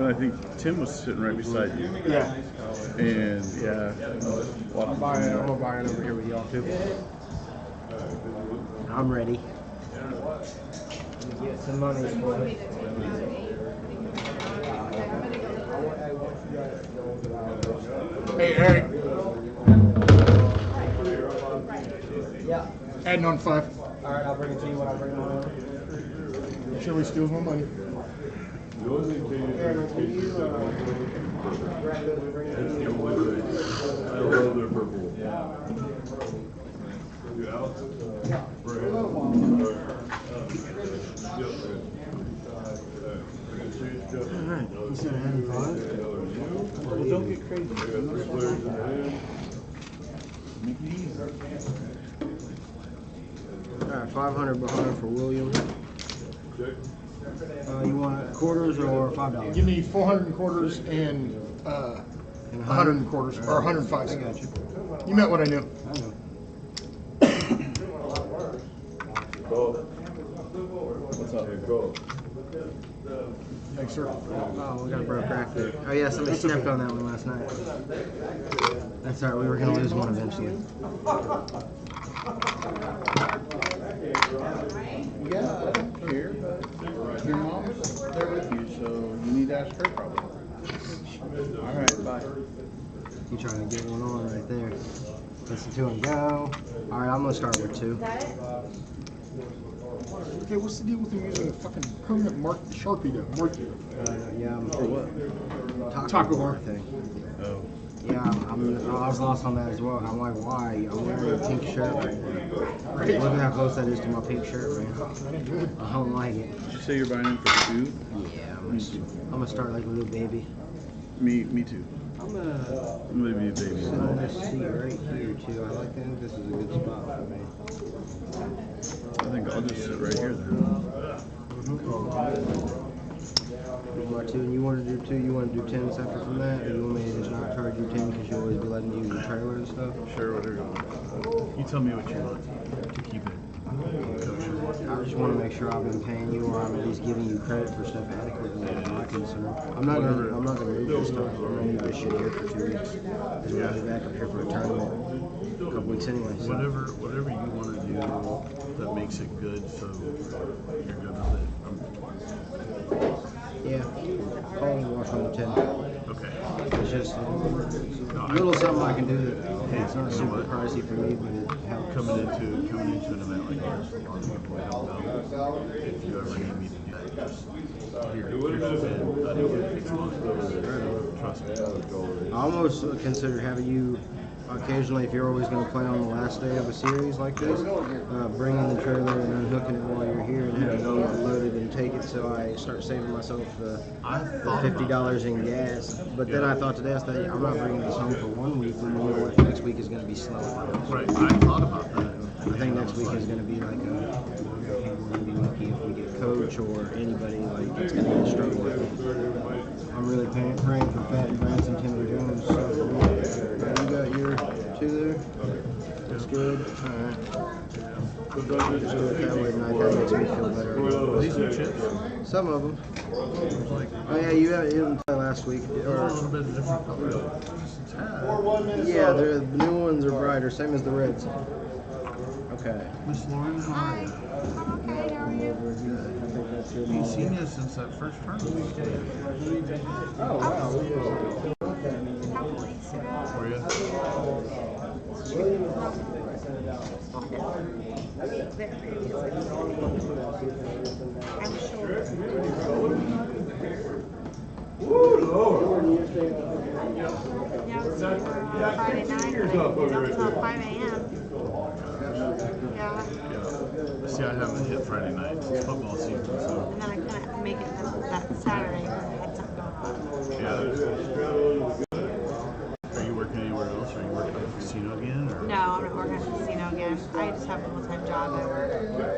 I think Tim was sitting right beside you. Yeah. And yeah, I'm buying over here with y'all too. I'm ready. Get some money for it. Hey, Eric. Yeah. Adding on 5. Alright, I'll bring it to you when I bring mine. Chili steals my money. Aaron, can you grab those and bring it to you? I love their purple. Alright, you said adding 5? Well, don't get crazy. Alright, 500 behind for William. You want quarters or $5? Give me 400 in quarters and 100 in quarters, or 105. I got you. You meant what I knew. I know. What's up? Thanks, sir. Oh, we got a broke rack there. Oh yeah, somebody snapped on that one last night. That's alright, we were gonna lose one eventually. Yeah, I don't care, but your mom's there with you, so you need to ask her probably. All right, bye. You trying to get one on right there. Listen to him go. Alright, I'm gonna start with 2. Okay, what's the deal with him using a fucking permanent Sharpie to mark you? Yeah, For what? taco bar thing. Oh. Yeah, I was lost on that as well. I'm like, why? I'm wearing a pink shirt right now. Look at how close that is to my pink shirt, man. I don't like it. Did you say you're buying in for 2? Yeah, I'm gonna start like a little baby. Me too. I'm gonna I'm gonna be a baby. sit on this seat right here too. I think this is a good spot for me. I think I'll just sit right here then. Here's my 2, and you want to do 2? You want to do 10 separate from that, or you want me to just not charge you 10 because you always be letting you use your trailer and stuff? Sure, whatever you want. You tell me what you want to keep it kosher. I just want to make sure I've been paying you, or I'm at least giving you credit for stuff adequately. As my concern. I'm not gonna move this time. I'm gonna leave this shit here for 2 weeks. Because we're gonna be back up here for a tournament. A couple weeks anyway. So. Whatever you want to do that makes it good, so you're good with it. Yeah, I'll wash on the 10. Okay. It's just a little something I can do that it's not super pricey for me, but it helps. Coming into an event like this, a lot of people don't know. If you ever need me to do that, just here's the pin. I know it takes months. Trust me. I almost consider having you occasionally, if you're always going to play on the last day of a series like this, bringing the trailer and unhooking it while you're here and having it loaded and take it, so I start saving myself the $50 in gas. But then I thought today, I'm not bringing this home for 1 week when we know what next week is going to be slow. Right, I thought about that. I think next week is going to be like we're going to be lucky if we get coach or anybody, like it's going to be a struggle. I'm really praying for Fat and Branson, Tim and Jones. So, you got your 2 there? That's good. Alright. Just do it that way tonight. That makes me feel better. These are chips. Some of them. Oh yeah, you didn't play last week. A little bit different color. Yeah, the new ones are brighter, same as the reds. Okay. Miss Lauren, how are you? I'm okay, how are you? You've seen you since that first tournament. Oh wow. A couple weeks ago. Were you? I'm sure. Woo, Lord. Yeah, Friday night, I was up until 5 a.m. Yeah. See, I haven't hit Friday night. It's football season, so. And then I couldn't make it that Saturday because I had something going on. Yeah. Are you working anywhere else? Are you working at a casino again? Or? No, I'm not working at a casino again. I just have a full-time job at work.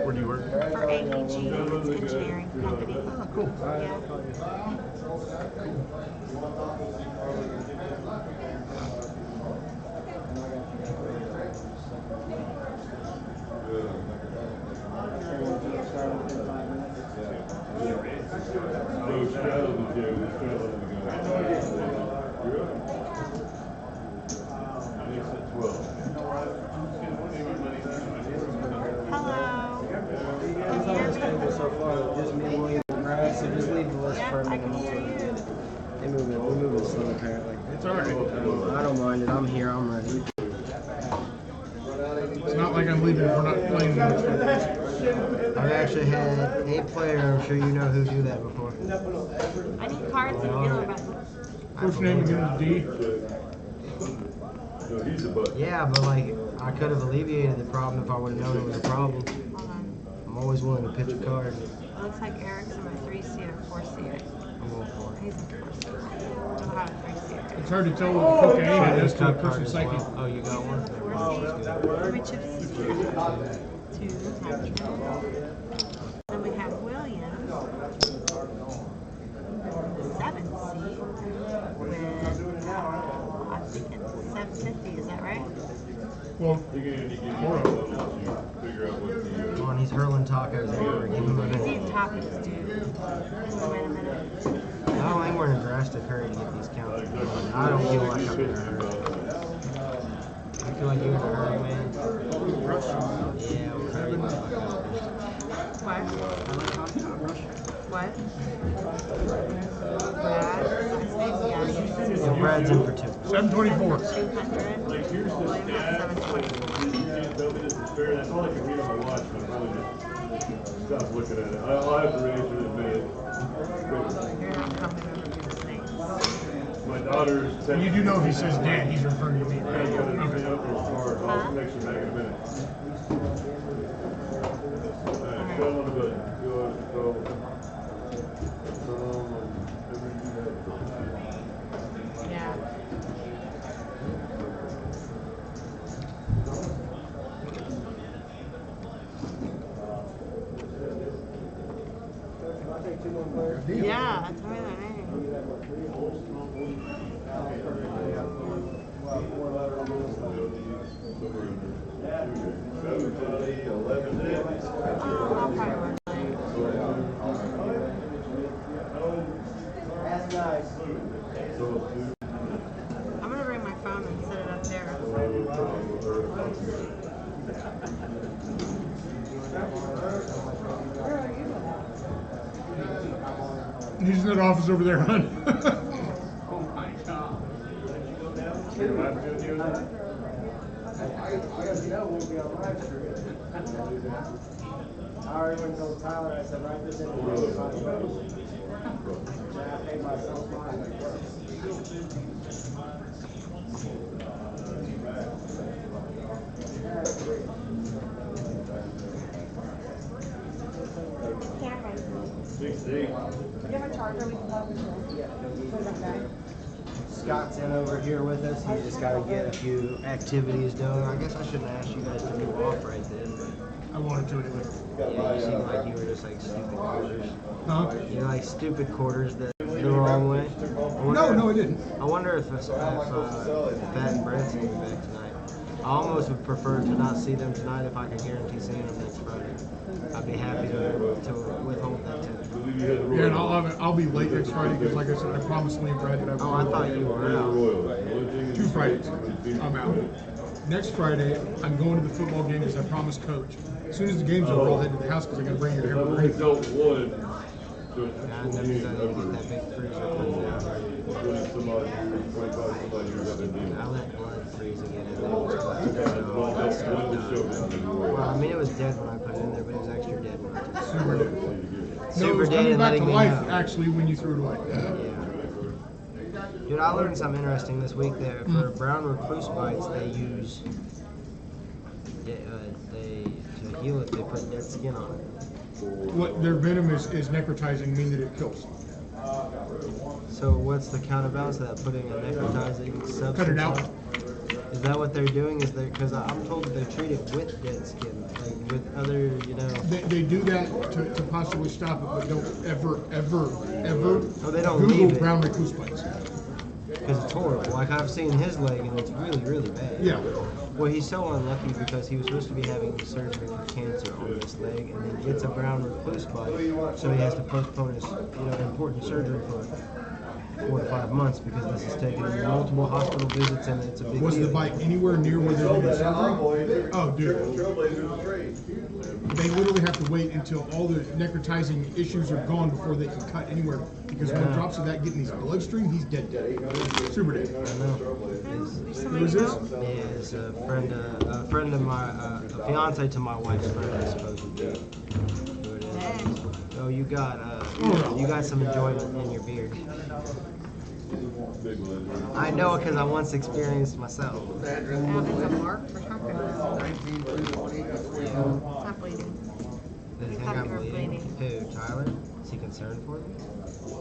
Where do you work? For AEG, it's an engineering company. Oh, cool. Yeah. Those Hello. So far, just me and William and Brad, so just leave the list for a minute until we get it. We're moving slow apparently. It's alright. I don't mind it. I'm here. I'm ready. It's not like I'm leaving if we're not playing the I've actually had a player, I'm sure you know who do that before. I need cards and yellow buttons. first name again is D. Yeah, but like, I could have alleviated the problem if I would have known it was a problem. Hold on. I'm always willing to pitch a card. It looks like Eric's in my 3-seater, 4-seater. I'm going for it. He's in 4-seater. We'll have a 3-seater. It's hard to tell what the cocaine does to a person's psyche. Oh, you got one? 4-seater. Which is 2 times 12. Then we have William, 7 seat, with, I'm thinking 750, is that right? Well, Come on, he's hurling tacos everywhere. Give him a He's minute. eating tacos, dude. Wait a minute. I don't think we're in a drastic hurry to get these counts. I don't feel like I'm in a hurry. I feel like you're in a hurry, man. Yeah, we're hurrying the fuck up. What? What? Brad? Yeah, Brad's in for 2. 724. 200. William at 724. That's all I can read on my watch, but I probably just stop looking at it. I'll have to react in a minute. You're not coming over to the States. My daughter's... You do know if he says dad, he's referring to me. I'll text you back in a minute. Alright, show on the button. Yeah. Yeah, tell me their name. Oh, I'll probably work late. I'm gonna bring my phone and set it up there. He's in that office over there, hon. I already went and told Tyler, I said, write this in the contract. I paid myself Scott's in over here with us. He's just got to get a few activities done. I guess I shouldn't ask you guys to move off right then, but I wanted to anyway. yeah, you seem like you were just like stupid quarters. Huh? You're like stupid quarters that the wrong way. No, I didn't. I wonder if Pat and Brent's will be back tonight. I almost would prefer to not see them tonight if I can guarantee seeing them next Friday. I'd be happy to withhold that tip. Yeah, and I'll be late next Friday because, like I said, I promised Lee and Brad that I would. Oh, I thought you were out. 2 Fridays, I'm out. Next Friday, I'm going to the football game because I promised Coach. As soon as the game's over, I'll head to the house because I got to bring your hair for free. God, that means I need to get that big freezer cleaned out. I let blood freeze again in there. Well, I mean, it was dead when I put it in there, but it was extra dead when I took it. Super dead. No, Super it was dead coming and back to letting me life, know. actually, when you threw it away. Yeah. Dude, I learned something interesting this week that for brown recluse bites, they use, to heal it, they put dead skin on it. What their venom is necrotizing, meaning that it kills. So what's the counterbalance to that? Putting a necrotizing substance Cut it out. on? Is that what they're doing? Is there, because I'm told that they treat it with dead skin, like with other, you know. They do that to possibly stop it, but don't ever Oh, they don't Google leave it. brown recluse bites. because it's horrible. Like I've seen his leg and it's really, really bad. Yeah. Well, he's so unlucky because he was supposed to be having surgery for cancer on this leg, and then gets a brown recluse bite, so he has to postpone his, important surgery for 4 to 5 months because this has taken him multiple hospital visits and it's a big Was deal. the bite anywhere near where they're doing the surgery? Oh, dude. They literally have to wait until all the necrotizing issues are gone before they can cut anywhere. Because when it drops to that, getting his bloodstream, he's dead. Super dead. I know. Who is this? Yeah, it's a friend of my, a fiance to my wife's friend, I suppose would be. Who it is. Oh, you got some enjoyment in your beard. I know it because I once experienced myself. It's a mark for something. It's not bleeding. Did he think thought I'm you were bleeding? bleeding. Who, Tyler? Is he concerned for me?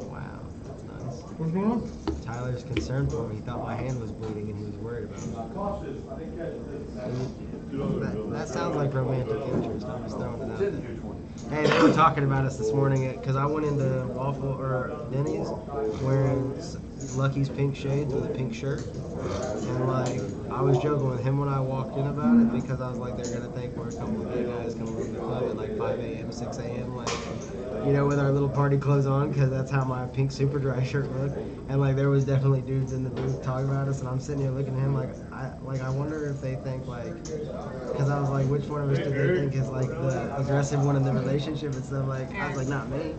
Wow, that's nice. What's going on? Tyler's concerned for me. He thought my hand was bleeding and he was worried about me. That sounds like romantic interest. I'm just throwing it out there. Hey, they were talking about us this morning because I went into Denny's wearing Lucky's pink shades with a pink shirt. And like, I was joking with him when I walked in about it because I was like, they're going to think we're a couple of gay guys coming to the club at like 5 a.m., 6 a.m., like, with our little party clothes on because that's how my pink super dry shirt looked. And like, there was definitely dudes in the booth talking about us and I'm sitting here looking at him like, I wonder if they think like, because I was like, which one of us do they think is like the aggressive one in the relationship and stuff? Like, I was like, not me.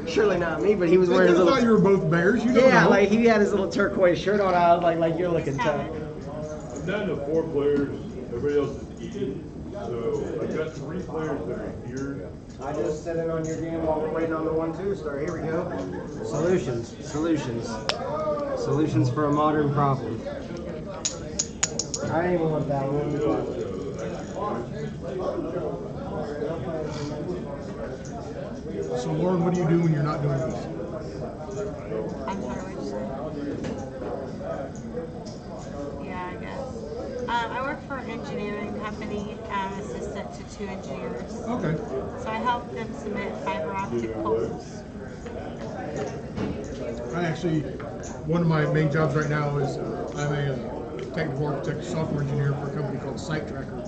Surely not me, but he was wearing his I little... thought you were both bears. You don't Yeah, know. like he had his little turquoise shirt on. I was like you're looking tough. I'm down to 4 players. Everybody else is eating. So I've got 3 players that are here. I just set it on your game while we're waiting on the 1-2 star. Here we go. Solutions for a modern problem. I didn't even want that one. So, Lauren, what do you do when you're not doing this? I'm sorry, what did you say? Yeah, I guess. I work for an engineering company as assistant to 2 engineers. Okay. So I help them submit fiber optic poles. I actually, one of my main jobs right now is I'm a technical architect, software engineer for a company called Site Tracker.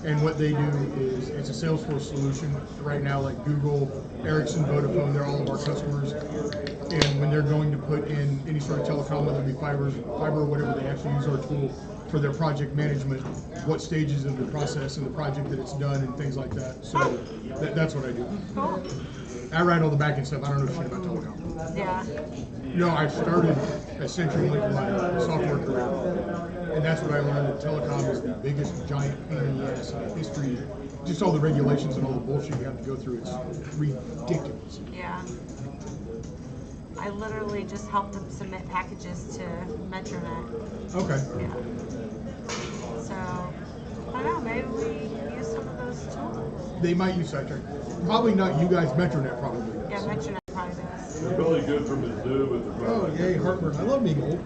And what they do is it's a Salesforce solution right now, like Google, Ericsson, Vodafone, they're all of our customers. And when they're going to put in any sort of telecom, whether it be fiber or whatever, they actually use our tool for their project management, what stages of the process and the project that it's done and things like that. So that's what I do. Cool. I write all the back end stuff. I don't know shit about telecom. Yeah. No, I started at CenturyLink in my software career, and that's what I learned, that telecom is the biggest giant pain in the ass in history. Just all the regulations and all the bullshit you have to go through, it's ridiculous. Yeah. I literally just help them submit packages to Metronet. Okay. Yeah. So, I don't know, maybe we use some of those tools. They might use SiteTrack. Probably not you guys, Metronet probably does. Yeah, Metronet probably does. They're really good for Mizzou, but they're Oh, yay, heartburn. I love being old.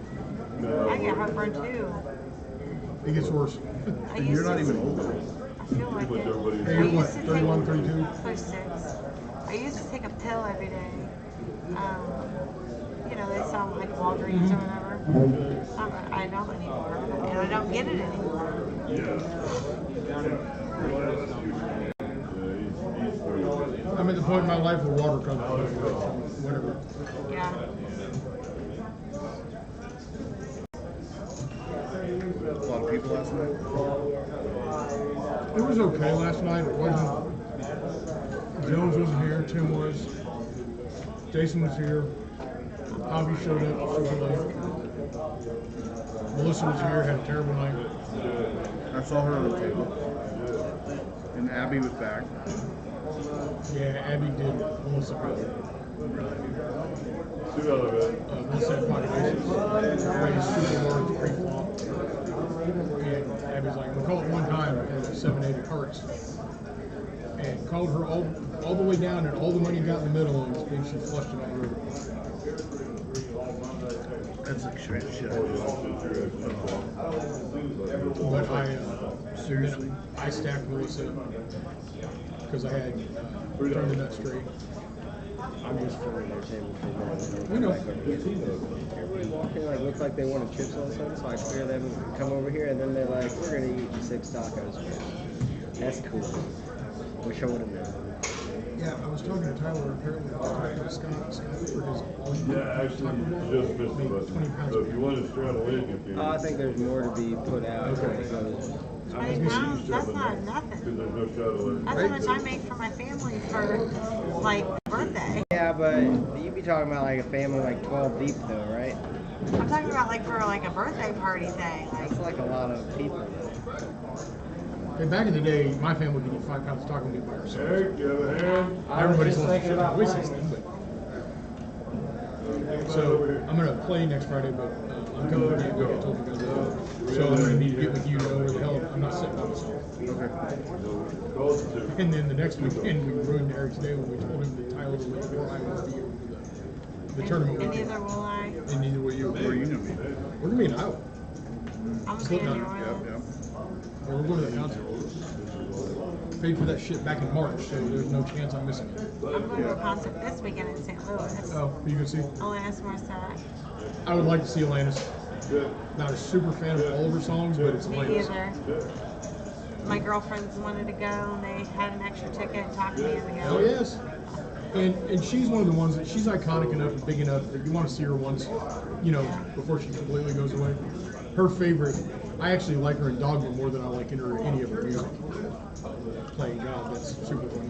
I get heartburn too. It gets worse. I And used you're not to- even old. I feel like much it. everybody Hey, I you're used what, to 31, take- 32? 36. I used to take a pill every day. They sell them like Walgreens or whatever. I don't anymore, and I don't get it anymore. I'm at the point in my life where water comes out. Whatever. Yeah. A lot of people last night. It was okay last night. It wasn't. Jones wasn't here. Tim was. Jason was here. Javi showed up super late. Melissa was here. Had a terrible night. I saw her on the table. And Abby was back. Yeah, Abby did Melissa good. 2 out of it. Melissa had populations. Raised super large pre-flop. And Abby's like, we called it one time and it was 7-8 cards. And called her all the way down, and all the money got in the middle, and she flushed it on the river. That's like straight shit. But seriously, I stacked Melissa because I had turned the nut straight. I'm just filling their table for them. We know. Everybody walked in, like, looked like they wanted chips all of a sudden, so I figured them to come over here, and then they're like, we're going to eat 6 tacos first. That's cool. Wish I would have known. Yeah, I was talking to Tyler, apparently, Scott for his Yeah, actually, you just missed the button. So if you want to straddle in, you can. I think there's more to be put out. Okay. 20 pounds? That's not nothing. Because there's no straddle in. That's how much I make for my family for, like, birthday. Yeah, but you'd be talking about like a family like 12 deep though, right? I'm talking about, like, for, like, a birthday party thing. Like, That's like a lot of people. Hey, back in the day, my family could eat 5 pounds of taco meat by ourselves. Eric, you have a hand? Everybody's just supposed to thinking share about the mine. system, but so I'm gonna play next Friday, but I'm coming with you. I told you guys. So I'm gonna need to get with you to know where the hell I'm not sitting by myself. Okay. And then the next weekend we ruined Eric's day when we told him that Tyler would wait I was the year for the tournament. and neither will I. And neither will you. Where are you gonna be? We're gonna be in Iowa. I'm gonna be in New Yep, Orleans. yep. Yeah, we're going to the concert. Paid for that shit back in March, so there's no chance I'm missing it. I'm going to a concert this weekend in St. Louis. Oh, you can see. Alanis Morissette. I would like to see Alanis. Not a super fan of all of her songs, but it's Me Alanis. either. My girlfriends wanted to go, and they had an extra ticket and talked me into going. Oh yes. And she's one of the ones that she's iconic enough and big enough that you want to see her once, you know, before she completely goes away. Her favorite, I actually like her in Dogma more than I like in her any of her music. Playing God, that's super fun.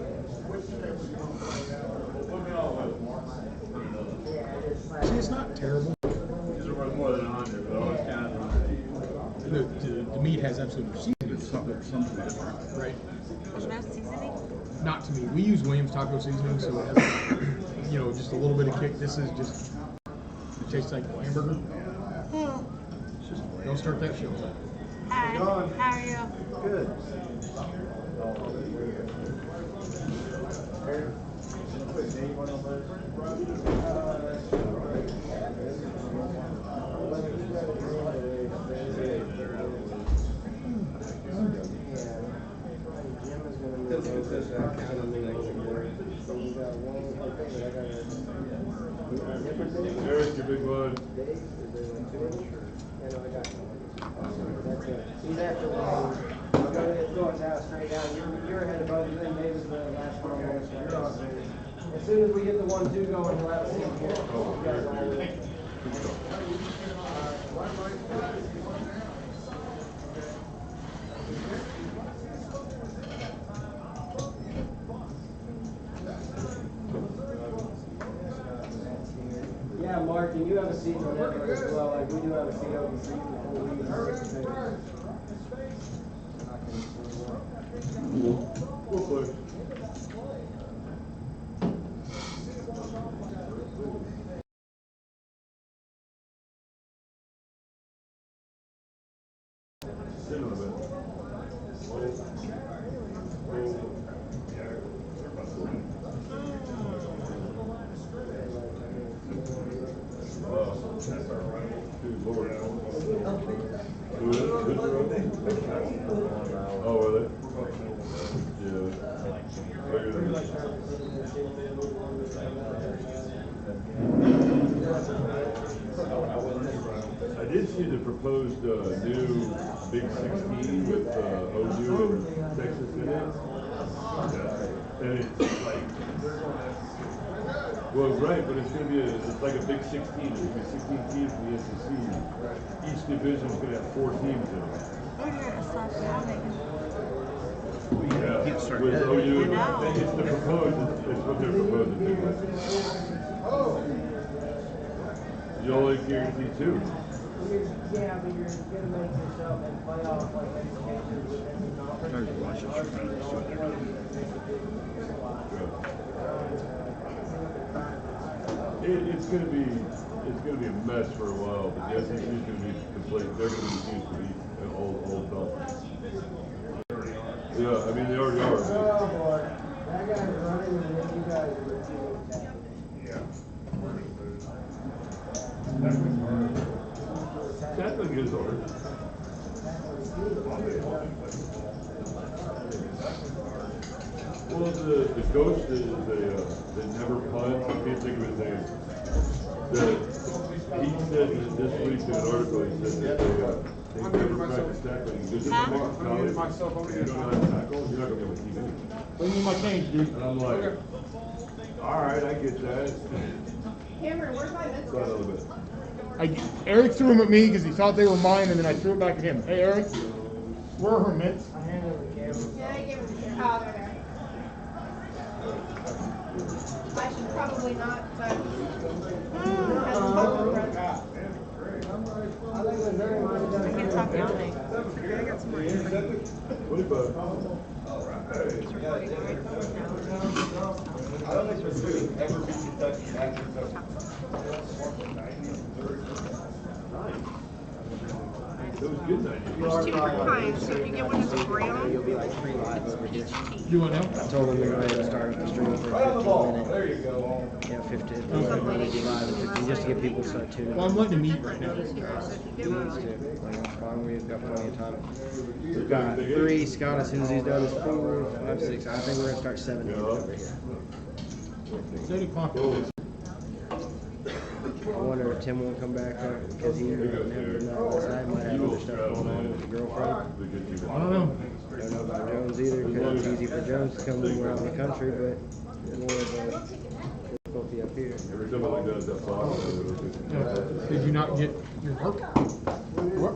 See, it's not terrible. These are worth more than 100, but always kind of The meat has absolutely no seasoning, something different. right? There's no seasoning? Not to me. We use Williams taco seasoning, so it has, you know, just a little bit of kick. This is just, it tastes like hamburger. Don't start that shit. Hi, how are you? Good. Eric, your big bud. He's after one. It's going down, straight down. You're ahead of both of them. David's the last one. You're on. As soon as we get the 1-2 going, we'll have a seat here. You guys are all ready. Yeah, Mark, and you have a seat whenever as well. Like, we do have a seat open for you before we participate. We'll play. Sit on a bit. Good Lord. Who is it? Oh, are they? Yeah. I did see the proposed new Big 16 with OU and Texas in it. Yeah. And it's like, well, right, but it's going to be it's like a Big 16. It's going to be 16 teams in the SEC. Each division is going to have 4 teams in it. Oh, you're gonna start having. Yeah, Can't with start OU, I know. it's the proposed, it's what they're proposing. You only guarantee 2. Yeah, but you're gonna make yourself in playoff like education with every conference. It's gonna be a mess for a while, but the SEC is gonna be complete. They're gonna be used to be an old Dolphins. Yeah, I mean they already are. Oh boy, that guy's running and then you guys are receiving. Tackling is hard. Well, the ghost is they never punt. I can't think of his name. He said that this week in an article, he said that they never practice tackling. Because this college, you don't know how to tackle, you're not going to be able to keep anything. What do you mean my change, dude? And I'm like, all right, I get that. Cameron, where's my It's not a little bit. Eric threw them at me because he thought they were mine, and then I threw it back at him. Hey, Eric, where are her mitts? I handed it to Cameron. Yeah, I gave him the oh, they're there. I should probably not, but. I think it was very much done. I can't stop yawning. I got some more. He's 25. recording, right? I don't think there's really ever been Kentucky after It was good night. There's 2 different kinds, so if you get one that's brown, You'll be like 3 lives over here. peach tea. You want to I know? told them to go ahead and start the stream for right on the ball. 15 minutes. There you go. Yeah, 15 minutes live at 15 just to get people to start tuning Well, I'm in. letting him eat right now. These here, so if you He get needs one, to. Like, that's fine. We've got plenty of time. We've got 3. Scott, as soon as he's done, is 4, 5, 6. I think we're going to start 7 minutes over here. It's 8 o'clock. I wonder if Tim will come back because he never been last night. Might have other stuff going on with the girlfriend. I don't know. Don't know about Jones either because it's easy for Jones to come when we're out in the country, but more of a difficulty up here. Every time I look down at that box, Yeah. Did you not get your work? What?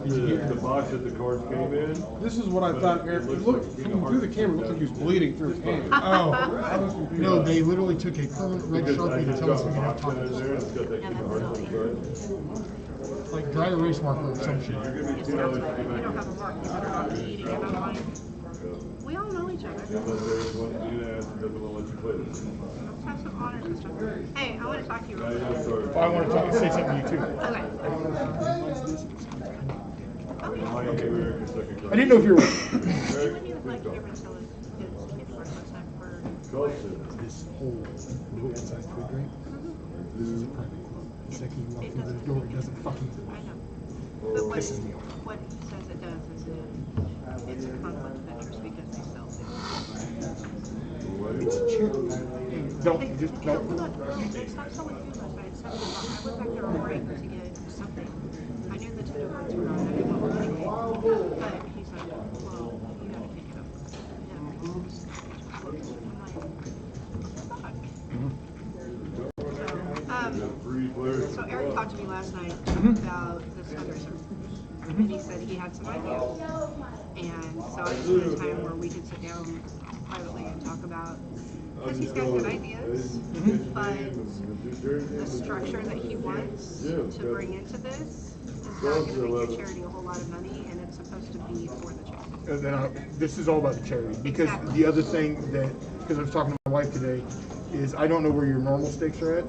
Did you get the box that the cards came in. This is what I thought, Eric. It looked from through the camera, it looked like he was bleeding through his hand. Oh, no, they literally took a permanent red Sharpie to tell us we could have tacos. There, and it's got that King of Hearts on the side. Like dry erase marker or some shit. You're gonna be you $2 start to with, get you back. don't have a mark, you better not be eating it online. We all know each other. Unless there's one being asked and doesn't want to let you play this. Let's have some honors and stuff. Hey, I want to talk to you real Yeah, quick. sorry. I want to say something to you too. Okay. Oh, yeah. I gave Eric a second card. I didn't know if you were. When you would like to ever tell us kids for the first time for Call it. This whole little inside food drink, this is a private club. The second you walk through the door, it doesn't fucking. I know. But what, Pisses me off. what he says it does is it's a conflict of interest because they sell things. It's a charity. Don't just No, don't. look, it's not selling food last night. It's selling I went back there on break to get something. I knew the Nintendo cards were on. I didn't know what they were. But he's like, well, you gotta pick it up. Yeah, because so Eric talked to me last night about this fundraiser, and he said he had some ideas, and so I just wanted a time where we could sit down privately and talk about, because he's got good ideas, but the structure that he wants to bring into this is not going to make the charity a whole lot of money, and it's supposed to be for the charity. And then this is all about the charity because Exactly. the other thing that because I was talking to my wife today is I don't know where your normal stakes are at.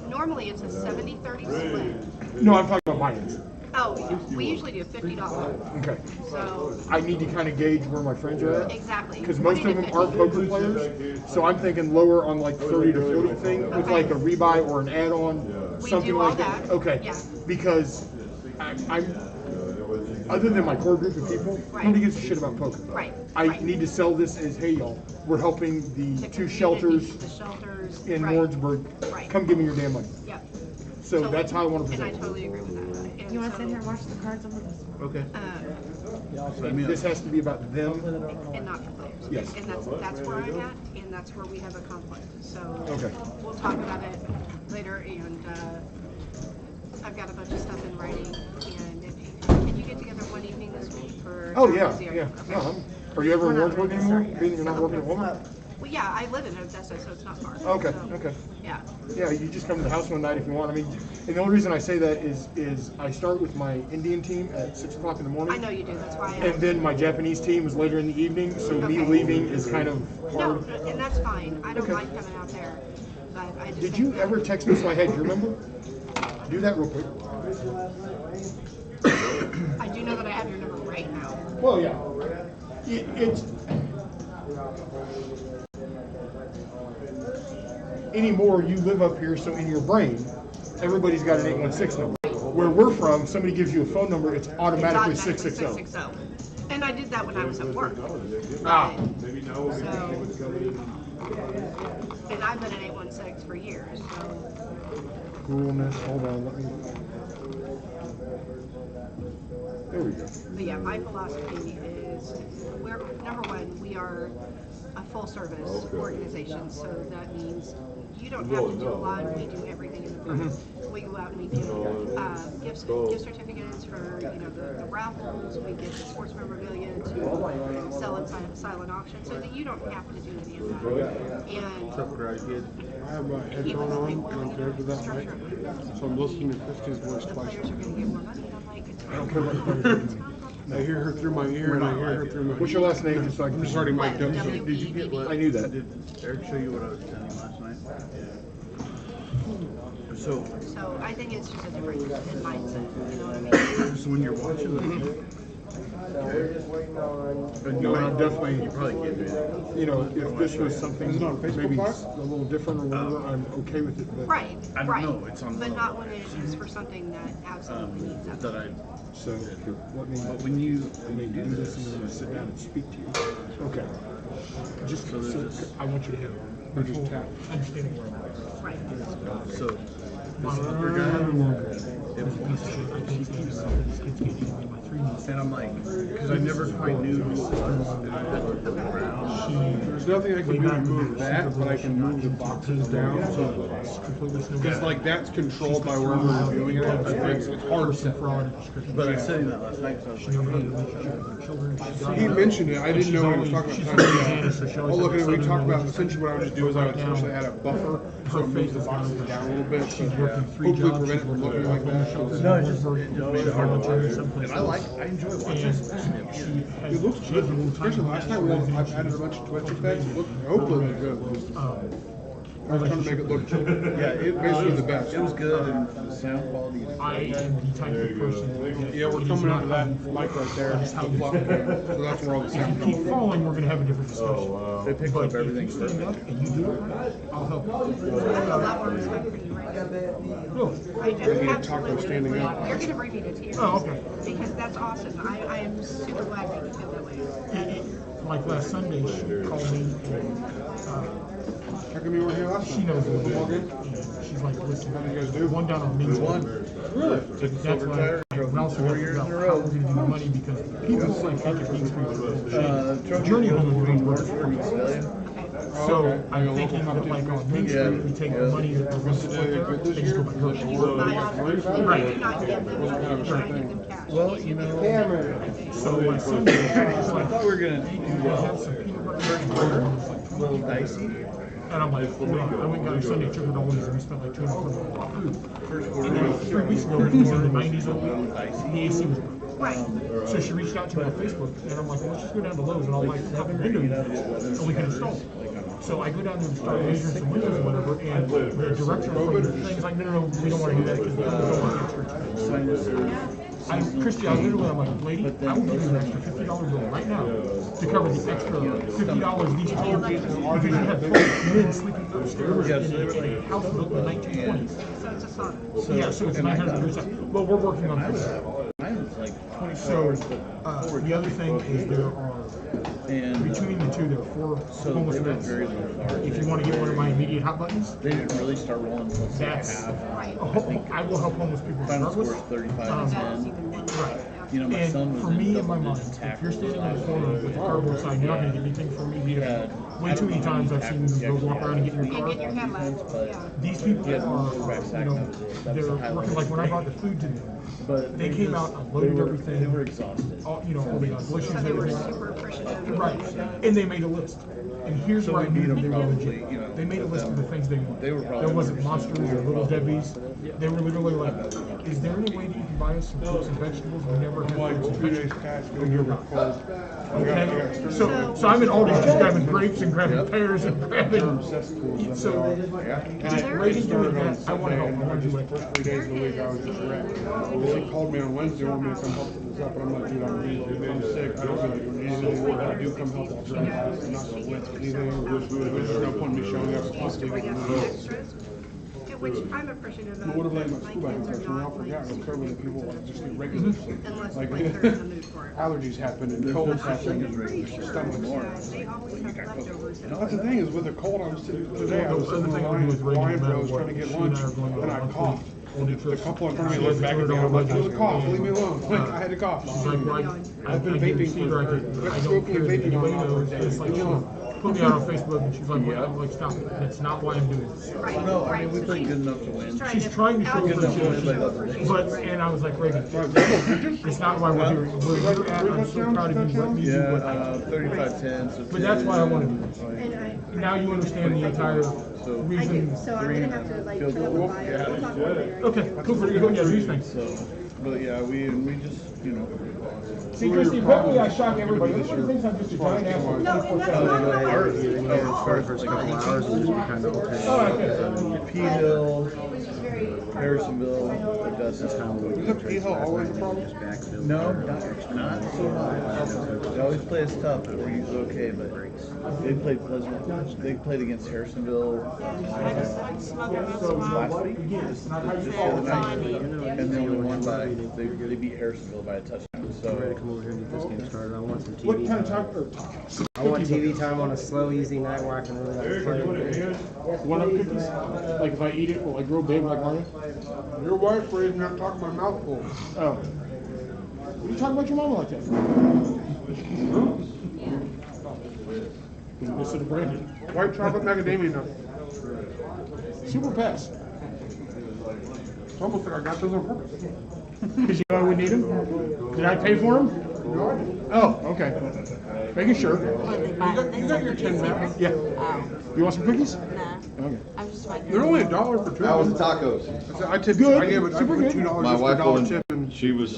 Normally it's a 70-30 split. No, I'm talking about mine. Oh, we usually do $50. Okay. So I need to kind of gauge where my friends are at. exactly. Because most of them aren't poker players, so I'm thinking lower on like 30 to 40 thing with like a rebuy or an add-on, We something do all like that. that. Okay. Yeah. Because I'm other than my core group of people, Right. nobody gives a shit about poker. Right. I right. need to sell this as, hey y'all, we're helping the The 2 community, shelters the shelters in right. Warrensburg. Right. Come give me your damn money. Yep. So that's how I want to And I present it. totally agree with that. And You want to so, sit here and watch the cards on this? Okay. um, This has to be about them. and not the players. Yes. And that's where I'm at, and that's where we have a conflict. So Okay. we'll talk about it later, and I've got a bunch of stuff in writing. And can you get together one evening this week for? Oh yeah, Tuesday? yeah. Okay. No, are you ever in Warrensburg anymore? Being that you're not working at Walmart? Well, yeah, I live in Odessa, so it's not far. Okay, So, okay. Yeah. Yeah, you just come to the house one night if you want. I mean, and the only reason I say that is I start with my Indian team at 6 o'clock in the morning. I know you do. That's why. And then my Japanese team is later in the evening, so me Okay. leaving is kind of No, hard. and that's fine. I don't Okay. mind coming out there, but I just. Did think you that- ever text me so I had your number? Do that real quick. I do know that I have your number right now. Well, yeah. It's anymore. You live up here, so in your brain, everybody's got an 816 number. Where we're from, somebody gives you a phone number, it's automatically It's automatically 660. 660. And I did that when I was at work. Ah. Maybe now we'll get what's coming in. And I've been at 816 for years, so. Coolness. Hold on. Let me. There we go. But yeah, my philosophy is, number one, we are a full service organization, so that means you don't have to do a lot, we do everything in the front. We go out and we give gift certificates for, the raffles, we give the sports memorabilia to sell inside of silent auction, so that you don't have to do any of that. And I have my headphone on and I'm connected to that mic. So I'm listening to Christy's voice the twice. players are gonna get more money, and I'm like, it's I don't care about the players. I hear her through my ear and I hear her through my. What's your last name? Just so I'm just already mic'd up. W-E-B-B. Did you get what? I knew that. Did Eric show you what I was telling you last night? So, So I think it's just a different mindset, you know what I mean? so when you're watching the We're just waiting on. you definitely, you probably get it. If this was something Is it on Facebook maybe Live? a little different or whatever, I'm okay with it. But Right, I don't right. know, it's on But the- not when it is for something that absolutely needs that. That I, So let me. but when you do this and then I'm gonna sit down and speak to you. Okay. Just So there's so this- I want you to have or just tap. Understanding where I'm at. Right. so this upper guy, it was piece of shit. And I'm like, because I never quite knew who was around. There's nothing I can do to move that, but I can move the boxes down. So because like that's controlled by wherever I'm doing it. It's hard to fraud. But I said him that last night, so I was like, He mentioned it. I didn't know he was talking about time. I'll look at it. We talked about essentially what I would just do is I would essentially add a buffer so it moves the boxes down a little bit. So hopefully prevent it from looking like that. no, it just made it hard to watch. And I enjoy watching it. It looks good. Especially last night when I've added a bunch of Twitch effects. It looked hopefully good. I was trying to make it look basically the best. It was good, and the sound quality is I am the type of person. Yeah, we're coming into that mic right there. The fluff cam. So that's where all the If sound you keep comes. falling, we're gonna have a different discussion. they picked But up if everything you stand up and you do it right, I'll help you. I have a lot more respect for you right now. Really? I do, absolutely. standing up. You're gonna bring me to tears. Oh, okay. Because that's awesome. I am super glad that you feel that way. Like last Sunday, she called me and How come you weren't here last she night? knows a little bit. And she's like, listen, How do you guys do? one down on Main Street. Really? Took the That's silver why tire, I drove also 4 have to years figure in a out how row. we're gonna do the money because people like take your things from the Journey journey home is really worth for East Valley. So I'm thinking that like on Main Street, we take the money that we're going to put there, and just go by groceries. Buy out of them. Right. Do not give them money. Try and give them cash. Well, you know, So like Sunday, it's I like, thought we were gonna I have some peanut butter and butter, and it's like a little dicey. and I'm like, hold on. I went and got a Sunday trip with Aldi's and we spent like $200 on food. And then 3 weeks ago, it was in the 90s over there, the AC was broken. Right. So she reached out to me on Facebook, and I'm like, well, let's just go down to Lowe's and I'll like have a window unit, and we can install it. So I go down there and start measuring some windows or whatever, and the director from the thing's like, no, we don't want to do that because we don't want the extra expense. Christy, I literally, I'm like, lady, I will give you an extra $50 bill right now to cover the extra $50 these pay because you have 12 men sleeping upstairs in a house built in the 1920s. So it's a song. Yeah, so it's 900 Well, we're working on this. Mine was like 24 So, hours, but the other thing is there are, and between the two, there are 4 so homeless they were vets. very low card. If you want to get one of my immediate hot buttons, They didn't really start rolling until like that's, half. I will help homeless people Final score regardless. is 35 Um, and That is 10. even one. Right. You know, my son And was for me, in my double mind, digit if tackles you're standing in last the corner year. with the cardboard sign, you're not going to get anything from me because way too many times I've seen them go walk around and get in your And car. get your Cadillac, yeah. These people are, they're working, like when I brought the food to them, But they came out, unloaded everything. They were exhausted. all the delicious So they were everything. super appreciative. Right, and they made a list. And here's So where I we knew need that they them were probably, legit. you know, They made a with list of them. the things they wanted. They were probably There wasn't 100% Monsters or Little Debbie's. They were literally like, is there any way that you can buy us some fruits and vegetables? We never have Like fruits and 2 days vegetables. past, when you're cold. Okay, so I'm in Aldi's just grabbing grapes and grabbing pears and grabbing. So, Reagan doing that, I want to help. I want to do it. First 3 days of the week, I was just wrecked. She called me on Wednesday, wanted me to come help with this up, and I'm like, dude, I'm sick. I don't really do anything. If I do come help, I'll drive. I'm not gonna lift anything. There's no point in me showing up. She used to bring us some extras. It which I'm appreciative of. I would have let my My school back in kids are session. I not forgot. like I'm super covering the people into like just the do regular unless like like they're in the mood for it. allergies happen and colds happen I'm pretty and sure stomachs. that they always have leftovers. That's the thing is with the cold, I was sitting today. I was The sitting thing in I do with line, Reagan, no matter was what, trying to get she and lunch, I are going to and I monthly coughed. only The trips. couple in front of She me has looked back to at me. turn I'm on like, my "There's a cough. Leave me alone." Uh, Like, I had to cough. She's like, well, I've been I vaping see her, I for don't smoking care and that vaping anybody on knows. that. It's like she put me out on Facebook and she's like, well, I'm like, stop it. That's not why I'm doing this. Right. No, I right. mean, we So played she- good enough to win. She's trying to show Good enough to win, appreciation, but and I was like, Reagan, it's not why we're here. Where you're at, I'm so proud of you. Let me do Yeah, what I 35-10. But that's why I want to do this. And I, Now you understand the entire I do, reason. so I'm gonna have to like put up a bio. We'll talk more later. Okay, cool. For you go, yeah, these things. So, but yeah, we just, you know. See, Christy, hopefully I shock everybody. Everybody thinks I'm just a giant asshole. No, and that's not Go what ahead I'm and review it for the first couple hours and just be kind of okay. P Hill, It was just very. Harrisonville, Augusta. Is it P-Hill always a problem? No, not so much. They always play us tough, but we're usually okay. But they played Pleasant. They played against Harrisonville I just smoked this last one. week, just the other night, and they only won by they beat Harrisonville by a touchdown. I'm ready to So come over here and get this game started. I want some What TV kind of time. time? I want TV time on a slow, easy night where I can really like play. One up cookies? Like if I eat it, will I grow big like Mario? Your wife raised me up talking my mouth full. Oh. What are you talking about your mama like that? Listen to Brandon. White chocolate macadamia nut. Super pass. It's almost like I got those on purpose. Because you know I would need them? Did I pay for them? Oh, okay. Making sure. You got your 10 back. Yeah. Oh, You want some cookies? no. Okay. I was just wondering. They're only $1 for 2. how was the tacos? I tipped. Good. I gave it. I Super put good. $2 My just for wife a dollar wanted, tip, and she was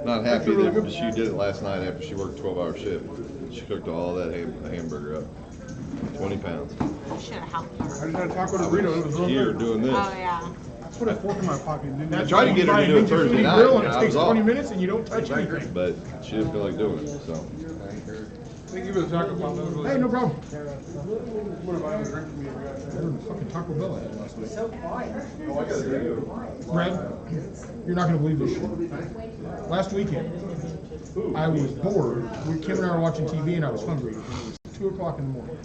not happy there, but she did it last night after she worked a 12-hour shift. She cooked all that hamburger up. 20 pounds. I should have helped I her. just had a taco burrito. It was real Here good. doing this. Oh, yeah. I put a fork in my pocket. And didn't I tried to get her to do it Thursday night, Grill and and it I takes was 20 off. minutes and you don't touch anything. But she didn't feel like doing it, so. Thank you for the taco. Bob. That was really Hey, no problem. What if I have a drink for me? Better than fucking Taco Bell I had last week. Brad, you're not gonna believe this shit. Last weekend, I was bored. Kim and I were watching TV and I was hungry. It was 2 o'clock in the morning.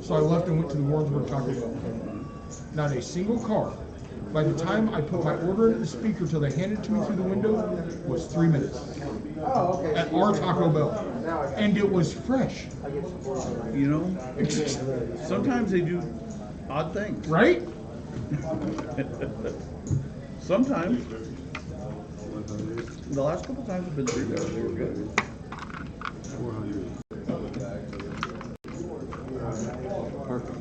So I left and went to the Warrensburg Taco Bell. Not a single car. By the time I put my order in the speaker till they handed it to me through the window was 3 minutes. At our Taco Bell. And it was fresh. You know, sometimes they do odd things. Right? Sometimes. The last couple times have been $3. They were good. 400. Perfect.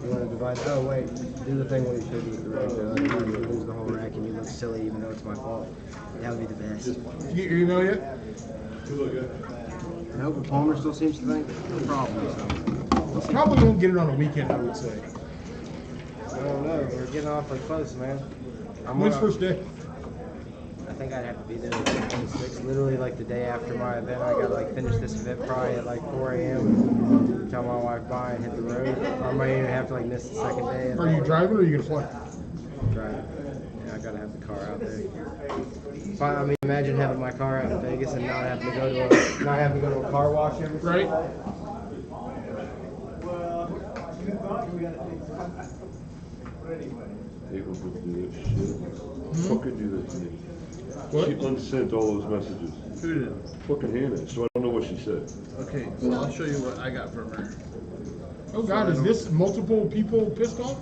You want to divide? Oh wait, do the thing where you should do with the rack though. You lose the whole rack and you look silly even though it's my fault. That would be the best. Did you get your email yet? Nope, but Palmer still seems to think no problem. So. Probably won't get it on a weekend, I would say. I don't know. We're getting awfully close, man. When's first day? I think I'd have to be there like 26. Literally like the day after my event. I gotta like finish this event probably at like 4 a.m. Tell my wife bye and hit the road. I might even have to like miss the second day. Are you driving or are you gonna fly? Driving. Yeah, I gotta have the car out there. I mean, imagine having my car out in Vegas and not having to go to a car wash every Right? April would do this shit. Fucking do this to me. What? She unsent all those messages. Who did? Fucking Hannah, so I don't know what she said. Okay, so I'll show you what I got from her. Oh God, is this multiple people pissed off?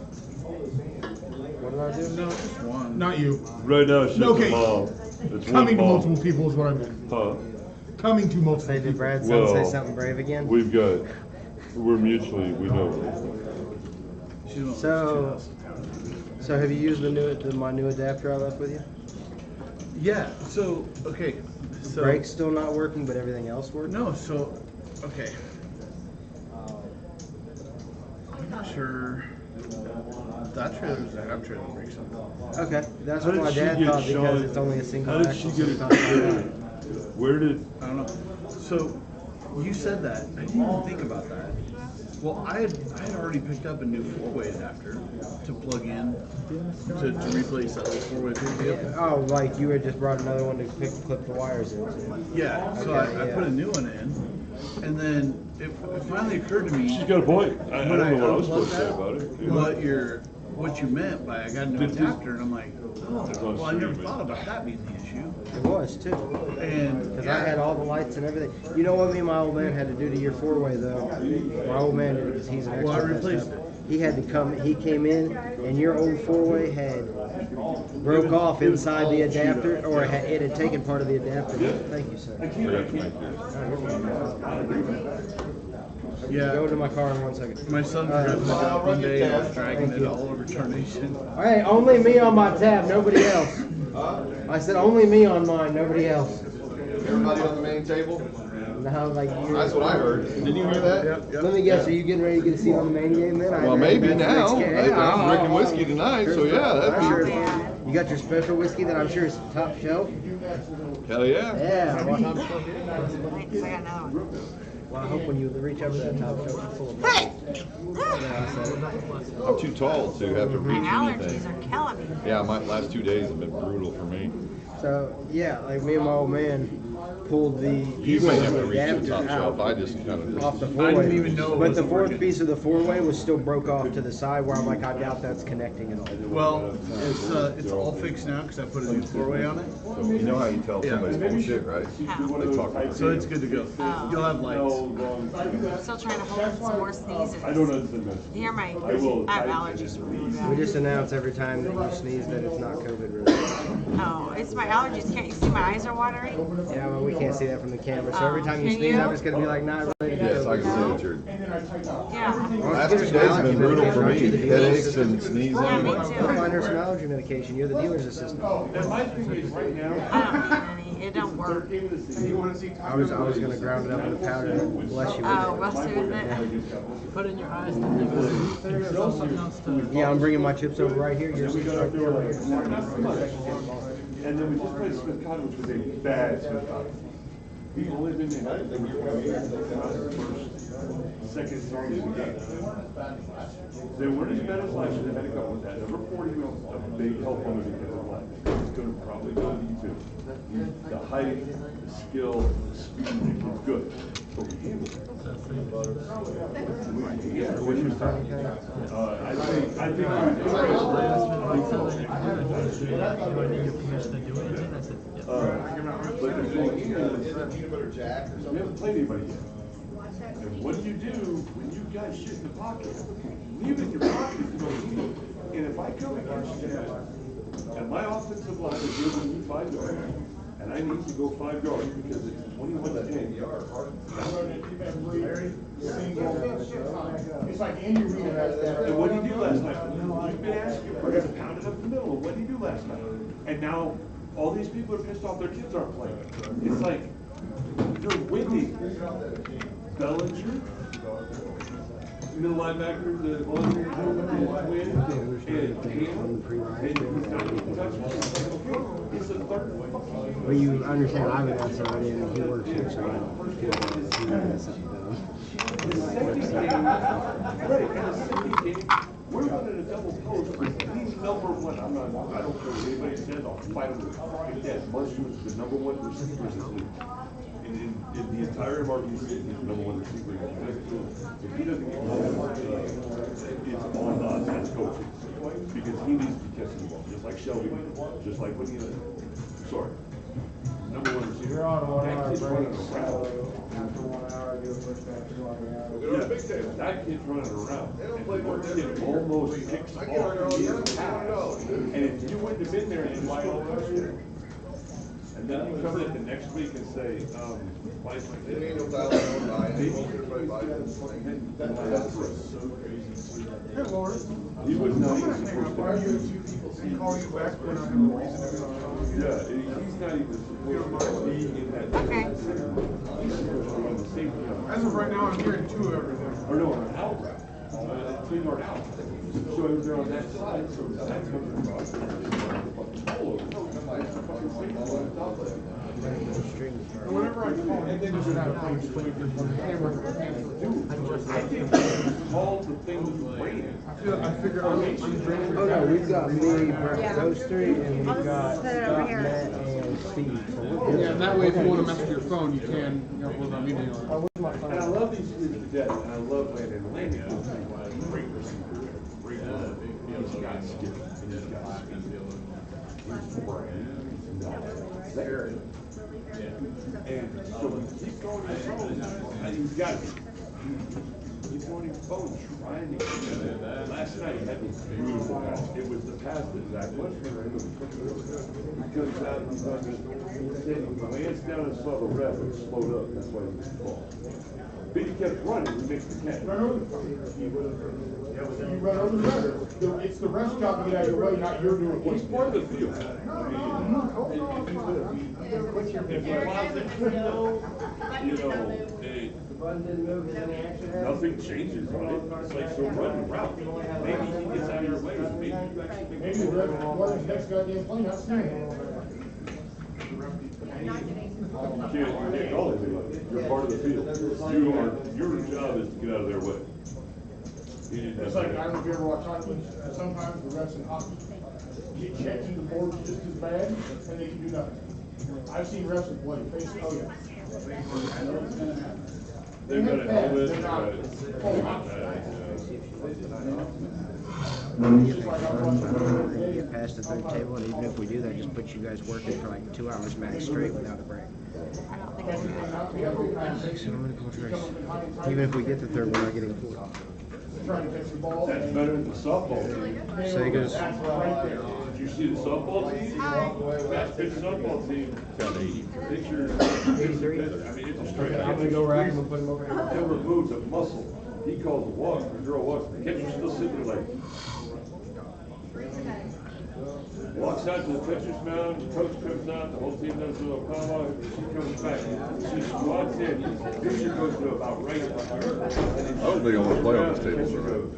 What did I do? No, just one. Not you. Right now, it's just Okay. the mom. It's Coming to one mom. multiple people is what I meant. Huh? Coming to multiple Say, did people. Brad's son Well, say something brave again? We've got, we know. She don't So have you used my new adapter I left with you? Yeah, so, okay. So, Brake's still not working, but everything else works? no, so, okay. I'm not sure. That trailer's a half trailer brake something. Okay, that's How what did my she dad get thought because Sean- it's only a single How did axle. she so get he it thought it was fitted? Where did, I don't know. So, you said that. I didn't even think about that. Well, I had already picked up a new 4-way adapter to plug in to replace that old 4-way pin. Oh, like you had just brought another one to clip the wires in. Yeah, so I put a new one in, and then it finally occurred to me. She's got a point. I don't know what I was supposed to say about it. What you meant by I got a new adapter, and I'm like, oh, well, I never thought about that being the issue. It was too. And because I had all the lights and everything. You know what me and my old man had to do to your 4-way though? My old man did it because he's an expert. Well, I at that replaced stuff. it. He had to come. He came in, and your old 4-way had broke off inside the adapter, or it had taken part of the adapter. Thank you, sir. Yeah. Go to my car in 1 second. My son drove the job one day and was dragging it all over Tarnation. Hey, only me on my tab, nobody else. I said only me on mine, nobody else. Everybody on the main table? No, like you. That's what I heard. Did you hear that? Yep. Let me guess, are you getting ready to get a seat on the main game then? Well, maybe now. I'm drinking whiskey tonight, so yeah, that'd be. You got your special whiskey that I'm sure is top shelf? Hell yeah. Yeah. Well, I got another one. I hope when you reach over that top shelf, it's full of Hey! I'm too tall to have to My reach allergies anything. are killing me. Yeah, my last 2 days have been brutal for me. So, yeah, like me and my old man pulled the You piece may of have to the reach the adapter top shelf. out I just kind of off the I 4-way. didn't even know it But the wasn't fourth working. piece of the 4-way was still broke off to the side where I'm like, I doubt that's connecting at all. Well, it's all fixed now because I put a new 4-way on it. You know how you tell somebody's bullshit, right? They talk about So it's good to go. You'll have lights. I'm still trying to hold some more sneezes. I don't understand that. You hear my, I have allergies really We bad. just announce every time that you sneeze that it's not COVID related. No, it's my allergies. Can't you see my eyes are watering? Yeah, well, we can't see that from the camera. So every time you Can sneeze, you? I'm just going to be like, not related to Yes, I COVID. can see that you're. Yeah. Last 2 days have been brutal for me. Headaches and sneezing. Yeah, me I'll too. find her some allergy medication. You're the dealer's assistant. And my thing is right now. I don't need any. It don't work. I was going to ground it up in a powder and bless you with Oh, it. well, see with it. Put in your eyes and then you go something else to. Yeah, I'm bringing my chips over right here. Yours We is got right up there there. like, not so much. And then we just played Smith Cotton, which was a bad Smith Cotton. The only thing they had, they were second song of the game. They weren't as bad as last year. They had a couple of that. Number 40 was a big help on the defensive line. It's going to probably go to you too. The height, the skill, the speed, it's good. But we handled it. Yeah, what you talking I think but the thing is, we haven't played anybody yet. And what do you do when you got shit in the pocket? Leave it in your pocket if you don't need it. And if I come against you, and my offensive line is giving me 5 yards, and I need to go 5 yards because it's 21 to 10. It's like Andy Reid has that. And what did you do last night? You've been asking for us to pound it up the middle. And what did you do last night? And now all these people are pissed off their kids aren't playing. It's like you're winning. Bellinger, middle linebacker, the one win, and it's the third. Well, you understand, I'm an outside and he works here, so I Right, and the second game, we're running a double post. He's number one. I don't care what anybody says. I'll fight him with that. Marshall is the number one receiver in the league. In the entire MRBC, he's the number one receiver. If he doesn't get the it's on us as coaches. Because he needs to be catching the ball, just like Shelby, just like when he sorry. Number one receiver. You're on 1 hour That kid's break. running around. After 1 hour, do a pushback to 1 hour. Yeah, that kid's running around. And the kid almost kicks the ball from his pass. And if you wouldn't have been there, you just don't touch it. And then you come in the next week and say, why is my kid? Hey, Lauren. He was not even Hang supposed on, why are to. you, he call you back when I have a reason to go? Yeah, he's not even supposed to be in that. Okay. He's supposed to run the safety on. As of right now, I'm hearing 2 of everything. Or no, an out route. 3-yard out. So if they're on that side, so that comes across. Whenever I I figure I'm Oh no, we've got me, those three, and we've I'll got just set it over Scott, here. Matt, and Steve. So we're good. Yeah, and that way if you want to mess with your phone, you can, you know, we're on meeting on it. And I love these kids to death, and I love Landon. Landon is a great receiver. Great He's got skill. He's got speed. He's there. And so we keep going his phone. And he's got he's going his phone trying to get it. Last night he had this beautiful pass. It was the pass that Zach went for him. He comes out and he's on the lands down and saw the ref and slowed up. That's why he was the ball. But he kept running, he makes the catch. You run over the ref. It's the ref's job to get out of your way, not your doing it. He's part of the field. You know, nothing changes on it. It's like, so run the route. Maybe he gets out of your way. Maybe the ref runs the next goddamn play, not snap. You can't call it. You're part of the field. Your job is to get out of their way. It's like, I don't know if you ever watch hockey, sometimes the refs in hockey get checked into the boards just as bad, and they can do nothing. I've seen refs with bloody faces. Oh, yeah. They've got a helmet. They're not full hockey. Get past the third table, and even if we do that, just put you guys working for like 2 hours max straight without a break. I don't think I can do that. So many quarters. Even if we get the third, we're not getting a fourth. Trying to catch the ball. That's better than the softball team. So he goes, Did you see the softball team? That big softball team. Picture. 83. I mean, it's a straight. I'm gonna go rack him and put him over here. He'll remove a muscle. He calls a walk, the girl walks, the catcher's still sitting there like. Walks out to the pitcher's mound, the coach comes out, the whole team does a little combo, she comes back, she squats in, pitcher goes to about right. I don't think I want to play on this table, sir.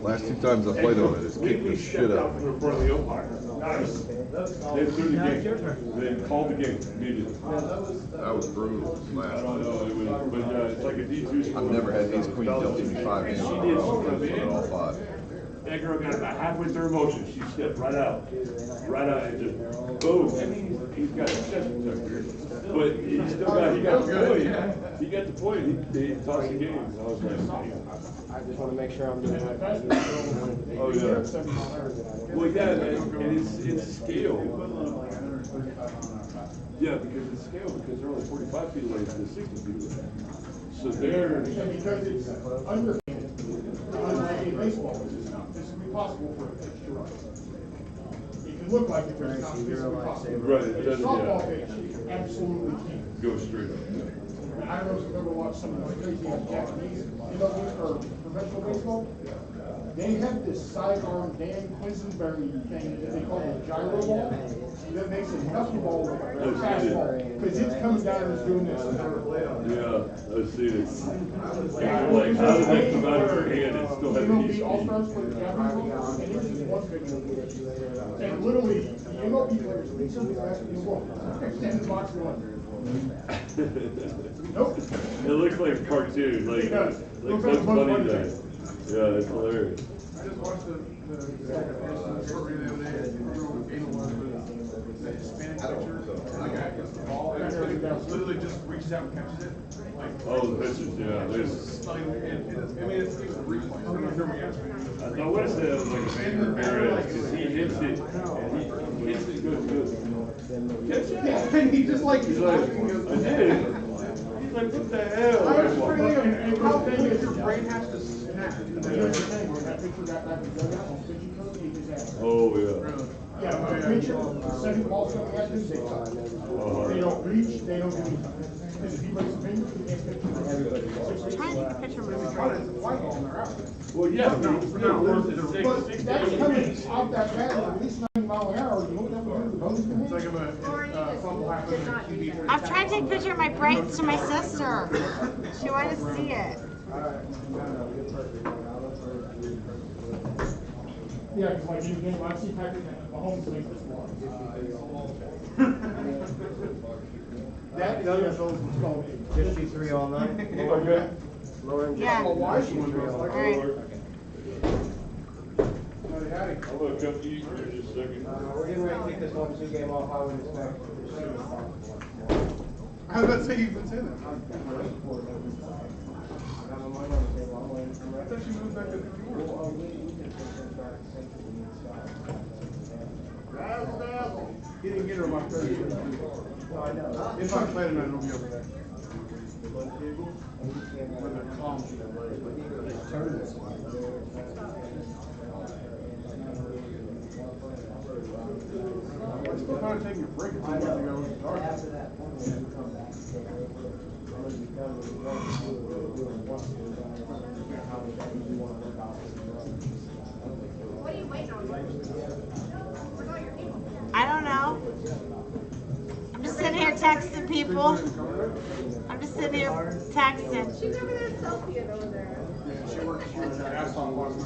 Last 2 times I played on it, it's kicked the shit out of me. In front of the umpire. Nice. They threw the game. They called the game immediately. That was brutal. I don't know, it was, but it's like a D2 score. I've never had ace queen dealt to me 5 games. She did, she come in. All 5. That girl got about halfway through her motion, she stepped right out, and just boom. I mean, he's got a chest protector, but he got the point. He got the point. He tossed the game. And I was like, I just want to make sure I'm doing it. oh yeah. Well, yeah, and it's scale. Yeah, because it's scale because they're only 45 feet away to the 60 feet away. So they're Because it's under baseball, this would be possible for a pitch to run. It can look like it, but it's not physically possible. right. It doesn't. Softball Yeah. pitch, absolutely can't. Go straight up. I don't know if you've ever watched some of those crazy Japanese, or professional baseball. They have this sidearm Dan Quisenberry thing that they call a gyro ball that makes a knuckleball look like a fastball because it's coming down and it's doing this. Yeah, I've seen it. Like, how did that come out of your hand and still have MLB the All-Stars play the Japanese, and this is one picture. And literally, the MLB players lead something faster than the world. Extend the box one. Nope. It looks like a cartoon, like It does. like Looks like Bugs Bugs Bunny Bunny does. Yeah, it's hilarious. I just watched the short video the other day, the Hispanic pitcher, the guy gets the ball, and literally just reaches out and catches it. Like, Oh, the pitches, yeah. There's, it's not even, it's a reflex. I don't know if you're reacting. I want to say that was like Xander Ramirez, because he hits it, and he hits it good. Catch it? Yeah, and he just like, He's like, I did. He's like, what the hell? I was afraid of how big is your brain has to snap. Here's the thing, when that pitcher got back in the dugout on pitching coach, he just had. Oh, yeah. Yeah, but the pitcher, the second ball's coming at them, they suck. They don't reach, they don't do anything. Because if he breaks a finger, he can't pitch. I'm trying to picture my Well, yeah, but that's coming off that bat at least 90 miles an hour, you look up and the bones come in. It's like a fumble happens on QB. I'm trying to take a picture of my brains to my sister. She wanted to see it. Yeah, because like in the game, I see Patrick Mahomes make this one. That, that's all it's called. Just you three all night? Okay. Lauren, Yeah. just you three all All night? right. I'm gonna come to you for just a second. We're getting ready to kick this 1-2 game off, I would expect. I was about to say, you can say that. I thought you moved back to the He didn't get her my first. I know. If I play tonight, it'll be over there. With a calm. I'm still kind of taking a break. I know. After that point, we come back. What are you waiting on? I don't know. I'm just sitting here texting people. I'm just sitting here texting. She's over there selfieing over there. Yeah, she works ass off last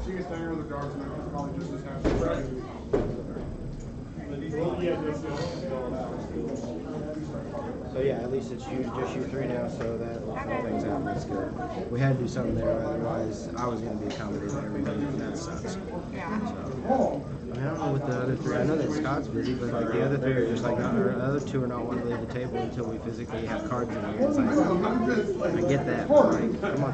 She can stay here with her dogs and she's probably just as happy. So yeah, at least it's just you three now, so that things out. That's good. We had to do something there, otherwise I was going to be accommodating everybody, and that sucks. Yeah. So, I mean, I don't know what the other three. I know that Scott's busy, but like the other three are just like not. Or the other two are not wanting to leave the table until we physically have cards in here. It's like, I get that. But like, come on.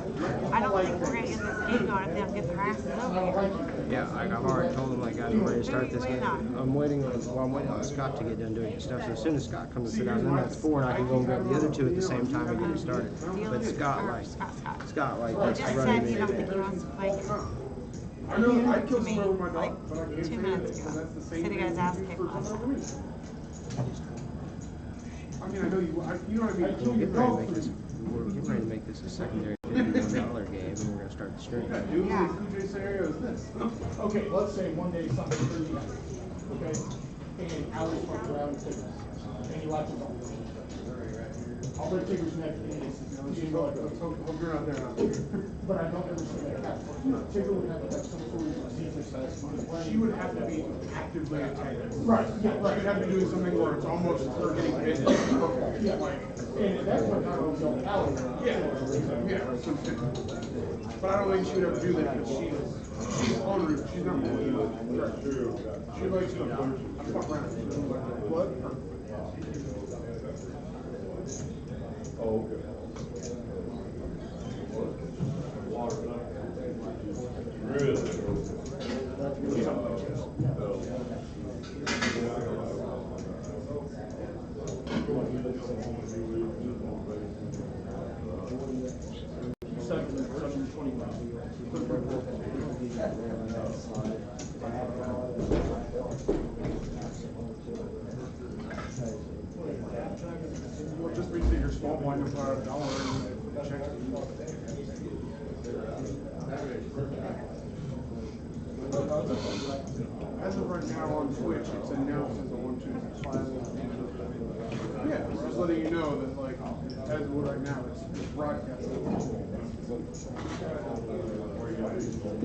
I don't think we're gonna get this game going if they don't get their asses over here. Yeah, like I've already told them, like I'm ready to start this game. I'm waiting on Scott to get done doing his stuff. So as soon as Scott comes to sit down, then that's 4, and I can go and grab the other 2 at the same time and get it started. But Scott, He that's just running said he me. don't think he wants to play. I know I killed Me, someone with my like dog, but I can't 2 say minutes it ago. because that's the same Said he thing got his ass you kicked for last something night. to me. I mean, I know you. You know what I mean. I We're killed your getting ready to dog make for this. you. We're getting ready to make this a secondary $51 game, and we're gonna start the stream. Usually, CJ scenario is this. Okay, let's say one day something crazy happens. Okay, and Alex walks around and says, and he latches on. I'll let Tigger's neck in. She's like, let's hope you're not there. But I don't ever see that happen. Tigger would have to have some sort of disease or something. She would have to be actively attending. Right, yeah, right. She'd have to be doing something where it's almost her getting bit. Yeah, like, and that's what I was on Alex. Yeah, but I don't think she would ever do that because she's on her, she's not really, she likes to fuck around. What? Oh, okay. Really? Well, just basically your small blind of $1 and check it. As of right now on Twitch, it's announced as a 1-2. Yeah, just letting you know that, like, as of right now, it's broadcast.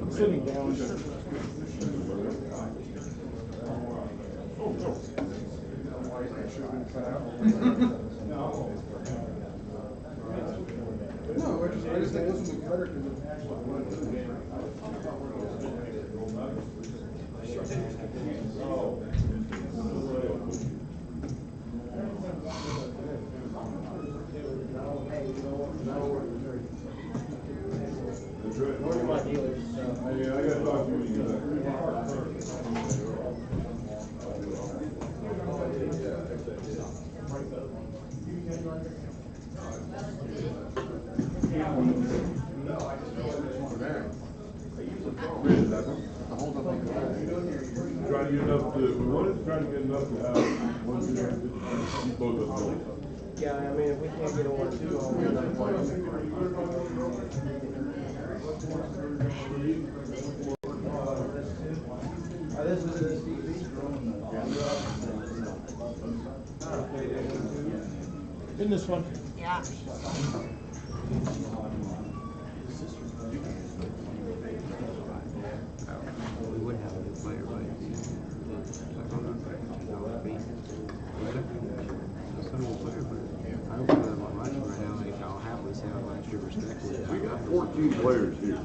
I'm sitting down. Why is that should have been cut out? No, I just think this would be better because it's actually one to the game. Hey, I gotta talk to you. Trying to get enough to, we wanted to try to get enough to have one year, both of them. Yeah, I mean, if we can't get a 1-2 on, we're not playing. This is the TV. Isn't this fun? Yeah. We would have a new player, but I don't feel that about my team right now. Like, I'll happily say I'm not sure respectfully. We got 14 players here. I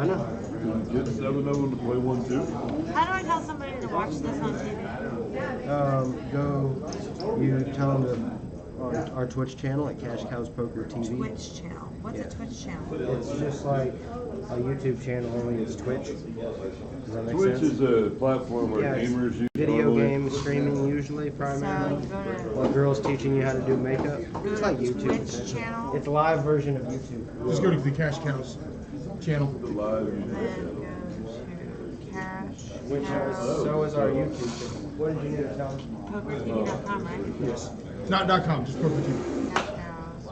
know. Can you get 7 of them to play 1-2? How do I tell somebody to watch this on TV? You tell them to on our Twitch channel at CashCowsPokerTV. Twitch channel. What's a Twitch channel? It's just like a YouTube channel, only it's Twitch. Does that make Twitch sense? is a platform where gamers use video normally. game streaming usually primarily. So you go to Or girls teaching you how to do makeup. It's like YouTube. Twitch channel. It's a live version of YouTube. Just go to the Cash Cows channel. The live Then YouTube. go to Cash. Which so is our YouTube channel. What did you need to tell them? PokerTV.com, right? Yes. Not .com, just Poker TV. Cash Cows.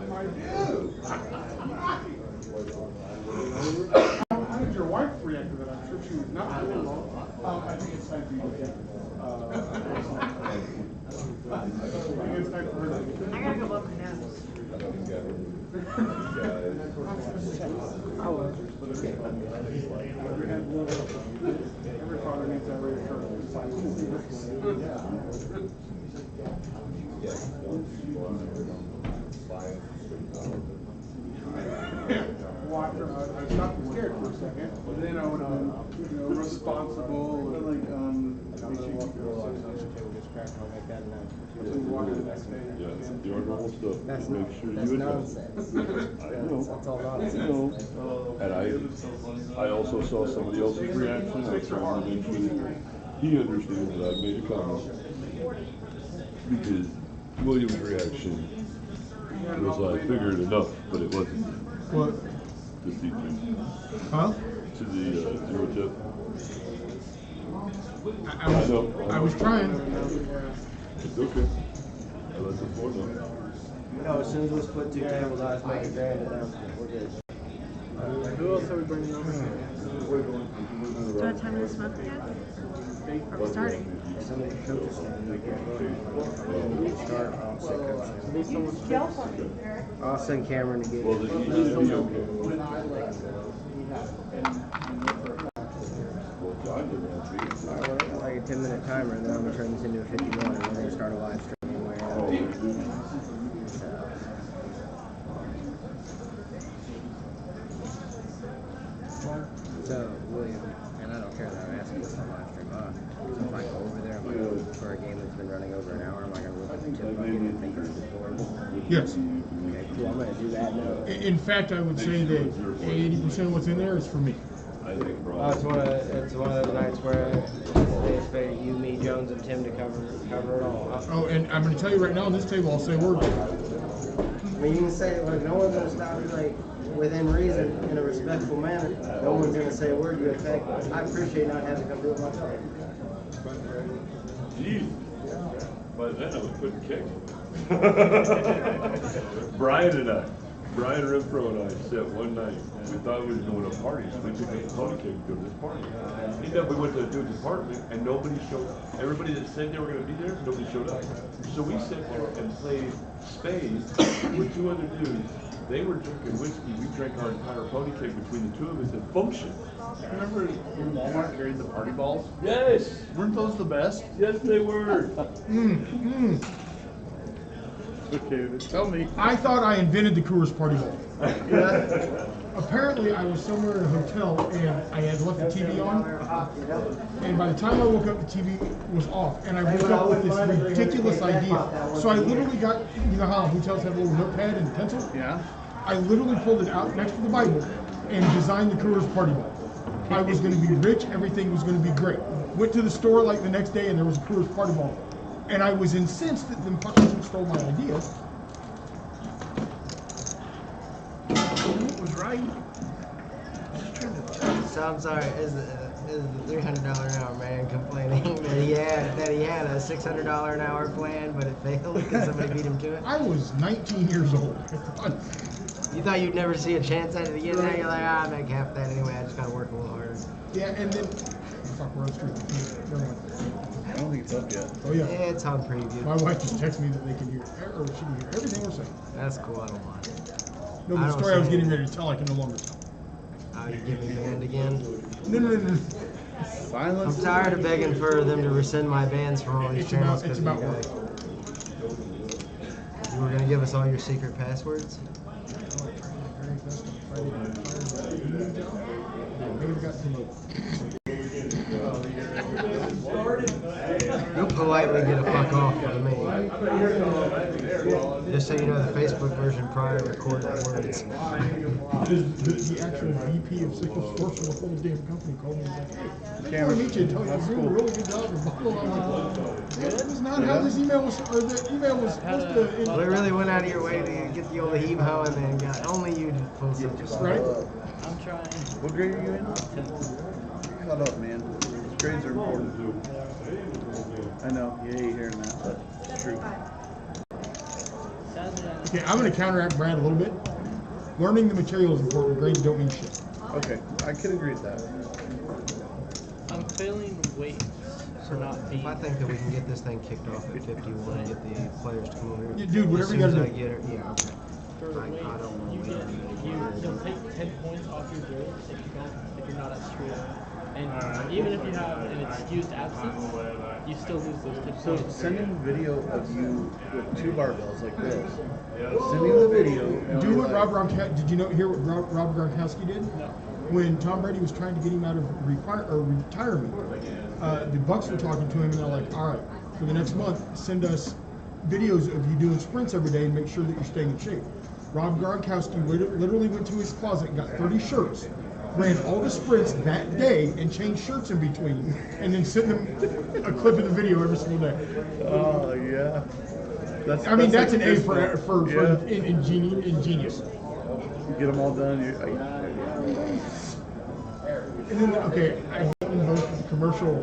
How did your wife react to that? I'm sure she was not really well. I think it's time for you to get. I think it's time for her to. I gotta go blow my nose. Every father needs that reassurance. Watch her. I stopped and scared for a second, but then I would have been, responsible and make sure you keep your walk the next day. Yeah, your normal stuff. That's Make sure that's you nonsense. I know. That's all I nonsense. know. And I also saw somebody else's reaction. I was trying to make sure that he understands that I made a comment. Because William's reaction was I figured enough, but it wasn't. What? To teaching. Huh? To the zero tip. I was trying. It's okay. I let the floor know. No, as soon as we split two tables, I was making grand announcement. We're good. Who else are we bringing over? Do you have time to smoke yet? Are we starting? Somebody coaches and we get going. Start. I'll send Cameron to get Well, then he should be okay. Well, John didn't have to be. like a 10-minute timer, and then I'm gonna turn this into a 51, and we're gonna start a live stream anyway. So, William, and I don't care that I'm asking this on live stream. So if I go over there, am I gonna look for a game that's been running over an hour? Am I gonna look at the tip bucket and think it's horrible? Yes. Okay, cool. I'm gonna do that now. In fact, I would say that 80% of what's in there is for me. I think It's one of those nights where they expect you, me, Jones, and Tim to cover it all. Oh, and I'm going to tell you right now on this table, I'll say a word. I mean, you can say, like, no one's gonna stop you, like, within reason, in a respectful manner. No one's gonna say a word to affect. I appreciate not having to come do it myself. Jeez. By then I was putting kicks. Brian Renfro and I sat one night. We thought we were going to a party, so we took a pony cake to go to this party. Ended up we went to a dude's apartment and nobody showed up. Everybody that said they were going to be there, nobody showed up. So we sat there and played spades with two other dudes. They were drinking whiskey. We drank our entire pony cake between the two of us and functioned. Remember when Walmart carried the party balls? Yes! Weren't those the best? Yes, they were. Okay, but tell me. I thought I invented the Coors Party Ball. Yeah. Apparently, I was somewhere in a hotel and I had left the TV on. And by the time I woke up, the TV was off. And I woke up with this ridiculous idea. So I literally got, you know how hotels have a little notepad and pencil? Yeah. I literally pulled it out next to the Bible and designed the Coors Party Ball. I was going to be rich. Everything was going to be great. Went to the store like the next day and there was a Coors Party Ball. And I was incensed that them fuckers had stole my idea. It was right. So I'm sorry, is the $300 an hour man complaining that he had a $600 an hour plan, but it failed because somebody beat him to it? I was 19 years old. You thought you'd never see a chance at it again. Now you're like, I make half that anyway. I just gotta work a little harder. Yeah, and then fuck, we're on the street. Never mind. I don't think it's up yet. Oh yeah. It's on preview. My wife just texted me that they can hear, or she can hear everything we're saying. That's cool. I don't mind. No, I but the don't story I was say getting ready to tell, I can no longer tell. You give me banned again? No. Silence. I'm tired of begging for them to rescind my bans from all these It's channels about because you work. guys. You were gonna give us all your secret passwords? You'll politely get a fuck off with me. Just so you know, the Facebook version prior recorded words. The actual VP of Signal Source for the whole damn company called me and was like, hey, Cameron, I meet you and tell you that's you're doing a cool. really good job. And blah, blah, blah. That was not how this email was, or the email was supposed to. Well, it really went out of your way to get the old heave ho and then got only you to pull such a Right? I'm trying. What grade are you in? Caught up, man. Those grades are important too. I know, you hate hearing that, but it's true. Okay, I'm going to counteract Brad a little bit. Learning the material is important. Grades don't mean shit. Okay, I can agree with that. I'm failing weights for not being. If I think that we can get this thing kicked off at 51 and get the players to come over here. Yeah, dude, whatever you as soon gotta as do. I get it, yeah, okay. For weights, I don't you know. they'll take 10 points off your grade if you're not at school. And even if you have an excused absence, you still lose those 10 So points. sending video of you with 2 barbells like this, sending the video. And Do be what like, Rob Gronkowski, did you hear what Rob Gronkowski did? No. When Tom Brady was trying to get him out of retirement, the Bucks were talking to him and they're like, all right, for the next month, send us videos of you doing sprints every day and make sure that you're staying in shape. Rob Gronkowski literally went to his closet and got 30 shirts, ran all the sprints that day and changed shirts in between, and then sent them a clip of the video every single day. Oh yeah. I mean, that's an like A for yeah. ingenious. Get them all done. And then, okay, I hate when both the commercial,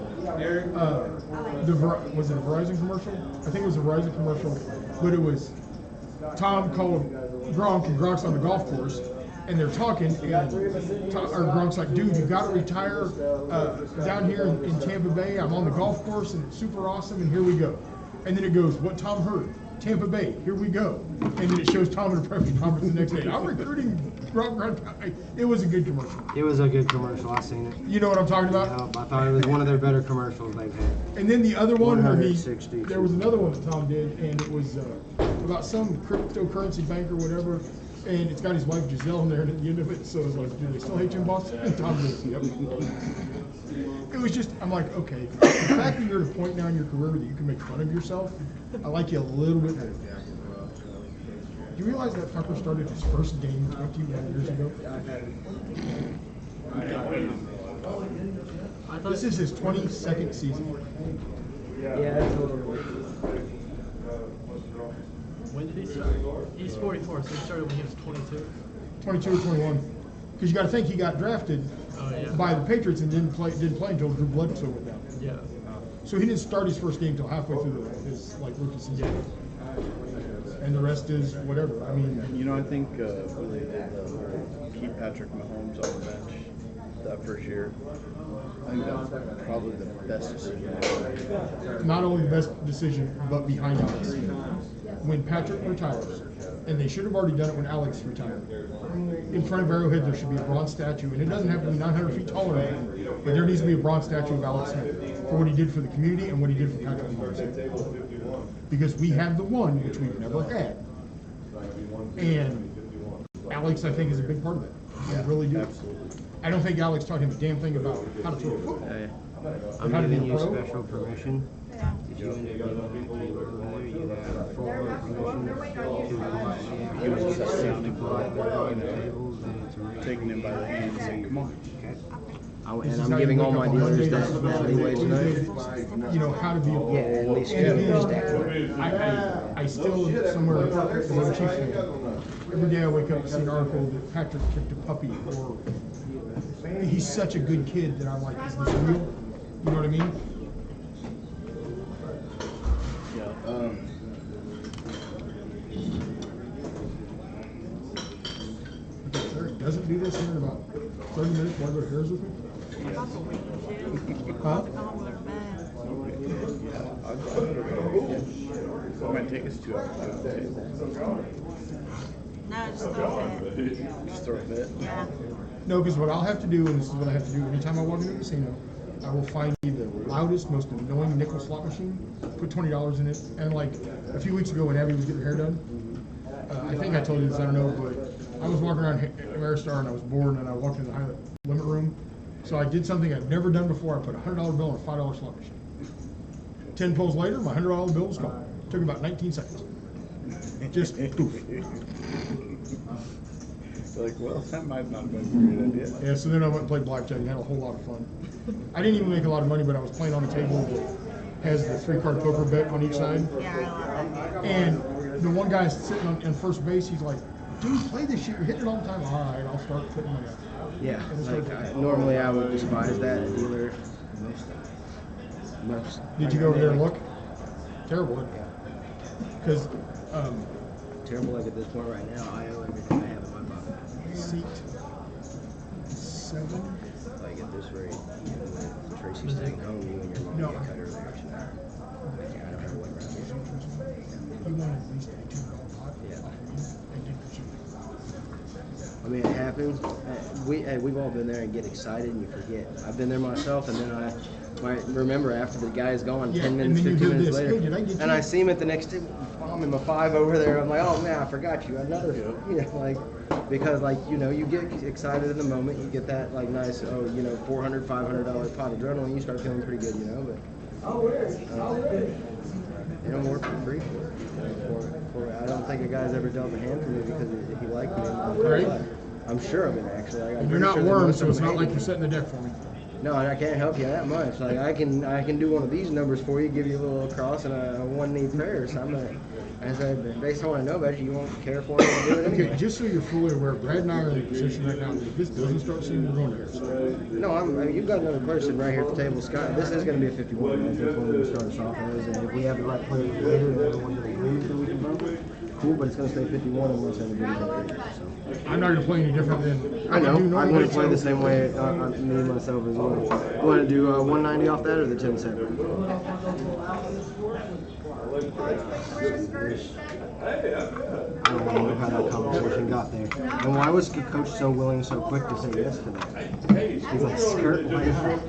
was it a Verizon commercial? I think it was a Verizon commercial, but it was Tom calling Gronk, and Gronk's on the golf course, and they're talking, and Gronk's like, dude, you got to retire down here in Tampa Bay. I'm on the golf course, and it's super awesome, and here we go. And then it goes, what Tom heard, Tampa Bay, here we go. And then it shows Tom in a press conference the next day. I'm recruiting Gronk. It was a good commercial. It was a good commercial. I seen it. You know what I'm talking about? I thought it was one of their better commercials they've had. And then the other one, where there was another one that Tom did, and it was about some cryptocurrency bank or whatever, and it's got his wife Giselle in there at the end of it, so it's like, do they still hate Jim Boss? And Tom goes, yep. It was just, I'm like, okay, the fact that you're at a point now in your career that you can make fun of yourself, I like you a little bit more. Do you realize that fucker started his first game 21 years ago? This is his 22nd season. Yeah, totally. When did he start? He's 44, so he started when he was 22. 22 or 21. Because you got to think he got drafted by the Patriots and didn't play until Drew Bledsoe went down. Yeah. So he didn't start his first game until halfway through his rookie season. And the rest is whatever. I mean, You know, I think when they did the whole keep Patrick Mahomes on the bench that first year, I think that was probably the best decision ever. not only the best decision, but behind Alex. When Patrick retires, and they should have already done it when Alex retired, in front of Arrowhead there should be a bronze statue, and it doesn't have to be 900 feet tall or anything, but there needs to be a bronze statue of Alex Smith for what he did for the community and what he did for Patrick Mahomes. Because we have the one, which we've never had. And Alex, I think, is a big part of that. I really do. Absolutely. I don't think Alex taught him a damn thing about how to throw a football. I'm How to be giving a you pro? special permission. If you end up getting there, you have full permission to use the safety plug on the tables and it's right. Taking him by the hand and saying, come on. And I'm giving all my dealers that leeway tonight. You know, how to be a pro. Yeah, at least And get again, I still somewhere as a Chiefs fan, every day I wake up and see an article that Patrick kicked a puppy, or he's such a good kid that I'm like, is this real? You know what I mean? Yeah. Okay, sir, he doesn't do this in about 30 minutes. Want to go to Harris with me? About the weekend too. Huh? Going to bed. It might take us 2 hours to get to the table. No, just throw it. Just throw a fit. Yeah. No, because what I'll have to do, and this is what I have to do anytime I walk into a casino, I will find the loudest, most annoying nickel slot machine, put $20 in it, and like a few weeks ago when Abby was getting her hair done, I think I told you this, I don't know, but I was walking around Ameristar and I was bored and I walked in the high limit room. So I did something I've never done before. I put a $100 bill in a $5 slot machine. 10 pulls later, my $100 bill was gone. Took about 19 seconds. Just poof. Like, well, that might not have been a good idea. Yeah, so then I went and played blackjack and had a whole lot of fun. I didn't even make a lot of money, but I was playing on a table that has the 3-card poker bet on each side. Yeah, I love that. And the one guy sitting on first base, he's like, dude, play this shit. You're hitting it all the time. All right, I'll start putting money up. Yeah, like normally I would despise that at a dealer. Most. Did you go over there and look? Terrible. Because Terrible like at this point right now, I owe everything I have in my pocket. seat 7. Like at this rate, with Tracy staying home, you and your mom No. get cut earlier tonight. Like, I don't have a way around it. You wanted at least a $2 pot. Yeah. And did the shit. I mean, it happens. We've all been there and get excited and you forget. I've been there myself, and then I might remember after the guy's gone, Yeah, 10 and minutes, then you 15 do minutes this. later, Hey, did I get and you? I see him at the next table, bomb him a 5 over there. I'm like, oh man, I forgot you. Another, like, because like, you get excited in the moment. You get that like nice, $400, $500 pot of adrenaline. You start feeling pretty good, but they don't work for free for it. I don't think a guy's ever dealt a hand for me because he liked me. Right. I'm sure of it actually. I'm And you're pretty not sure that worm, most so of it's them not hate like me. you're setting the deck for me. No, and I can't help you that much. Like I can do one of these numbers for you, give you a little cross and a 1-knee prayer or something. I said, based on what I know about you, you won't care for it and do it Okay, anyway. just so you're fully aware, Brad and I are in a position right now. If this doesn't start soon, we're going to air. No, I mean, you've got another player sitting right here at the table, Scott. This is going to be a 51. Right? That's when we start us off as, and if we have the right player later, and everyone that agrees that we can vote, cool. But it's going to stay 51 unless everybody's okay. So. I'm not going to play any different than I know. do I'm normally, going to play so- the same way. Me myself as well. You want to do 190 off that or the 10 cent? I don't know how that conversation got there. And why was Coach so willing, so quick to say yes to that? He's like, skirt like that.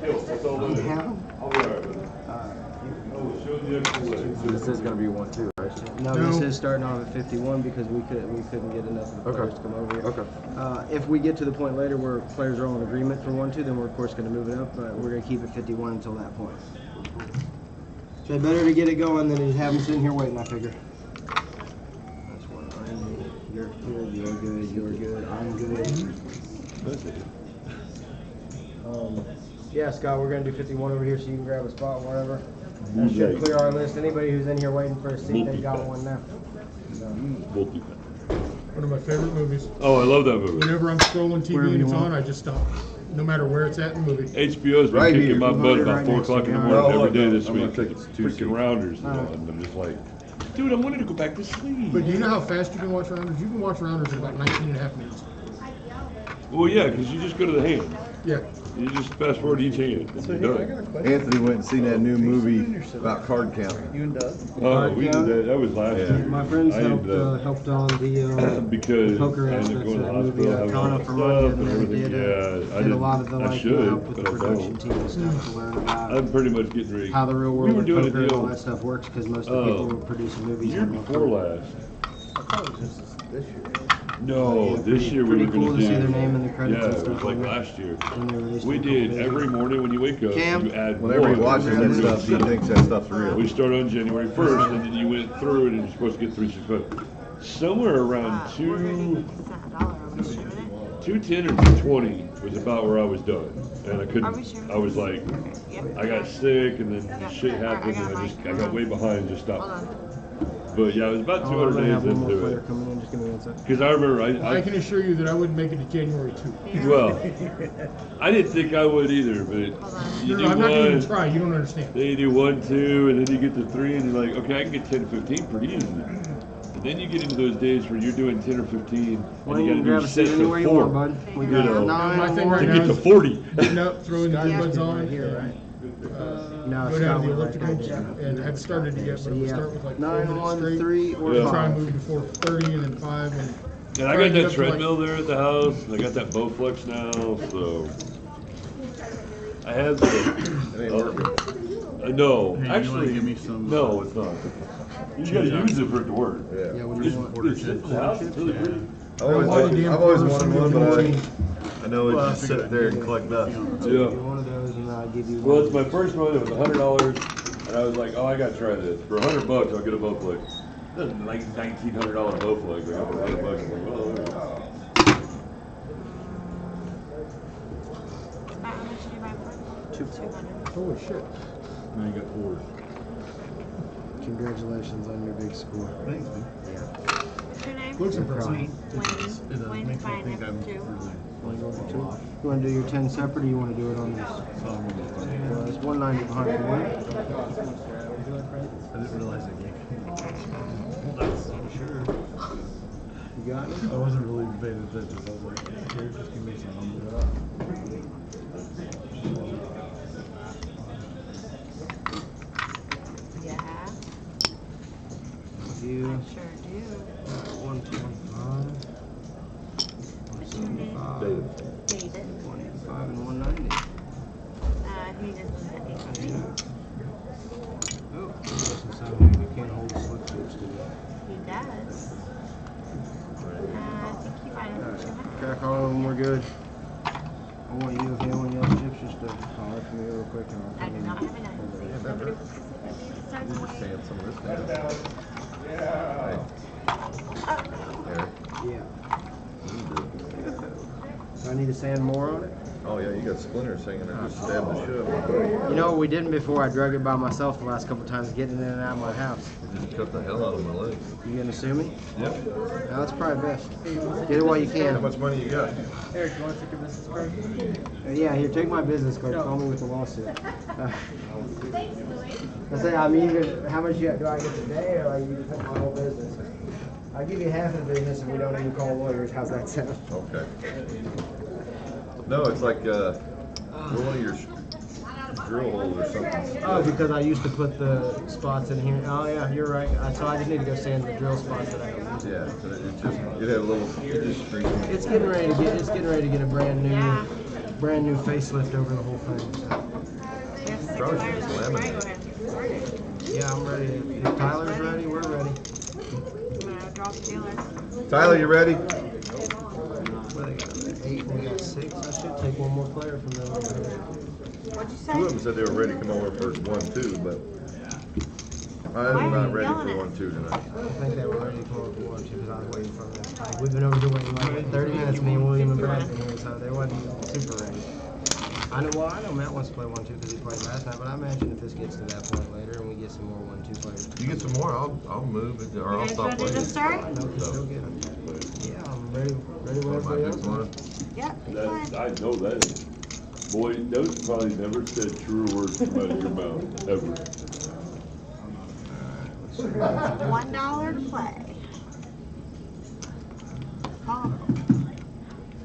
This is going to be 1-2, right? No, this is starting off at 51 because we couldn't get enough of the players to come over here. Okay. If we get to the point later where players are all in agreement for 1-2, then we're of course going to move it up, but we're going to keep it 51 until that point. So better to get it going than to have them sitting here waiting, I figure. That's 190. You're good, you're good, you're good, I'm good. Yeah, Scott, we're going to do 51 over here so you can grab a spot wherever. That should clear our list. Anybody who's in here waiting for a seat, they've got one now. One of my favorite movies. Oh, I love that movie. Whenever I'm scrolling TV Wherever and you it's want. on, I just stop. No matter where it's at in the movie. HBO's been Right kicking here. my butt about Right 4 next to o'clock in the me. morning No, every day this I'm gonna week. take it to 2 Freaking seats. rounders and all, and I'm just like, dude, I wanted to go back to sleep. But do you know how fast you can watch Rounders? You can watch Rounders in about 19 and a half minutes. Well, yeah, because you just go to the hand. Yeah. You just fast forward each hand. And you're done. Anthony went and seen that new movie about card counting. You and Doug? Oh, we did that. That was last Yeah. year. My friends I helped did that. helped on the Because poker I ended up aspects going of to that the movie. hospital, having Kana all for that money stuff and and everything. everything. Yeah, I Did a lot of the I like should, help with the but I production don't. team and stuff to learn about I'm pretty much getting ready. how the real We world were of doing a poker and all deal that stuff works because most of the people who are producing movies year have no before clue. last. I thought it was just this year. No, this year we pretty were going cool to to do. see their name in the credits Yeah, and it stuff was like like that. last year. When they released We it a did couple days every ago. morning when you wake up, Cam? you add Whenever he more. watches that stuff, he thinks that stuff's real. We started on January 1st, and then you went through it, and you're supposed to get 365. Somewhere around We're gonna get 50 cents a dollar. Are we streaming it? 210 or 220 was about where I was done, and I Are couldn't. we sure? I was like, Yep. I got sick, and then Yeah. shit happened, and I got way behind and just Hold stopped. on. But yeah, it was about Oh, 200 I'm gonna have days one more into player it. coming in. Just give me one second. Because I remember, I can assure you that I wouldn't make it to January 2. well, I didn't think I would either, but Hold on. you No, do I'm not going to even one, try. You don't understand. then you do 1, 2, and then you get to 3, and you're like, okay, I can get 10 to 15 pretty easy. But then you get into those days where you're doing 10 or 15, Well, and you you can got grab to a do seat sets anywhere of you 4. want, bud. We You got know. 9 My thing more. right To now get to is 40. getting up, throwing the earbuds on, and No, go it's down to the not right there. ellipticals, and I haven't started it yet, but we'll start with like 4 9, minutes 1, straight. 3, or Yeah. Try and 5. move before 30 and then 5. And And I try and got get that up to, like, treadmill there at the house, and I got that Bowflex now, so. I have It ain't working. the, no, Hey, you actually, wanna give me some, no, it's not. You gotta use it for it to work. Yeah. Yeah, what do you want? It's in the house, it's really pretty. I've always wanted one, but I know it Well, just sit there and collect dust. Yeah. Give one of those and I'll give you Well, one. it's my first one, it was $100, and I was like, oh, I gotta try this. For $100, I'll get a Bowflex. That's like $1,900 Bowflex, like, for $100, I'm like, well, About how much did you buy for? 200. Holy shit. Now you got 4. Congratulations on your big score. Thanks, man. What's your name? Looks impressive. Wayne. It Wayne makes me fine think I'm too. really You want to do your 10 separate or you want to do it on this? It's 190 behind the wheel. I didn't realize I gave you. That's so sure. You got it? I wasn't really paying attention. I was like, here, just give me some. Yeah, You. I sure do. 125. What's your name? 175. David. 185 and 190. He doesn't have anything. Oh, doesn't sound like you can't hold slip chips to it. He does. I think he might have 200. Crack all of them, we're good. I want you, if anyone yells chips, just to holler for me real quick and I'll I come do in. not have an idea. Nobody wants to see me. Start Just away. sand some of this down. Hey, Eric, Yeah. you do it. Do I need to sand more on it? Oh yeah, you got splinters hanging there. Just stab the shit out of it. You know what we didn't before? I drug it by myself the last couple times getting in and out of my house. Just cut the hell out of my legs. You gonna sue me? Yep. No, that's probably best. Get it while you How can. much money you got? Eric, you want to take your business card? Yeah, here, take my business card. Call me with the lawsuit. I say, I mean, how much do I get today, or like you just take my whole business? I'll give you half of the business if we don't even call lawyers. How's that sound? Okay. No, it's like one of your drill holes or something. Oh, because I used to put the spots in here. Oh yeah, you're right. So I just need to go sand the drill spots that I don't use. Yeah, so it had a little, it just streaked. It's getting ready to get a brand new facelift over the whole thing. So. Yes, Probably Tyler's should right. laminate. Go ahead. Started. Yeah, I'm ready. If Tyler's ready, we're ready. I'm gonna draw Taylor. Tyler, you ready? Well, they got 8, we got 6. I should take one more player from them. What'd you say? Two of them said they were ready to come over for 1-2, but I'm not ready for 1-2 tonight. I think they were ready to come over for 1, 2 because I was waiting for them. We've been over here waiting like 30 minutes, me and William and Brad been here, so they wasn't super ready. I know Matt wants to play 1, 2 because he played last night, but I imagine if this gets to that point later and we get some more 1, 2 players. You get some more, I'll move it, or I'll You guys stop ready playing. to start? No, we can still get them. Yeah, I'm ready when What am I everybody else doing? is. Yep, be That, fine. I know that. Boy, those probably never said truer words come out of your mouth, ever. $1 to play. Oh,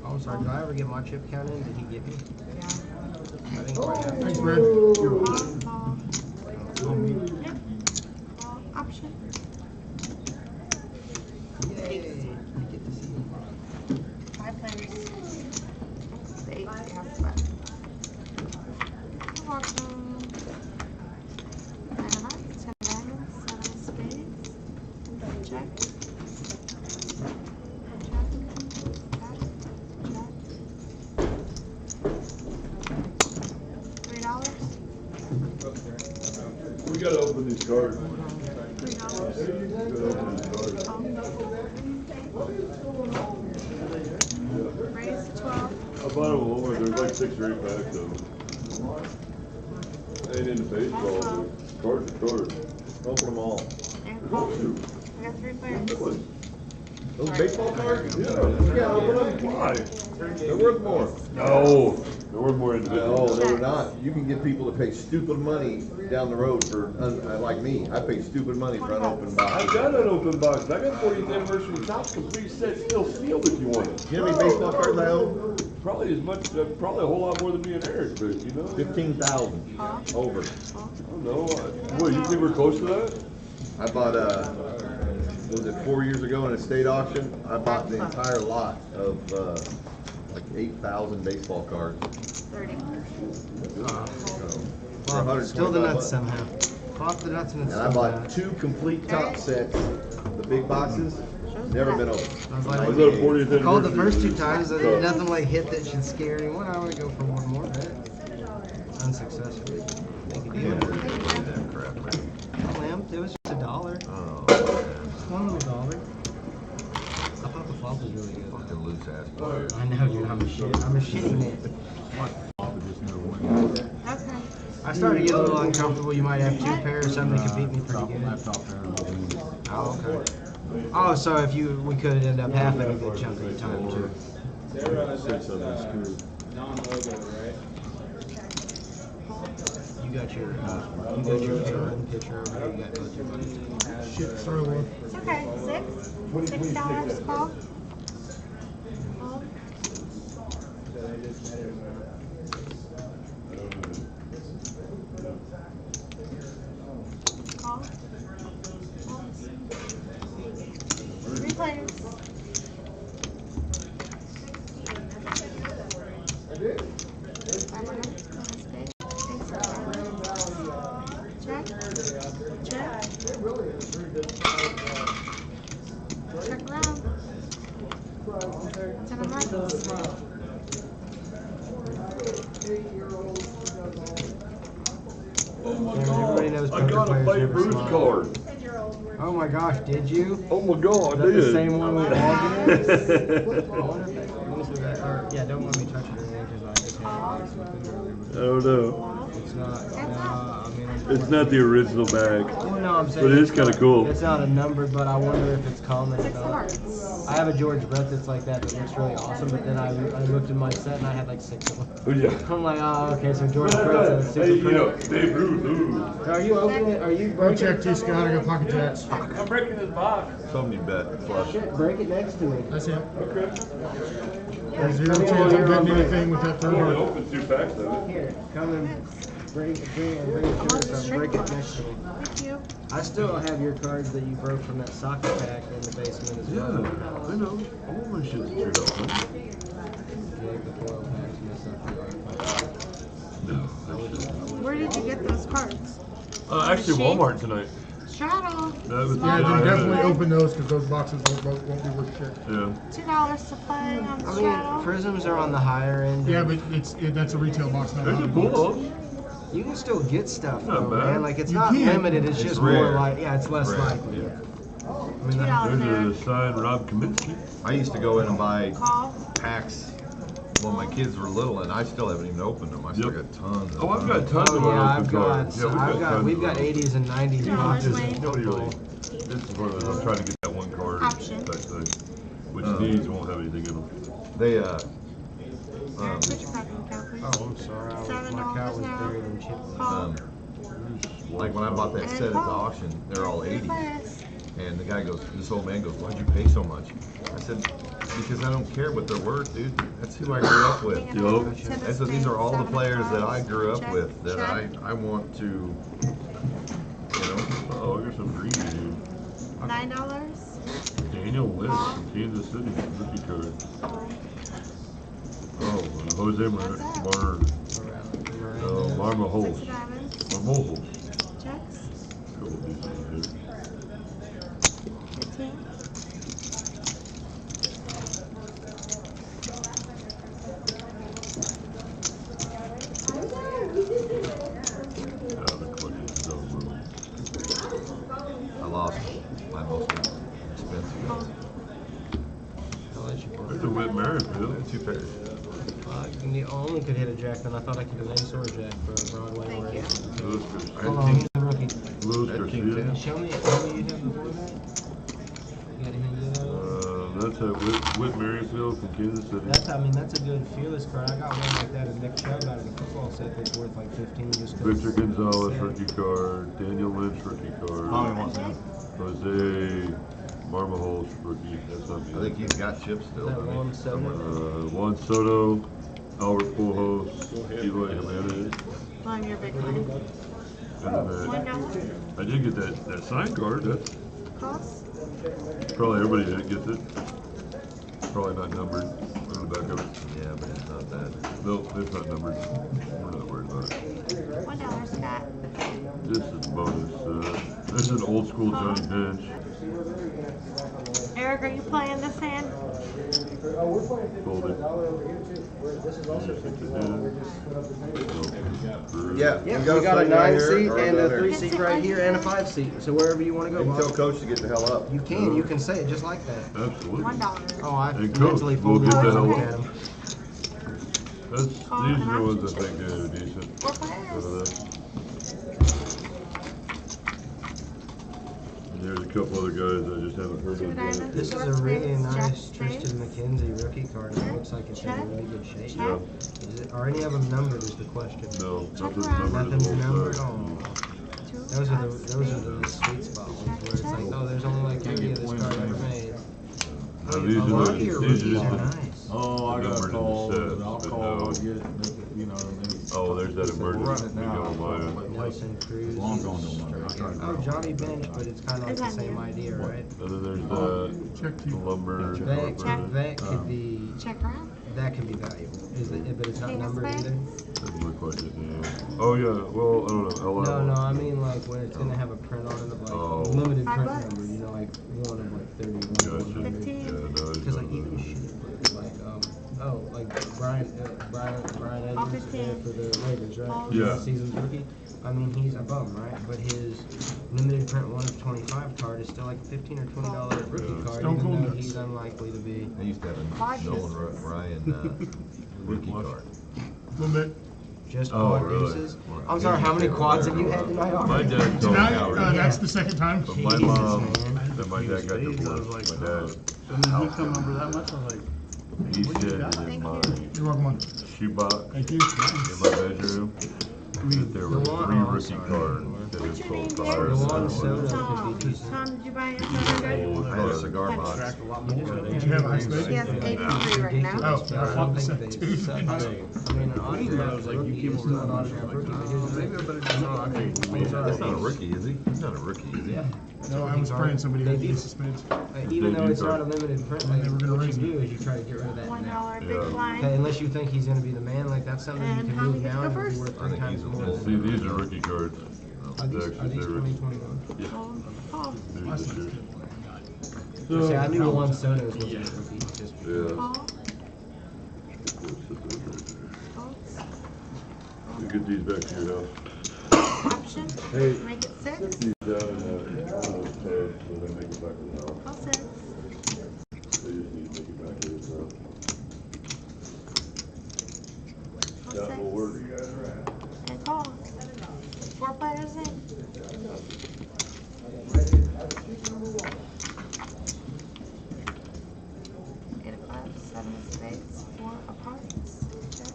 Oh, sorry, did I ever get my chip count in? Did he get me? yeah. I didn't quite have Thanks, to. Brad. Call. Yep. Call option. Yay! You get to see. 5 players. The 8 half left. Welcome. 9 of hearts, 10 diamonds, 7 of spades. Check. $3. We gotta open these cards. $3. We gotta open these cards. Raise to 12. I bought them at Walmart, there's like 6 or 8 packs of them. Ain't into baseball, but cards are cards. Open them all. And call. I got 3 players. Those baseball cards? Yeah, open them. Why? They're worth more. No, they're worth more individual. No, they're not. You can get people to pay stupid money down the road for, like me, I pay stupid money for unopened I've boxes. got an open box. I got 40th anniversary Topps complete set still sealed if you want it. You know how many baseball cards I own? Probably as much, probably a whole lot more than me and Eric, but you know. 15,000 over. I don't know. What, you think we're close to that? I bought was it 4 years ago in a state auction? I bought the entire lot of like 8,000 baseball cards. 30. For Well, still the $125. nuts somehow. Pop the nuts and it's And I still bought bad. 2 complete top sets, the big boxes, never been opened. I was like, I was at a 40th I called the anniversary. first 2 times, and there's nothing like hit that should scare anyone. I want to go for one more bet. Unsuccessfully. Make a deal. That crap, man. Lamb, it was just $1. Oh, One little dollar. I thought the flop was really good. fucking loose ass player. I know, dude. I'm a shitty man. Okay. I started to get a little uncomfortable. You might have 2 pairs or something that could beat me pretty good. Oh, okay. Oh, so if we could end up having a good chunk of the time too. 6 on this screw. You got your turn pitcher over there. You got both your buddies. Shit, sorry, Lord. It's okay. $6 call. Call. Call. 3 players. Check. Check. Check around. 10 of lights. Everybody knows I poker got a players Babe never Ruth smile. card. Oh my gosh, did you? Oh my God, I Is that did. the same one we all did? I wonder if that, let me see that. Or, yeah, don't let me touch it or anything because I just had it something earlier. I don't know. It's not. I mean, It's not the original bag. Well, no, I'm saying. But it is kind of cool. It's not a numbered, but I wonder if it's common. 6 of hearts. I have a George Brett that's like that looks really awesome, but then I looked in my set and I had like 6 of them. Oh, yeah. I'm like, oh, okay, so George Brett's a 6 Hey, of you know, Brett. Babe Ruth, ooh. So are you opening it? Are you Go breaking check it? this guy. I got pocket jacks. I'm breaking this box. Something you bet, flush. Shit, break it next to me. That's it. Okay. There's 0 chance of betting anything with that I third only heart. opened 2 packs of it. Here, come and bring it yours. Break it next to me. Thank you. I still have your cards that you broke from that soccer pack in the basement as Yeah, well. I know. All my shit's screwed up, man. Gave the foil packs messed up the art. No, that shit. Where did you get those cards? Actually, Walmart tonight. Straddle. That was- Yeah, Small then Yeah, definitely yeah. open those because those boxes won't be worth shit. Yeah. $2 to play on I mean, Straddle. prisms are on the higher end. Yeah, but that's a retail box, not a There's a hobby pool box. of. You can still get stuff Not though, bad. man. Like it's You not can. limited. It's It's just rare. more like it's less Rare, likely. yeah. I mean, $2 there. There's a signed Rob Kaminsky. I used to go in and buy Call. packs when my kids were little, and I still haven't even opened them. I still Yep. got tons. Oh, I've got tons of oh yeah, open cards. Yeah, we've got tons of 80s and 90s $2 boxes. Wayne. Nobody really. This is one of those. I'm trying to get that one card Option. type thing, which these won't have anything in them. They Put your card in the account, please. Oh, I'm sorry. My cow was buried in chips. Call. like when I bought that set at the auction, they're all 80. Players. And the guy goes, this old man goes, why'd you pay so much? I said, because I don't care what they're worth, dude. That's who I grew up with. Yup. And so these are all the players that I grew up with that I want to, you know. Oh, here's some green here. $9. Daniel Lynch from Kansas City, rookie card. Oh, and Jose Marma Holtz. Marma Holtz. Checks. Couple of these things here. 15. Yeah, the collection is over. I lost my most expensive. I'll let you There's a Whit Merrifield. 2 pairs. You only could hit a jack, then I thought I could do an ace or a jack for a Broadway. Thank you. Louis Hold on, Garcia. he's a rookie. Louis That's King Garcia. Tim. Show me you had before that. You got anything to do that? that Whit Merrifield from Kansas City. That's a good fearless card. I got one like that in Nick Chubb out of the football set that's worth like 15 just 'cause Victor Gonzalez it's rookie card. Daniel Lynch rookie card. How many wants him? Jose Marmaholz rookie. That's not me. I think he's got chips still. Is that doesn't he? Juan Soto? Juan Soto, Albert Pujols, Eloy Jimenez. Well, I'm your big fan. And then $1. I did get that signed card. That's Cost? probably everybody that gets it. Probably not numbered on the back of it. Yeah, but it's not that. No, it's not numbered. We're not worried about it. $1, Scott. This is bonus. This is an old school Johnny Bench. Eric, are you playing this hand? Fold it. This is also 51. We're just put up the Yeah, Yeah, we we got a straight down 9 here seat or and down a there. 3 seat right here and a 5 seat. So wherever you want to go, You can tell Bob. coach to get the hell up. You can say it just like that. Absolutely. $1. Oh, I Hey, Coach, mentally we'll folded get it the hell and up. looked at him. These are the ones I think are decent. Four players. Out of that. And there's a couple other guys I just haven't heard Two of. diamonds. This is a really nice Tristan McKenzie rookie card. It looks like it's in really good shape. Yeah. Are any of them numbered is the question. No, nothing's around. numbered. Nothing's in the whole numbered. set. Oh. Those are the sweet spot ones where it's like, no, there's only like 30 of this card ever made. Now, these A are lot the, of your these rookies are are just nice. Oh, I got a numbered in the call, sets, but I'll but call, no. I'll get it, you know. Oh, there's that We'll run emergency. it We now. go on mine. Nelson Cruz. Well, I'm going to one. Oh, Johnny Bench, but it's kind of like the same idea, right? And then there's Check the two. lumber. That could be Check around. that could be valuable. Is it? But it's not numbered either. Doesn't look like it, yeah. Oh, yeah, well, I don't know. No, I mean like when it's gonna have a print on it of like Oh. limited $5. print number. You know, like one of like 31. Gotcha. 100. 15. Yeah, no, it's Because like not even that. shit, like like Brian All Edwards 15. for the Ravens, right? All Yeah. Season's rookie. I mean, he's a bum, right? But his limited print 1 of 25 card is still like a $15 or $20 rookie Yeah. card, Stone even Cold though nuts. he's unlikely to be. I used to have a Nolan Ryan rookie card. A little bit. Just Oh, quad really? deuces. I'm sorry, how many quads have you had tonight My already? dad told me Tonight, already. that's the second time. But my Jesus, mom, man. and my dad got divorced. My dad, And then you come over that much, I was like, he said in Thank my you. You're welcome on. shoebox Thank you. in my bedroom that there were The one- 3 oh, rookie sorry. cards that What's had your name, sold dear? fire. The one and soda stuff. could be decent. Tom, did you buy it? 700? Old I had a card. cigar box. Did you have ice He has cream? 83 right now. Oh, I don't think they suck. I mean, an autograph rookie is still an autograph rookie, but here's the thing. That's not a rookie, is he? He's not a rookie, is he? Yeah. No, I was praying somebody had these suspense. Even though it's not a limited print, like, They were gonna what you raise do is you try to get rid of that now. $1 big Yeah. Okay, blind. unless you think he's gonna be the man, like that's something you And can Tommy move gets now to and go it'll be first. worth I 3 think times he's a more. bull. See, these are rookie cards. Are these Actually, they're 2021? Paul. There's this year. See, I knew the one Soto's wasn't a rookie, just Yeah. Paul. You get these back to your house. Option. Hey. Make it 6. These down in those tags so they make it back to the house. All 6. They just need to make it back to his house. All That will work. 6. And call. 4 players in. 8 of clubs, 7 of spades, 4 of hearts. Check.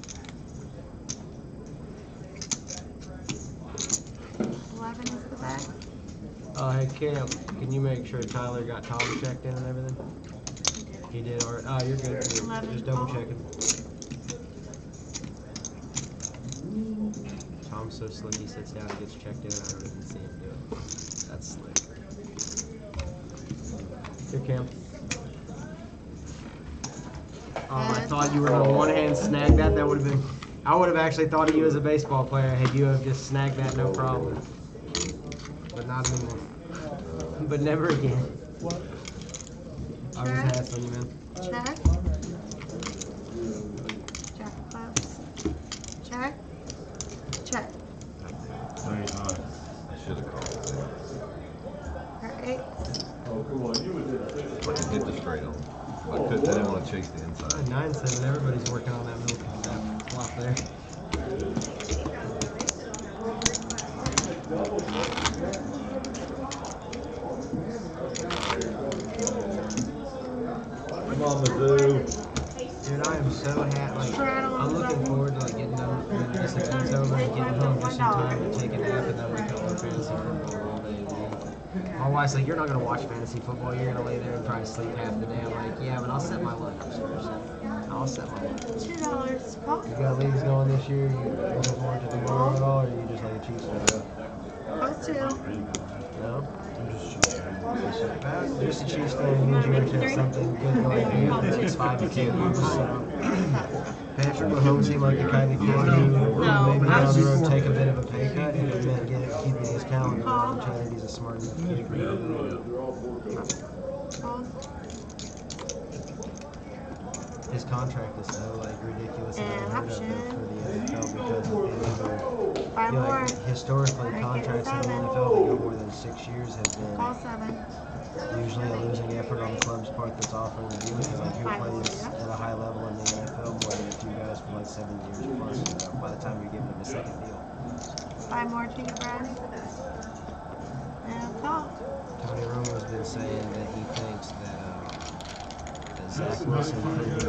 11 is the bag. Hey Cam, can you make sure Tyler got Tom checked in and everything? He did, alright. Oh, you're good. Just 11 double call. checking. Tom's so slick, he sits down and gets checked in and I don't even see him do it. That's slick. Here, Cam. Oh, I thought you were gonna one-hand snag that. That would have been. I would have actually thought of you as a baseball player had you have just snagged that, no problem. But not anymore. But never again. I was just hassling you, man. Check. Jack of clubs. Check. Check. I should have called it. Her 8. But he did the straight on. But I didn't want to chase the inside. 9-7. Everybody's working on that milk that flop there. Mama Zoo. Dude, I am so happy. Like, I'm looking forward to like getting done with this event's over and getting home just in time to take a nap and then wake up on fantasy football all day. Dude. My wife's like, you're not gonna watch fantasy football. You're gonna lay there and try to sleep half the day. I'm like, yeah, but I'll set my alarms first. I'll set my alarms. $2. Call. You got leagues going this year? You looking forward to tomorrow at all, or are you just like a Chiefs fan? Call 2. No? Just a Chiefs fan means you actually have something good going for you for the next 5 to 10 years. So. Patrick Mahomes seemed like the kind of kid who maybe down the road take a bit of a pay cut and then keeping his talent around opportunities a smart kid for His contract is so like ridiculous and unheard of for the NFL because Five more. Historically contracts in the NFL that go more than 6 years have been Call 7. usually a losing effort on the club's part that's offering the deal because like who plays at a high level in the NFL more than a few guys for like 7 years plus by the time you're giving them a second deal. 5 more to you, Brad. And call. Tony Romo's been saying that he thinks that Zach Wilson he's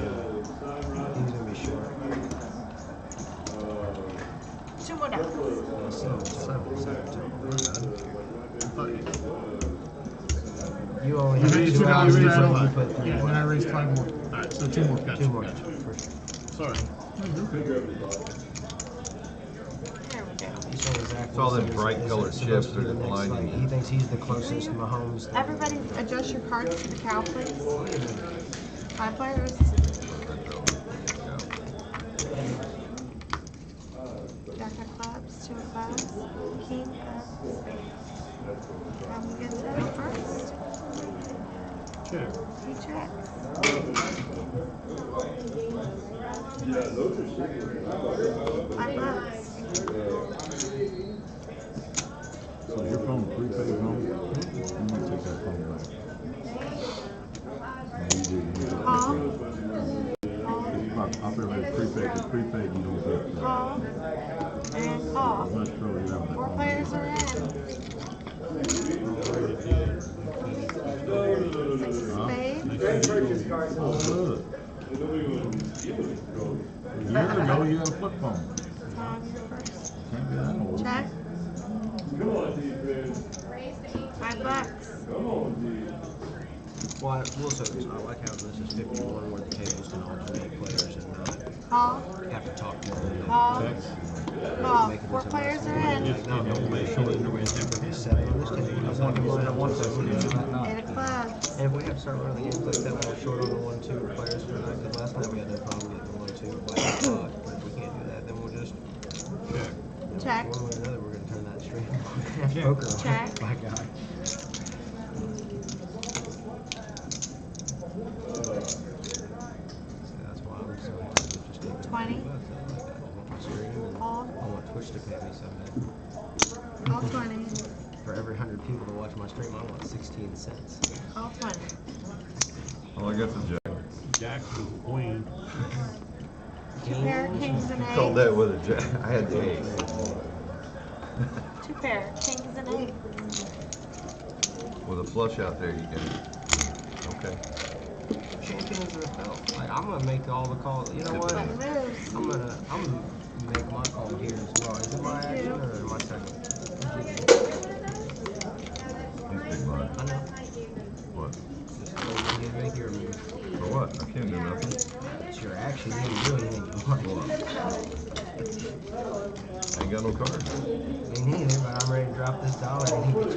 gonna be short. $2 more down. You only have 2 hours to put 3 Yeah, and then I raised 5 more. Alright, so 2 more. Gotcha. 2 more. Gotcha. For sure. Sorry. There we go. It's all them bright colored chips that are blinding. He thinks he's the closest to Mahomes. Everybody adjust your cards to the cow, please. 5 players. Jack of clubs, 2 of clubs, king of spades. And we get to first. Check. He checks. $5. So your phone prepaid phone? I'm gonna take that phone back. Call. I feel like prepaid. It's prepaid. You don't get Call. And call. much trouble you have. 4 players are in. Spade. You never know you got a flip phone. Tom, you're first. Can't be that old. Check. $5. Well, I will say this. I like how this is 51 where the tables can alternate players and not Call. have to talk to them. Call. Call. Make it 4 into players are less in. like, no, don't make sure that nobody's ever 7 on this table. I want that. 8 of clubs. And if we have to start running games like that, we're short on the 1-2 players for that. Because last night we had no problem getting the 1-2 players. But if we can't do that, then we'll just Check. one way or another, we're going to turn that straight poker on. Check. My God. That's why I'm so happy to just take 20. I want my stream and Call. I want Twitch to pay me someday. Call 20. For every 100 people to watch my stream, I want 16 cents. Call 20. Oh, I got the jack. Jack, queen. 2 pair, kings and Called 8. that with a jack. I had the 8. 2 pair, kings and 8. With a flush out there, you can. Okay. Champions of the belt. Like, I'm gonna make all the calls. You know what? Button moves. I'm gonna make my call here as well. Is it my action or my second? He's big blind. I know. What? Just go ahead and make your move. For what? I can't do nothing. It's your action. You can do anything you want. I ain't got no cards. Me neither, but I'm ready to drop this dollar and he gets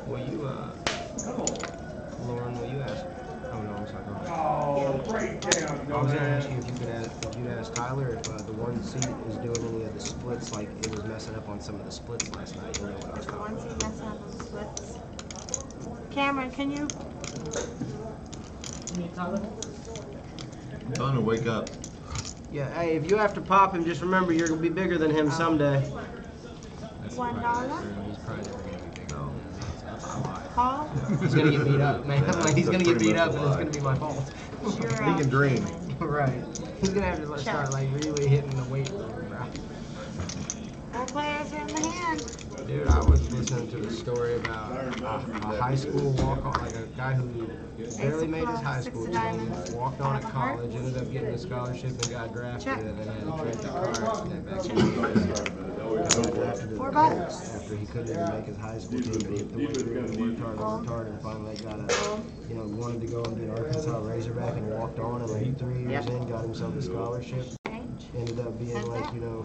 Will you, Lauren, will you ask? Oh no, I'm sorry. Oh, breakdown. I was gonna ask you if you ask Tyler if the 1 seat is doing any of the splits, like it was messing up on some of the splits last night. You know what I was The talking ones about? who mess up on the splits. Cameron, can you? Time to wake up. Yeah, hey, if you have to pop him, just remember you're gonna be bigger than him someday. $1. He's probably never gonna be bigger. No. Call. He's gonna get beat up, man. Like he's gonna get beat up, and it's gonna be my fault. You're He can dream. Right. He's gonna have to start like really hitting the weight room, bro. Four players are in the hand. Dude, I was listening to the story about a high school walk-on, like a guy who barely made his high school team, walked on at college, ended up getting a scholarship and got drafted, and then had a tragic car accident back in the day. Got drafted to the Colts after he couldn't even make his high school team, but he worked hard, and finally got wanted to go and be an Arkansas Razorback, and walked on, and like 3 years in, got himself a scholarship. Ended up being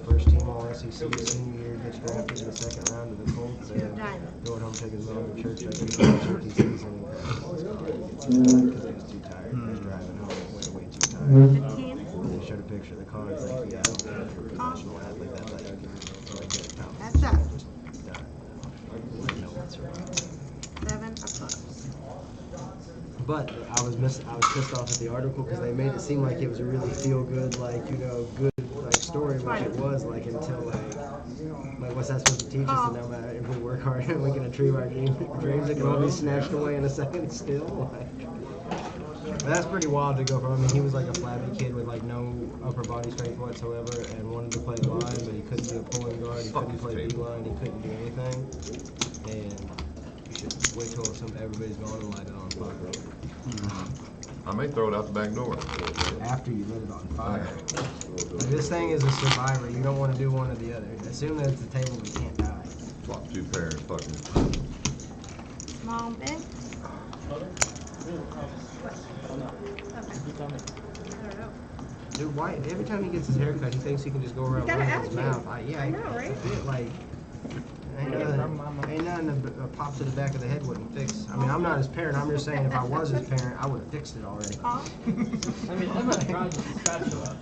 first team all SEC senior year, gets drafted in the second round to the Colts, and going home, taking his mom to church, like turkey season, because he was too tired. He was driving home, way too tired. And they showed a picture of the car. It's like, yeah, if you're a professional athlete, that's like That's up. just died. No one survived. 7 of clubs. But I was pissed off at the article because they made it seem like it was a really feel good, good story, which it was until what's that supposed to teach us? And no matter if we work hard and we can achieve our dreams, it can all be snatched away in a second still. But that's pretty wild to go from. I mean, he was like a flabby kid with no upper body strength whatsoever, and wanted to play line, but he couldn't be a pulling guard. He couldn't play B line. He couldn't do anything. And you should wait till everybody's gone and light it on fire. I may throw it out the back door. After you lit it on fire. This thing is a survivor. You don't want to do one or the other. Assume that it's a table we can't die. Flop 2 pairs, fucking. Small, big. Dude, why? Every time he gets his hair cut, he thinks he can just go around with his mouth. I know, right? It's a bit like. Ain't nothing a pop to the back of the head wouldn't fix. I mean, I'm not his parent. I'm just saying if I was his parent, I would have fixed it already. I mean, I'm not proud of the spatula.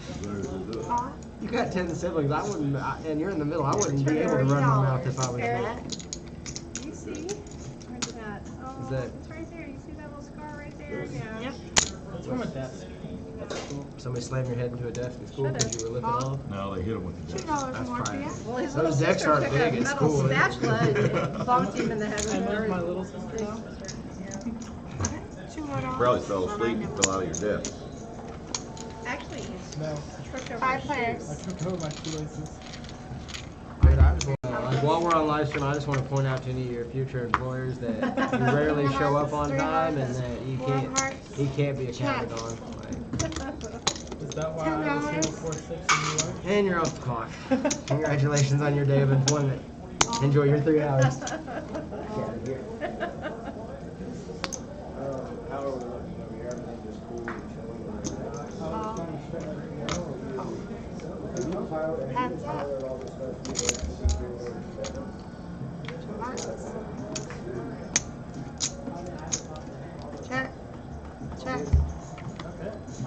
You got 10 siblings. I wouldn't, and you're in the middle. I wouldn't be able to run my mouth if I was you. You see? Where's that? Oh, Is that? it's right there. You see that little scar right there? Yeah. Yep. It's from a desk. That's cool. Somebody slammed your head into a desk at school because you were lifting off? No, they hit him with the desk. $2 more for you. Well, his Those decks aren't big. It's cool. Spatula and bonked him in the head with I it. moved my little sister now. $2 more. Probably fell asleep and fell out of your desk. Actually, he's No, tripped over 5 his players. I took over my shoelaces. Dude, I just wanna, while we're on live stream, I just want to point out to any of your future employers that you rarely show up on time and that he can't be accounted on. Is that why I was here before 6 in New York? And you're off the clock. Congratulations on your day of employment. Enjoy your 3 hours. How are we looking over here? Everything just cool and Heads up. Check. Check.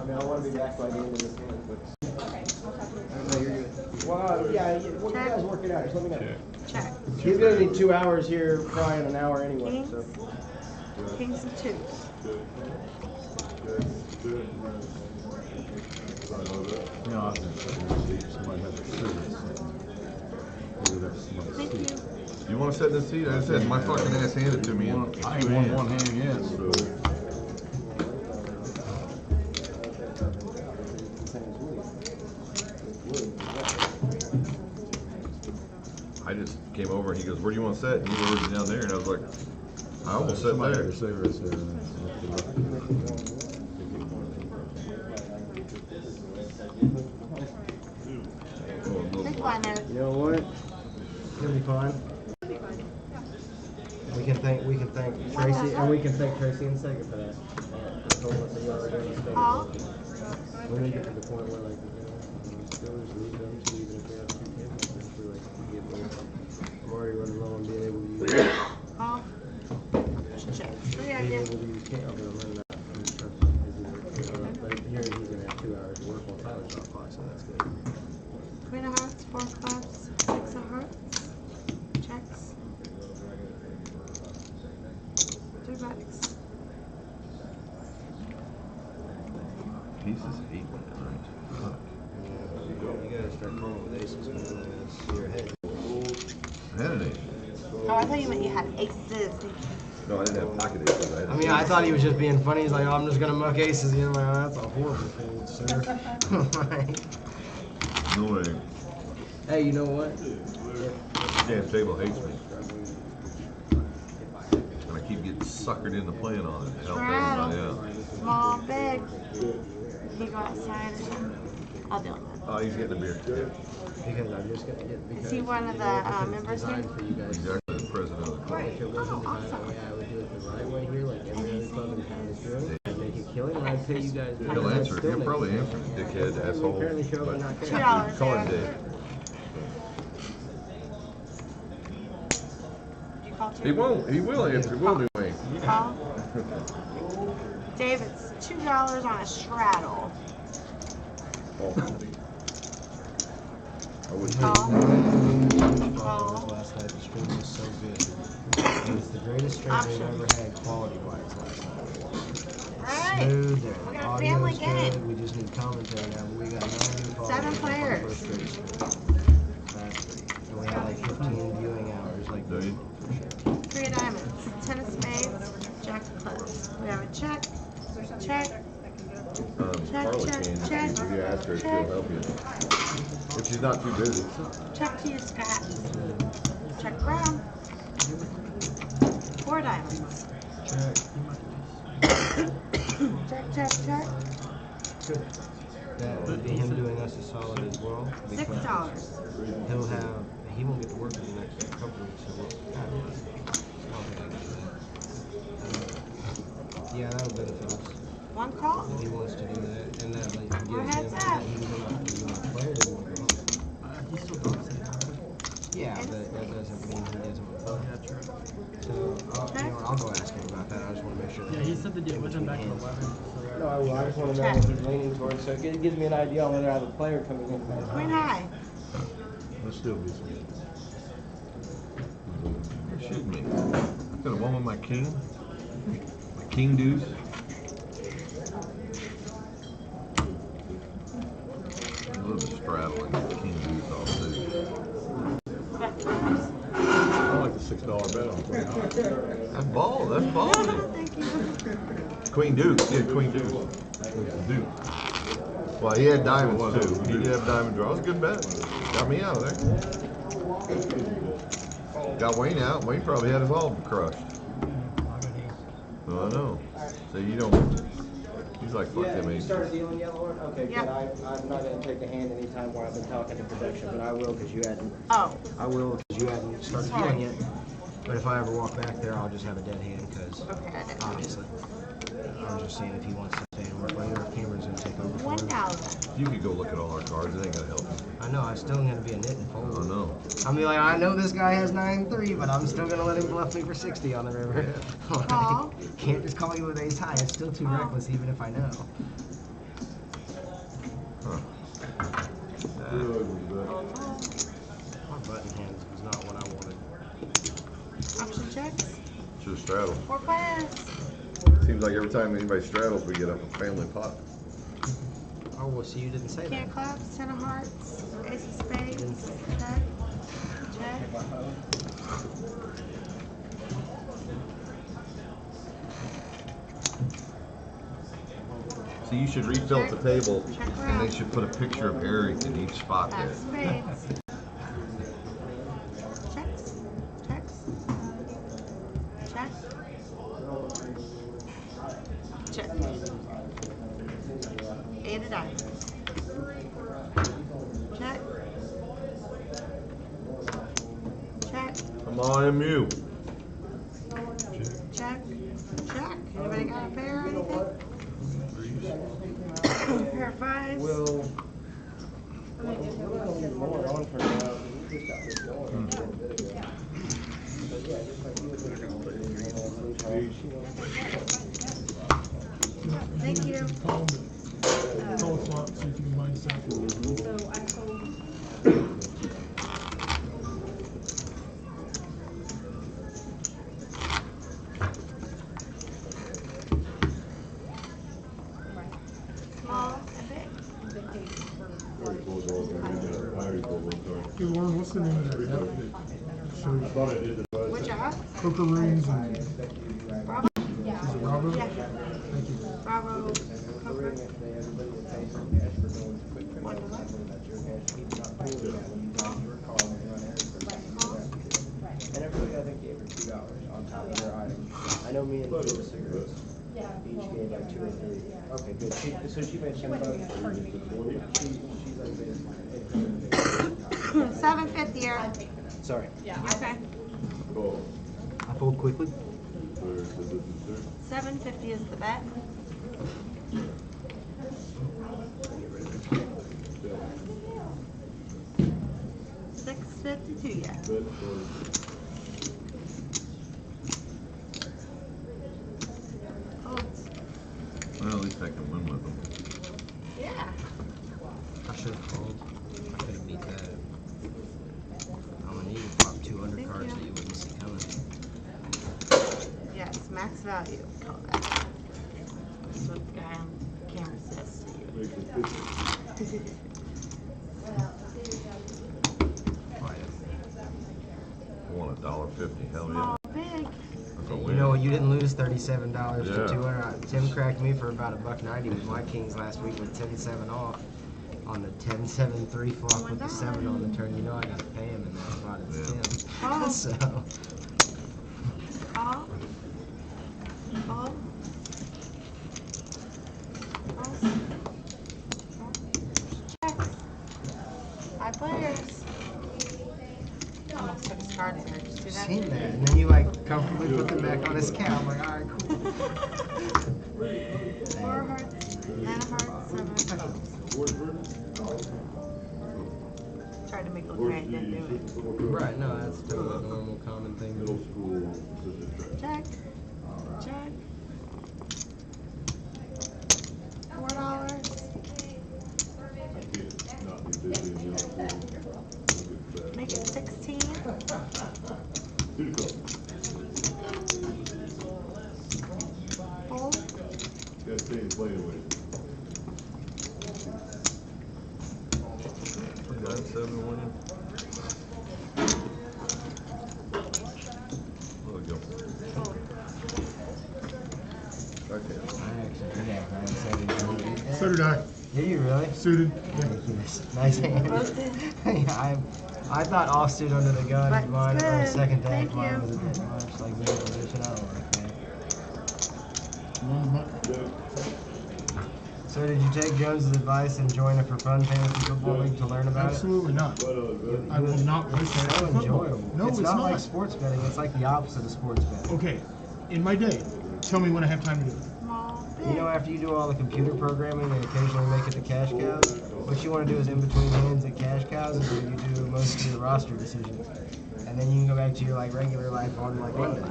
I mean, I want to be back by the end of this game, but. No, you're good. Well, yeah, when you guys work it out, just let me know. Check. He's gonna need 2 hours here, probably an hour anyway, so. Kings and 2s. You know, I think somebody has a service. Maybe that's somebody's Thank seat. you. You want to sit in this seat? I said my fucking ass handed to me. I ain't won one hand yet, so. I just came over and he goes, "Where do you want to sit?" And he was down there, and I was like, "I almost sit Somebody there." had a cigarette there. And Think one out. You know what? It'll be fine. We can thank Tracy, and we can thank Tracy and Sega for that. Told us that y'all are doing this thing. When we get to the point where Steelers lose them, so even if they have 2 kids, eventually I'm already running low on being able to use Oh. Check. 3 being idea. able to use camp, but I'm running out of instructions. But here he's gonna have 2 hours to work while Tyler's not clock, so that's good. Queen of hearts, 4 clubs, 6 of hearts. Checks. 2 bucks. Pieces hate when it rains. Fuck. You gotta start calling with aces, man. That's your head. I had an ace. Oh, I thought you meant you had aces. No, I didn't have pocket aces. I mean, I thought he was just being funny. He's like, oh, I'm just gonna muck aces. You know, like, oh, that's a horrible fold, sir. Like, No way. Hey, you know what? Damn table hates me. And I keep getting suckered into playing on it. Help everybody out. Small, big. You go outside. I'll deal with it. Oh, he's getting a beer. Because I'm just gonna get. Is he one of the members here? For you guys. He's actually the president of the club. If it wasn't designed that way, I would do it the right way here, like every other club in town is doing. I'd make a killing, and I'd pay you guys. He'll answer it. He'll probably answer it, dickhead, asshole. Apparently show up and not care. $2. Call him Dave. You call He won't. He will answer. Will do, Wayne. Call. Dave, it's $2 on a straddle. I would Call. Call. Last night, the stream was so good. It was the greatest stream we've ever had quality-wise last night. Alright. Smooth, We the got a audio family was game. good. We just need commentary now, but we got 9 new followers. 7 players. Last week. And we had like 15 viewing hours, like Do you? 3 of diamonds. 10 of spades. Jack of clubs. We have a check. Check. Carly can. If you ask her, she'll help you. If she's not too busy. Check to you, Scott. Check brown. 4 diamonds. Check. Good. That would be him doing us a solid as well. $6. He'll have, he won't get to work in the next couple of weeks, so yeah, that'll benefit us. 1 call. If he wants to do that, and that like gives Where head's him, at? even though the player doesn't want to go home. He still does it. Yeah, but that doesn't mean he doesn't want to play. Yeah, true. So, you know, I'll go ask him about that. I just want to make sure. Yeah, he said to get with him back to 11. No, I will. I just want to know what he's leaning towards, so it gives me an idea on whether I have a player coming in. Queen high. Let's still be some. You're shooting me. I could have won with my king. My king deuce. A little bit straddling. King deuce off too. I like the $6 bet on Queen High. That's ball. That's ball. Thank you. Queen deuce. Yeah, queen deuce. Dude, Well, he had diamonds too. He did have diamond draw. It was a good bet. Got me out of there. Got Wayne out. Wayne probably had us all crushed. I know. So you don't. He's like, fuck them You aces. started dealing yet, Lauren? Okay, Yeah. good. I'm not gonna take a hand anytime while I've been talking to production, but I will because you hadn't. Oh. I will, because you hadn't started Sorry. dealing yet. But if I ever walk back there, I'll just have a dead hand, because Okay. obviously. I'm just saying if he wants to stay and work later, if Cameron's going to take over for him. 1,000. You could go look at all our cards. It ain't gonna help you. I know, I'm still going to be a nit and fold. I know. I mean, like, I know this guy has 9-3, but I'm still going to let him bluff me for 60 on the river. Call. Can't just call you with ace high. It's still too reckless, even if I know. Huh. My button hands was not what I wanted. Option checks. Should straddle. 4 players. Seems like every time anybody straddles, we get up a family pot. Oh, well, see, you didn't say King that. of clubs. 10 of hearts. Ace of spades. Check. Check. So you should refill the table, Check and around. they should put a picture of Eric in each spot there. Half spades. Checks. Checks. Check. Check. 8 of diamonds. Check. Check. Come on, MU. Check. Check. Anybody got a pair or anything? Pair of fives. We'll more on for now. We just got this going. But yeah, just like you were Thank you. Call a flop, see if you can mind something. So I told Small and big. Hey, Lauren, what's the name of that app that shows Which app? poker rooms and is Bravo? it Bravo? Yeah. Thank you. Bravo. Poker. everybody would pay some cash for going quick. One to one. That's your cash. He's not paying that when you talk to I know me and Joe cigarettes. Each gave like 2 or 3. Okay, good. So she made $10. She's like this. $7.50 here. Sorry. Okay. I fold quickly. $7.50 is the bet. $6.52 yet. Well, at least I can win with them. Yeah. I should have called. I could have beat that. I'm gonna need to pop 2 undercards that you wouldn't see coming. Yes, max value. Call that. That's what the guy on camera says to you. I want $1.50. Hell yeah. Small, big. That's a You win. know, you didn't lose $37 Yeah. to 200. Tim cracked me for about $1.90 with my kings last week with 10-7 off on the 10-7-3 flop with the 7 on the turn. You know I gotta pay him in that spot. It's Tim. Oh. So Call. Call. Checks. 5 players. Almost took his cards there. Just do that. seen that, and then you like comfortably put them back on his cow. I'm like, all right, cool. 4 hearts, 9 of hearts, 7 of hearts. Tried to make it look right, didn't do it. Right, no, that's totally a normal, common thing. Middle school. Check. Check. $4. Make it 16. Fold. Gotta stay and play away. 9-7 winning. There we go. Okay. So did I. Did you really? Suited. Nice hand. I thought offsuit under the gun. But Mine it's on good. second deck. Thank Mine you. was a bit much like middle position. I don't like that. So did you take Jones' advice and join a for fun fantasy football league to learn about Absolutely not. I will not wish it? that It's so for football. enjoyable. No, it's it's not not. like sports betting. It's like the opposite of sports betting. Okay, in my day, tell me when I have time to do it. Small, You big. know, after you do all the computer programming and occasionally make it to Cash Cows, what you want to do is in between hands at Cash Cows is where you do most of your roster decisions. And then you can go back to your like regular life on like Monday.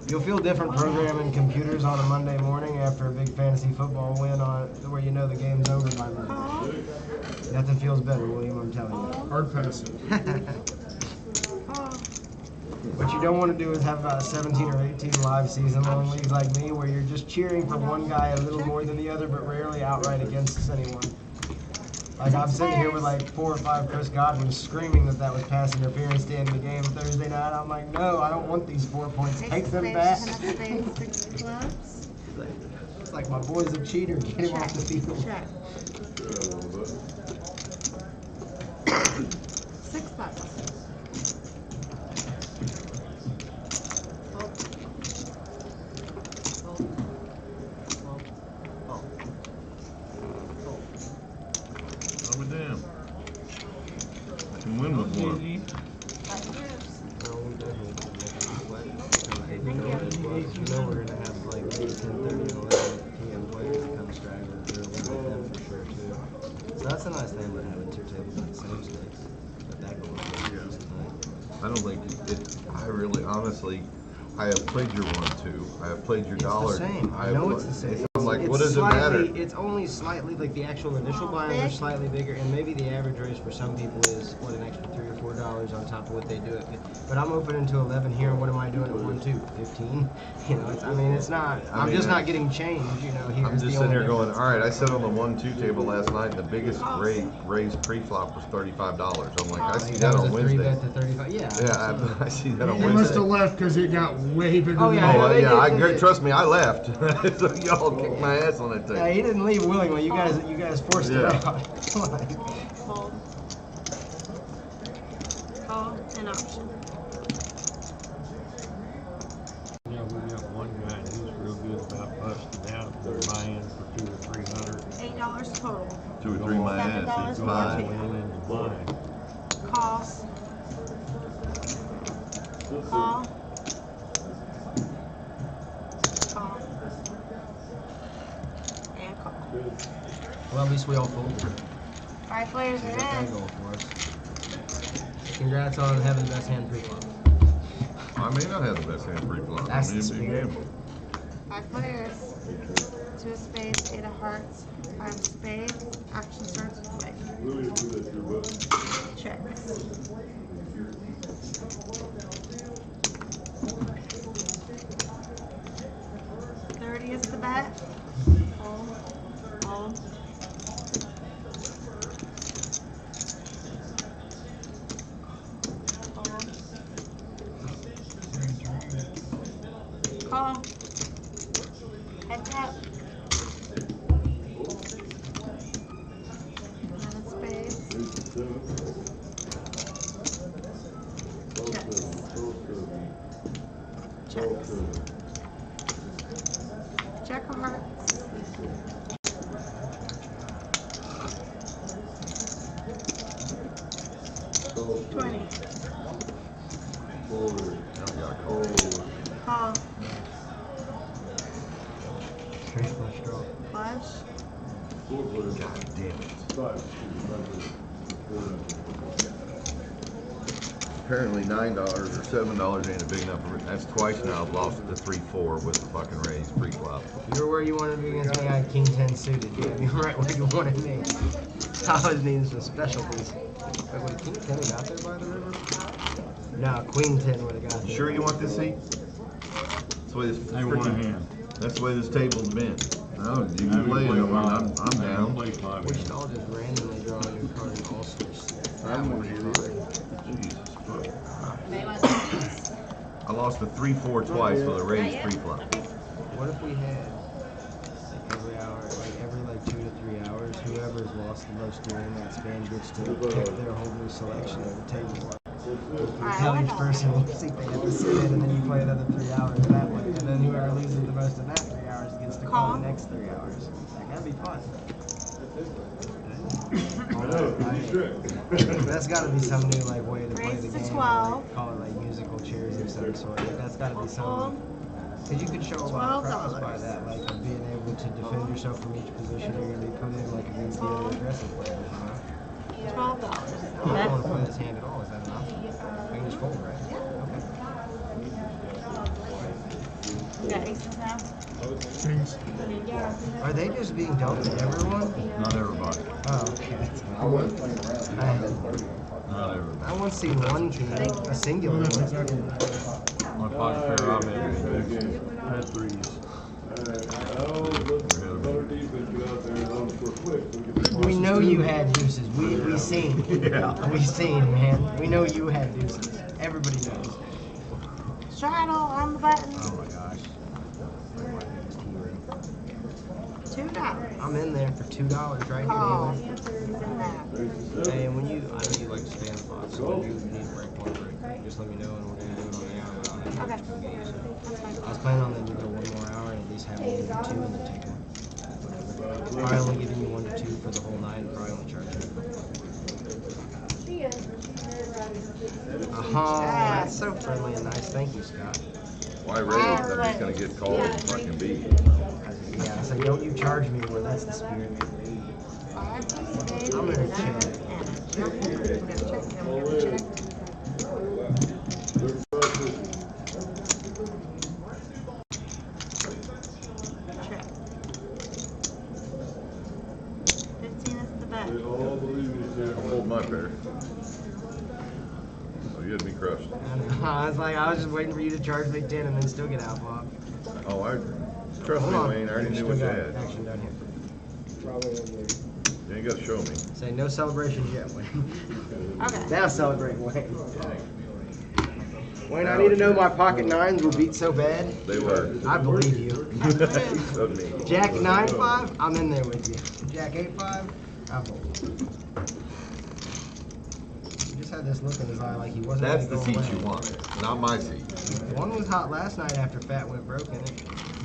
You'll feel different programming computers on a Monday morning after a big fantasy football win on where you know the game's over by Monday. Nothing feels better, William, I'm telling you. Hard pass. What you don't want to do is have about 17 or 18 live season-long leagues like me where you're just cheering for one guy a little more than the other, but rarely outright against anyone. Like I'm sitting here with like 4 or 5 Chris Godwins screaming that was pass interference to end the game Thursday night. I'm like, no, I don't want these 4 points. Take them back. 6 clubs. It's like my boy's a cheater. Get him off the field. Check. $6. I'm a damn. I can win with one. You know we're gonna have like 10:30 and 11 p.m. players that come straggle. We're with them for sure too. So that's a nice thing about having 2 tables at the same stakes. But that goes tonight. I don't think it. I really, honestly, I have played your 1-2. I have played your dollar. It's the same. I know it's the same. I'm like, It's what does it matter? It's only slightly, like the actual initial buy-ins are slightly bigger, and maybe the average raise for some people is, what, an extra $3 or $4 on top of what they do it. But I'm opening to 11 here, and what am I doing at 1-2? 15? You know, it's not, I'm just not getting change, you know, here. I'm just sitting here going, all right, I sat on the 1-2 table last night, and the biggest raise pre-flop was $35. I'm like, I see that on Wednesday. Bet to 35. Yeah. Yeah, I see that on They must Wednesday. have left because it got way bigger Oh, than yeah, that. no, they did. Trust me, I left. So y'all kicked my ass on that thing. Yeah, he didn't leave willingly. You guys forced him out. Fold. Call. An option. call is Bye. 14. Calls. Call. Call. And call. Well, at least we all fold. 5 players are That in. goal for us. Congrats on having the best hand pre-flop. I may not have the best hand pre-flop. That's I mean, the it'd be spirit. gamble. 5 players. 2 of spades, 8 of hearts, 5 of spades. Action starts with play. Really do that to your button. Checks. $30 is the bet. Fold. Fold. Fold. Call. Head tap. 9 of spades. Checks. Check of hearts. $20. Call. Flush. God damn it. Apparently $9 or $7 ain't a big enough. That's twice now I've lost the 3-4 with the fucking raise pre-flop. You're where you wanted to be against me. I had King 10 suited. You're right where you wanted me. I was needing some specialties. Wait, would King 10 have got there by the river? No, Queen 10 would have got there. Sure you want this seat? That's the way this They want a hand. That's the way this table's been. No, you I can play it. play I'm I down. play 5 We hands. should all just randomly draw a new card and all switch. I'm That would be fun. Jesus fuck. I lost the 3-4 twice with a raised pre-flop. What if we had like every hour, like every 2 to 3 hours, whoever's lost the most during that span gets to pick their whole new selection of the table. Tell each person what seat they have to sit in, and then you play another 3 hours that way, and then whoever loses the most in that 3 hours gets to call the next 3 hours. Like, that'd be fun. That's got to be some new way to play the Raise to game. 12. Call it musical chairs of some sort. That's got to be something. Because you could show a lot of practice by that, of being able to defend yourself from each position you're going to be put in, against the other aggressive players. $12. I don't want to play this hand at all. Is that enough? I can just fold, right? You got aces now? Kings. Are they just being dealt to everyone? Not everybody. Oh, okay. Not everybody. I want to see one king, a singular Well, that's one. exactly My pocket pair, I had 3s. We know you had deuces. We seen. Yeah. We seen, man. We know you had deuces. Everybody knows. Straddle on the button. Oh my gosh. $2. I'm in there for $2 right Call. here. He's in that. Hey, when you, I know you like spam spots, so when you need to break one break, just let me know and we're gonna do it on the hour. But I'm gonna Okay. have to engage, so. That's fine. I was planning on letting you go 1 more hour and at least have one to 2 and then take one. Probably only giving you 1 to 2 for the whole night, and probably only charging you. That's so friendly and nice. Thank you, Scott. Why raise? I'm just gonna get called and fucking beat. Yeah, so don't you charge me more. That's the spirit. I'm gonna check. Check. 15 is the bet. Hold my pair. Oh, you had me crushed. I was just waiting for you to charge me 10 and then still get out, Bob. Oh, trust Hold me, on. Wayne. I already You knew what you still got had. action down here. You ain't got to show me. Say no celebrations yet, Wayne. Okay. Now celebrate, Wayne. Wayne, I need to know my pocket nines will beat so bad. They were. I believe you. Of me. Jack 9-5, I'm in there with you. Jack 8-5, I fold. He just had this look in his eye like he wasn't That's gonna the go seat away. you want, not my seat. One was hot last night after Fat went broke in it.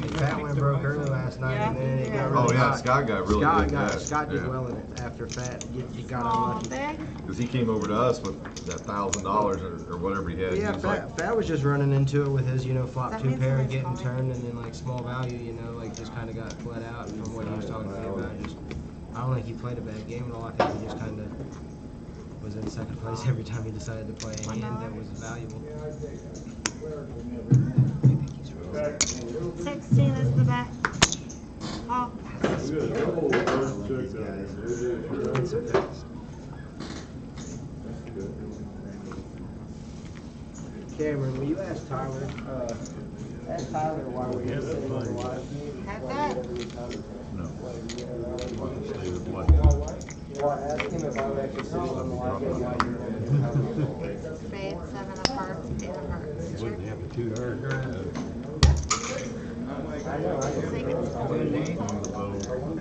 Fat went broke early last night, and then it got really Oh yeah, hot. Scott got really good. Scott did yeah. well in it after Fat. He got Oh, unlucky. big? Because he came over to us with that $1,000 or whatever he had. Yeah, he was like, Fat was just running into it with his, flop That two means pair, somebody's getting calling. turned, and then like small value, like just kind of got bled out from what he was talking to me about. Just, I don't think he played a bad game at all. I think he just kind of was in second place every time he decided to play a hand that was valuable. 16 is the bet. Oh, We got a double first check down here. It's okay. Cameron, will you ask Tyler? Ask Tyler why we're here sitting on the live. that's it. No. Want to stay with what? Well, ask him if I'm actually sitting on the live. Spade, 7 of hearts, 8 of hearts. Wouldn't have the two her. Six.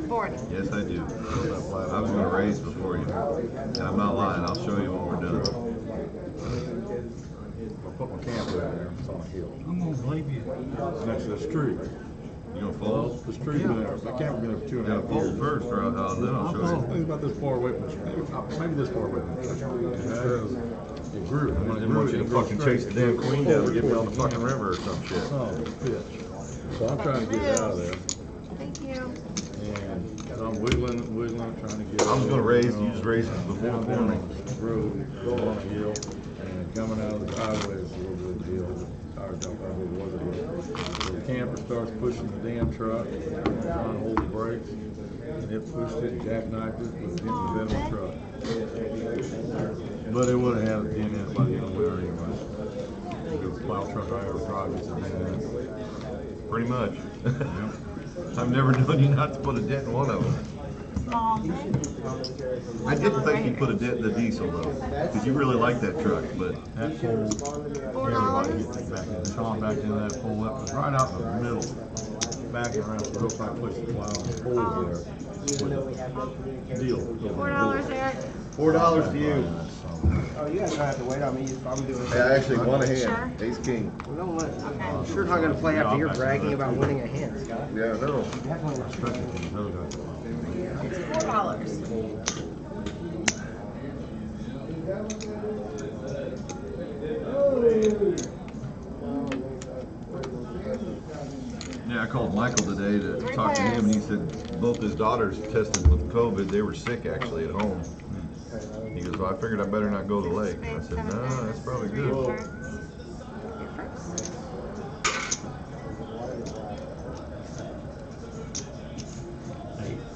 40. yes, I do. I was going to raise before you. And I'm not lying. I'll show you when we're done. I'll put my camp over there. It's on a hill. I'm gonna believe you. It's next to the street. You going to fold? The street's been there. The camp been there for 2.5 Gotta years. fold first, or then I'll show you. It's about this far away from the street. Maybe this far away from the street. It grew. I didn't want you to fucking chase the damn queen down and get me on the fucking river or some shit. Son of a bitch. So I'm trying to get it out of there. Thank you. And I'm wiggling, trying to get it. I was gonna raise, you just raised it before down for me. the road, on a hill, and coming out of the highway is a little bit of a deal. Tire jump out of it was a hill. So the camper starts pushing the damn truck, trying to hold the brakes, and it pushed it, jackknifed it, but it hit the bed of the truck. But it would have had a dent in it by the end of the winter anyway. The plow truck I ever drive is a dent in it. Pretty much. I've never known you not to put a dent in one of them. Small. I didn't think you put a dent in the diesel though, because you really like that truck, but That pole, everybody hit it back in. Sean backed into that pole, that was right out in the middle. Back around, so real tight place to plow, the pole there. Deal. $4, Eric. $4 to you. Oh, you guys don't have to wait on me if I'm doing Hey, I actually won a Sure. hand. Ace king. Well, don't let. Okay. I'm sure not going to play after you're bragging about winning a hand, Scott. Yeah, no. Definitely not. Especially when the other guy. It's $4. Yeah, I called Michael today to talk to him, and he said both his daughters tested with COVID. They were sick actually at home. He goes, well, I figured I better not go to the lake. I said, no, that's probably good.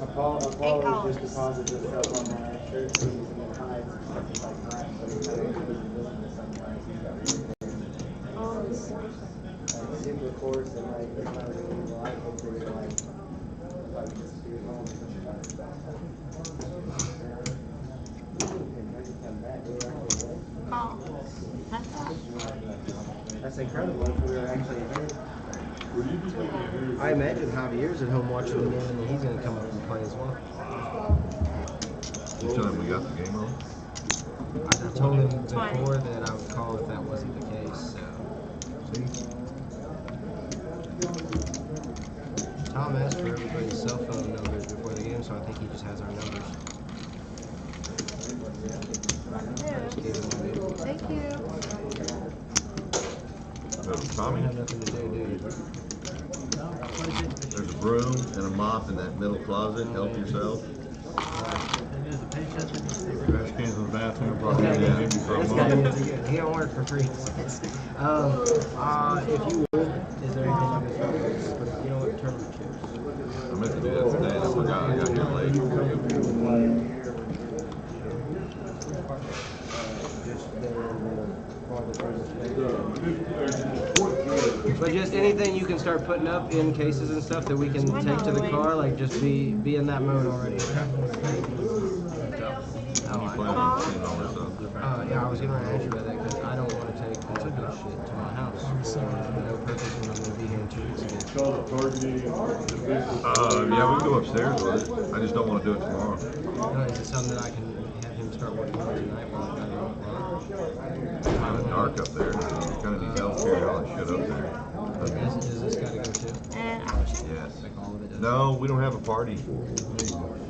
Apollo just deposited himself on my shirt sleeves and then hides like that, but it's kind of super coarse and like it's not really life, hopefully like just be home. Call. That's it. That's incredible if we were actually here. I imagine Javier's at home watching the game and then he's going to come up and play as well. You tell him we got the game on? I told him before that I would call if that wasn't the case, so. Tom asked for everybody's cell phone numbers before the game, so I think he just has our numbers. Just gave him my name. Thank you. Tommy? You have nothing to do, do you? There's a broom and a mop in that middle closet. Help yourself. Trash cans in the bathroom, probably This down. guy is good. He don't work for free. If you would, is there anything you can but you know what, tournament chips. I meant to do that today, and I forgot. I got here late. But just anything you can start putting up in cases and stuff that we can take to the car, like just be in that mode already. Yeah, I was gonna ask you about that because I don't want to take all of this shit to my house for no purpose when I'm gonna be here in 2 weeks again. Yeah, we can go upstairs with it. I just don't want to do it tomorrow. Is it something that I can have him start working on tonight while I've got it on clock? It's kind of dark up there. You kind of need help carry all that shit up there. Does this gotta go too? And like all of it. No, we don't have a party.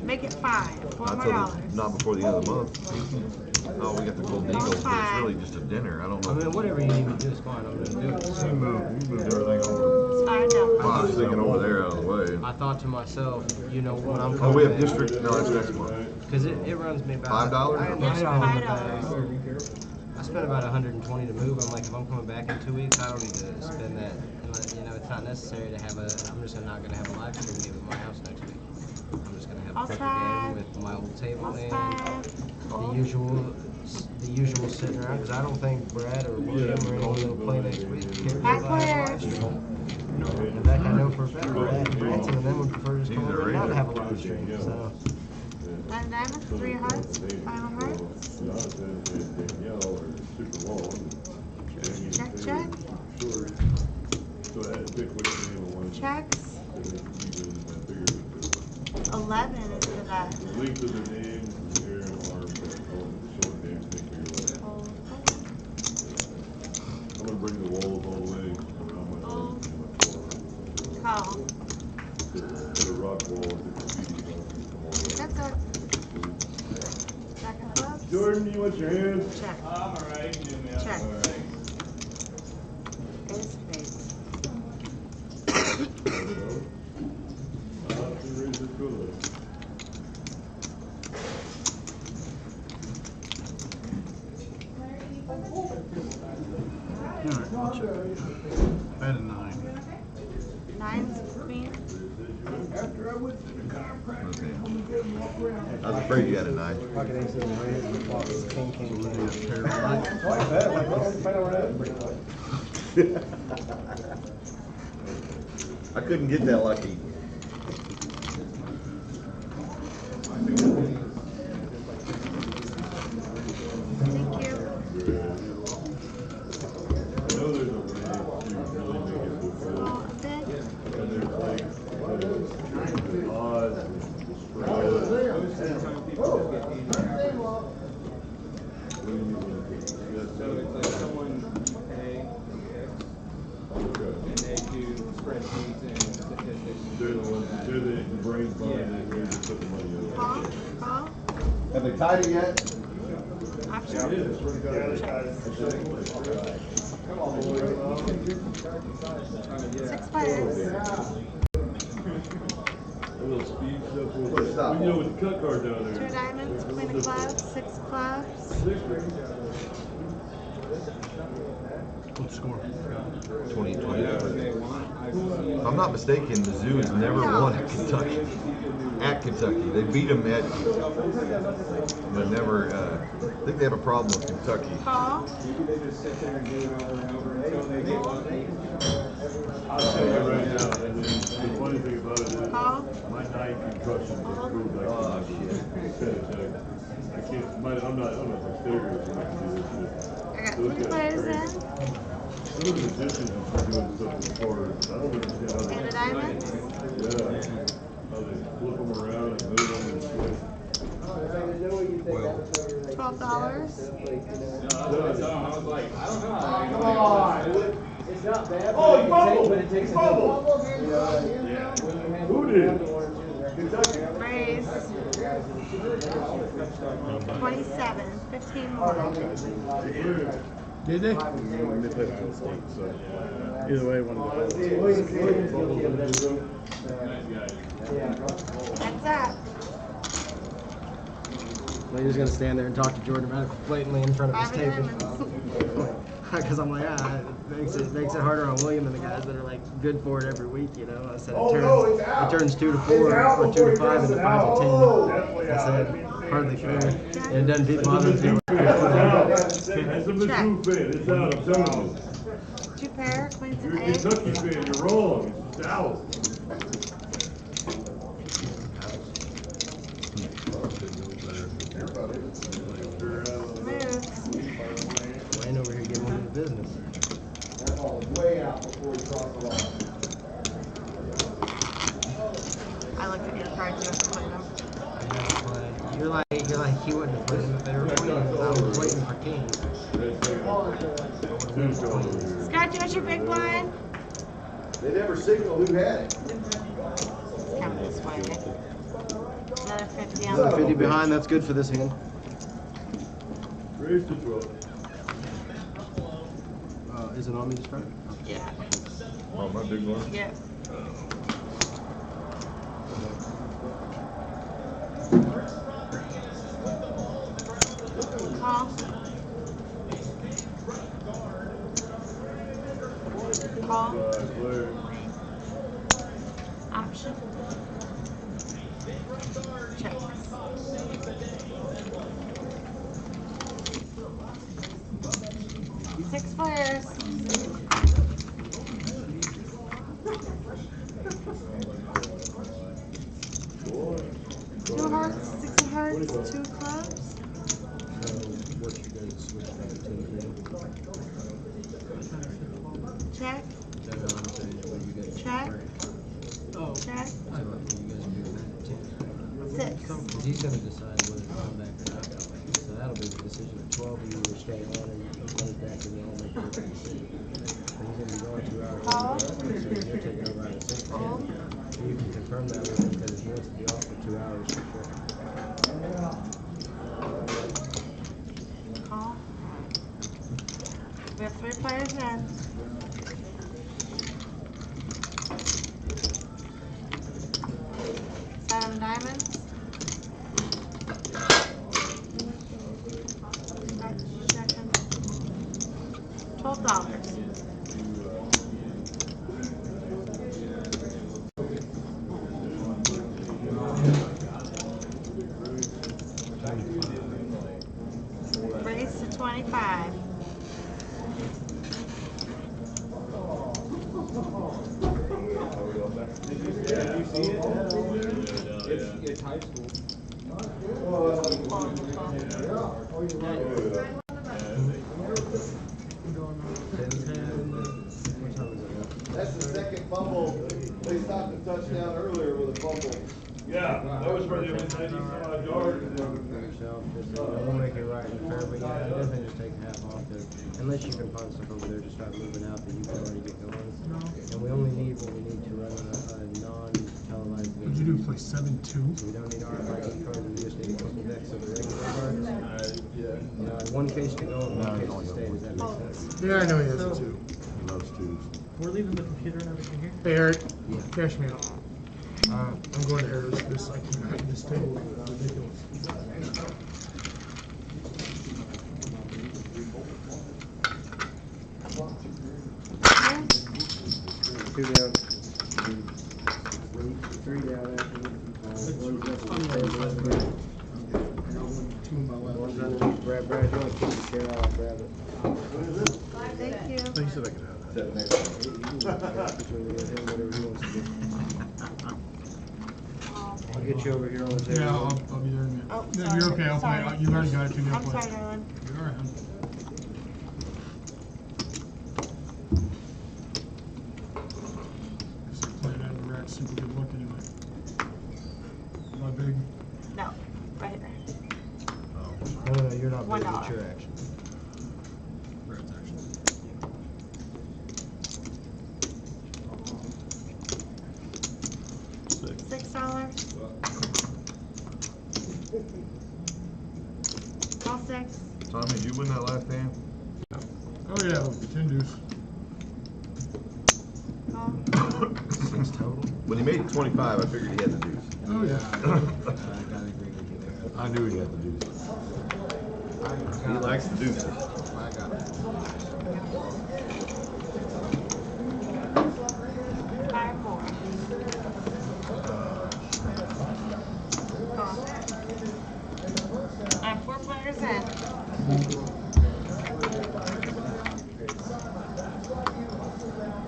Make it 5. $4 more. Not before the end of the month. Oh, we got the Golden Eagles, but it's really just a dinner. I don't know. I mean, whatever you need to do is fine. I'm gonna do it. We moved everything over. It's fine now. Well, I was thinking over there out of the way. I thought to myself, you know, when I'm Oh, coming we have back, district. No, it's next month. because it runs me about $5? I spent about $120 to move. I'm like, if I'm coming back in 2 weeks, I don't need to spend that. You know, it's not necessary to have a. I'm just not gonna have a live stream game at my house next week. I'm just gonna have a poker game with my old table and the usual sitting around. Because I don't think Brad or William or anyone that'll play next week cares about a live stream. In fact, I know for a fact Brad's team and them would prefer just come over and not have a live stream. So. 9 diamonds, 3 hearts, 5 hearts. Check, check. Checks. 11 is the best. Link to the names here and arms. I'm gonna bring the walls all the way around my Call. Put a rock wall. That's it. Second club. Jordan, you want your hands? Check. I'm alright. Check. Alright. Ace spades. Alright, I'll check. I had a 9. 9's queen. Okay. I was afraid you had a 9. Pocket ace in the hand, the flop is king, king, I couldn't get that lucky. Thank you. Call. Have they tied it yet? Option. Six players. Stop. You know, with the cut card down there. 2 diamonds, queen of clubs, 6 clubs. What's the score? 2020. If I'm not mistaken, the Zoo has never won at Kentucky. At Kentucky. They beat them at, but never, I think they have a problem with Kentucky. Call. I'll tell you right now, the funny thing about it is, Call. my 9 concussions improved. I can't, I'm not mysterious when I can do this shit. I got 3 players in. Some of the magicians are doing stuff as far as, I don't understand how they. And a diamond. Yeah, how they flip them around and move them and switch. $12. I was like, I don't know. It's not bad, but it takes a bubble. Who did? Kentucky. Raise. 27. 15 more. Did they? They played Ohio State, so either way, one of the That's that. So you're just gonna stand there and talk to Jordan about it blatantly in front of his 5 table. diamonds. Because I'm like, it makes it harder on William and the guys that are like good for it every week, you know. I said it turns 2 to 4 or 2 to 5 into 5 to 10. I said hardly fair, and it doesn't bother me. That's a Mizzou fan. It's out. I'm telling you. 2 pair, queens You're and a ace. Kentucky fan. You're wrong. It's Dallas. Moves. Wayne over here getting into the business. Way out before he crossed the line. I looked at your cards, you have to play them. You're like he wouldn't have played them if they were queens. I was waiting for kings. Scott, you got your big blind? They never signaled who had it. count this way. Another 50 on Another the 50 behind, that's good for this hand. Raise the throw. Is it on me to start? Yeah. Oh, my big one? Yeah. Call. Call. Option. Check. Six players. Two hearts, six of hearts, two clubs. So, what you guys switch back to again? Check. No, I'm saying what you guys Check. Oh. Check. So, what you guys are doing that at 10. Six. Because he's going to decide whether to come back or not. So that'll be the decision at 12, or you will stay on and he comes back and y'all make a different decision. And he's going to be gone 2 hours. Call. So you're taking over at 6. Call. You can confirm that with him because he wants to be off for 2 hours for sure. Call. We have 3 players in. Seven diamonds. Second. $12. Raise to 25. It's high school. That's the second fumble. They stopped the touchdown earlier with a fumble. Yeah, that was for the 95 yards. We'll make it right and fair, but yeah, definitely just take half off there. Unless you can find stuff over there to start moving out that you can already get going. And we only need what we need to run a non-televised game. What'd you do, play 7-2? So we don't need RFID cards, we just need a couple decks of the regular cards. You know, one case to go and one case to stay, does that make sense? Yeah, I know he has a 2. He loves twos. We're leaving the computer and everything here. Hey, Eric, Yeah. cash me out. I'm going to Harris. This table is ridiculous. Two down. Three down after. One's left. Two in my lap. One's underneath. Brad, you want to keep the chair, I'll grab it. Thank you. He said I could have that. Between me and him, whatever he wants to do. I'll get you over here on the table. Yeah, I'll be there in a minute. Oh, Yeah, sorry. you're okay, I'll play. Sorry. You already got it to me, I'll I'm play. sorry, darling. You're all right, hon. Guess I'm playing out of the rack, super good luck anyway. Am I big? No, right here. No, you're not big, $1. it's your action. Brad's action. $6. All 6. Tommy, did you win that last hand? Oh yeah, 10 deuce. Call. 6 total? When he made it 25, I figured he had the deuce. Oh yeah. I gotta agree with you there. I knew he had to do this. He likes the deuces. I got it. 5-4. Call. I have 4 players in.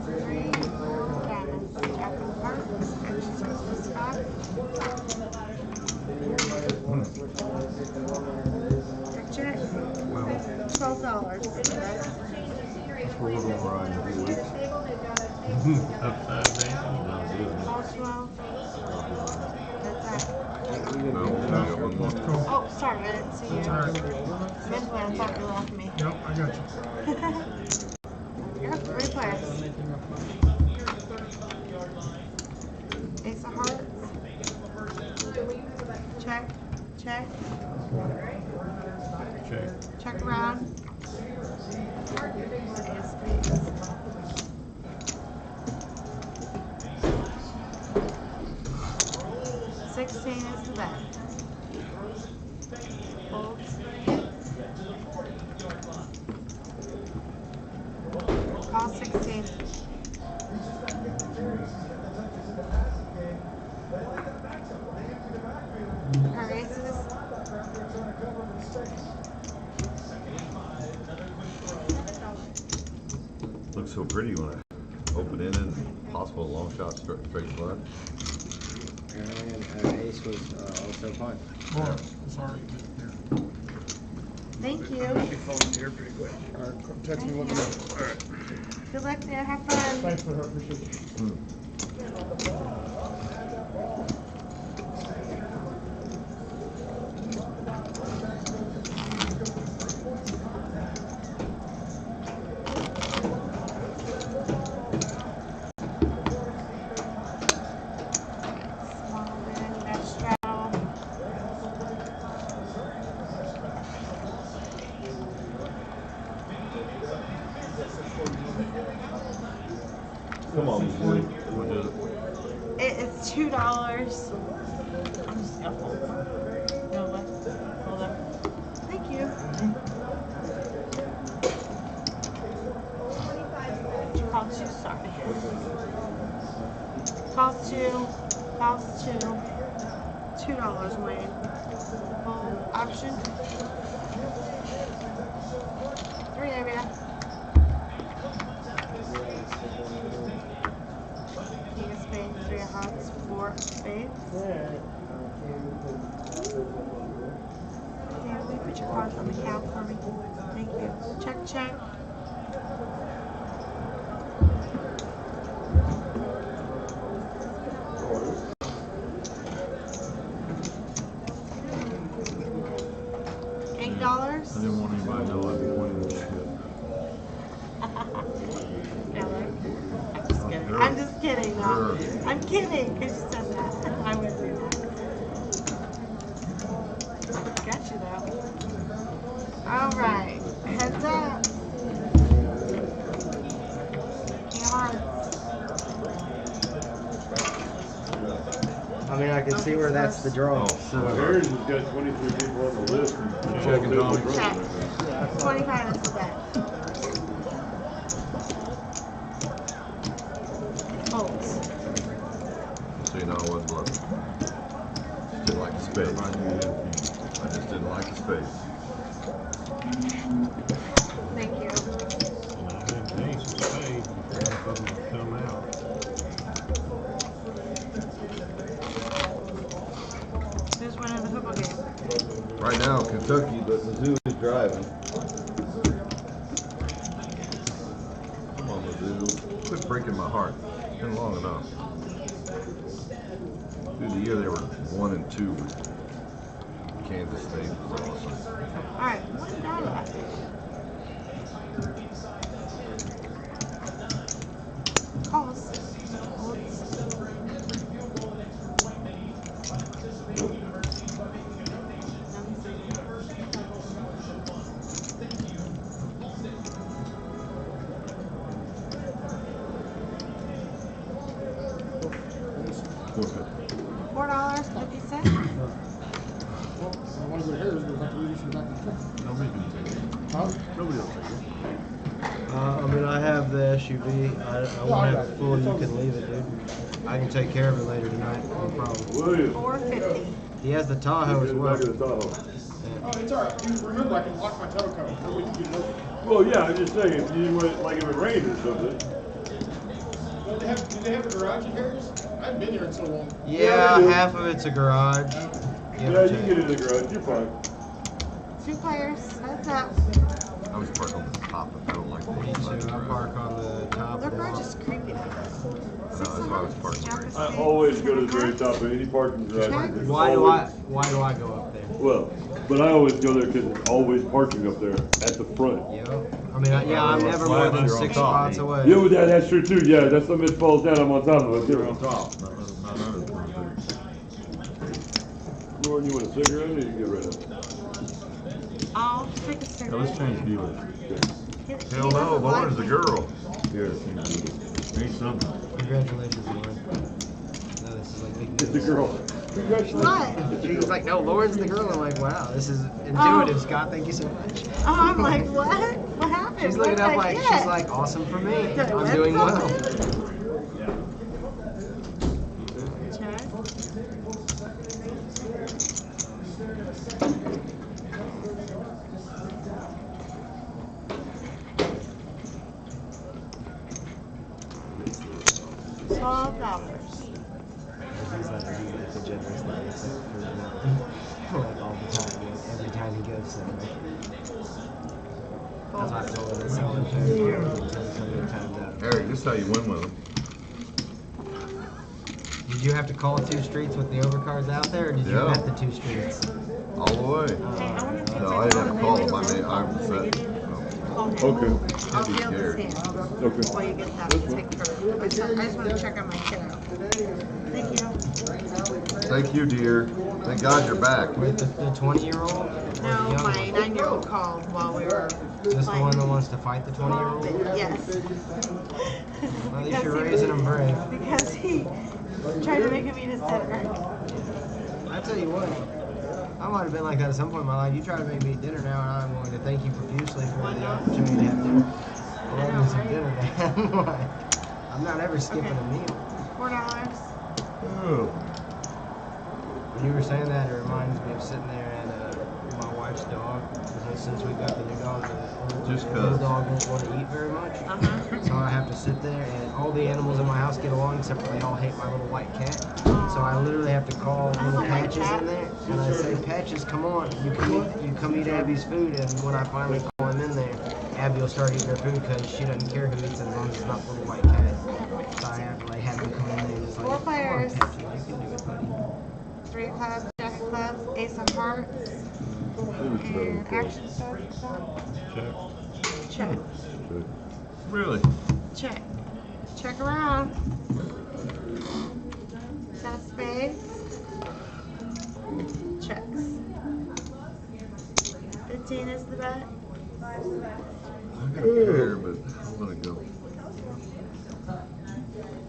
Three, 4 diamonds. Jack of hearts. Scott. Check. $12. That's where we're going to ride in a few weeks. Upside down. All 12. That's it. No, I got one more. Oh, sorry, I didn't see you. It's all right. Mentally, I thought you left me. Nope, I got you. You have 3 players. Ace of hearts. Check. Check. Check. Check around. Ace, spades. 16 is the bet. Folds. Call 16. Her aces. Looks so pretty when I open in and possible long shot straight flush. And ace was also fine. Oh, sorry. Here. Thank you. She phones here pretty quick. All right, text me what you want. All right. Good luck there. Have fun. Thanks for her. Appreciate it. Small win, bet straddle. Come on, Zoo. It's $2. I'm just gonna hold them. No, what? Hold them. Thank you. Call 2, sorry. Call 2. Calls 2. $2, Wayne. Hold option. 3 area. King of spades, 3 of hearts, 4 of spades. Okay, will you put your cards on the cap for me? Thank you. Check, check. $8. I didn't want anybody to know I'd be winning this shit. I'm just kidding, though. I'm kidding, because you said that. I wouldn't do that. Got you, though. All right. Heads up. King of hearts. I mean, I can see where that's the draw. So Aaron's has got 23 people on the list. And Checking, Tommy. Check. 25 is the bet. Folds. So you know I wasn't bluffing. Just didn't like the space. I just didn't like the space. Thank you. And I had an ace of spades before I thought it would come out. Who's winning the football game? Right now, Kentucky, but Mizzou is driving. Come on, Mizzou. Quit breaking my heart. It's been long enough. Through the year, they were 1 and 2. Kansas State was awesome. All right, $1. Calls. Folds. $4.50. Well, I want to go to Harris, we'll have to leave you back and forth. Nobody can take it. Huh? Nobody will take it. I mean, I have the SUV. I won't have it full. You can leave it, dude. I can take care of it later tonight. No problem. William. $4.50. He has the Tahoe as well. Back of the Tahoe. Oh, it's all right. You remember, I can lock my tow code. Nobody can get it open. Well, yeah, I'm just saying, if you went, like if it rained or something. Well, do they have a garage in Harris? I haven't been there in so long. Yeah, they do. half of it's a garage. Yeah, you can get in the garage, you're fine. 2 players. Heads up. I was parked on the top, but I don't like the Me inside too. I garage. park on the top Their of the garage lot. is creepy. No, that's why I was parking right there. I always go to the very top of any parking garage. There's Why do I always- go up there? Well, but I always go there because there's always parking up there at the front. Yo. I mean, I'm never more than You're on 6 top. spots away. Yeah, well, that's true too, yeah, that's something that falls down, I'm on top of it. You're on top. Not others. Jordan, you want a cigarette or you can get rid of it? I'll take a cigarette. Now, let's change dealers. Hell no, Lauren's the girl. Here, ain't something. Congratulations, Lauren. No, this is like big news. It's the girl. Congratulations. What? She's like, no, Lauren's the girl. I'm like, wow, this is intuitive, Scott. Thank you so much. Oh, I'm like, what? What happened? She's What looking did up I like, get? she's like, awesome for me. Did I I'm win doing well. something? Check. $12. He's like the generous lady for like all the time, like every time he goes somewhere. That's why I told him to sell him so many times out. Eric, this is how you win with them. Did you have to call 2 streets with the overcards out there, or did you Yeah. bet the 2 streets? All the way. No, I didn't have to call them. I set. Okay. I'll be able to see it. Okay. While you get that picture. I just want to check on my kiddo. Thank you. Thank you, dear. Thank God you're back. Wait, the 20-year-old? No, my 9-year-old called while we were Is this the playing. one that wants to fight the 20-year-old? Yes. At least you're raising him brave. Because he tried to make him eat his dinner. I tell you what, I might have been like that at some point in my life. You try to make me eat dinner now, and I'm going to thank you profusely for the opportunity to have dinner. I love me some dinner, man. I'm not ever skipping a meal. $4. Oh. When you were saying that, it reminds me of sitting there and my wife's dog. Since we got the new dog, the little dog won't want to eat very much. So I have to sit there, and all the animals in my house get along except for they all hate my little white cat. So I literally have to call little Patches in there, and I say, Patches, come on, you come eat Abby's food. And when I finally call him in there, Abby will start eating her food because she doesn't care who eats it as long as it's not the little white cat. So I have to like have him come in there and just like, 4 players. Come on, Patches, you can do it, buddy. 3 clubs, Jack of clubs, Ace of hearts, and action starts. Check. Really? Check. Check around. Set of spades. Checks. 15 is the bet. I got a pair, but I'm gonna go.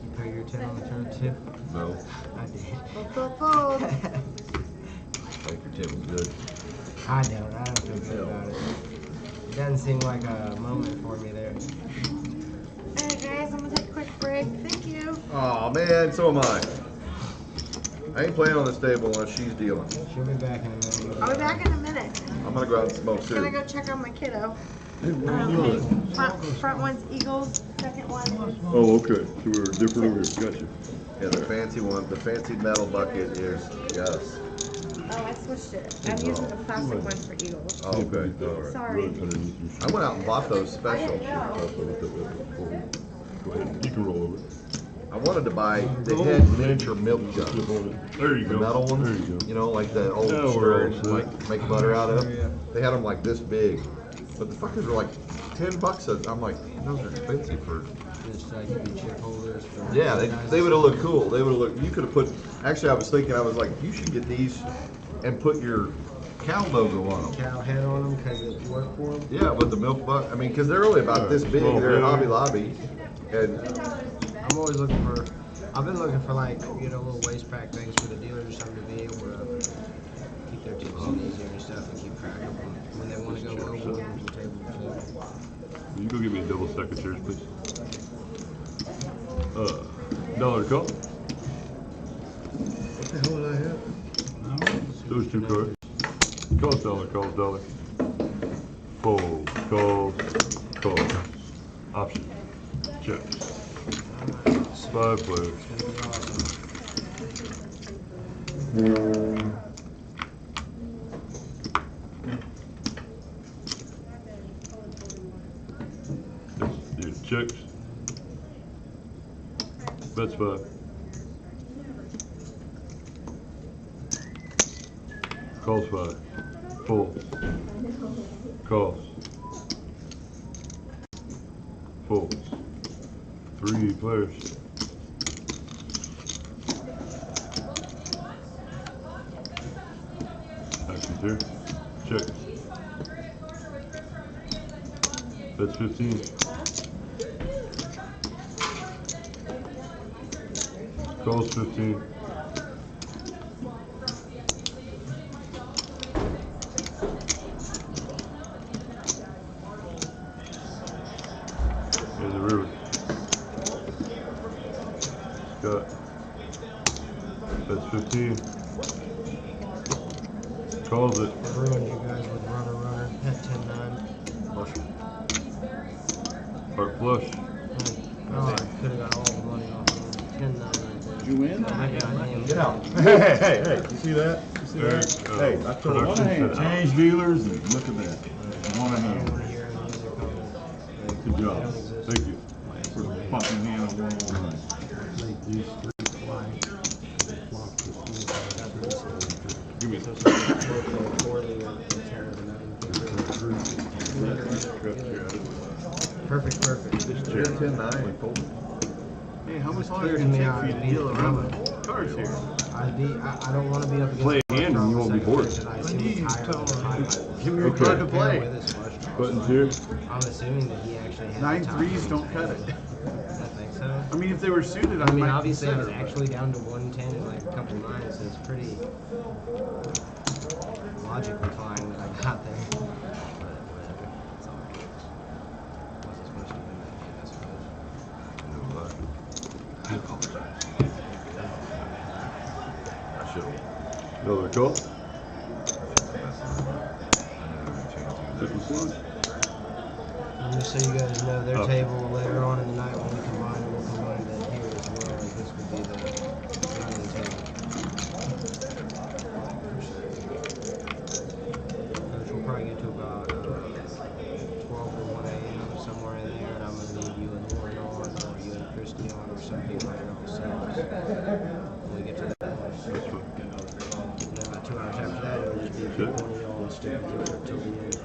You put your 10 on the turn too? No. I did. Fold. I think your tip was good. I don't feel good about it. It doesn't seem like a moment for me there. Alright guys, I'm gonna take a quick break. Thank you. Oh man, so am I. I ain't playing on this table unless she's dealing. She'll be back in a minute. I'll be back in a minute. I'm gonna go out and smoke I'm gonna too. go check on my kiddo. Front one's Eagles, second one. Oh, okay. So we're different over here. Gotcha. Yeah, the fancy one, the fancy metal bucket is yes. Oh, I switched it. I'm using the plastic one for Eagles. Oh, okay. All right. Sorry. I went out and bought those special. Go ahead. You can roll over. I wanted to buy the head miniature milk jugs. There you The go. metal ones. There you go. You know, like the old Yeah, we're store, all set. like make butter out of. They had them like this big, but the fuckers were like $10. I'm like, those are expensive for. Just could be chip holders for Yeah, they would have looked cool. They would have looked. You could have put. Actually, I was thinking. I was like, you should get these and put your cow logo on them. cow head on them because it worked for them. Yeah, with the milk buck. I mean, because they're only about this big. They're at Hobby Lobby, and I'm always looking for. I've been looking for like little waste pack things for the dealers or something to be able to keep their tips easier and stuff and keep track of them when they want to go overboard from table to table. Will you go get me a double stack of chairs, please? Dollar call. what the hell did I have? Those 2 cards. Calls dollar. Fold, calls. Option. Check. 5 players. Yeah, checks. Bets 5. Calls 5. Full. Calls. Full. 3 players. Buttons here. Check. That's 15. Calls 15. And the river. Scott. That's 15. Calls it. I ruined you guys with runner at 10-9. Flush. Heart flush. Oh, I could have got all the money off of 10-9 right there. Did you win? Get out. Hey, you see that? You see Eric, that? Hey, I told you, production set. change dealers and look at that. One I don't hand. want to hear any other comments. Good They job. don't exist. Thank you. For the fucking hand on 101. Make these three fly. Flop the Give me Perfect. You're 10-9. Fold. Hey, how much Clear longer to does it me take how for you to to beat deal the around road. the cards here? I don't want to be up against Play a the hand and you won't be bored. Give me a Okay. card to play. Buttons here. I'm assuming that he actually had 9 the top threes in don't his cut hand. it. I think so. I mean, if they were suited, I mean, might obviously, I was consider it, actually down to 110 in like a couple nines, so it's pretty logically fine that I got there. But whatever, it's all good. Wasn't supposed to win that game, I suppose. I apologize. I should have. Another call. I 54. And just so you guys know, their Oh. table later on in the night when we combine it, we'll combine that here as well. Like this would be the running table. Which we'll probably get to about 12 or 1 a.m. somewhere in there, and I'm going to need you and Lauren on, or you and Christy on, or some people on themselves. When we get to that point. And then about 2 hours after that, it'll just be a big one of y'all and stick with it till the end.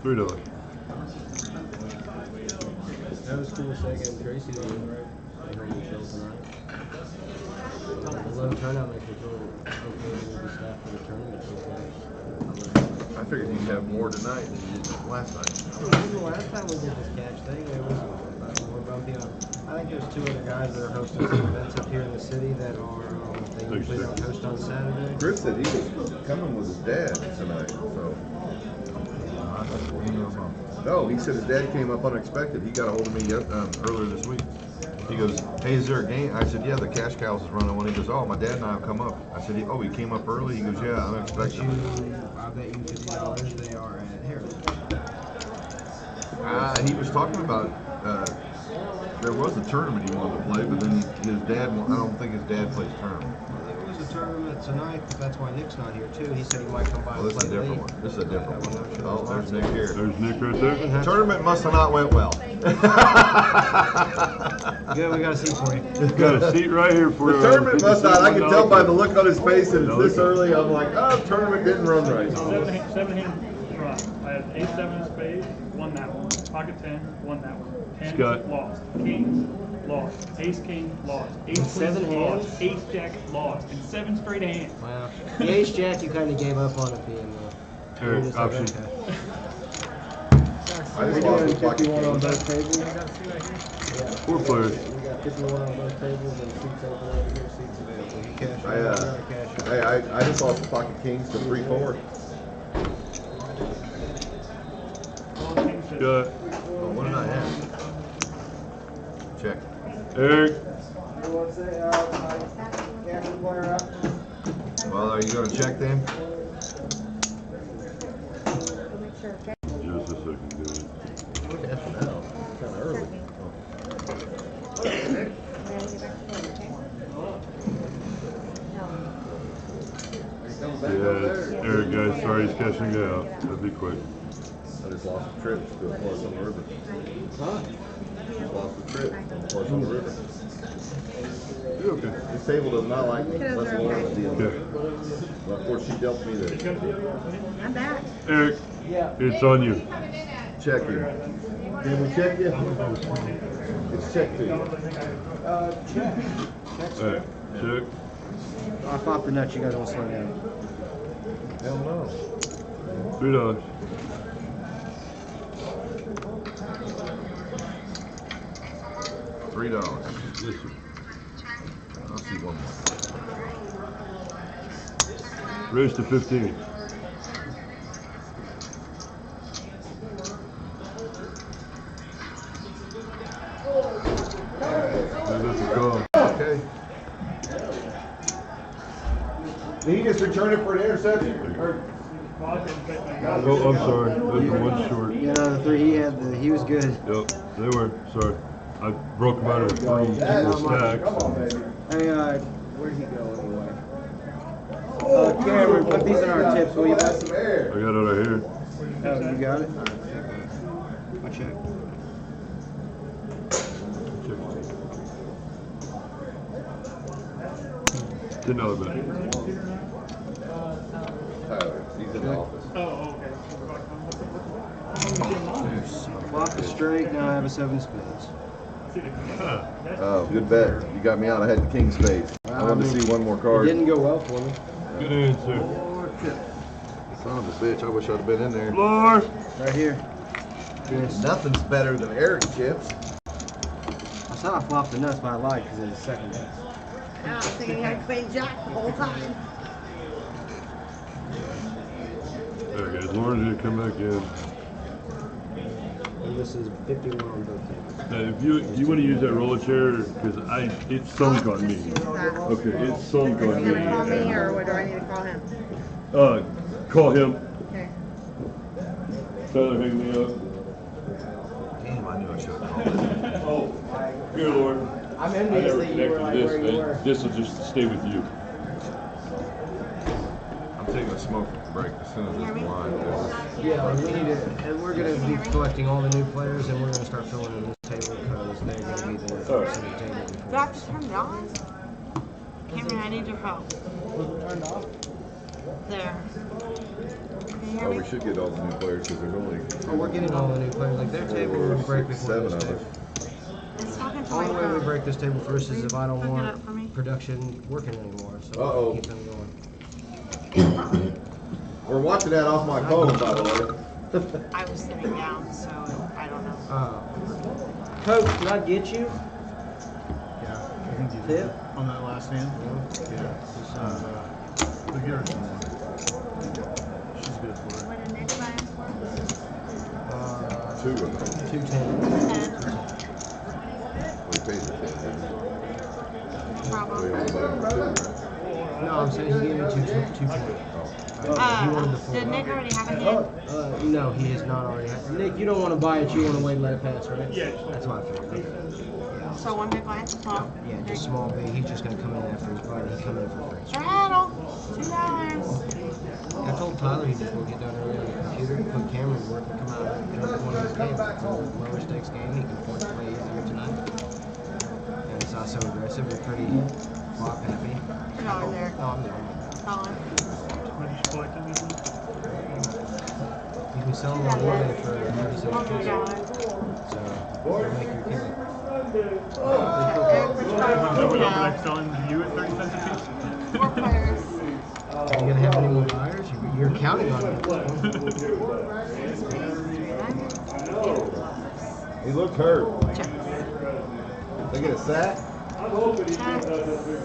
$3. That was cool second Tracy to win, right? I heard you show tonight. The low turnout makes me feel okay to maybe staff for the tournament. I figured you'd have more tonight than you did last night. Even the last time we did this catch thing, it was more bumpy on. I think there's 2 other guys that are hosting some events up here in the city that are, they usually don't host on Saturday. Chris said he was coming with his dad tonight, so. No, he said his dad came up unexpected. He got a hold of me earlier this week. He goes, hey, is there a game? I said, yeah, the Cash Cows is running one. He goes, oh, my dad and I have come up. I said, oh, he came up early? He goes, yeah, I'm expecting him. I bet you $50 they are at Harold. He was talking about, there was a tournament he wanted to play, but then his dad, I don't think his dad plays tournament. There was a tournament tonight, but that's why Nick's not here too. He said he might come by Well, and this is play a different late. one. This is a different one. Oh, there's Nick here. There's Nick right there. The tournament must have not went well. Good, we got a seat for you. Got a seat right here for The you. tournament must not, I can tell by the look on his face that it's No, this okay. early, I'm like, oh, the tournament didn't run right. Seven hand draw. I had ace 7 of spades, won that one. Pocket 10, won that one. 10 Scott. lost. Kings lost. Ace king lost. Ace queen 7 hands? lost. Ace jack lost. In 7 straight hands. Wow. The ace jack you kind of gave up on at the end though. Eric, You're just like, option. okay. I just lost the pocket on king. both tables. 4 players. We got 51 on both tables and seats open over here, seats available. You cash I, out, you gotta cash out. Hey, I just lost the pocket kings to 3-4. Scott. Oh, what did I have? Check. Eric. Well, are you gonna check then? Just a second, guys. Yes, now. Kinda early. Yeah, Eric, guys, sorry he's cashing it out. That'd be quick. I just lost the trip to a plus on the river. Huh? Just lost the trip to a plus on the river. You're okay. This table does not like me. That's the one deal. Okay. But of course, she dealt me the I'm back. Eric, it's on you. check in. Can we check you? It's check to you. Check. All right, check. Off the nuts, you guys want to slow down. Hell no. $3. $3. Yes, sir. I'll see one more. Raise to 15. That's a call. Okay. Did he just return it for an interception? Oh, I'm sorry. That's the one short. You know, the three he had, he was good. Yep, they were. Sorry. I broke them out of 3 equal stacks. Hey, where'd he go anyway? Cameron, put these in our tips, will you, bud? I got it right here. Oh, you got it? I check. $10 bet. Tyler, he's in the office. Oh, okay. Flop the straight, now I have a 7 spades. Oh, good bet. You got me out. I had the king spades. I wanted to see one more It card. didn't go well for me. Good answer. Son of a bitch. I wish I'd have been in there. Floor. Right here. Yes. Nothing's better than Eric chips. I thought I flopped the nuts, but I lied because it was second best. I was thinking you had Queen Jack the whole time. There, guys. Lauren's gonna come back in. And this is 51 on both tables. Now, if you want to use that roller chair, because it's sunk on me. Okay, it's sunk Are on you gonna call me, me. or what do I need to call him? Call him. Okay. Tyler, hang me up. Damn, I knew I should have called it. Oh, here, Lord. I'm I envious never that you were connected like where you were. this. This will just stay with you. I'm taking a smoke break as soon as this blind goes. Yeah, we need to, and we're going to be collecting all the new players, and we're going to start filling in this table because they're going to be the first in the table. Do I have to turn it on? Cameron, I need your help. Turned off. There. Can you hear Oh, me? we should get all the new players because there's only Oh, we're getting all the new players. Like their table will break before 7 this of table. us. It's talking to All my the way we phone. break this table first is if I don't Look it up for me. want production working anymore. So Uh-oh. we'll keep them going. We're watching that off my phone, by the way. I was sitting down, so I don't know. Coach, did I get you? Yeah, I think you Tip? did. On that last hand? Yeah. The Garrison one. She's good for it. What did Nick buy him for? 2 of them. 210. We paid the 10. didn't we? We Probably. only bought them for 2, right? No, I'm saying he gave me 220. He wanted the full. Did Nick already have a hand? No, he has not already. Nick, you don't want to buy it. You want to wait and let it pass, right? Yeah. That's what I figured. Okay. So one big blind? Well, Yeah, just small big. He's just gonna come in after his buddy. He's coming in for free. straddle. $2. I told Tyler he just will get done early on the computer, put Cameron to work, and come out and jump one of his games. It's a lower stakes game. He can afford to play easier tonight. And it's not so aggressive. We're pretty flop happy. $2 there. Oh, I'm there. Colin. What did you collect on this one? You can sell them on eBay for 37 $1 more. So you'll make your killing. Eric, what you got? Open up next selling to you at 30 cents a piece. 4 players. Are you gonna have any more buyers? You're counting on it. He looked hurt. Check. They get a sack? I'm hoping he comes out this year.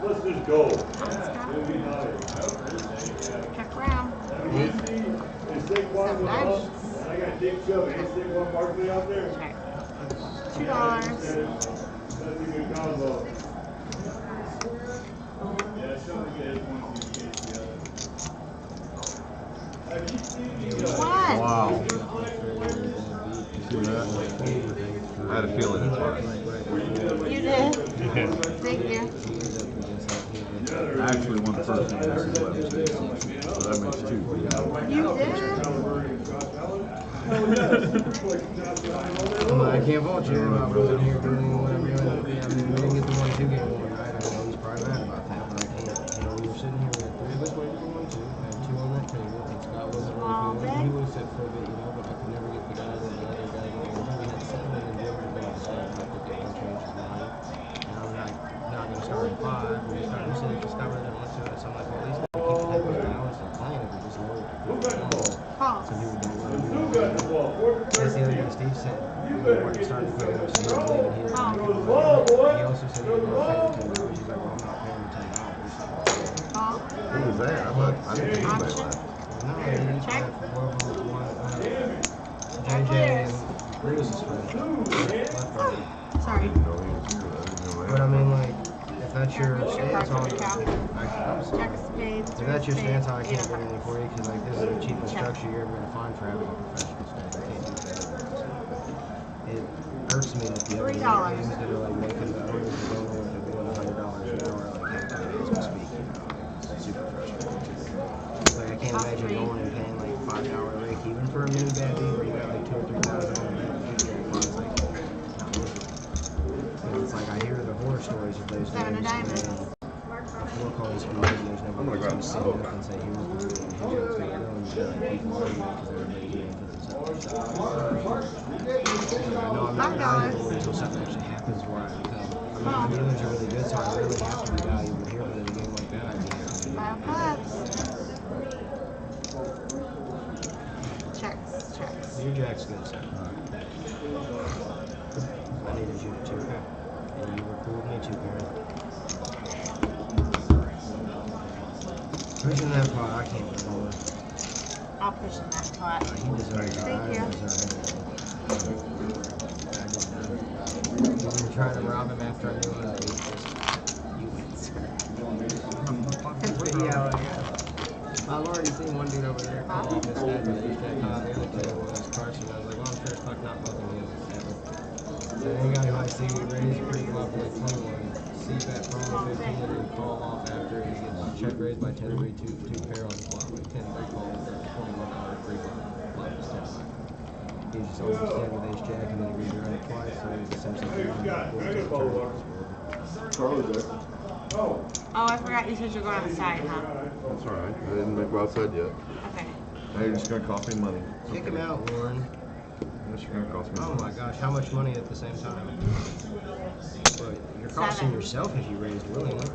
Let's just go. It'll be nice. Check round. Is Saquon in the house? I got Dick Shelby. Is Saquon Barkley out there? Check. $2. That's a good combo. What? Wow. See that? I had a feeling it's mine. You did? Yeah. Thank you. I actually won the first hand. This is 11 6. So that makes 2. You did? I can't fault you. I wasn't here doing whatever you want. Yeah, I mean, we didn't get the 1-2 game one night. I know he's probably mad about that, but I can't. You know, we were sitting here, we had 3 of us waiting for 1-2. I had 2 on that table, and Scott wasn't really feeling it. He would have said for a bit, you know, but I could never get the guys and the other guys on the board. We had 7, and then George was going to start. I think they want to change his mind. And I'm not going to start at 5. We're starting to say, if Scott really doesn't want to, so I'm like, well, at least keep the table Calls. Some people don't want to do that. That's the other guy, Steve said. He started to play which he was leaving his. He also said he didn't want to pay him $10. He's like, well, I'm not paying him $10. Call. Who was that? I didn't think anybody left. No, he didn't Check. JJ and Bruce's friend. Sorry. I didn't know he was here. I didn't know But I mean, like, if that's your Your stance on card it, Check a spade. if that's your stance on it, I can't get $8. anything for you because, like, this is the cheapest structure you're ever going to find for having a professional staff. I can't do that. It hurts me that the other $3. games that are, like, making the owners that don't know what they're doing $100 an hour, like, can't play as we speak, you know. It's super frustrating. Like, I can't imagine going and paying, like, $5 rake even for a mini bad beat where you got, like, 2,000 or 3,000 on that. It's like, not worth it. And it's like, I hear the horror stories of those Seven of games, diamonds. and we'll call these speed, and there's nobody who's going to sit up and say, here's the rule, and here's what's going on. You got, like, people arguing because everybody's doing for themselves. I know I'm not valuable until something actually happens where I become. I mean, my dealers are really good, so I really have to be valuable here, but in a game like that, I can't. Five clubs. Checks. Your jack's good, sir. I needed you to 2 pair. And you were cool with me 2 pair. Pushing that pot, I can't win more. I'll push in that pot. He deserves it. Thank I you. deserve it. I did not. You were trying to rob him after I knew he was weak. You win, sir. Yeah. I've already seen one dude over there call off his stats on DeepStack. The other two was Carson. I was like, well, I'm sure as fuck not both of them. So any guy who I see raise pre-flop like 21, see that phone 15 and then call off after he gets check raised by 10 every two pair on the flop. Like 10 free call for $21 free flop. Flop is 10. He's just almost dead with ace jack and then he read around it twice, so he's essentially Charlie's there. Oh, I forgot you said you're going outside, huh? That's all right. I didn't go outside yet. Okay. Now you're just gonna cost me money. Kick him out, Warren. Unless you're gonna cost me Oh money. my gosh, how much money at the same time? Well, you're costing 7. yourself if you raised willingly.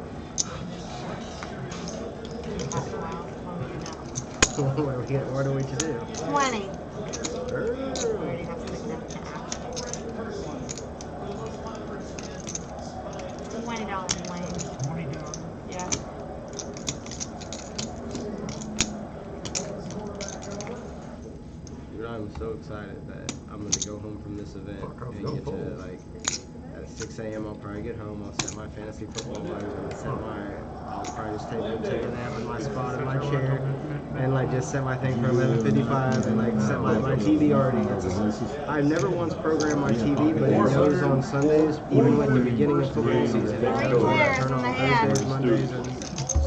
What are we to do? 20. Already have something enough to ask. $20 win. Yeah. Dude, I'm so excited that I'm gonna go home from this event and get to like at 6 a.m. I'll probably get home. I'll set my fantasy football lineup and I'll probably just take a nap in my spot in my chair and like just set my thing for 11:55 and like set my TV already. I've never once programmed my TV, but it knows on Sundays, even like the beginning of football season, it knows when I turn on Thursdays, Mondays, and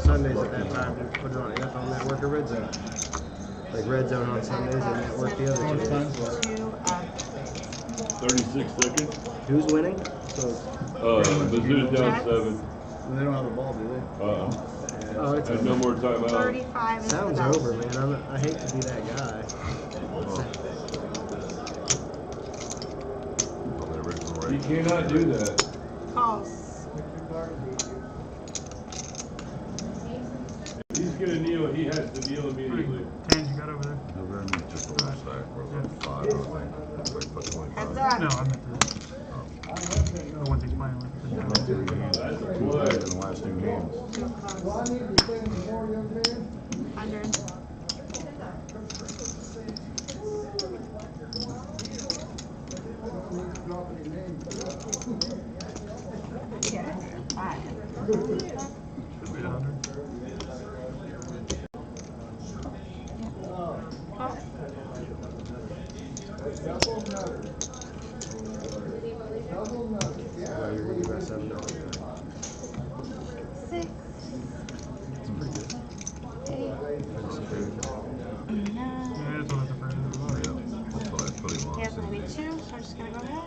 Sundays at that time to put it on NFL Network or Red Zone. Like Red Zone on Sundays and Network the other two days. 36 seconds. Who's winning? Mizzou's down 7. They don't have the ball, do they? Oh, it's And no more timeouts. 35 is Sounds the best. over, man. I hate to be that guy. On the original You rate. cannot do that. Calls. If he's gonna kneel, he has to kneel immediately. Tans you got over there? No, very much. Just a little stack. We're like 5, I think. Like, put 25. Heads up. No, I meant the ones he's playing with. That's a play. In the last 2 games. 100. Yeah. 5. Should be 100. Oh, you're gonna give us $7. 6. It's pretty good. 8. For the security. 9. Yeah, that's what I prefer. That's what I put him on. He has 92, so I'm just gonna go ahead.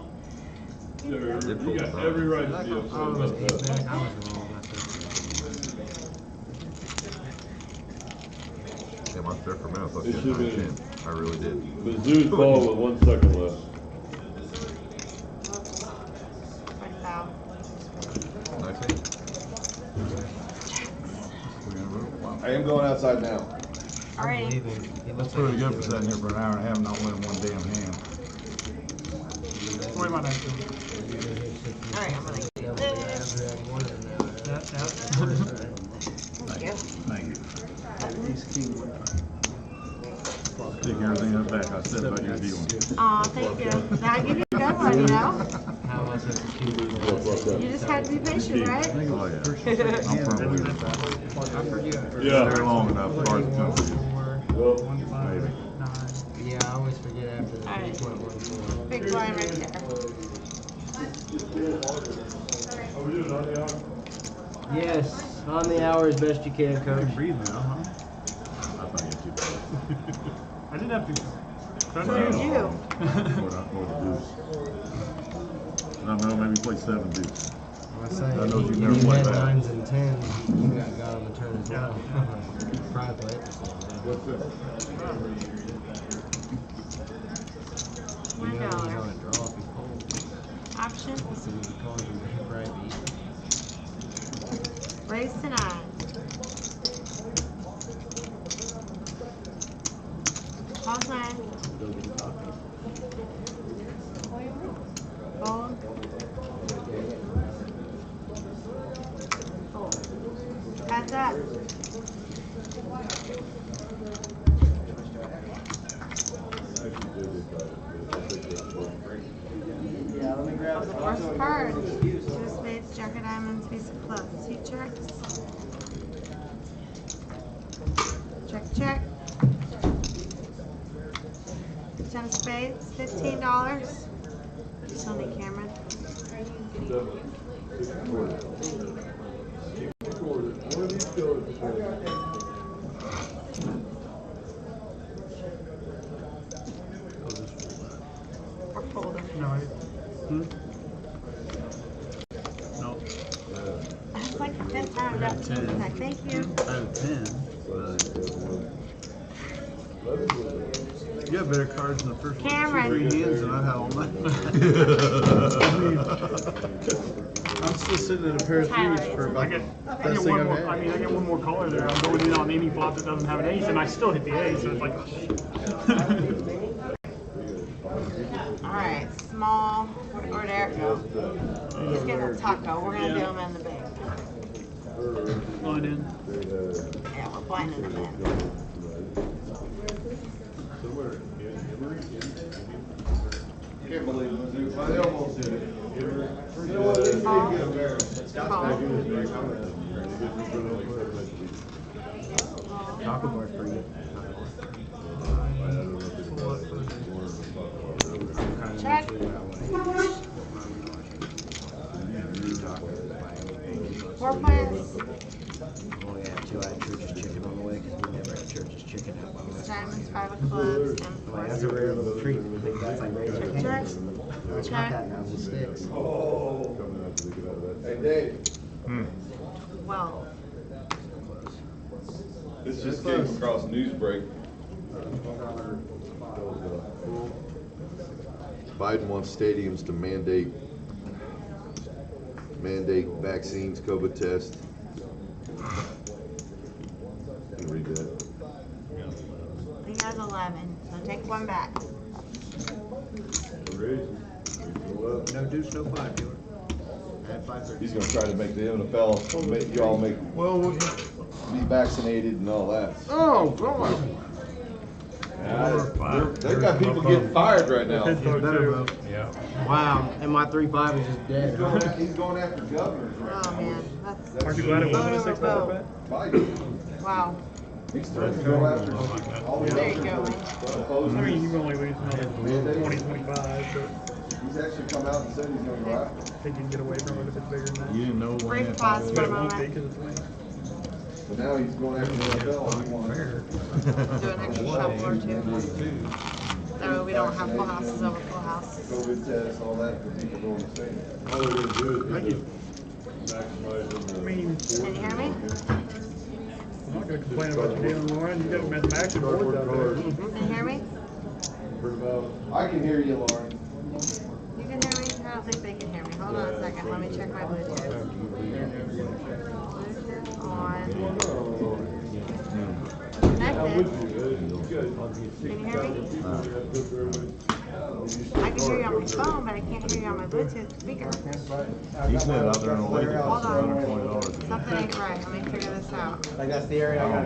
Sir, you got every right to feel I was so 8 about back. that. I was wrong. Damn, I'm fair for minutes. I It thought should've you been- had 10. I really did. Mizzou's ball with 1 second left. Like foul. Nice hit. We're gonna move. Wow. I am going outside now. Alright. believe him. He looks Pretty like good he's for doing sitting here for an hour and a half, not winning one damn hand. What am I next to? Alright, I'm gonna get this. Thank you. Thank you. Take everything else back. I said about your deal. Aw, thank you. Now I give you a good one, you know? How much is the cube? You just had to be patient, right? Oh, yeah. I'm firm believer. Yeah. Very long enough for ours to come to you. Maybe. Yeah, I always forget after the Alright. 3.14. Big blind right there. Are we doing on the hour? Yes, on the hour as best you can, You Coach. can breathe now, huh? I thought you had I didn't have to. two. You. More the deuce. I don't know, maybe play 7 deuce. I say, I know if you've you never played had that. 9s and 10s, you got God on the turn as well. Probably play it the same way. What's that? You know that he's on a draw if he folds. Option. So he calls you right beat. Raise to 9. Pause 9. Fold. Fold. Add that. The first card. Two spades, jack of diamonds, ace of clubs. He checks. Check, check. 10 of spades, $15. Just on the camera. Or fold it. No. No. It's like the 10th time I've got 10. Like, thank you. Out of 10. You have better cards in the first Cameron. 3 hands than I've had all night. I'm still sitting in a pair of Tyler, threes for it's about I get best thing one I've more. had. I mean, I get one more caller there. I'm going in on any flop that doesn't have an ace, and I still hit the ace. So it's like, Alright, small. Or there. He's getting a taco. We're going to do him in the big. line in. Yeah, we're blinding him in. Can't believe it. They almost did it. Taco bar's pretty good. Check. 4 points. Only have 2. I had Church's chicken on the way because we never had Church's chicken out by the way. Diamonds, 5 of clubs, and Like, that's a rare little treat. I think that's like raising your Check. hands. It's Check. not that now, it sticks. Hey, Dave. 12. This just came across Newsbreak. Biden wants stadiums to mandate vaccines, COVID test. Can you read that? He has 11, so take 1 back. No deuce, no 5, dealer. I had 5 He's gonna try to make the NFL, make you all be vaccinated and all that. Oh, God. They've got people getting fired right now. Yeah. Wow, and my 3-5 is just dead. He's going after governors right Oh, man. That's Aren't you glad it wasn't a vote over $6 bet? vote. Biden. Wow. He's trying to go after all the There you go. I mean, you can only lose another 20, 25, but He's actually come out and said he's gonna go after. I think you can get away from it if it's bigger than that. You didn't know when Break that pause time for a But it won't be moment. because it's winning. But now he's going after the NFL. He wants Do an extra shuffle or 2. So we don't have full houses over full houses. COVID tests, all that for people going to stadium. All they're gonna do is maximize I mean, Can you hear me? I'm not going to complain about your deal, Lauren. You got mathematics boards out there. Can you hear me? I can hear you, Lauren. You can hear me? I don't think they can hear me. Hold on a second. Let me check my Bluetooth. Bluetooth on. No, connected. Can you hear me? I can hear you on my phone, but I can't hear you on my Bluetooth speaker. You said out there in the lake, Hold on. $120. Something ain't right. Let me figure this out. Like that's the area I got.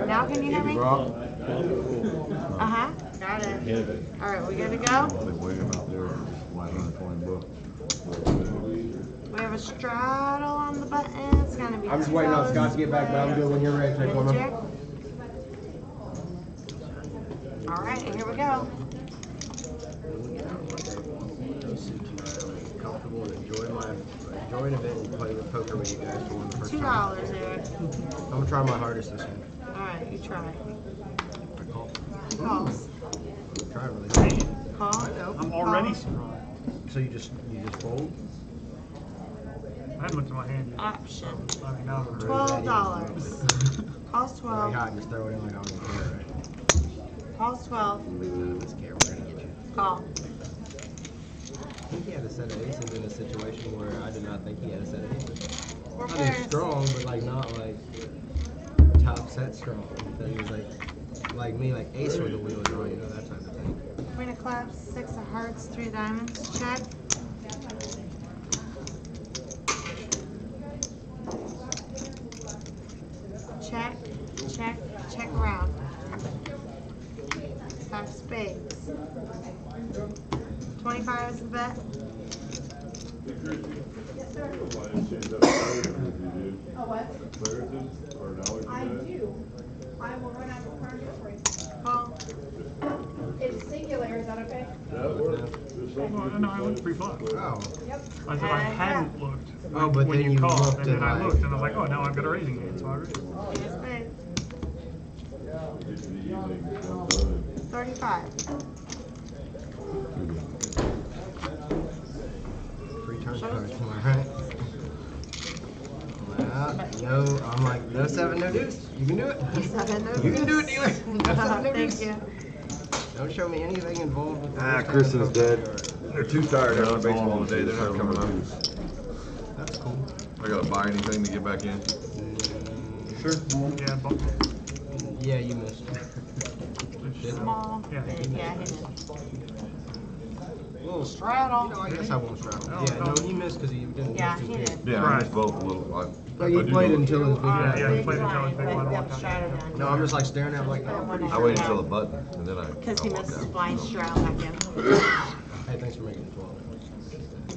Oh, now can you hear me? Rock, Uh-huh. Got it. All right, we good to go? they weigh him out there, just $120. We have a straddle on the button. It's gonna be I'm just waiting on Scott to get back, but I'm good when you're ready. Take one. check. All right, here we go. Comfortable and enjoy an event and play with poker with you guys for one first time. $2, Eric. I'm gonna try my hardest this hand. All right, you try. I call. He calls. Try really hard. Call. I'm already Call. surprised. So you just fold? I haven't looked at my hand yet. Option. I mean, now I'm ready. $12. Calls Like 12. hot, just throw it in like I don't even care, right? Calls 12. This camera, we're gonna get you. Call. I think he had a set of aces in a situation where I did not think he had a set of aces. We're I mean, pairs. strong, but like not like top set strong. Then he was like me, like ace for the wheel draw, you know, that type of thing. Queen of clubs, 6 of hearts, 3 of diamonds. Check. Check, check, check around. 5 spades. 25 is the bet. I do. I will run out of cards for you. Call. It's singular, is that okay? That works. No, I looked 3 flop. Oh. Yep. I said I hadn't looked. Oh, but when then you you called, looked and then and I like- looked, and I'm like, oh, now I've got a raising hand, so I raised. Queen of spades. It's the evening, sometime. 35. Free turn cards, am I right? Well, no, I'm like, no 7, no deuce. You can do it. 7, no You can do it, deuce. dealer. No 7, no Thank deuce. you. Don't show me anything involved with the Ah, first time Kristen's poker. dead. They're too tired to play baseball today, they're not coming up. That's cool. I gotta buy anything to get back in. Sure. Yeah, bump. Yeah, you missed. Small. Yeah. Big. Yeah, he did. Little straddle. You know, I guess I won't straddle. Yeah, no, he missed because he didn't Yeah, miss his he big. did. Yeah, I missed both a little. Like he played until his big Yeah, blind. yeah, he played until his big But blind yep, walked out. straddle down. No, I'm just like staring at him like, oh. I waited until the button, and then I. Because he I walked missed his out. blind straddle back in. Hey, thanks for making it 12.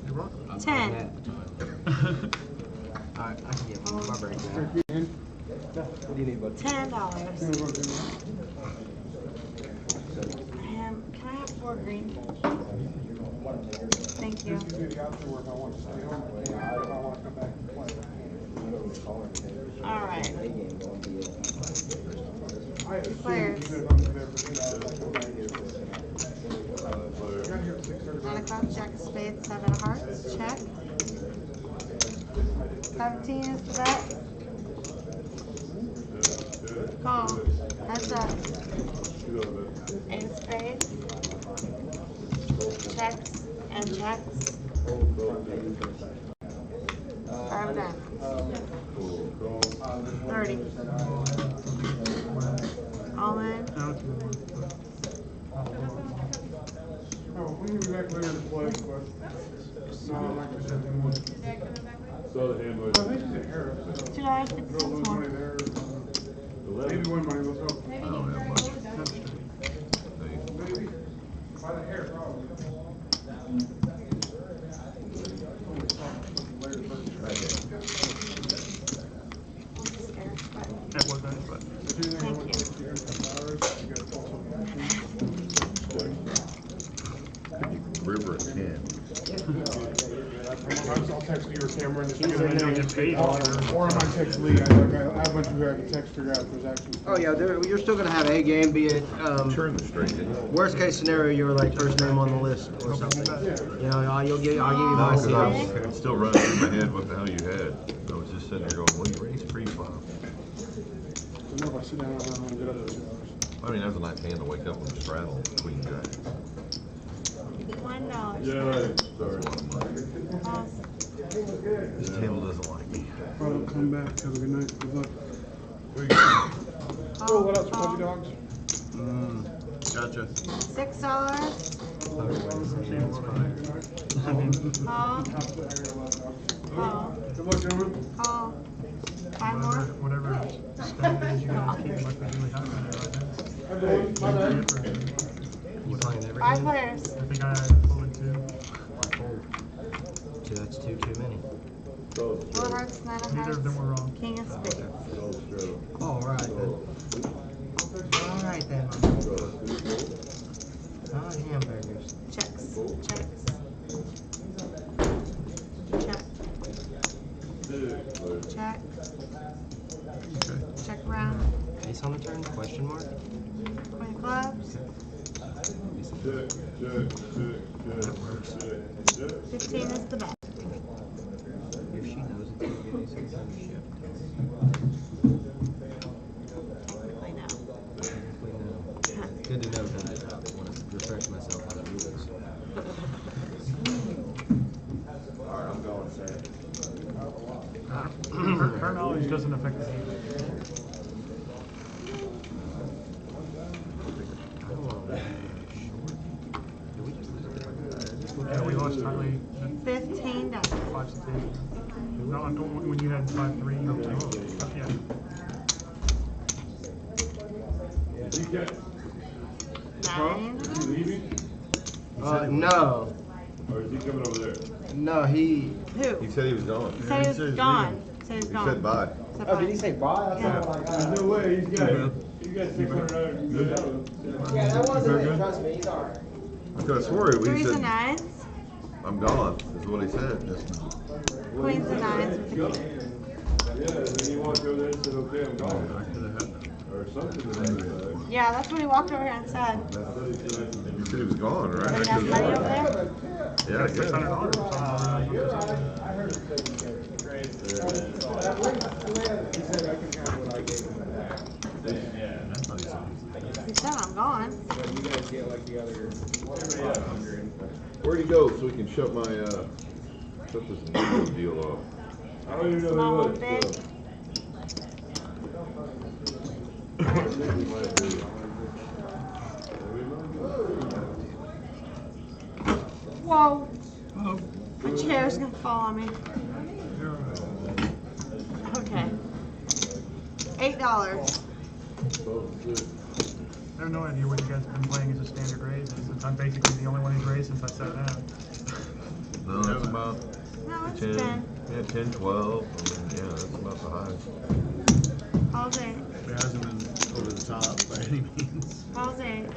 You're welcome. 10. Alright, I can get my break now. What do you need, bud? $10. Can I have 4 green? Thank you. All right. 2 players. 9 o'clock, jack of spades, 7 of hearts. Check. 17 is the bet. Call. Heads up. 8 of spades. Checks and checks. 5 of diamonds. 30. All in. We can be back later to play, but no, like I said, Saw the hand motion. I think it's a hair. $2.50 Money more. there. Maybe one money was up. I don't have much. Maybe. By the hair, probably. That was nice, but. Thank you. River at 10. I'll text you or Cameron. And then you get paid. Or I might text Lee. I have a bunch of who I can text figure out if there's actually. Oh yeah, you're still gonna have a game, be it Turn the straight in. worst case scenario, you're like first name on the list or something. You know, I'll give you No, my because I seat. was still running through my head what the hell you had. I was just sitting there going, well, you raised pre-flop. So now if I sit down, I don't know, get up in 2 hours. I mean, that's a nice hand to wake up and straddle Queen Jack. $1. Yeah, sorry. Pause. This table doesn't like me. Probably come back. Have a good night. Good luck. Oh, what else, puppy dogs? Gotcha. $6. Call. Good luck, gentlemen. Call. 5 more. Whatever spend is you guys keep might be really high right now. You playing every 5 game? players. I think I folded 2. I fold. 2, that's too many. 4 hearts, 9 of Neither of them were hearts. wrong. King of spades. All right then. All right then. Hamburgers. Checks. Checks. Check. Check. Check round. Ace on the turn? Question mark? 20 clubs. 15 is the bet. If she knows it's gonna get ace on the turn, shift. I know. Technically, no. Good to know that. I want to refresh myself on the rules. Alright, I'm going safe. Her knowledge doesn't affect the game. Yeah, we lost tightly. 15 down. 5-6. No, I'm doing when you had 5-3. Yeah. No. Or is he coming over there? No, he. Who? He said he was gone. He said he was gone. He said he was He gone. said bye. Said Oh, bye. did he say bye? Yeah. There's no way, he's got $600. Yeah, that wasn't it. Trust me, he's alright. I could have swore he Threes and said, nines. I'm gone, is what he said. Queens and nines with the king. Yeah, and then he walked over there and said, okay, I'm gone. Or something to that effect. Yeah, that's what he walked over here and said. He said he was gone, right? Does he have money over there? Yeah, I guess. I heard it He said I can have what I gave him back. He said I'm gone. But you guys get like the other 500. Where'd he go so we can shut my, shut this deal off? I don't even know Small who and it big. was. Whoa. My chair's gonna fall on me. Okay. $8. I have no idea what you guys have been playing as a standard raise, since I'm basically the only one who's raised since I sat down. No, that's about No, it's 10. 10. Yeah, 10, 12. I mean, yeah, that's about the highest. All's 8. It hasn't been over the top by any means. All's 8.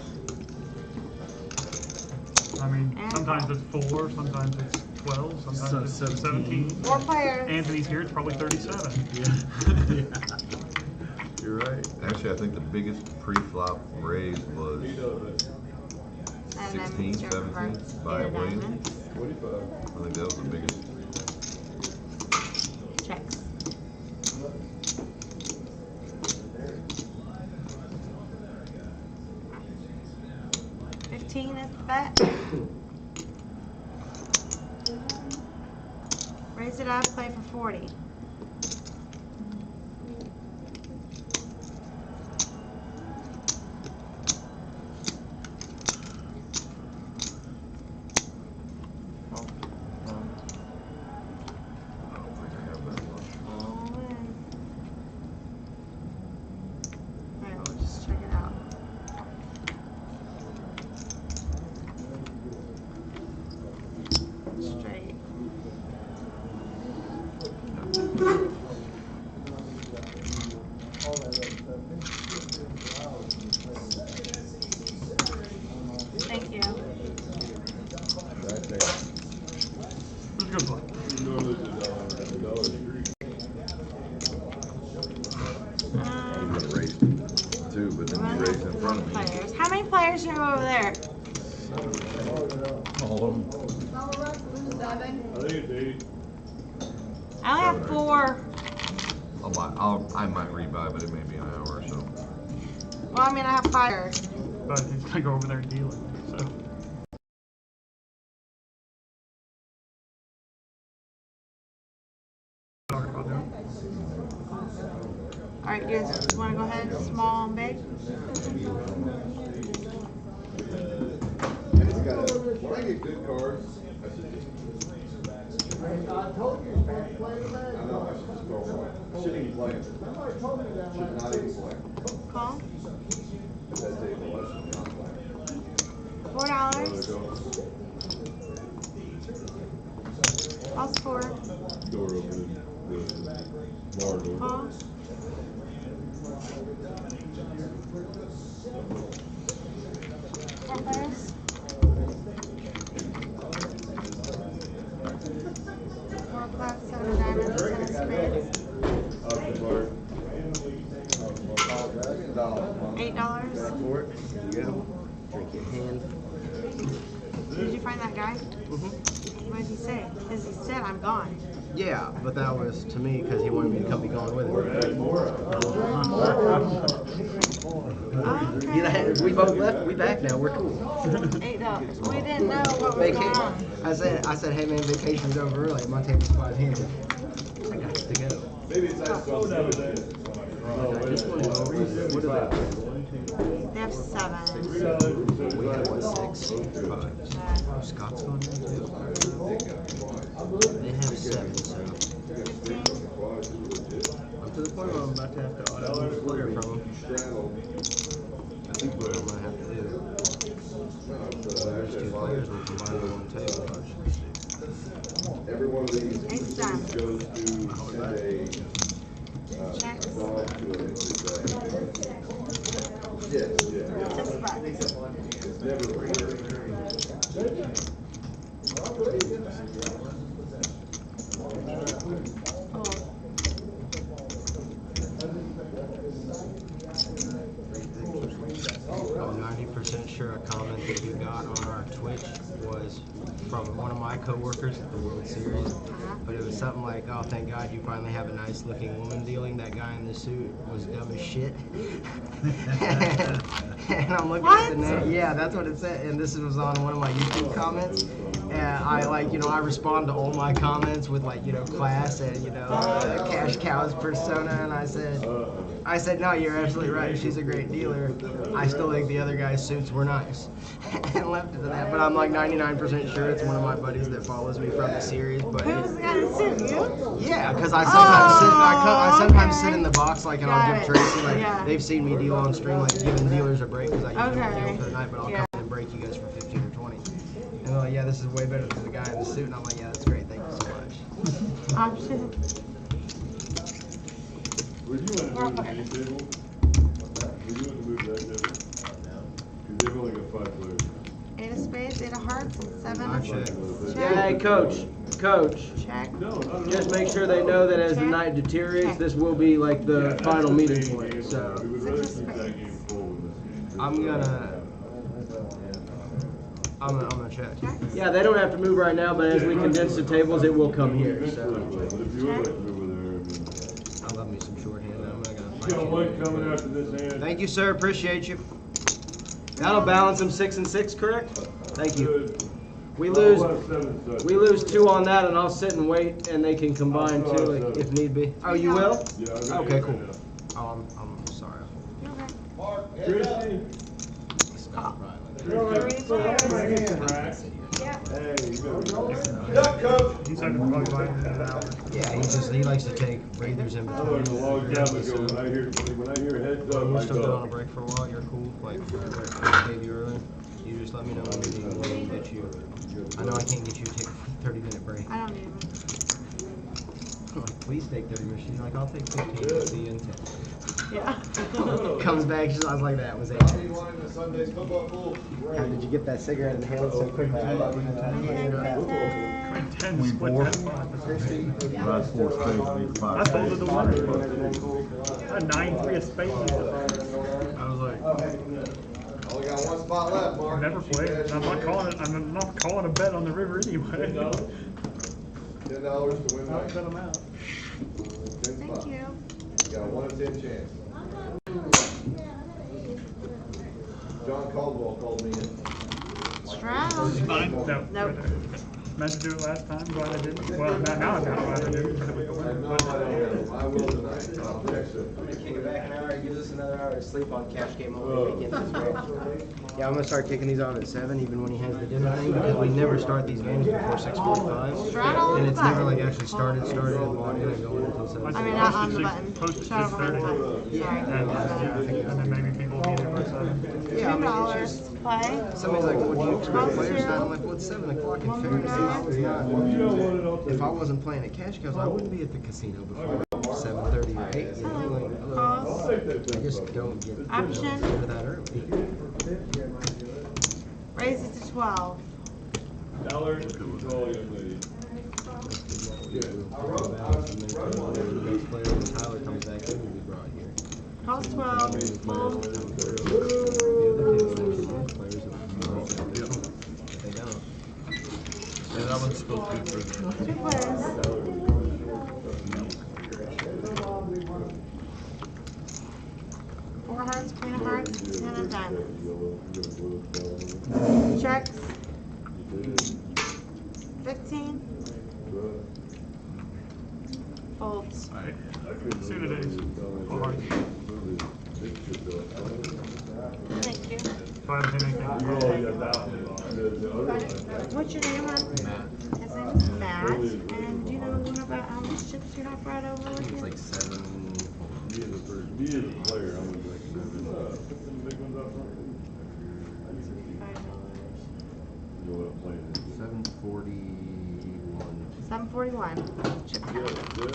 I mean, sometimes it's 4, sometimes it's 12, sometimes it's 17. 4 players. Anthony's here, it's probably 37. Yeah. You're right. Actually, I think the biggest pre-flop raise was 16, 17 by Williams. 45. I think that was the biggest. Checks. $15 is the bet. Raise it up, play for 40. Thank you. Right there. It was a good play. Normally it's a dollar street. I'm gonna raise too, but then you raise in front of me. Players. How many players do you have over there? All of them. 7. I think it's 8. I only have 4. I might rebuy, but it may be an hour or so. Well, I mean, I have 5. But he's gonna go over there and deal it. So. Alright, You guys want to go ahead, small and big? And it's got a, when I get good cards, I should just. I told you, I know, I should just throw them away. I shouldn't even play them. Should not even play them. Call. That table, I should not play them. $4. All's 4. Door open, the bar door. Call. $4 players. 4 clubs, 7 of diamonds, 10 of spades. $8. Drink your hand. Did you find that guy? What did he say? Because he said, I'm gone. Yeah, but that was to me because he wanted me to come be going with him. Okay. We both left. We back now. We're cool. $8. We didn't know what was going on. I said, hey man, vacation's over early. My table's 500. I got to go. Maybe it's that so nowadays. I just want to know what do they play? They have 7. We have what, 6? 5. Scott's going there too. They have 7, so. 15. I'm to the point where I'm about to have to auto a player from them. I think what I'm going to have to do. There's 2 players we combine on one table. Every one of these It's done. goes to send a Checks. dog to a yes, yeah. $6. It's never I'm 90% sure a comment that you got on our Twitch was from one of my coworkers at the World Series, but it was something like, "Oh, thank God you finally have a nice-looking woman dealing. That guy in the suit was dumb as shit." And I'm looking at the name. Yeah, that's what it said. And this was on one of my YouTube comments. And I I respond to all my comments with class and Cash Cow's persona. And I said, no, you're absolutely right. She's a great dealer. I still think the other guy's suits were nice. And left it to that. But I'm like 99% sure it's one of my buddies that follows me from the series. But Who was the guy that suit you? yeah, because I sometimes sit in the box and I'll give Tracy they've seen me deal on stream giving dealers a break because I usually deal for the night, but I'll come in and break you guys for 15 or 20. And they're like, yeah, this is way better than the guy in the suit. And I'm like, yeah, that's great. Thank you so much. Option. Would you want to move the table? Would you want to move that table? Because they've only got 5 players. 8 of spades, 8 of hearts, and 7 of Check. check. Hey, Coach. Check. Just make sure they know that as the night deteriorates, this will be like the final meeting point. So I'm gonna check. Yeah, they don't have to move right now, but as we condense the tables, it will come here. So I love me some shorthand. I'm not gonna fight Got you. one coming after this hand. Thank you, sir. Appreciate you. That'll balance them 6 and 6, correct? Thank you. We lose 2 on that, and I'll sit and wait, and they can combine 2 if need be. Oh, you will? Yeah. Okay, cool. Oh, I'm sorry. Christy. Duck coach. He's talking about buying in an hour. Yeah, he likes to take breathers in I learned a between. long time ago when I hear heads up, We're I still going on a go. break for a while. You're cool. Like I gave you earlier. You just let me know when you need me to get you. I know I can't get you to take a 30-minute break. I don't need one. Like, please take 30 minutes. She's like, I'll take 15. See you in 10. Yeah. Comes back. I was like, that was 8 minutes. Sunday's football pool. How did you get that cigarette inhaled so quickly? Okay, Ten split 10. Rise 4 spades, need 5 I folded spades. the one. A 9-3 of spades. I was like, Only got 1 spot left, Mark. Never played. I'm not calling a bet on the river anyway. $10 to win I'll that. cut them out. 10 Thank spots. you. You got a 1 in 10 chance. John Caldwell called me in. Straddle. No. Nope. Meant to do it last time, glad I didn't. Well, now I'm not glad I didn't, because it was the winner. Kick it back an hour, gives us another hour to sleep on cash game over the weekend. Yeah, I'm gonna start kicking these on at 7, even when he has the dinner thing, because we never start these games before 6:45, and it's never like actually started and bought in and going until 7. I mean, not on the button. Post at Shut off on the 6:30. button. Sorry. And then maybe people will be there by 7. Yeah, I mean, it's $2 just, play. somebody's like, well, do you expect players to? I'm like, well, it's 7 o'clock in fairness. If I wasn't playing at Cash Cows, I wouldn't be at the casino before 7:30 or 8. You know, like, I just don't get Option. over that early. Raise it to 12. $1 is all young lady. Next player when Tyler comes back in will be brought here. Calls 12. Fold. They don't. Yeah, that one's supposed to be for 2 players. Four hearts, queen of hearts, 10 of diamonds. Checks. 15. Folds. Alright, suited ace. Full hearts. Thank you. So I haven't seen anything. What's your name, hon? Matt. His name is Matt. And do you know about how much chips you have right over with you? It's like 7. Me as a player, I'm like 7. Big ones up front. You know what I'm playing? 741. 741. Chip count.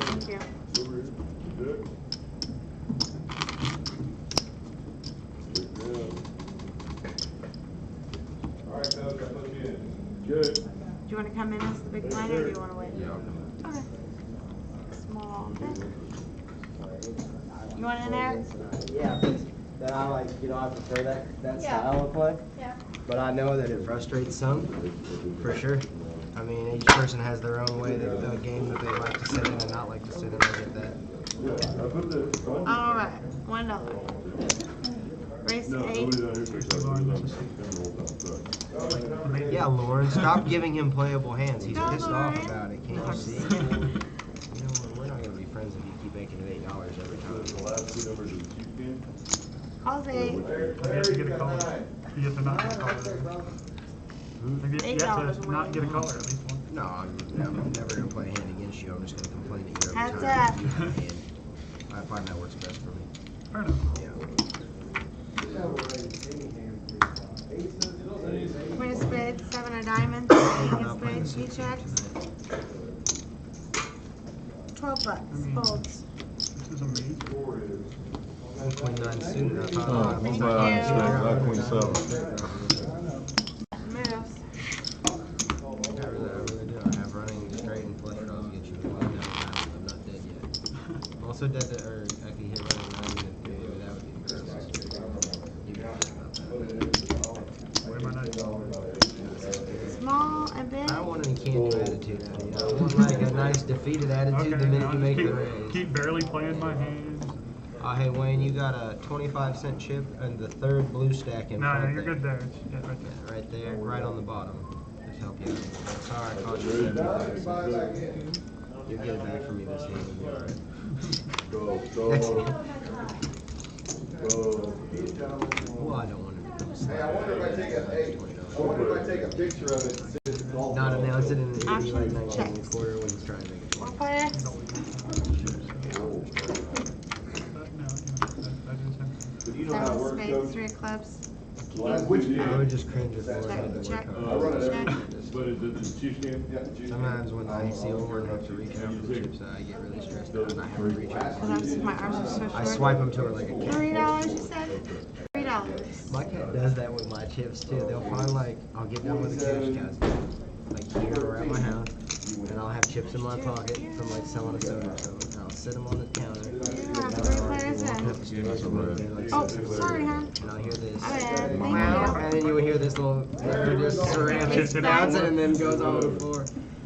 Thank you. Over here. Good. Alright, fellas, I'll put you in. Good. Do you want to come in as the big blind or do you want to wait? Yeah, I'll come Okay. Small bit. You want in there? Yeah, that I like, I prefer that Yeah. style of play. Yeah. But I know that it frustrates some, for sure. I mean, each person has their own way, the game that they like to sit in and not like to sit in. I get that. All right. $1. Raise to 8. Yeah, Lauren, stop giving him playable hands. He's Go, pissed Lauren. off about it. Can't you see? You know what? We're not gonna be friends if you keep making it $8 every time. The last 2 numbers of the chief game. Calls 8. You have to get a color. You have to not get a color. You have to not get a color at least once. No, I'm never gonna play a hand against you. I'm just gonna complain at you every Heads time. up. You have a hand. I find that works best for me. Fair enough. Yeah. Queen of spades, 7 of diamonds, king of spades, he checks. 12 bucks. Folds. This is amazing. Queen 9 suited. I thought. Thank you. Queen 7. Moves. I really do. I have running straight and flush draws get you one down. I'm not dead yet. I'm also dead to, or I can hit running 9 and 3, but that would be impressive. You can think about Where am I not? that. Small and big. I don't want any candy attitude out of you. I want like a nice defeated attitude the minute you make the raise. Keep barely playing my hands. Hey Wayne, you got a 25-cent chip and the 3rd blue stack in front No, you're there. good there. It's, yeah, right there. Yeah, right there, right on the bottom. Just help you out. Sorry, I caught you 75 cents. You'll get it back from me this hand. You'll be alright. Next hand. Well, I don't want to become Hey, I wonder if I take a picture of it. not announce it in the Option like 19 checks. and a quarter when he's trying to make it. 4 players. But you know how it 7 of works, spades, Coach? 3 of clubs. I would just cringe if Lauren had to work Check. on I run it Check. But is it the Chiefs game? Yeah, the Chiefs. Sometimes when I see Lauren have to reach out for the chips, I get really stressed out and I have to reach out. Because my arms are so I short. swipe them to her like a cat. $3, you said? $3. My cat does that with my chips too. They'll find like, I'll get done with the cash cows, like here or at my house, and I'll have chips in my pocket from like selling a soda or something. And I'll sit them on the counter. You have 3 players in. Oh, sorry, huh? And I'll hear this. My bad. Thank Wow. you. And then you'll hear this little just ceramics bouncing and then goes on the floor.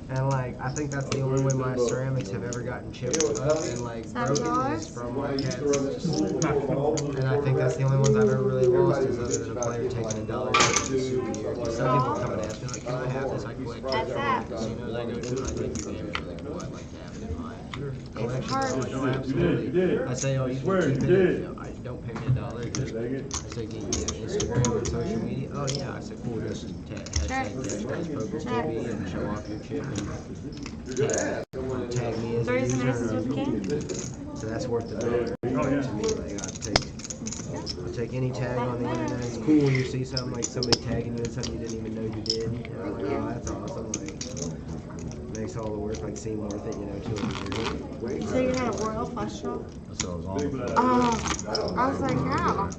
And like, I think that's the only way my ceramics have ever gotten chipped up and like broken is from my cats. And I think that's the only ones I've ever really lost is other than a player taking $1 chip to the souvenir. Some people come and ask me like, can I have this? I collect That's that. So I go to and I think your game is really cool, I'd like to have it in my collection. hard. So, like, oh, absolutely. I say, oh, you can keep it. You know, I don't pay me $1. Just, I say, can you get Instagram and social media? Oh yeah. I said, cool. Just hashtag CashCowsPokerTV and show off your chip and tag me as a Threes and aces user. with the king. So that's worth the dollar. Oh, yeah. To me, like I'll take any tag on the internet. It's cool when you see something like somebody tagging you in something you didn't even know you did. And I'm like, oh, that's awesome. Like, makes all the work like seem worth it, you know, to a degree. So you had a royal flush draw? That's what I was on. Oh, I was like, how?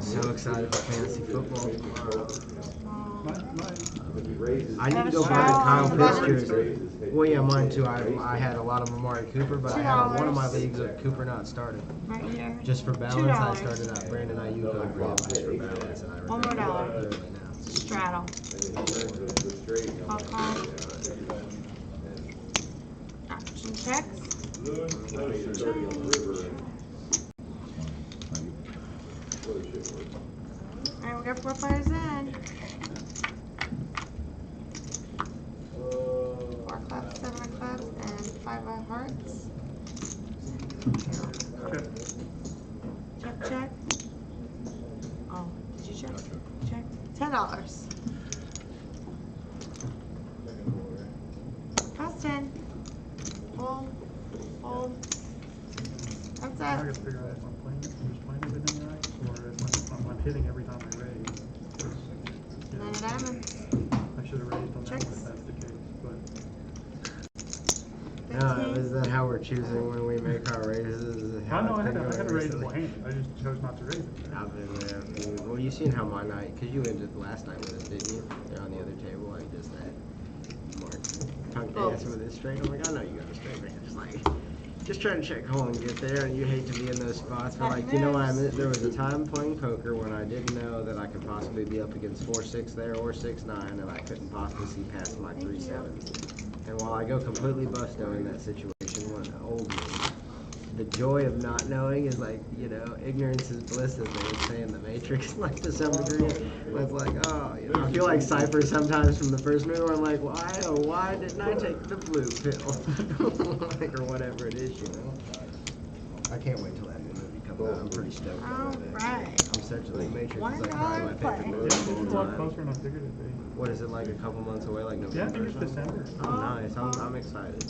So excited for fantasy football. Oh. I need to go buy a Kyle Pitts jersey. Well, yeah, mine too. I had a lot of Amari Cooper, but I had one of my leagues of Cooper not started. Right here. Just for balance, I started out Brandon Ayuk over him just for balance, and I One more dollar. regret it thoroughly now. Straddle. Call. Option checks. Alright, we got 4 players in. 4 clubs, 7 of clubs, and 5 of hearts. Check. Oh, did you check? Check. $10. Cost 10. Hold. That's I it. gotta figure out if I'm playing everything right, or if I'm hitting every time I raise. 9 of diamonds. I should have raised on that one if that's the case, but. Is that how we're choosing when we make our raises? Is it how I it's been had going a raise recently? beforehand. I just chose not to raise it. I've been there. Well, you seen how my night, because you ended last night with us, didn't you? They're on the other table, like just that. Mark punk ass with his straight. I'm like, I know you got a straight, man. Just trying to check home and get there, and you hate to be in those spots. But like, you know what I mean? There was a time playing poker when I didn't know that I could possibly be up against 4-6 there or 6-9, and I couldn't possibly see past my 3-7s. And while I go completely busto in that situation, when old me, the joy of not knowing is like, you know, ignorance is bliss, as they would say in the Matrix, like to some degree. But it's like, oh, you know, I feel like Cypher sometimes from the first movie where I'm like, why didn't I take the blue pill? Like, or whatever it is, you know. I can't wait till that new movie comes out. I'm pretty stoked about it. Alright. I'm such a like Matrix is like $1 probably my favorite play. movie Yeah, of all it's a lot time. closer than I figured it'd be. What is it, like a couple months away, like November? Yeah, I think or it's something? December. Oh, nice. I'm excited.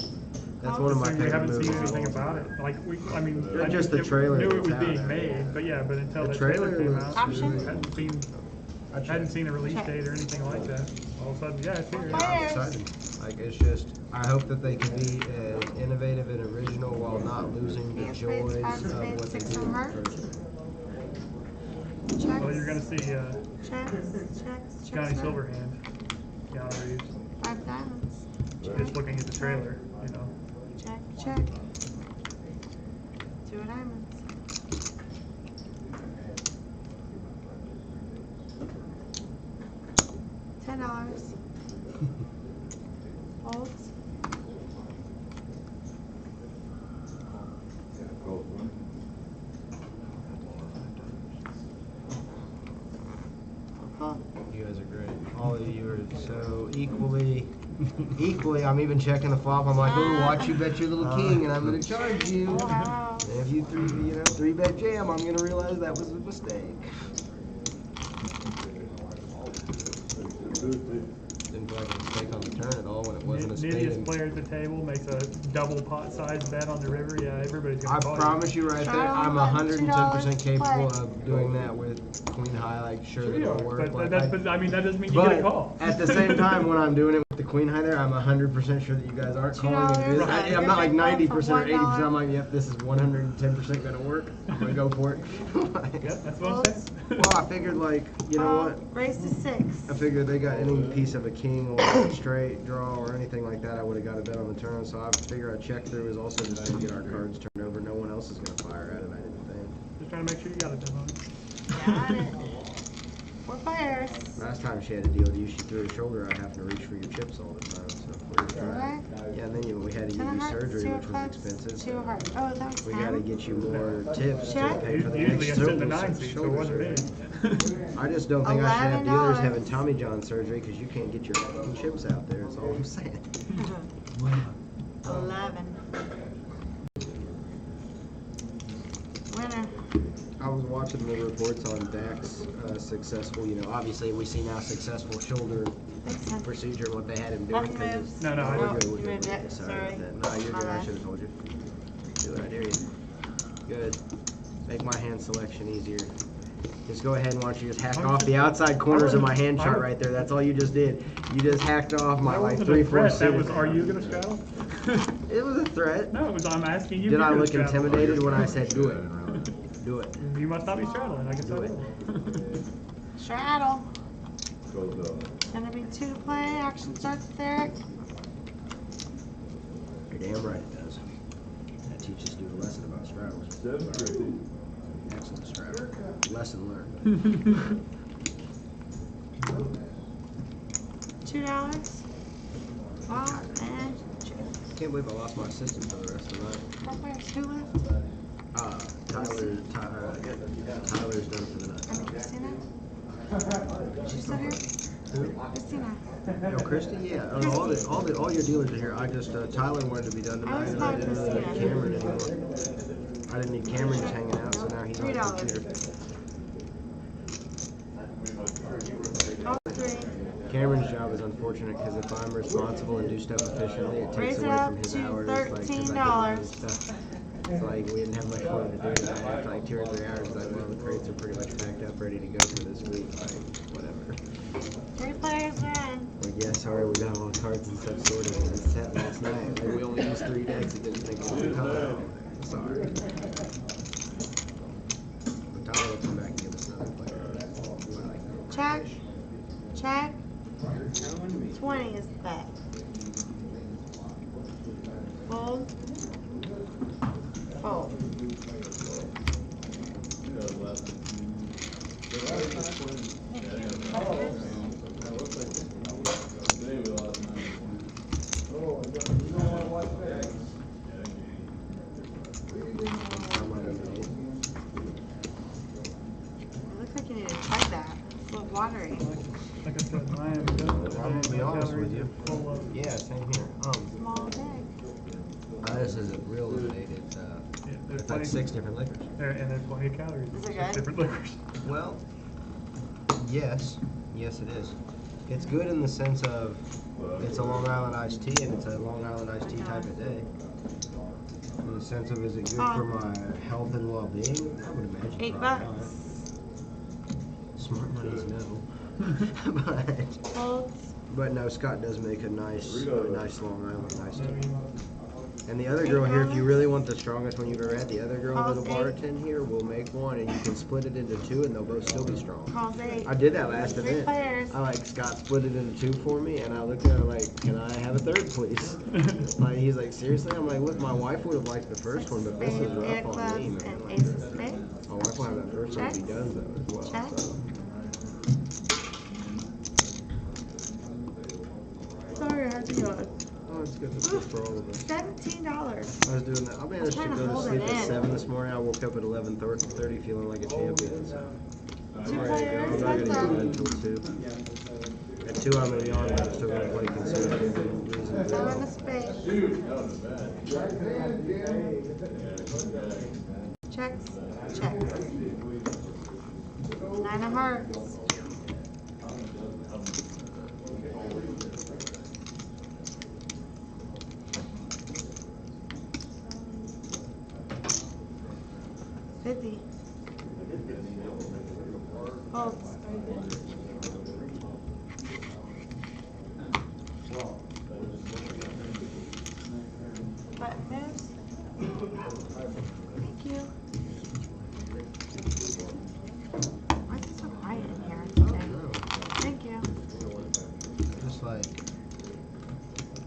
That's one of my We favorite haven't movies. seen of all anything time. about it. Like I mean, Yeah, I just knew- the trailer Knew it that's was out being there. made, but yeah, but until The that trailer trailer came looks out, Option? hadn't seen a release date or anything like that. All of a sudden, yeah, it's here. I'm excited. Like, it's just, I hope that they can be as innovative and original while not losing the joys of what they do in the first. Well, you're gonna see Checks. Johnny Silverhand, Keanu Reeves, 5 diamonds. just looking at the trailer, you know. Check. 2 of diamonds. $10. Holds. Cool. You guys are great. All of you are so equally, I'm even checking the flop. I'm like, oh, watch you bet your little king, and I'm going to charge you. Wow. And if you 3-bet jam, I'm going to realize that was a mistake. Didn't feel like a mistake on the turn at all when it wasn't a Nittiest spin. player at the table makes a double pot size bet on the river. Yeah, everybody's gonna I call promise you right there, I'm 110% capable of doing that with queen high, like sure that it'll work. But Like, I mean, that doesn't mean you get a but call. at the same time, when I'm doing it with the queen high there, I'm 100% sure that you guys aren't calling it. Right. I'm not like 90% or $1. 80%. I'm like, yep, this is 110% gonna work. I'm gonna go for it. Yep, that's what I'm saying. Well, I figured like, you know what? Raise to 6. I figured they got any piece of a king or a straight draw or anything like that, I would have got a bet on the turn. So I figure a check through is also just to get our cards turned over. No one else is gonna fire at it. I didn't think. Just trying to make sure you got it done. Got it. 4 players. Last time she had to deal with you, she threw her shoulder out having to reach for your chips all the time. So What? Yeah, and then we had to give Ten you of hearts, surgery, two which of was clubs, expensive. two of hearts. Oh, that was We him. got to get you more tips Should I? to pay for the Usually I next sit in the 9 seat, so it shoulder wasn't me. surgery. I just don't think I should have dealers $11. having Tommy John surgery because you can't get your fucking chips out there. That's all I'm saying. 11. Winner. I was watching the reports on Dak's successful, obviously we see now successful shoulder procedure and what they had him doing. Button moves. No, I we're Oh, good. you We're moved good. it. Sorry Sorry. about that. No, you're My good. I bad. should have told you. Do it. I dare you. Good. Make my hand selection easier. Just go ahead and why don't you just hack off the outside corners of my hand chart right there. That's all you just did. You just hacked off my like 3/4 That was, are you gonna straddle? It was a threat. No, it was. I'm asking you. Did if I you're look gonna straddle. intimidated when I said do it? Do it. You must not be straddling. I can tell you. Straddle. Goes up. Gonna be 2 to play. Action starts with Eric. You're damn right it does. That teaches you a lesson about straddles. 750. Excellent straddle. Lesson learned. $2. Ball and Can't believe I lost my assistant for the rest of the night. 4 players. Who left? Tyler's done for the night. And Christina? She's still here? Who? Christina. Oh, Christy? Yeah. All your dealers are here. I just Tyler wanted to be done tonight, and I didn't really need Cameron anymore. I didn't need Cameron just hanging out, so now he's on the computer. All 3. Cameron's job is unfortunate because if I'm responsible and do stuff efficiently, it takes Raise it away up from his to hours. Like, 'cause I get $13. stuff. It's like we didn't have much fun to do tonight. After like 2 or 3 hours, like, well, the crates are pretty much packed up, ready to go for this week. Like, whatever. 3 players win. Like, yeah, sorry, we got all the cards and stuff sorted because it's set last night. Like, we only used 3 decks and didn't think it was a ton. Sorry. But Tyler will come back and give us another player. Check. Check. 20 is the bet. Fold. Fold. It looks like you need to check that. It's a little watery. Like I said, I am. I'm gonna be honest with you. Yeah, same here. Small bag. This is a real eliminated. There's Like 6 different liquors. And there's plenty of calories. Is it It's good? different liquors. Well, yes. Yes, it is. It's good in the sense of it's a Long Island iced tea and it's a Long Island iced tea type of day. In the sense of is it good for my health and well-being? I would imagine. $8. probably not. Smart money is no. Folds. But no, Scott does make a nice Long Island iced tea. And the other girl here, if you really want the strongest one you've ever had, the other girl that'll bartend here will make one, and you can split it into 2, and they'll both still be strong. Calls 8. I did that last 3 event. players. I Scott split it into 2 for me, and I looked at him like, "Can I have a 3rd, please?" Like he's like, "Seriously?" I'm like, "Look, my wife would have liked the first one, but this is rough on me, man." And ace of spades. My wife will have that first one if he does though as well. Check. So. Sorry, how's it going? Oh, it's good. It's good for all of us. $17. I was doing that. I managed to trying to go to hold sleep it at in. 7 this morning. I woke up at 11:30 feeling like a champion. So. Two I'm players, not heads gonna up. get until 2. At 2, I'm gonna be on, but I'm still gonna play conservative. 7 of spades. Checks. Checks. 9 of hearts. $50. Folds. Button moves. Thank you. Why is it so quiet in here today? Thank you. Just like,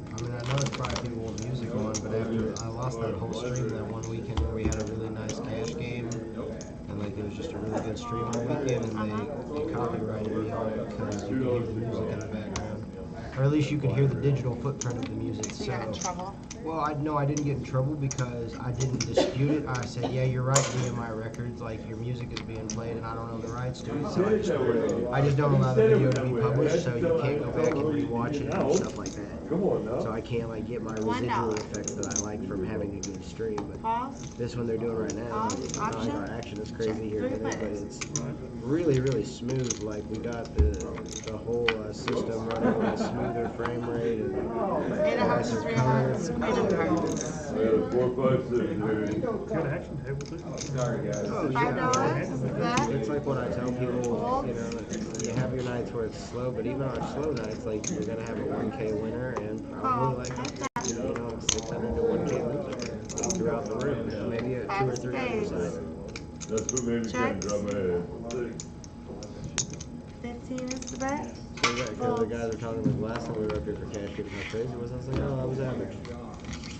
I mean, I know it's probably people want music on, but after I lost that whole stream that one weekend where we had a really nice cash game, and like it was just a really good stream all weekend, and they copyrighted me on it because you could hear the music in the background. or at least you could hear the digital footprint of the music. So you got in trouble? Well, I didn't get in trouble because I didn't dispute it. I said, yeah, you're right, BMI Records, like your music is being played and I don't own the rights to it. So I just don't allow the video to be published, so you can't go back and rewatch it and stuff like that. So I can't like get my residual effects that I like from having a good stream. But this one they're doing right now, action is crazy here in it, but it's really, really smooth. Like we got the whole system running with a smoother frame rate and nicer colors. Good action table too. Oh, yeah. It's like what I tell people, you know, you have your nights where it's slow, but even on slow nights, like you're gonna have a 1K winner and probably like 600 to 1K loser throughout the room, maybe a 2 or 3 on your side. That's what made me kind of drop my head. 15 is the bet. So because the guys were talking about last time we were up here for cash, given how crazy it was, I was like, oh, that was average.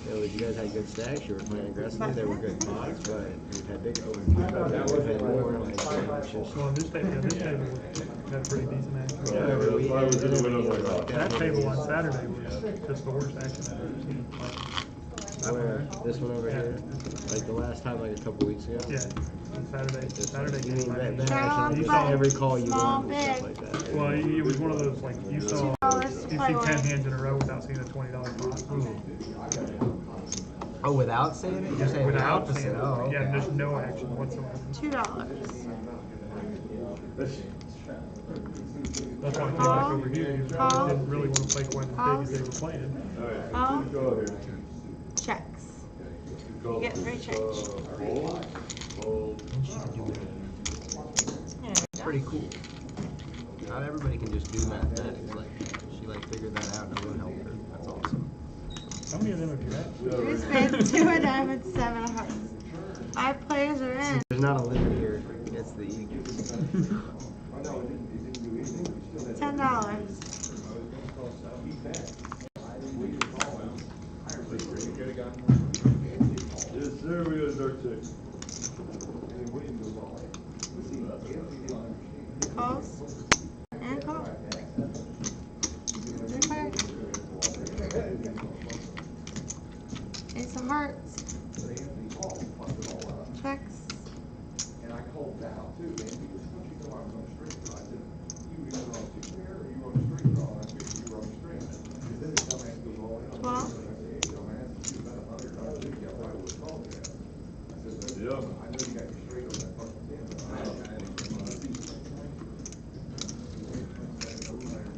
You know, you guys had good stacks, you were playing aggressively, they were good pots, but we've had bigger ones. We've had more, like, just... Well, this table had pretty decent action. Yeah, we had that table on Saturday was just the worst action I've ever seen. Where? This one over here? Like the last time, like a couple weeks ago? Yeah, on Saturday. You mean that action, you saw every call you won and stuff like that. Well, it was one of those, like, you saw, you see 10 hands in a row without seeing a $20 pot. Oh, without saying it? You're saying without the opposite? saying it. Oh, okay. Yeah, there's no action whatsoever. $2. That's why I came back over here. You didn't really want to play quite as big as they were playing. Checks. You get free change. It's pretty cool. Not everybody can just do mathematics. Like she figured that out and no one helped her. That's awesome. How many of them have you had? 3 spades, 2 of diamonds, 7 of hearts. 5 players are in. There's not a limit here. It's the Eagles. $10. Yes, sir, we got a dark check. Calls. And call. 3 cards. Ace of hearts. Checks. And I called out too, man, because once you know I was on the street, I said, you either on 2 pair or you were on the street draw, and I figured you were on the street. Because then the dumbass goes all in on me. I said, hey, dumbass, if you bet $100, I think I probably would have called that. I said, but I know you got your straight on that fucking 10, but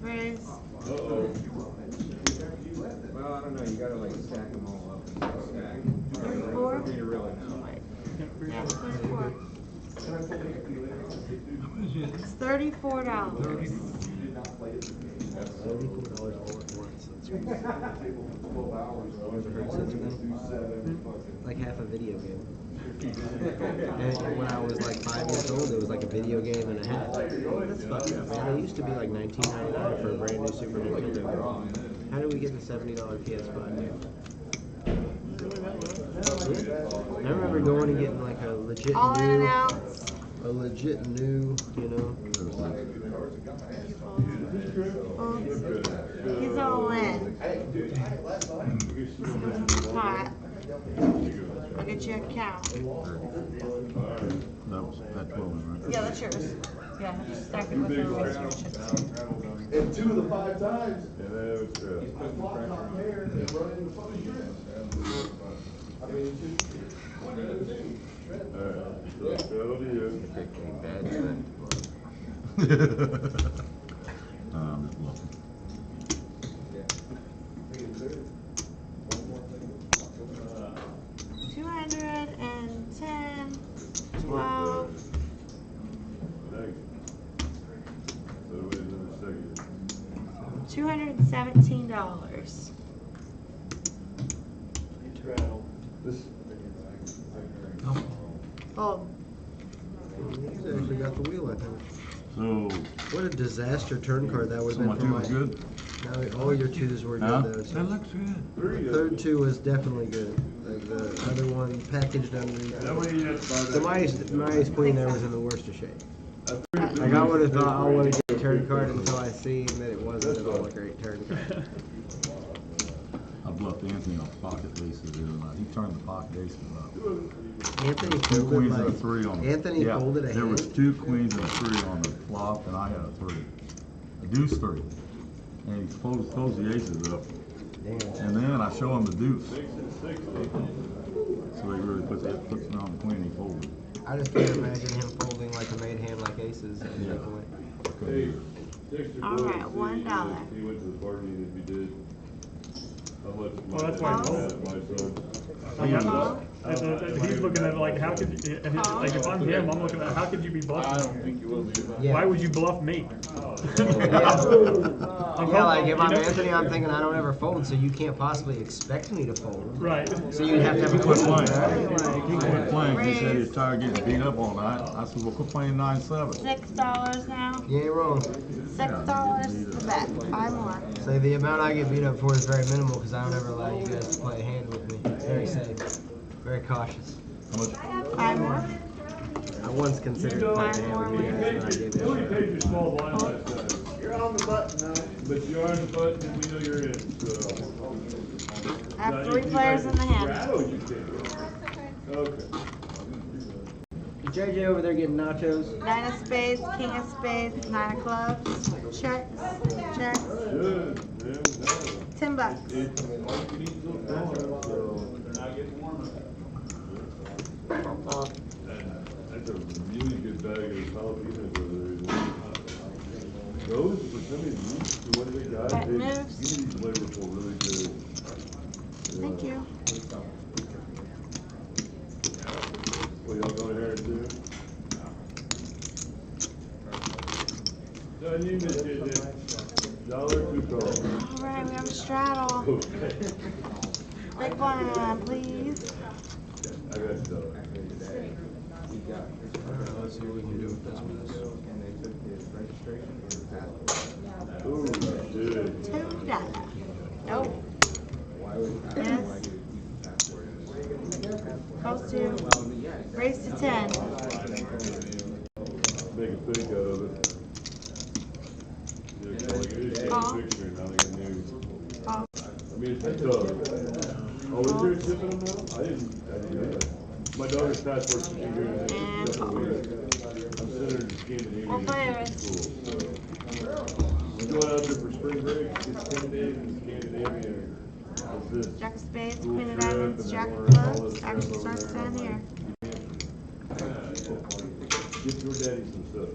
Raise. Uh-oh. Well, I don't know, you gotta like stack them all up. Stack. 34? You really know. Yeah, 34. It's $34. Like half a video game. And when I was like 5 years old, it was like a video game and a half. That's fucked up, man. It used to be like $19.99 for a brand new Super Nintendo. How did we get the $70 PS5 here? I remember going and getting like a legit All in and new, out. a legit new, you know. He's all in. Hot. I'll get you a count. That was at 12, right? Yeah, that's yours. Yeah, just stack it with the rest of your chips. And 2 of the 5 times, And that was I flopped top pair and run into fucking strip. I mean, it's just, what do you do? Alright, settle to you. Just looking. $210, 12, $217. Oh. He's actually got the wheel, I think. So, What a disaster turn card that would so have my been for 2 was good? No, all your 2s were Huh? good though. So. That looks good. The third 2 was definitely good. Like the other one packaged underneath. So my ace queen there was in the worst of shape. Like I would have thought I would have turn card until I seen that it wasn't at all a great turn card. I bluffed Anthony off pocket aces the other night. He turned the pocket aces up. Anthony Two folded queens and a like, three on the Anthony yeah, folded a there was hand. 2 queens and a 3 on the flop, and I had a 3. A deuce 3. And he closed the aces up. Damn. And then I show him the deuce. So he really puts me on the queen and he folded. I just can't imagine him folding like a made hand like aces at any point. Hey, All right, $1. He went to the party and if he did, how much? Well, that's why he he's looking at it like, how could you, like if I'm him, I'm looking at how could you be bluffing? I don't think you will be. Yeah. Why would you bluff me? Yeah, like if I'm Anthony, I'm thinking I don't ever fold, so you can't possibly expect me to fold. Right. So you'd have to have a Quit question. playing. He quit playing. He said he was tired of getting beat up all night. I said, well, quit playing 9-7. $6 now. You ain't wrong. $6 to bet. 5 more. So the amount I get beat up for is very minimal because I don't ever allow you guys to play a hand with me. Very safe. Very cautious. How much? 5 more. I once considered playing a hand with you guys and I gave it You only a paid your small blind last time. You're on the button now. But you're on the button and we know you're in, so. I have 3 players in the hand. Straddle you can. Okay. Is JJ over there getting nachos? 9 of spades, king of spades, 9 of clubs. Checks. Checks. Good. $10. That's a really good bag of jalapenos over there. Those, for some reason, what do they got? That They moves. give me these flavorful, really good. Thank you. Well, y'all going ahead and do it? No, you missed it, $1, $2. All right, we have a straddle. Okay. Big blind, please. I got stuff. Let's see what we can do with this one. Ooh, shit. $2. Nope. Yes. Close to. Raise to 10. Make a fake out of it. Yeah, like, it is a Call. picture, not like a news. Call. I mean, it's tough. Oh, is there a chip in them now? I didn't know that. My daughter's passport's been here in a couple weeks. I'm sending her to Scandinavia. We'll play it. We're going out there for spring break. It's 10 days in Scandinavia. What's this? Jack of spades, School queen of trip, diamonds, and jack then of we're all clubs. this Action stuff starts over there. down here. Get your daddy some stuff.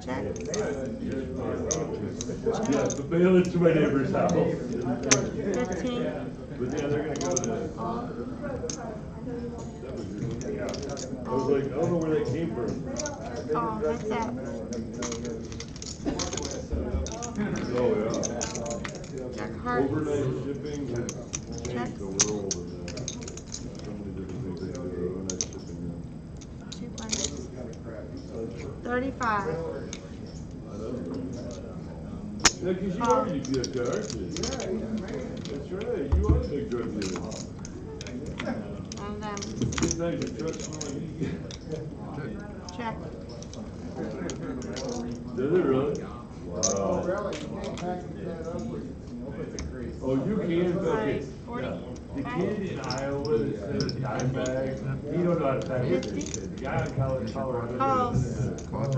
Check. Yeah, but bail it to my neighbor's house. 15. But yeah, they're gonna go to. I was like, I don't know where that came from. Oh, that's it. Oh, yeah. Jack of hearts. Overnight shipping has Check. changed the world in that. So many different things they do, overnight shipping. 2 blanks. 35. I know. Yeah, because you are a UPS guy, aren't you? That's right, you are a big drug dealer. And then Sometimes your truck's only. check. Does it really? Wow. Oh, you can, okay. 40. The kid in Iowa that says dime bag, he don't know how to pack it. 50. The guy in Colorado. Calls.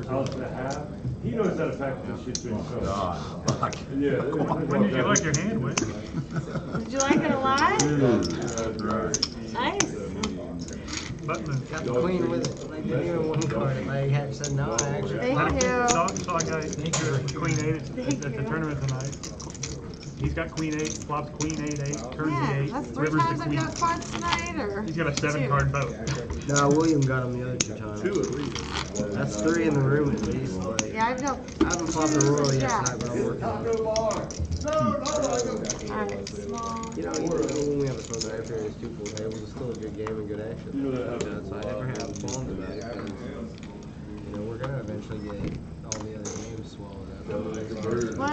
House and a half. He knows how to pack this shit to himself. God. Yeah. When did you like your hand, Whit? Did you like it a lot? That's right. Nice. Got the queen with it. They didn't even one card. If I had said no, I actually. Thank you. Saw a guy queen 8 at the tournament tonight. He's got queen 8, flops queen 8-8, turns Yeah, the 8, that's 3 rivers times the I've queen. got cards tonight, or? He's got a 7-card boat. No, William got him the other 2 times. 2 at least. That's 3 in the room at least. Like, Yeah, I don't. I haven't flopped a royal yet tonight, but I'm working on it. Alright, small. You know, even when we have a fun night after it's 2 full tables, it's still a good game and good action. You know that happens. So I never have qualms about it because, you know, we're gonna eventually get all the other games swallowed up. $1 I'm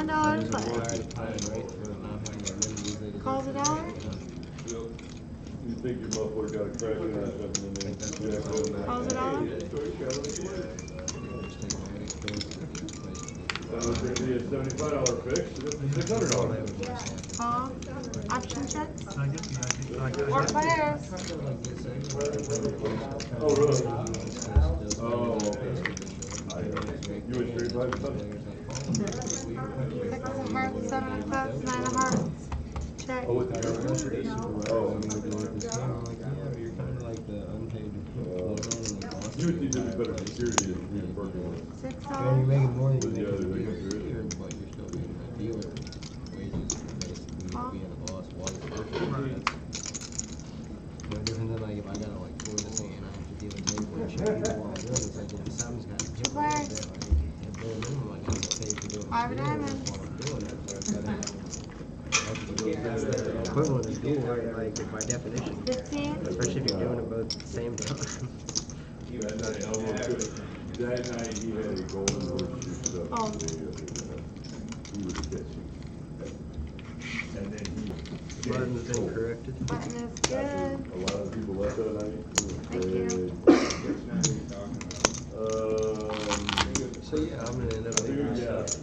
tired play. of playing right for not having the amenities they deserve. Calls $1. You think your muffler got a crack in it or something, and then jack up. Calls $1. That was gonna be a $75 fix, $600. Call. Option checks. I guess, Or players. Oh, really? Oh, okay. You went straight by the Six of hearts, 7 of clubs, 9 of hearts. Check. Oh, with the Oh, I mean, we're doing this game. I'm like, yeah, but you're kind of like the unpaid employee. You would think there'd be better security in the parking lot. $6. You're making more than you But make yeah, as a they make dealer it good. here, but you're still getting a dealer wages for basically being a boss while you're working. No different than like if I gotta like pour this in and I have to deal with table and shit people while I'm doing it. It's like, you know, something's gotta hit me a little bit. Like, at bare minimum, I gotta get paid for doing this Five deal diamonds. while I'm doing it. That's the equivalent of dual, right? Like by definition. 15. Especially if you're doing it both at the same time. That night, that night he had a golden horseshoe stuff. Oh. He was catching. And then he. Button's been corrected. Button is good. A lot of people left that night. Thank you. So yeah, I'm gonna end up making this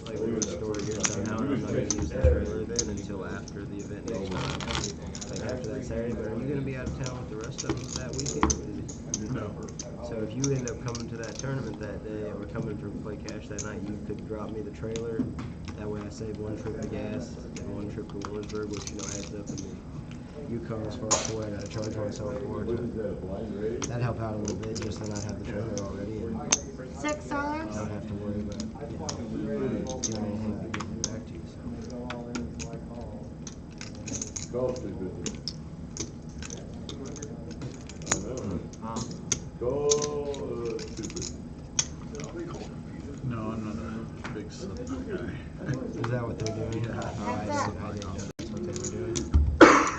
like we're gonna store here somehow, and I'm not gonna use the trailer then until after the event next time. Like after that Saturday. But are you gonna be out of town with the rest of them that weekend? No. So if you end up coming to that tournament that day or coming to play cash that night, you could drop me the trailer. That way I save one trip to gas and one trip to Warrensburg, which adds up in the Yukon as far as what I gotta charge myself for. That'd help out a little bit, just then I'd have the trailer already and $6. I don't have to worry about doing anything to get it back to you. Golf is busy. I know. Go, stupid. No, I'm not a big slip guy. Is that what they're doing? I didn't know that's what they were doing.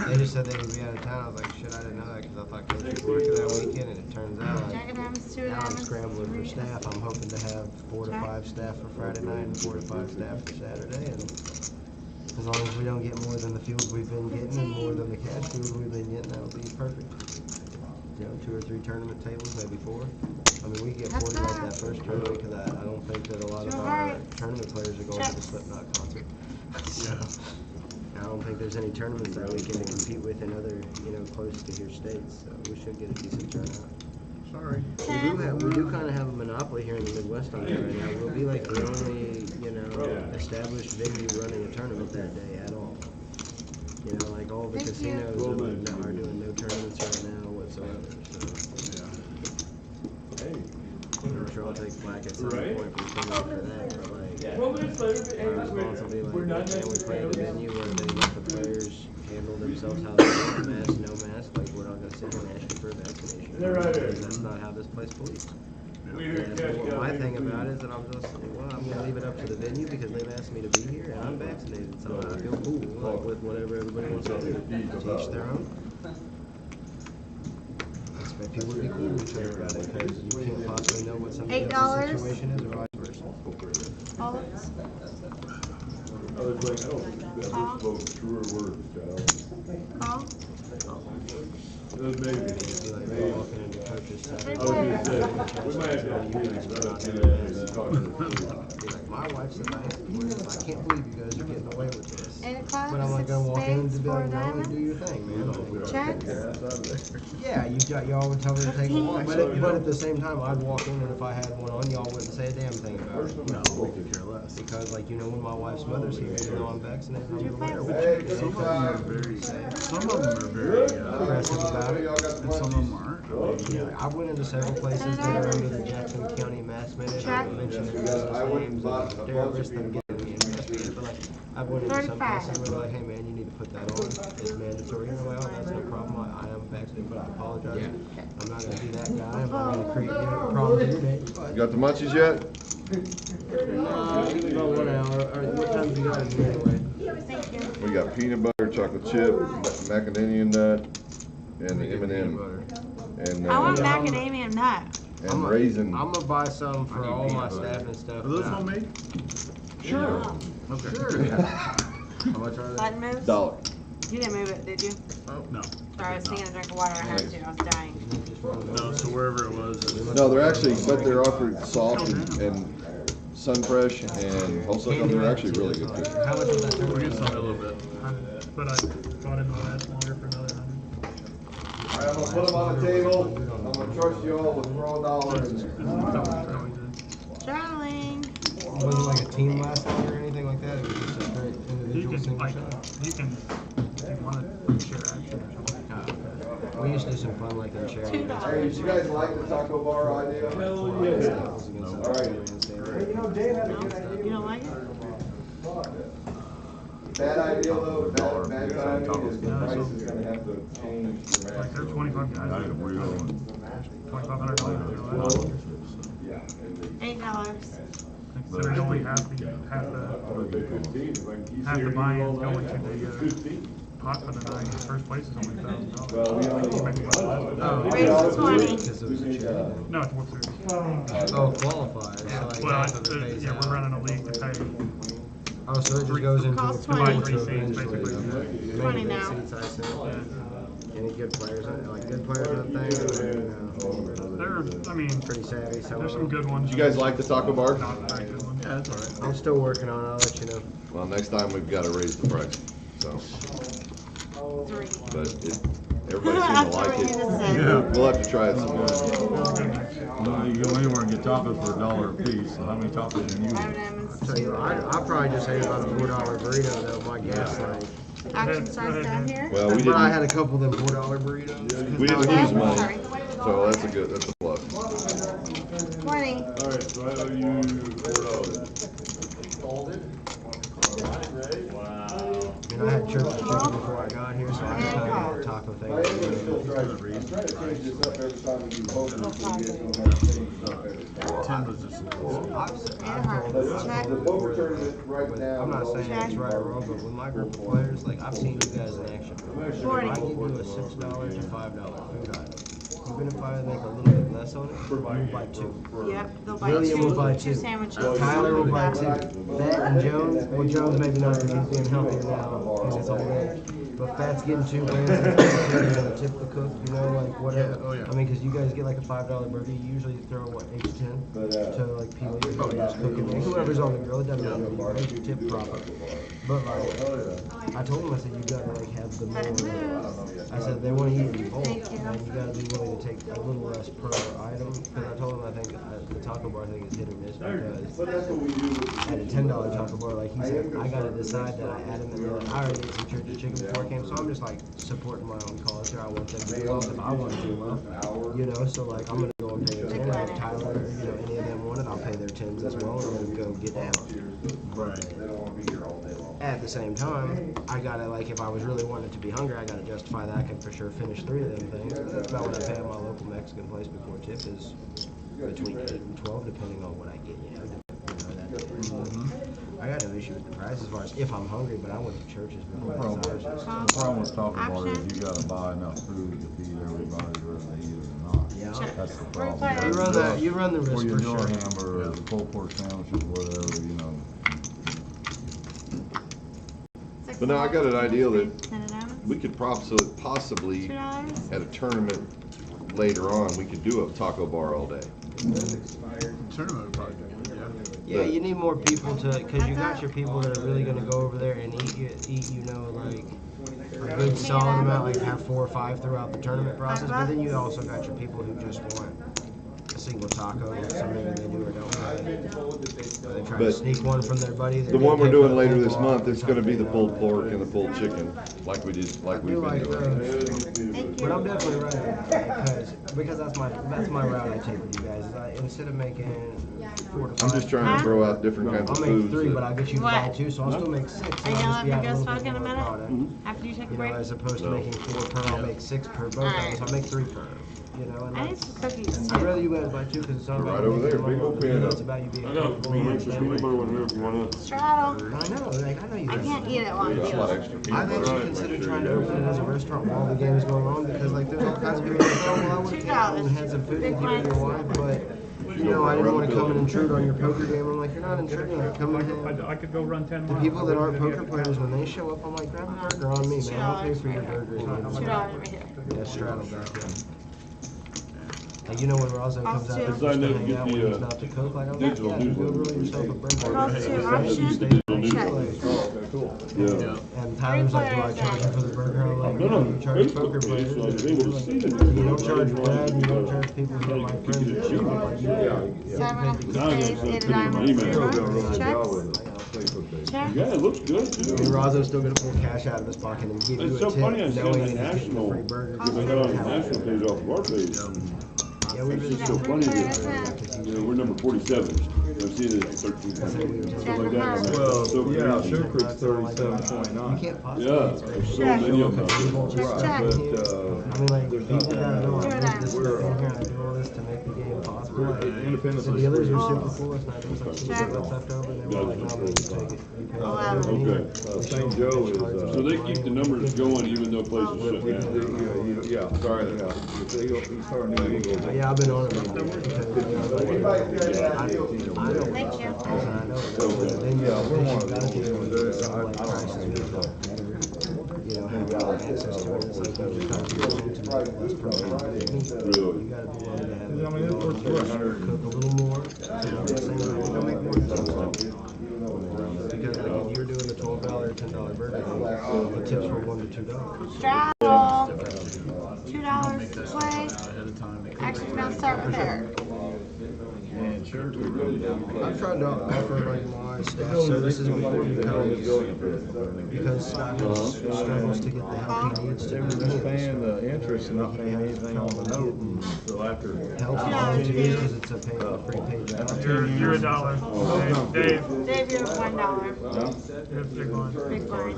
They just said they would be out of town. I was like, shit, I didn't know that because I thought Coach was working that weekend, and it turns out Jack of diamonds, 2 of now I'm diamonds. scrambling for staff. I'm hoping to have 4 to 5 staff for Friday night and 4 to 5 staff for Saturday. And as long as we don't get more than the fields we've been getting and more than the cash fields we've been getting, that'll be perfect. You know, 2 or 3 tournament tables, maybe 4. I mean, we get 40 like that first tournament because I don't think that a lot of our tournament players are going to the Slipknot concert. So, I don't think there's any tournaments that we can compete with in other, close to here states. So we should get a decent turnout. Sorry. We do kind of have a monopoly here in the Midwest on that right now. We'll be like the only, established venue running a tournament that day at all. Like all the casinos are doing no tournaments right now whatsoever. So, Hey. I'm sure I'll take flack at some point for something for that, but like, our responsibility, like, man, we play at a venue where they let the players handle themselves how they want, mask, no mask, like, we're not gonna sit here and ask you for a vaccination. That's not how this place policed. And my thing about it is that I'm just, I'm gonna leave it up to the venue because they've asked me to be here and I'm vaccinated, so I feel cool, like, with whatever everybody wants to do, to each their own. Expect people to be cool with each other about it because you can't possibly know what somebody else's situation is or vice versa. Bullets. I was like, I don't ever spoke truer words, child. Call. Maybe. Maybe walking into coaches. I was gonna say, we might have to have meetings, my wife's the nicest. I can't believe you guys are getting away with this. 8 o'clock. But I'm like gonna walk in and be like, no, do your thing, man. Checks. Yeah, y'all would tell me to take a walk, but at the same time, I'd walk in and if I had one on, y'all wouldn't say a damn thing about it. No, we could care less. Because, like, when my wife's mother's here, even though I'm vaccinated, I'm gonna wear Some of them are very aggressive about it. and some of them aren't. Yeah, I went into several places that are under the Jackson County mask mandate. I won't mention their business names. They're at risk of getting me investigated. But like, I went into some places where they're like, hey man, you need to put that on. It's mandatory. And I'm like, oh, that's no problem. I am vaccinated, but I apologize. I'm not gonna be that guy. I'm not gonna create problems in your day. You got the munchies yet? About 1 hour. Or what time do you got here anyway? We got peanut butter, chocolate chip, macadamia nut, and the M&M. And I want macadamia nut. And raisin. I'm gonna buy some for all my staff and stuff. Are those homemade? Sure. Okay. Sure. How much are they? Button moves? $1. You didn't move it, did you? Oh, no. Sorry, I was taking a drink of water. I had to. I was dying. No, so wherever it was. No, they're actually, but they're offered soft and Sunfresh and Wholesale, they're actually really good cookies. How much was that We'll turkey? get some in a little bit. But I thought it would last longer for another 100. All right, I'm gonna put them on the table. I'm gonna trust you all with raw dollars. Charlie. It wasn't like a team last longer or anything like that. It was just a straight You individual can, single like, shot. you can, if you want to share action or something. We used to do some fun like in charity. Hey, did you guys like the taco bar idea? All All right. You know, Dave had a good idea. You don't like it? Bad idea though, bad timing is the price is gonna have to change Like, there's dramatically. 25 guys. I had a real $2,500. You know, Yeah. $8. considering only half the buy-ins going to the pot for the night. First place is only $1,000. Well, we only. Raise to 20. Because it was a charity. No, it's World Series. Oh, qualifiers. So like Well, half of it pays yeah, out. we're running a league to pay. Oh, so it just goes into Costs a pool 20. to eventually. 20 now. Seats, I assume. Any good players, like good players on the thing? They're, I mean, Pretty savvy. So there's some good ones. Did you guys like the taco bar? Not very good ones. Yeah, that's all right. I'm still working on it. I'll let you know. Well, next time we've got to raise the price, so, 3. but everybody seemed to like it. Yeah. We'll have to try it some more. No, you go anywhere and get tacos for $1 a piece. So how many tacos can you Five eat? diamonds. Tell you, I probably just ate about a $4 burrito though. My guess, like. Action starts down here. Well, we But I didn't, had a couple of them $4 burritos. we didn't Okay, lose money, sorry. so that's a plus. 20. All right, so I owe you $4. I mean, I had church chicken before I got here, so I can tell you the taco thing. I am still trying to change this up every time we do poker, so you guys don't have to change it up every time. 10 was just. The poker tournament right now. I'm not saying it's right or wrong, but with my group of players, like I've seen you guys in action. If I give you a $6 to $5 food item, even if I make a little bit less on it, you'll buy 2. Yep, they'll buy William will buy 2 2. sandwiches. Tyler will buy 2. Fat and Jones, well Jones maybe not because he's being healthier now because it's all age. But Fat's getting 2 brands and tip the cook, you know, like whatever. Oh, yeah. I mean, because you guys get like a $5 burger, you usually throw what, 8 to 10 to like people who are just cooking. And whoever's on the grill, it doesn't matter. You make your tip proper. But like, I told him, I said you gotta like have the more. I said they want to eat in bulk, and you gotta be willing to take a little less per item. Because I told him I think the taco bar thing is hit or miss because at a $10 taco bar, like he said, I gotta decide that I adamantly, I already ate some church chicken before I came, so I'm just like supporting my own cause here. I want them to do well if I want to do well, you know. So like I'm gonna go and pay a 10. If Tyler, you know, any of them want it, I'll pay their 10s as well, and then go get down. Right. At the same time, I gotta like if I was really wanting to be hungry, I gotta justify that I can for sure finish 3 of them things. That's about what I pay at my local Mexican place before tip is between 8 and 12, depending on what I get. You know, I got no issue with the price as far as if I'm hungry, but I went to churches before. The problem with taco bar is you gotta buy enough food to feed everybody whether they eat it or not. Yeah. That's the problem. You run the risk Or your for door sure. hamburger, or the pulled pork sandwiches, whatever, you know. But now I got an idea that 10 diamonds. we could possibly $2. at a tournament later on, we could do a taco bar all day. Tournament project, Yeah, you need more people to, because you got your people that are really going to go over there and eat, you know, like a good solid amount, like have 4 or 5 throughout the tournament process. But then you also got your people who just want a single taco, so maybe they do or don't. Or they try to But sneak one from their buddy. The one we're doing later this month, it's gonna be the pulled pork and the pulled chicken, like we've been doing. But I'm definitely right because that's my route I take with you guys. Is instead of making 4 to 5, I'm just trying to throw out different kinds of I'll make foods. 3, but I'll get you to buy 2, so I'll still make 6. Are you gonna let me go smoke in a minute? After you take a You know, break? as opposed to making 4 per, I'll make 6 per both of them, so I'll make 3 per. You know, and I need some cookies. I'd rather you guys buy 2 because it's not Right over there, big old piano. It's about you being I got comfortable. three extra peanut butter one here if you want to. Straddle. I know, like, I know you I guys. can't eat it while I'm Got a lot doing extra it. peanut I've butter. actually considered trying to open it as a restaurant while the game is going on because, like, there's all kinds of people that go, well, I would have came out and had some food and given your wife, but, you know, I didn't want to come and intrude on your poker game. I'm like, you're not intruding, like, come in here. I could go run 10 The miles. people that aren't poker players, when they show up, I'm like, grab a burger on me, man. I'll pay for your burger. $2 over here. Yeah, straddle back in. Like, you know when Rozzo comes out there just to hang out when he's not the cook, like, oh, yeah, go grill yourself a burger. And Tyler's like, do I charge you for the burger? I'm like, no, you charge poker players. You don't charge Brad, and you don't charge people who are my friends that show up like you. Yeah, it looks good too. And Rozzo's still gonna pull cash out of his pocket and give you a It's so tip, funny I see on knowing the that he's getting a national, free burger. because I got on the national page off of our page. Yeah, we really It's so funny that, you know, we're number 47. I've seen it at 13. Stuff like that. Well, So yeah, crazy. Sugar Creek's 37.9. You can't possibly. Yeah, there's so many of them. But, I mean, like, people gotta know, I did this stuff in here, I do all this to make the game possible. Like, the dealers are super cool, it's not just like super good left over, and they were like, no, man, you take it. You pay Okay. St. Joe is, So they keep the numbers going even though places shut down. yeah, sorry, he's starting new Eagles. Yeah, I've been on it because, you know, like, I don't. Thank you. I know. Then you we're one of gotta those. keep doing this, like, prices and stuff. You know, have access to it. It's like when you're trying to get into less program. You gotta be willing to have it. Cook a little more. So you're saying, like, we're gonna make more than stuff. Because, like, if you're doing the $12 or $10 burger, the tips were $1 to $2. Straddle. $2 to play. Actually, we're gonna start with Eric. And sure, I've tried to offer like my staff services before because Scott struggles to get the help he needs to they were just paying the interest and not paying anything on the note. And so after help volunteers because it's a prepaid job. You're $1. Dave. Dave, you're $1. You're big one. Big blind.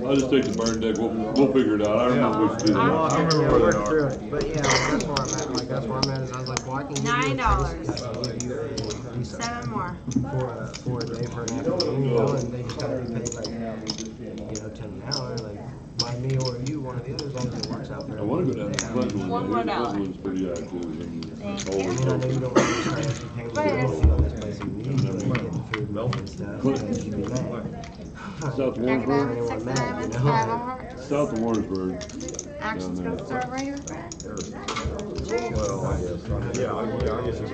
I'll just take the burn deck. We'll figure it out. I remember what you did. I remember where they are. But yeah, that's where I'm at. Like that's where I'm at. Is I was like, well, I can give you $9. a 7 more. For a day for an afternoon, you know, and they just gotta be paid like, you know, $10 an hour, like by me or you, one of the others, as long as it works out for I want to go down to Clinton. $1 more. Clinton's pretty active. Thank I mean, I know you don't want to start actually paying for the fee on this place immediately, like getting food and milk and stuff. Clinton. You'd be mad. South Warrensburg. South of Warrensburg. Action's gonna start right here. well, I guess it's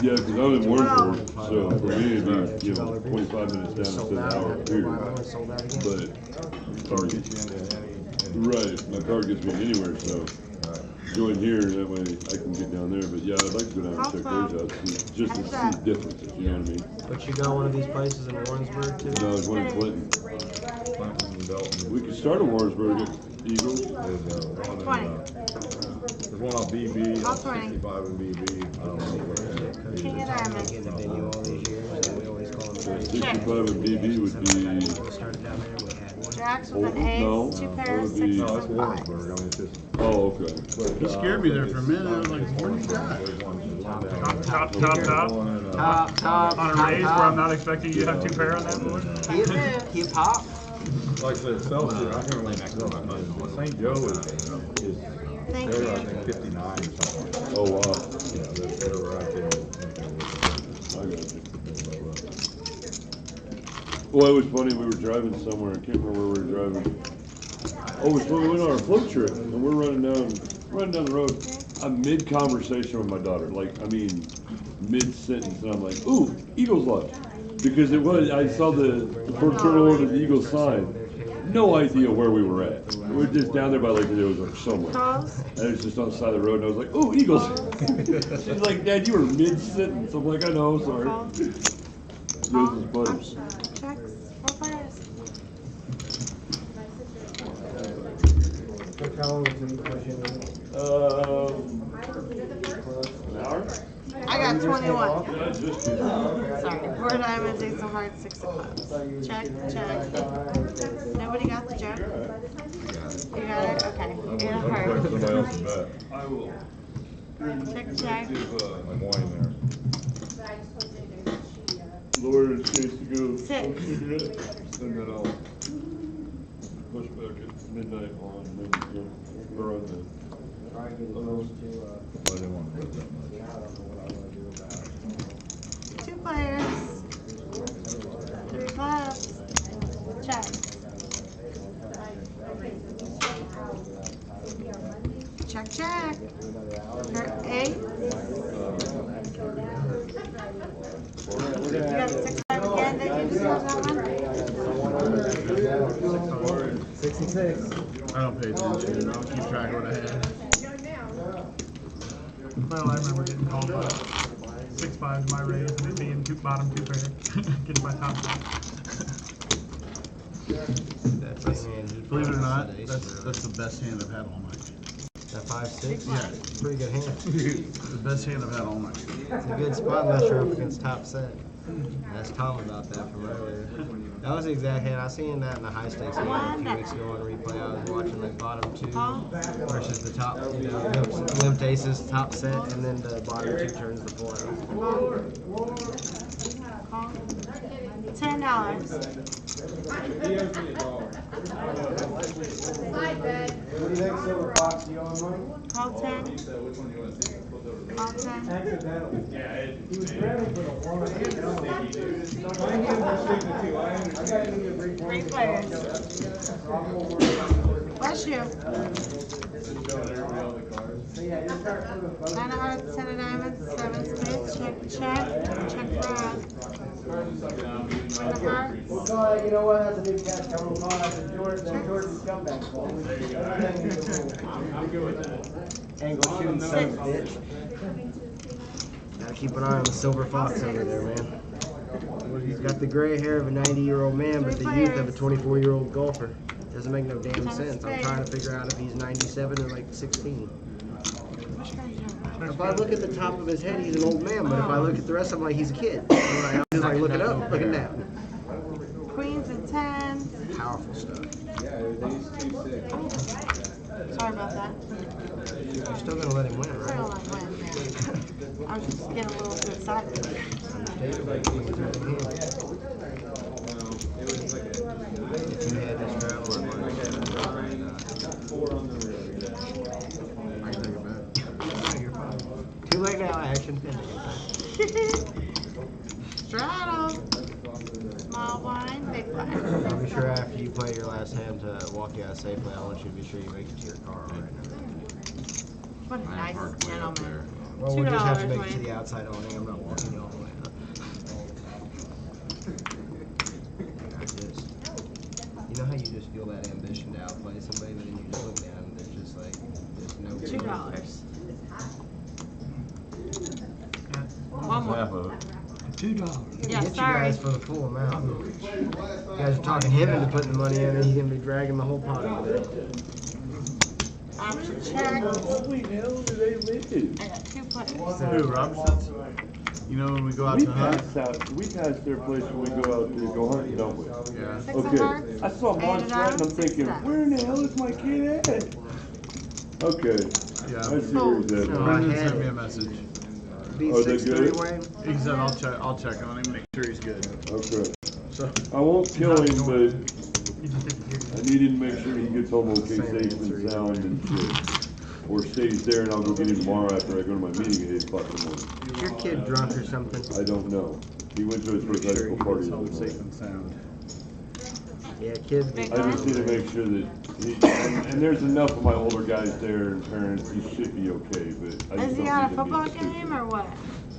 Yeah, because I'm in Warrensburg, so for me it'd be, you know, 25 minutes down instead of an hour here. But, right, my car gets me anywhere, so join here, that way I can get down there. But yeah, I'd like to go down and check theirs out, just to see differences, you know what I mean? But you got one of these places in Warrensburg too? No, there's one in Clinton. We could start in Warrensburg at Eagles. There's one on BB, 65 and BB. I don't know what that is. King of Diamonds. Getting the venue all these years, and we always call them 65 and BB would be. started down there, we had one. Jacks with an ace, No, 2 that pairs, would be- 6s, No, it's and 5s. Warrensburg. I mean, it's just. Oh, okay. You scared me there for a minute. I was like, what do you got? Top. On a raise where I'm not expecting you to have 2 pair on that board. Hip hop. Like I said, Celsius, I can't remember. St. Joe is Thank they're, I you. think, 59 or something. Oh, wow. Yeah, they're right there. I got you. Well, it was funny, we were driving somewhere, I can't remember where we were driving. Oh, it's when we went on our float trip, and we're running down the road. I'm mid-conversation with my daughter, like, I mean, mid-sentence, and I'm like, ooh, Eagles lunch. Because I saw the Port Colonel ordered the Eagles sign. No idea where we were at. We were just down there by Lake Ozark somewhere. And it was just on the side of the road, and I was like, ooh, Eagles. She's like, Dad, you were mid-sentence. I'm like, I know, sorry. Yours is funny. Checks, 4 players. How long was the question? An hour? I got 21. Yeah, just Sorry. 4 diamonds, ace of hearts, 6 of clubs. Check. Nobody got the joke? You got it? Okay. 8 of hearts. Somebody else's bet. I will. Check. I'm waiting there. Lord, it's case to go. 6. And then I'll push back at midnight on, and then, you know, or on the. Why they want to bet that much? 2 players. 3 clubs. Check. Check, check. Eight. You got 6-5 again, did you just have that one? 66. I don't pay attention. I don't keep track of what I have. Well, I remember getting called by 6-5 to my raise and it being bottom two pair. Getting my top set. Believe it or not, that's the best hand I've had all night. That 5-6? Yeah. Pretty good hand. The best hand I've had all night. It's a good spot unless you're up against top set. Ask Tom about that from earlier. That was the exact hand. I seen that in the high stakes game a few weeks ago on replay. I was watching like bottom two versus the top, limp aces, top set, and then the bottom two turns the four. $10. Side bet. What do you think, Silver Fox? You owe money? Call 10. Call 10. He was grabbing for the one. Three players. Bless you. 9 of hearts, 10 of diamonds, 7 spades, check, check, check Brad. 1 of hearts. You know what? That's a new catch coming on. That's Jordan's comeback ball. Angle shooting son of a bitch. Gotta keep an eye on the Silver Fox over there, man. He's got the gray hair of a 90-year-old man, but the youth of a 24-year-old golfer. Doesn't make no damn sense. I'm trying to figure out if he's 97 or like 16. If I look at the top of his head, he's an old man, but if I look at the rest of him, like he's a kid. I'm just like looking up, looking down. Queens and 10s. Powerful stuff. Sorry about that. You're still gonna let him win, Still right? don't win, yeah. I was just getting a little too excited. If you had this travel, you're fine. Too late now, action. Straddle. Small blind, big blind. I'll be sure after you play your last hand to walk you out safely. I want you to be sure you make it to your car right now. What a nice gentleman. Well, we'll just have to make it to $2, the outside only. I'm not walking you all the way up. You know how you just feel that ambition to outplay somebody, but then you just look down and there's just like, there's no... $2. One more. $2. Yeah, Get sorry. you guys for the full amount. You guys are talking him into putting the money in, and he's gonna be dragging the whole pot over there. Option check. Holy hell do they live? I got 2 players. Who, Robertson's? You know when we go out to hunt? We passed their place when we go out to go hunting, don't we? Yeah. 6 of Okay, hearts. I saw 8 Mark of Stratton, I'm diamonds, 6 thinking, steps. where in the hell is my kid at? Okay, Yeah. I see where he's at. Brendan sent me a message. Beat Are they 6-3 good? Wayne. He said I'll check on him, make sure he's good. Okay. So I won't kill him, but I need him to make sure he gets home okay, safe and sound and shit. Or stays there and I'll go get him tomorrow after I go to my meeting at 8 o'clock in the morning. Is your kid drunk or something? I don't know. He went to his first high school party. home this safe morning. and sound. Yeah, kids. I just need to make sure that and there's enough of my older guys there and parents, he should be okay, but I just Is he don't at a need football him to be game or what?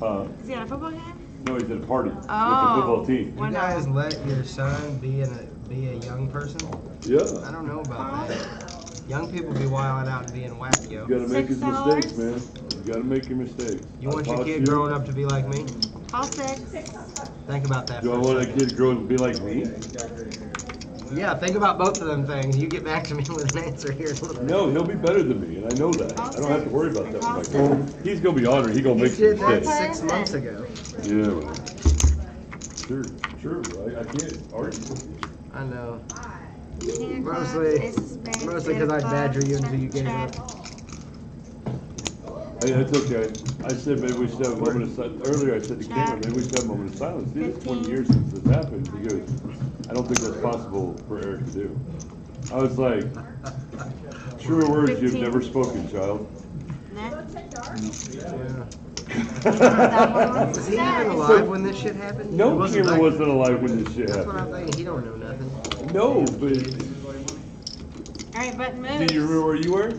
Huh? Is he at a football game? No, he's at a party with the Oh. football team. You guys let your son be a young person? Yeah. I don't know about that. Young people be wilding out and being wacky, yo. You gotta make his $6. mistakes, man. You gotta make your mistakes. You want your I'll kid shoot. growing up to be like me? All 6. Think about that Do I for a want a second. kid to grow up and be like me? Yeah, think about both of them things. You get back to me with an answer here in a little bit. No, he'll be better than me, and I know that. I don't have to worry about that with my kid. He's gonna be honored. He's gonna He make some did that mistakes. 6 months ago. Yeah. Sure. I can't argue with you. I know. King of clubs, Mostly ace of spades, because eight of I'd badger clubs, you until you check, gave check. up. Hey, that's okay. I said maybe we should have a moment of silence. Earlier I said to Cameron, maybe we should have a moment of silence. Dude, it's 20 years since this happened. He goes, I don't think that's possible for Eric to do. I was like, truer words you've 15. never spoken, child. Next. Was he even alive when this shit happened? No, It wasn't Cameron like- wasn't alive when this shit That's what happened. I'm thinking. He don't know nothing. No, but All right, button moves. do you remember where you were?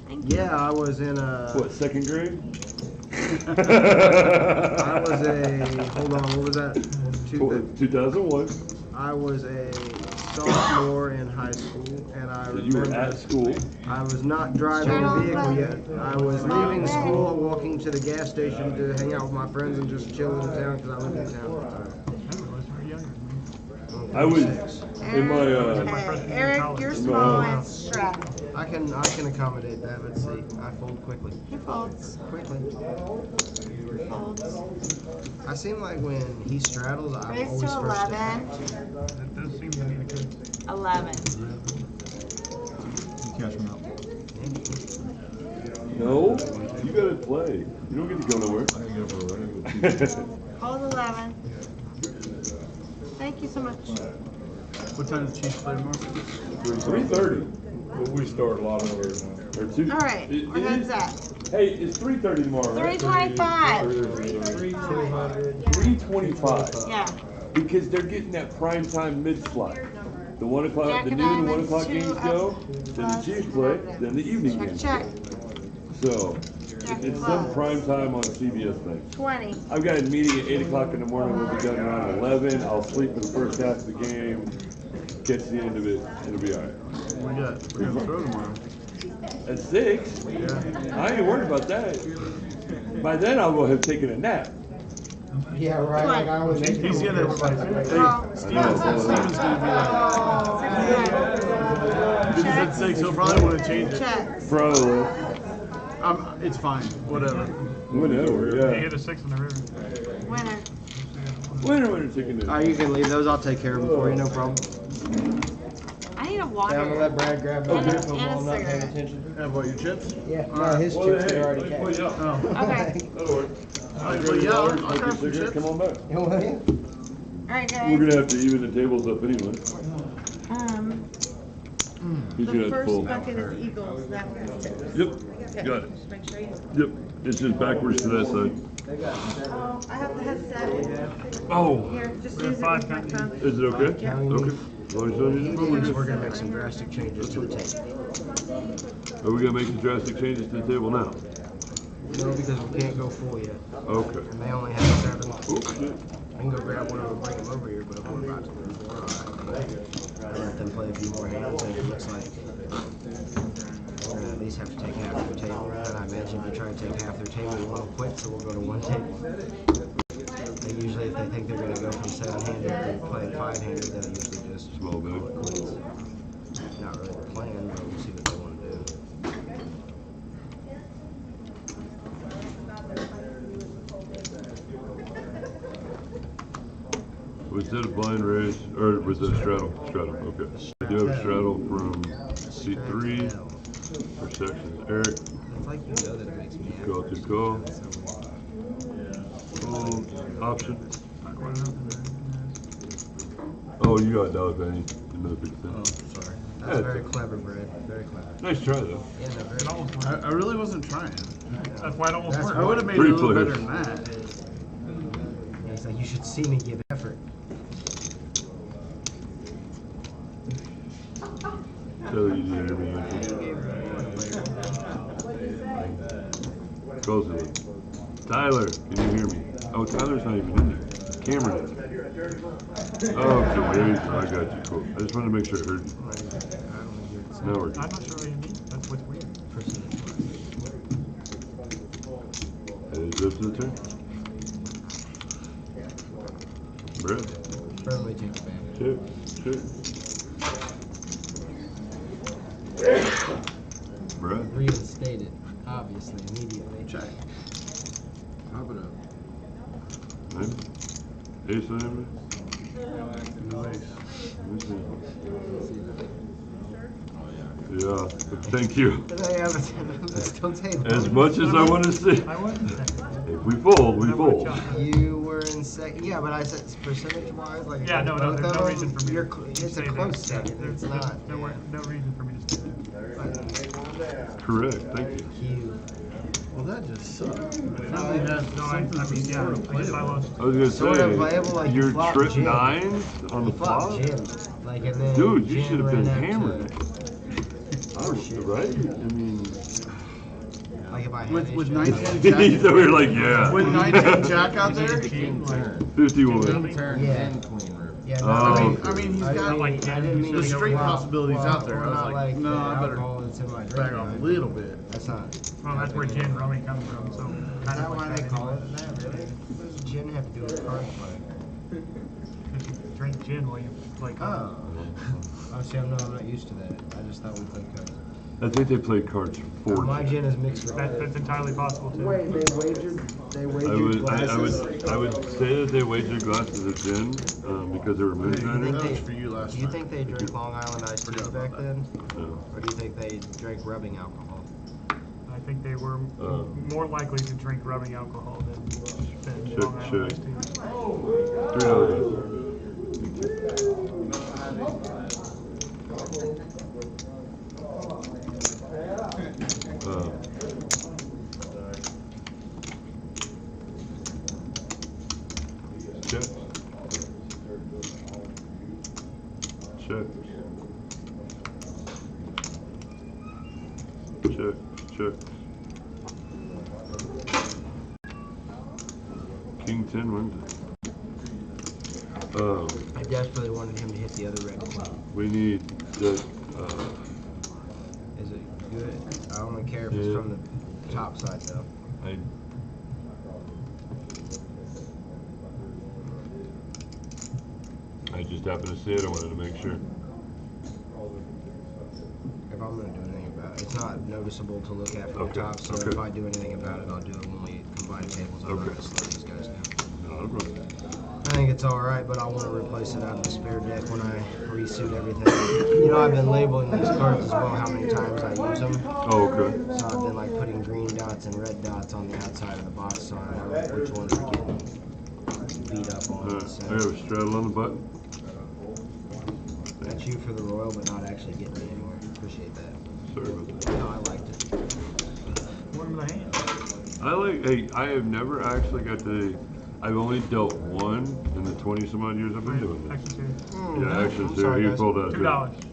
Thank you. Yeah, I was in What, second grade? I was hold on, what was that? 2001. I was a sophomore in high school, and I So you were remember at school? I was not driving a vehicle yet. I was leaving school, walking to the gas station to hang out with my friends and just chill in town because I lived in town at the time. I was in my Okay, Eric, you're small and strapped. I can accommodate that. Let's see. I fold quickly. He folds. Quickly. He folds. I seem like when he straddles, I'm Raise always to first. 11. That does seem to be the case. 11. Cash me out. No, you gotta play. You don't get to go nowhere. I gotta go for a run. Hold 11. Thank you so much. What time does the Chiefs play tomorrow? 3:30. Well, we start a lot earlier now. Or 2. All right, we're heads up. Hey, it's 3:30 tomorrow, right? 325. 3:25. Yeah. Because they're getting that prime time mid slot. The 1 o'clock, Jack the of noon and 1 diamonds, o'clock 2 games of go, then the clubs, Chiefs play, then the evening Check, games check. go. So, Jack it's of some clubs. prime time on CBS thing. 20. I've got a meeting at 8 o'clock in the morning. We'll be done around 11. I'll sleep for the first half of the game. Get to the end of it. It'll be all right. We're gonna throw tomorrow. At 6? I ain't worried about that. By then, I will have taken a nap. Yeah, right. Like I was. He's gonna. Oh. Steven's gonna be like. He said 6. He'll probably want to change it. Check. Probably. It's fine. Whatever. Whatever, He yeah. hit a 6 in the river. Winner. Winner, chicken dinner. You can leave those. I'll take care of them for you. No problem. I need a I'm water. gonna let Brad grab the And a- vehicle while I'm not and a paying cigarette. attention. Have what, your chips? Yeah, no, his chips are already cashed. Oh. Okay. That'll work. I'll grab some chips. Come on back. You want it? All right, We're guys. gonna have to even the tables up anyway. He's The gonna have to first pull. bucket is Eagles. That one's tips. Yep, got it. Just make sure you. Yep, it's just backwards to that side. Oh, I have the headset. Oh, Here, just We have use it 5 with my companies. phone. is it okay? Okay. As long as you don't use He it. thinks we're gonna make some drastic changes to the table. Are we gonna make some drastic changes to the table now? No, because we can't go full yet. Okay. And they only have 7. Oops, shit. I can go grab one of them and bring them over here, but if we're about to move forward, I let them play a few more hands, and it looks like we're gonna at least have to take half their table. And I mentioned we try to take half their table, we won't quit, so we'll go to 1 table. They usually, if they think they're gonna go from 7-handed to playing 5-handed, they'll usually just Small bag. quit. Not really the plan, but we'll see what they wanna do. Was that a blind raise, or was that a straddle? Straddle, okay. I do have a straddle from C3 for sections. Eric, It's like you know that it makes me happy. call to call. Full option. Oh, you got a dollar penny. Another big thing. Oh, sorry. That's very clever, Brad. Very clever. Nice try, though. Yeah, no, very I really wasn't trying. That's why it almost worked. I would have made it a Three little players. better than that. Yeah, he's like, you should see me give effort. Taylor, you did everything. Close it. Tyler, can you hear me? Oh, Tyler's not even in there. Cameron is. Oh, okay, there you go. I got you. Cool. I just wanted to make sure I heard you. Now we're I'm good. not sure what you mean. That's what's weird. It is up to the turn. Brett. Firmly take advantage. Check. Brett. Reinstated, obviously, immediately. Check. Pop it up. Nine. Ace nine. Nice. Yeah, thank you. But I have a still table. As much as I want to see. I wasn't second. If we fold, we fold. You were in second. Yeah, but I said percentage-wise, like. Yeah, no, both there's of no them, reason for me you're to It's a stay there. close second. It's There's not. no reason for me to stay there. Correct, thank you. Well, that just sucked. No, I mean, yeah, I guess I lost. I was gonna Sort of playable, like say, you your flop trip gin. 9 on the You flop flop? gin, like, and then Dude, you gin should have ran been out to- hammered. Oh, shit. Right? I mean, I had With ace 19 jack. jack. So we're like, yeah. With 19 jack out there. King turn. 51. Turn Yeah. and queen river. Yeah, no, Oh, I mean, he's I got didn't mean the to straight go out. possibilities out there. I was Not like, no, the I better alcohol that's in my drink. back off a little bit. That's not. Well, that's where gin rummy comes from, so Is kind that of why like they that call anyway. it that? Really? What does gin have to do with card play? Because you drink gin while you play cards. Oh, see, I'm not used to that. I just thought we played cards. I think they played cards for My gin is mixed with. That's entirely possible too. Wait, they wagered glasses? I would say that they wagered glasses of gin because they were moonshiners. That was for you last Do you time. think they drank Long Island iced tea back then? No. Or do you think they drank rubbing alcohol? I think they were more likely to drink rubbing alcohol than Check, Long Island check. iced tea. Check. Check. Check. Check. King 10 wins it. I desperately wanted him to hit the other red queen. We need that. Is it good? I don't care if it's from the top side though. I just happened to see it. I wanted to make sure. If I'm going to do anything about it, it's not noticeable to look at from the top, so okay. if I do anything about it, I'll do it when we combine tables. I'm not just let these guys know. No, no problem. I think it's alright, but I want to replace it out of the spare deck when I resuit everything. You know, I've been labeling these cards as well, how many times I use them. Oh, okay. So I've been like putting green dots and red dots on the outside of the box so I know which ones are getting beat up on. Alright, So. I have a straddle on the button. That's you for the royal, but not actually getting me anywhere. Appreciate that. Sorry about that. No, I liked it. Warm the hand. I like. Hey, I have never actually got to. I've only dealt one in the 20 some odd years I've been doing this. Yeah, action sorry, he guys. pulled out. $2.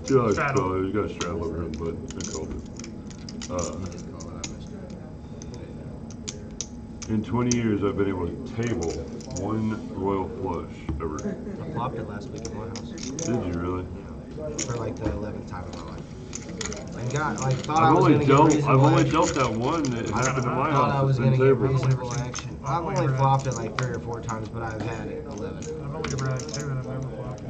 $2. Straddle. You got a straddle over him, but I called it. In 20 years, I've been able to table one royal flush ever. I flopped it last week at my house. Did you really? For like the 11th time in my life. And God, like, thought I've I was only going to get dealt. reasonable I've only action. dealt that one that happened at my Thought I house. was It's going been to get tabled. reasonable action. I've only flopped it like 3 or 4 times, but I've had it 11. I've only ever had 2 and I've never flopped.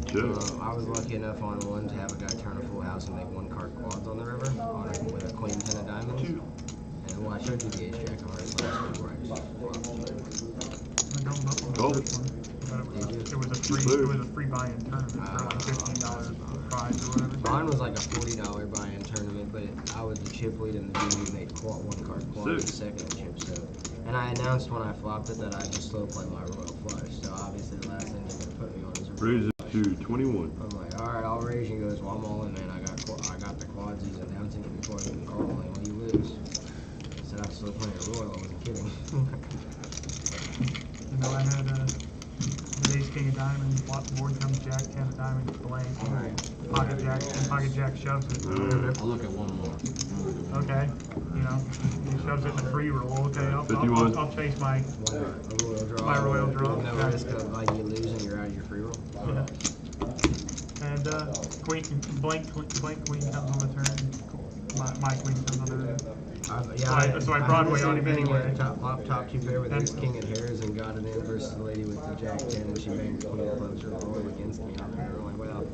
Check. I was lucky enough on one to have a guy turn a full house and make 1-card quads on the river with a queen 10 of diamonds. And well, I showed you the ace jack of hearts last week where I just flopped. Called it was a free buy-in tournament for like $15 prize or whatever. Mine was like a $40 buy-in tournament, but I was the chip lead and the dude who made 1-card quad the second chip. So, and I announced when I flopped it that I just slow play my royal flush. So obviously the last thing they're gonna put me on is a Raise it to 21. I'm like, all right, I'll raise. He goes, well, I'm all in, man. I got the quads. He's announcing it before I even call. I'm like, well, you lose. I said I'm still playing a royal. I wasn't kidding. You know, I had ace king of diamonds, board comes jack 10 of diamonds blank. Pocket jack shoves it. I'll look at one more. Okay, you know, he shoves it in the free roll. Okay, I'll chase my royal draw. No risk of like you lose and you're out of your free roll. Yeah. And blank queen comes on the turn. My queen comes on the turn. So I Broadway on him anyway. Top 2 pair with ace king and hairs and got it in versus the lady with the jack 10 and she made queen clubs or royal against me. I'm like, well,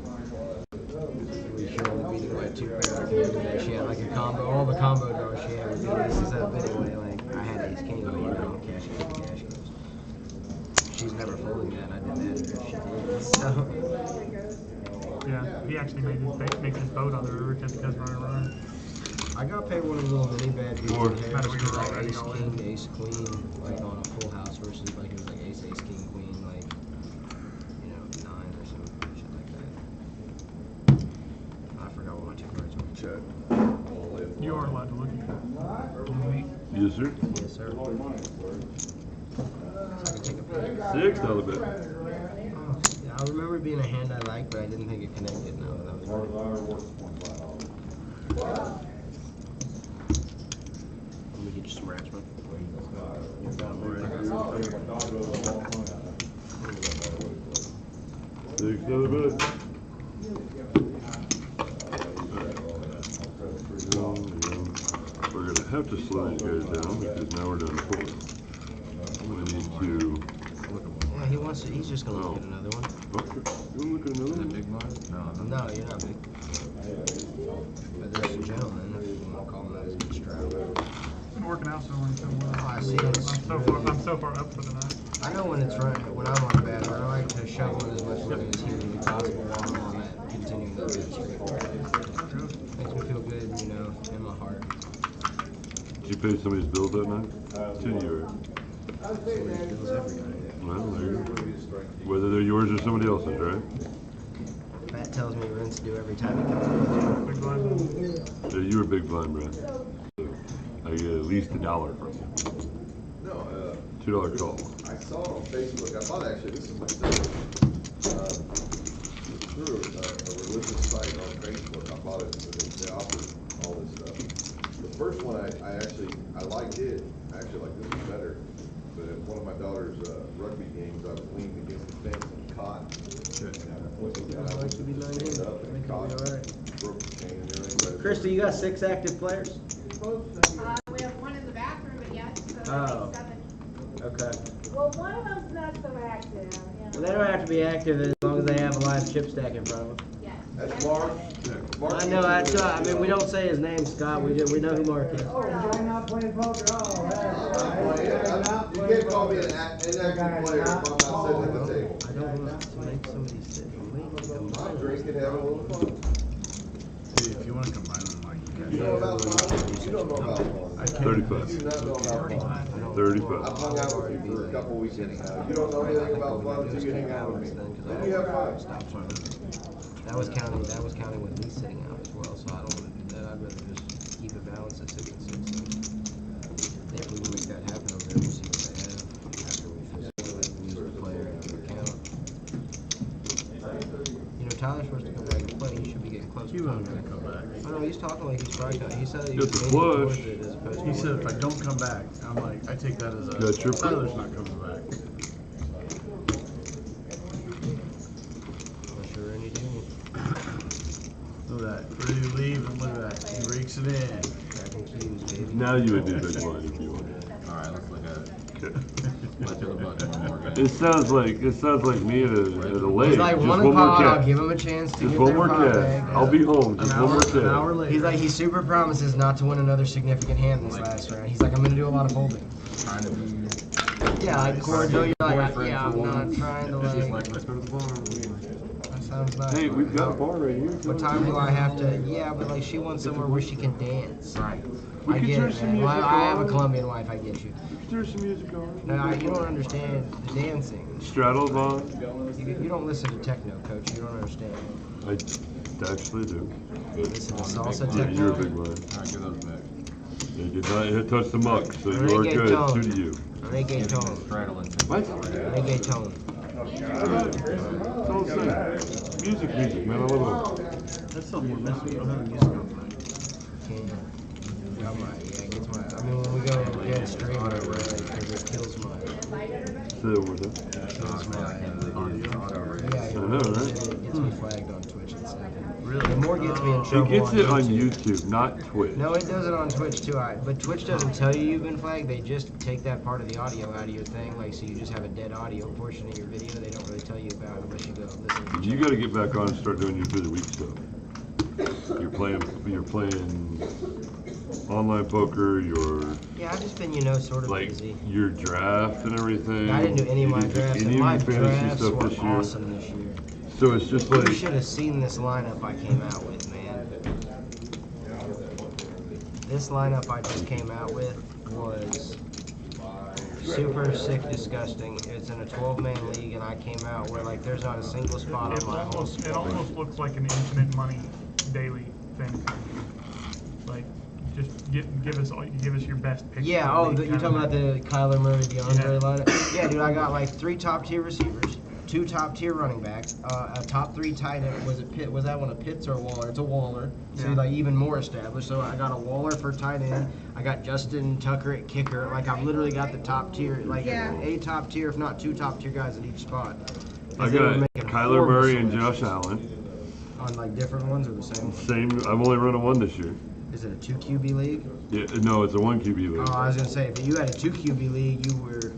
we surely beat it by 2 pairs at the end of the day. She had like a combo, all the combo draws she had with the aces up anyway. Like I had ace king, but you know, cash goes. She's never folding that, and I didn't add her if she did. So. Yeah, he actually makes his boat on the river because run. I got paid one of the little mini bad beats Or- in here. Like ace king, ace queen, like on a full house versus like it was like ace king queen, like you know 9 or something, shit like that. I forgot what my 2 cards were. Check. You are allowed to look at it. Yes, sir. Yes, sir. I can take a peek. $6 bet. Yeah, I remember it being a hand I liked, but I didn't think it connected. No, that was right. Six another minute. We're gonna have to slow these guys down because now we're down to 4. We need to. Yeah, he wants to. He's just gonna look at another one. Okay. You wanna look at another one? Big blind? No, you're not big. But there's a gentleman, if you want to call him that, is good strap. Been working out so long, so well. I see it. I'm so far up for the night. I know when it's running, when I'm on bad, I like to shovel in as much money as humanly possible while I'm on that continuing that bad streak. Makes me feel good, you know, in my heart. Did you pay somebody's bills that night? It's in yours. Somebody feels every night. Well, there you go. Whether they're yours or somebody else's, right? Matt tells me rent's due every time he comes in. Big blind. So you were big blind, Brad. I get at least $1 from you. No, $2 call. I saw it on Facebook. I thought actually this is myself. Through a religious site on Facebook. I bought it. So they offered all this stuff. The first one I liked it. I actually like this one better. But at one of my daughter's rugby games, I was leaning against the fence and caught. I'd like to be 9 Up and caught. Broke the chain and everything. Christy, you got 6 active players? We have one in the bathroom, but yes, so Oh. 7. Okay. Well, one of them's not so active. Well, they don't have to be active as long as they have a live chip stack in front of them. Yes. That's Mark. I know, that's I mean, we don't say his name, Scott. We know who Mark is. You can't call me an inactive player if I'm not sitting at the table. I don't want to make somebody sit and wait. I'm drinking, having a little fun. If you want to combine them, like, You know about fun? You don't know about fun. 35. You do not know about fun. 35. I've hung out with you for a couple weekends now. You don't know anything about fun until you hang out with me. Then you have fun. That was counting with me sitting out as well, so I don't want to do that. I'd rather just keep it balanced at 6 and 6. If we can make that happen over there, we'll see what they have after we use the player and the account. You know, Tyler's supposed to come back and play. He should be getting close. He wasn't going to come back. I know, he's talking like he's probably coming. He said he Got was the leaning towards flush. it as opposed to He said if I don't come back, I'm like, I take that as a That's your Tyler's not coming back. unless you're Randy Jr. Look at that. Ready to leave, and look at that. He rakes it in. Cracking cues, baby. Now you would do big blind if you wanted. Alright, let's look at it. Okay. Let's do a bunch more. It sounds like me at a lake. He's like, Just one more pot, I'll cat. give him a chance to Just get one their more pot cat. back. I'll be home. Just one more An hour cat. later. He's like, he super promises not to win another significant hand this last round. He's like, I'm gonna do a lot of holding. Trying to be. Yeah, like cordial, you're like, Boyfriend yeah, for I'm not woman. trying to It's just like, like, let's go to the bar. that sounds nice. Hey, we've got a bar right here. What time do I have to, yeah, but like she wants somewhere where she can dance. Right. We I could get turn it, some man. Well, music I have a on. Colombian wife, I get you. There's some music on. No, you don't understand the dancing. Straddles on. You don't listen to techno, coach. You don't understand. I actually do. Listen to salsa Yeah, you're a techno. big one. Alright, give those back. You did not touch the muck, so you are good. Two to you. Reggaeton. Straddling. What? Reggaeton. That's all I'm saying. Music, man. I love That's something we're missing. We don't have music on tonight. Yeah, it gets my. I mean, when we go dead straight, whatever, because it kills my. it. Say that one more time. Kills my. I know, right? It gets me flagged on Twitch and stuff. Really? The more gets me in trouble. It gets it on YouTube, not Twitch. No, it does it on Twitch too. But Twitch doesn't tell you you've been flagged. They just take that part of the audio out of your thing, like so you just have a dead audio portion of your video. They don't really tell you about it unless you go listen. To You got to get back on and start doing your through the week stuff. You're playing online poker. You're Yeah, I've just been, sort of like busy. your draft and everything. I didn't do any of my You didn't do drafts. Any And of my your fantasy drafts stuff were this year. awesome this year. So it's just You like should have seen this lineup I came out with, man. This lineup I just came out with was super sick, disgusting. It's in a 12-man league, and I came out where like there's not a single spot It on my whole almost squad. looks like an infinite money daily thing. Like, just give us your best picks. Yeah. of the Oh, league you're kind talking of about the Kyler Murray DeAndre Yeah. lineup. Yeah, dude, I got like 3 top-tier receivers, 2 top-tier running backs, a top 3 tight end. Was that one a Pitts or a Waller? It's a Waller. So Yeah. like even more established. So I got a Waller for tight end. I got Justin Tucker at kicker. Like I've literally got the top tier, like a top tier, if not 2 top tier guys at each spot. I got Kyler Murray and Josh Allen. On like different ones or the same? Same. I've only run a 1 this year. Is it a 2 QB league? Yeah, no, it's a 1 QB league. Oh, I was gonna say if you had a 2 QB league, you were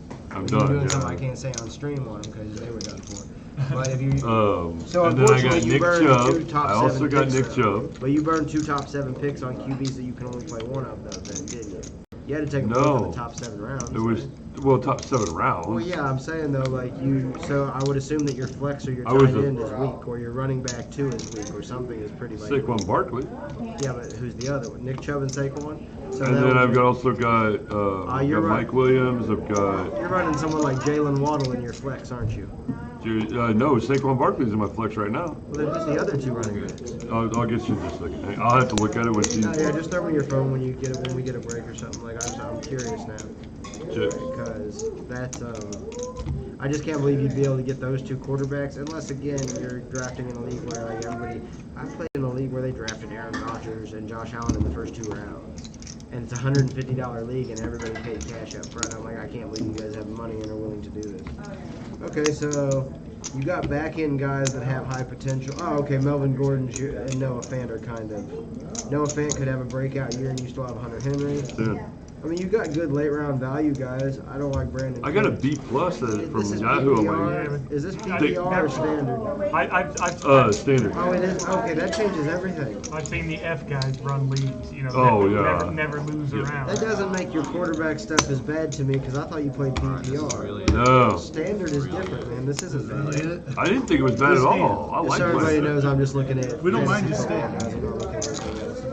doing something I can't say on stream on them because they were done for. But if you so and then I got unfortunately you Nick burned Chubb. 2 top I also 7 got picks, Nick though. Chubb. But you burned 2 top 7 picks on QBs that you can only play 1 of though, then didn't you? You had to take them in the top 7 rounds. It was top 7 rounds. Well, yeah, I'm saying though, like so I would assume that your flex or your tight end is weak, or your running back 2 is weak, or something is pretty like. Saquon Barkley. Yeah, but who's the other one? Nick Chubb and Saquon. So And then I've also got Mike Williams. I've got. You're running someone like Jalen Waddle in your flex, aren't you? No, Saquon Barkley's in my flex right now. Well, then who's the other 2 running backs? I'll get you in just a second. I'll have to look at it when she's. Yeah, just throw me your phone when you get it when we get a break or something. Like I'm curious now. Because that I just can't believe you'd be able to get those 2 quarterbacks unless again you're drafting in a league where like everybody. I played in a league where they drafted Aaron Rodgers and Josh Allen in the first 2 rounds. And it's a $150 league, and everybody paid cash up front. I'm like, I can't believe you guys have money and are willing to do this. Okay, so you got back-end guys that have high potential. Oh, okay, Melvin Gordon and Noah Fant are kind of. Noah Fant could have a breakout year, and you still have Hunter Henry. Yeah. I mean, you got good late-round value guys. I don't like Brandon. I got a B+ from Yahoo. Is this PPR or standard? Standard. Oh, it is? Okay, that changes everything. I've seen the F guys run leagues, you know. Oh, yeah. Never lose around. That doesn't make your quarterback stuff as bad to me because I thought you played PPR. No. Standard is different, man. This isn't bad. I didn't think it was bad at all. I like so everybody it. knows I'm just looking at. We don't mind just staying.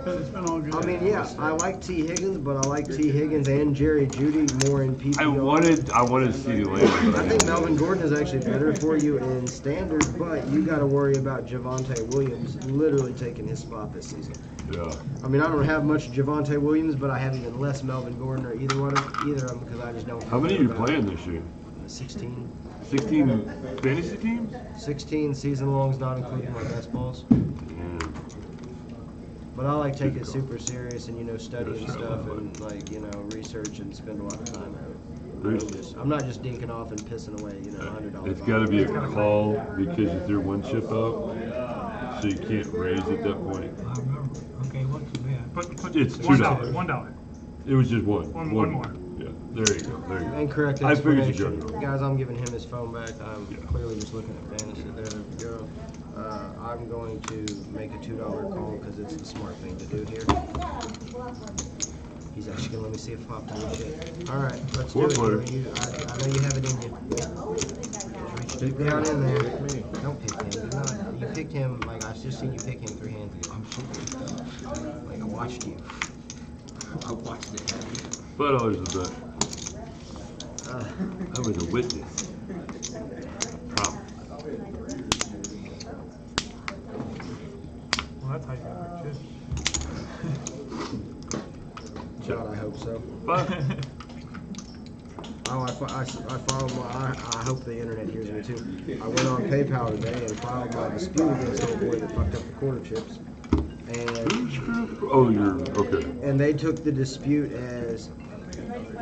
It's been all good. I mean, yeah, I like T. Higgins, but I like T. Higgins and Jerry Jeudy more in PPR. I wanted CeeDee Lamb. I think Melvin Gordon is actually better for you in standard, but you got to worry about Javonte Williams literally taking his spot this season. Yeah. I mean, I don't have much Javonte Williams, but I have even less Melvin Gordon or either of them because I just don't. How many are you playing this year? 16. 16 fantasy teams? 16 season longs, not including my best balls. But I like take it super serious and study and stuff and research and spend a lot of time on it. I'm not just dinking off and pissing away $100. It's got to be a call because you threw 1 chip up, so you can't raise at that point. Okay, what's that? It's $2. $2. $1. It was just one. One more. Yeah, there you go. There you go. Incorrect I figured explanation. you Guys, I'm giving him his phone back. I'm clearly just looking at fantasy. There we go. I'm going to make a $2 call because it's the smart thing to do here. He's actually going to let me see if pop the shit. All right, let's do it. I know you have it in you. Just reach deep down in there. Don't pick him. You picked him, like I've just seen you pick him 3 hands ago. Like I watched you. I watched it. $5 a bet. I was a witness. Promise. Well, that's how you got your God, I hope so. I hope the internet hears me too. I went on PayPal today and filed my dispute against the boy that fucked up the quarter chips. And you're okay. And they took the dispute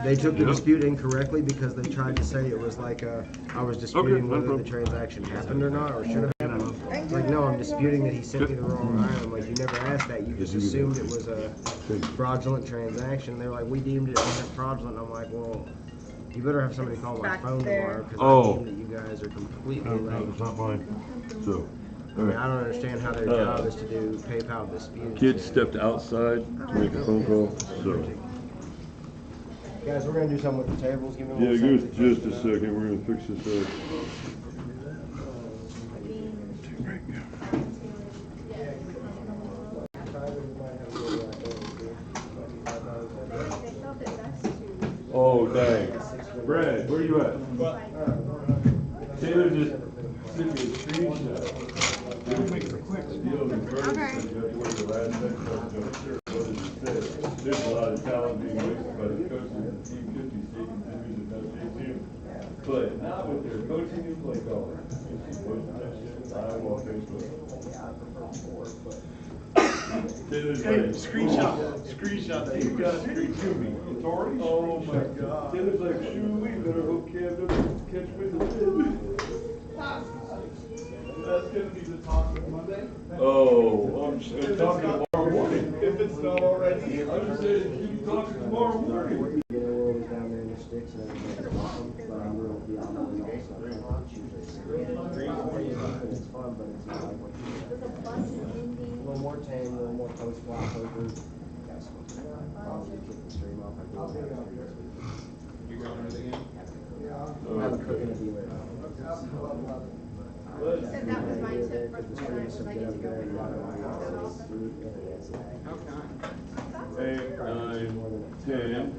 dispute incorrectly because they tried to say it was like I was disputing whether the transaction happened or not or should have happened. Like, no, I'm disputing that he sent me the wrong item. Like, you never asked that. You just assumed it was a fraudulent transaction. They were like, we deemed it as fraudulent. I'm like, well, you better have somebody call my phone tomorrow because I deem that you guys are completely like. It's not mine. So. I mean, I don't understand how their job is to do PayPal disputes. Kid stepped outside to make a phone call, so. Guys, we're going to do something with the tables. Give me one second. second. Give us just a second. We're going to fix this up. Oh, dang. Brad, where are you at? Taylor just sent me a screenshot. It'll make it quick. Okay. there's a lot of talent being wasted by the coaches, and the team could be taking Jimmy's and that team. But not with their coaching and play calling. It's posting that shit live on Facebook. Hey, screenshot that. You got to screen to me. It's already Oh my God. Taylor's like, shoot, we better hope Cam doesn't catch wind of this. That's gonna be the topic Monday. Oh, I'm just gonna talk tomorrow morning. If it's not already. I'm just saying, keep talking tomorrow morning. You know, we're always down there in the sticks and everything. But I will be on the game. So it's fun, but it's not like what you do. A little more tame, a little more post-flop poker. Probably kick the stream off. I do You going over the game? I'm cooking a dealer. He said that was my tip for the morning, because I get to go. How kind. 8, 9, 10.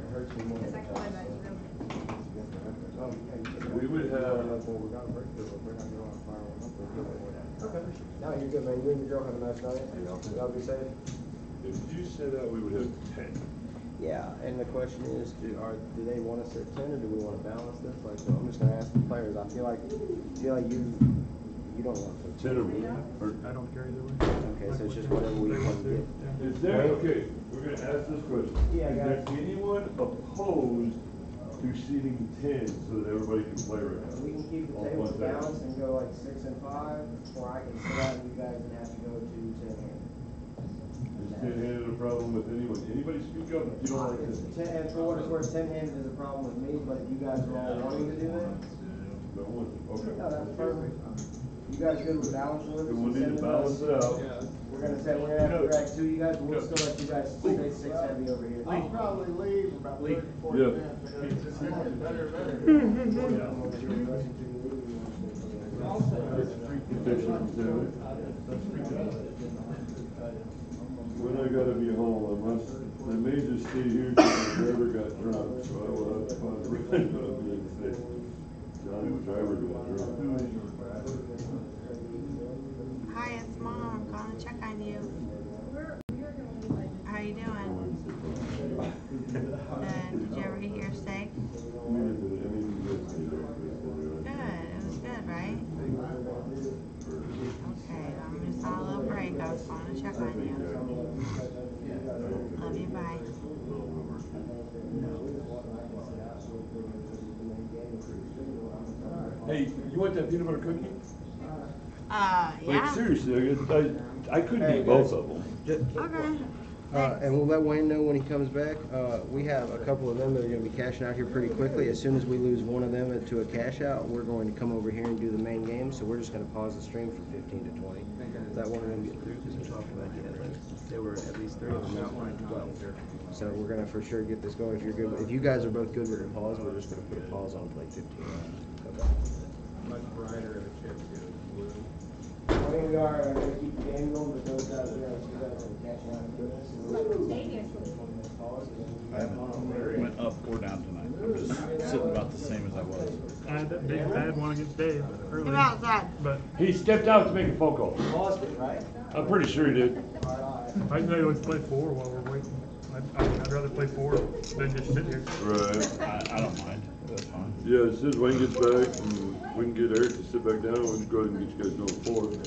We would have. Okay. No, you're good, man. You and your girl have a nice night. Y'all be safe. If you said that, we would have 10. Yeah, and the question is, do they want us at 10 or do we want to balance this? Like, so I'm just gonna ask the players. I feel like you don't want to. 10 or more. I don't care either way. Okay, so it's just whatever we can get. Is there, okay, we're gonna ask this question. Yeah, Is there guys. anyone opposed to seating 10 so that everybody can play right now? We can keep the On tables one side. balanced and go like 6 and 5, or I can sit out and you guys and have to go to 10 hand. Is 10 handed a problem with anyone? Anybody speak up if you don't like this? And for what it's worth, 10 handed is a problem with me, but if you guys are all wanting to do it, No one, okay. no, that's perfect. You guys good with balance limits? Then we'll need to balance it out. We're gonna have to drag 2 you guys, but we'll still let you guys stay 6 heavy over here. I'll probably leave about 30, 40 Yeah. minutes. Better. When I gotta be home, I may just stay here till the driver got drunk, so I will have to find a ride, but I'll be able to say, John, the driver got drunk. Hi, it's Mom. I'm calling to check on you. How you doing? Good. Did you ever get your steak? Good. It was good, right? Okay, I'm just on a little break. I was calling to check on you. Love you, bye. Hey, you want that peanut butter cookie? Yeah. Like seriously, I couldn't eat both of them. Okay. And we'll let Wayne know when he comes back. We have a couple of them that are going to be cashing out here pretty quickly. As soon as we lose one of them to a cash out, we're going to come over here and do the main game. So we're just going to pause the stream for 15 to 20. That one of them get through because we talked about there were at least 3 of them outlined to 12. So we're going to for sure get this going. If you're good, if you guys are both good with the pause, we're just going to put a pause on play 15. Okay. Much brighter in the chip too. Blue. I mean, we are going to keep the game going, but those guys, you guys are cashing out and doing this. I haven't went up or down tonight. I'm just sitting about the same as I was. I had that big bad one against Dave early. About that. But He stepped out to make a phone call. Paused it, right? I'm pretty sure he did. I know let's play 4 while we're waiting. I'd rather play 4 than just sit here. Right. I don't mind. That's fine. Yeah, as soon as Wayne gets back, and we can get Eric to sit back down, we'll go ahead and get you guys going forward.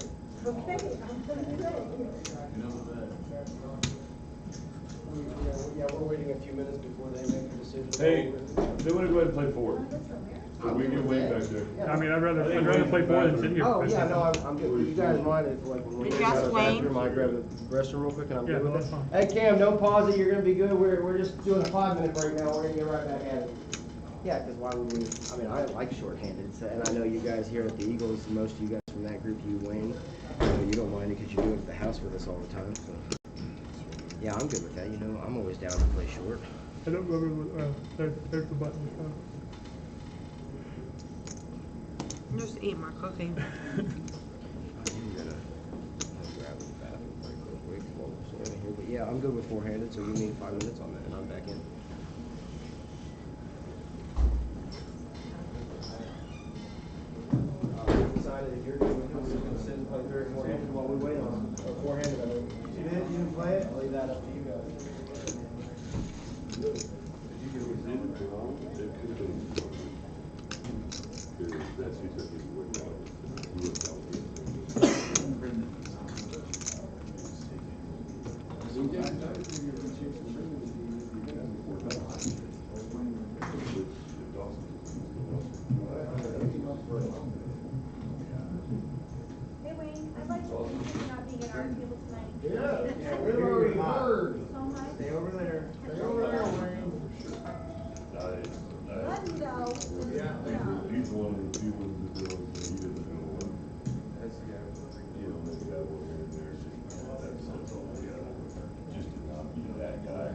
Yeah, we're waiting a few minutes before they make a decision. Hey, they want to go ahead and play 4. So we can get Wayne back there. I mean, I'd rather play 4 than sit here. Oh, yeah, no, I'm good. You guys mind if, like, when we Just go to the Wayne. bathroom, I grab the restroom real quick and I'm Yeah, good with that's it? fine. Hey, Cam, no pause it. You're gonna be good. We're just doing a 5-minute break now. We're gonna get right back at it. Yeah, because why would we, I mean, I like shorthanded, so, and I know you guys here at the Eagles, most of you guys from that group, you win. You don't mind it because you do it at the house with us all the time, so. Yeah, I'm good with that, you know, I'm always down to play short. I don't remember, there's the button. Just eat my cookie. I'm gonna grab the bathroom break real quick while we're sitting here, but yeah, I'm good with 4-handed, so you need 5 minutes on that, and I'm back in. Decided if you're good with it, we're just gonna sit and play 3 or 4-handed while we wait on, or 4-handed, I mean. You didn't play it? I'll leave that up to you guys. Hey Wayne, I'd like to thank you for not being at our table tonight. Yeah, we've already heard. So much. Stay over there. Stay over there, Wayne. Let him go. He's one of the few ones that he doesn't know. That's the guy. You know, maybe have one here and there. That's all he got. Just to not be that guy.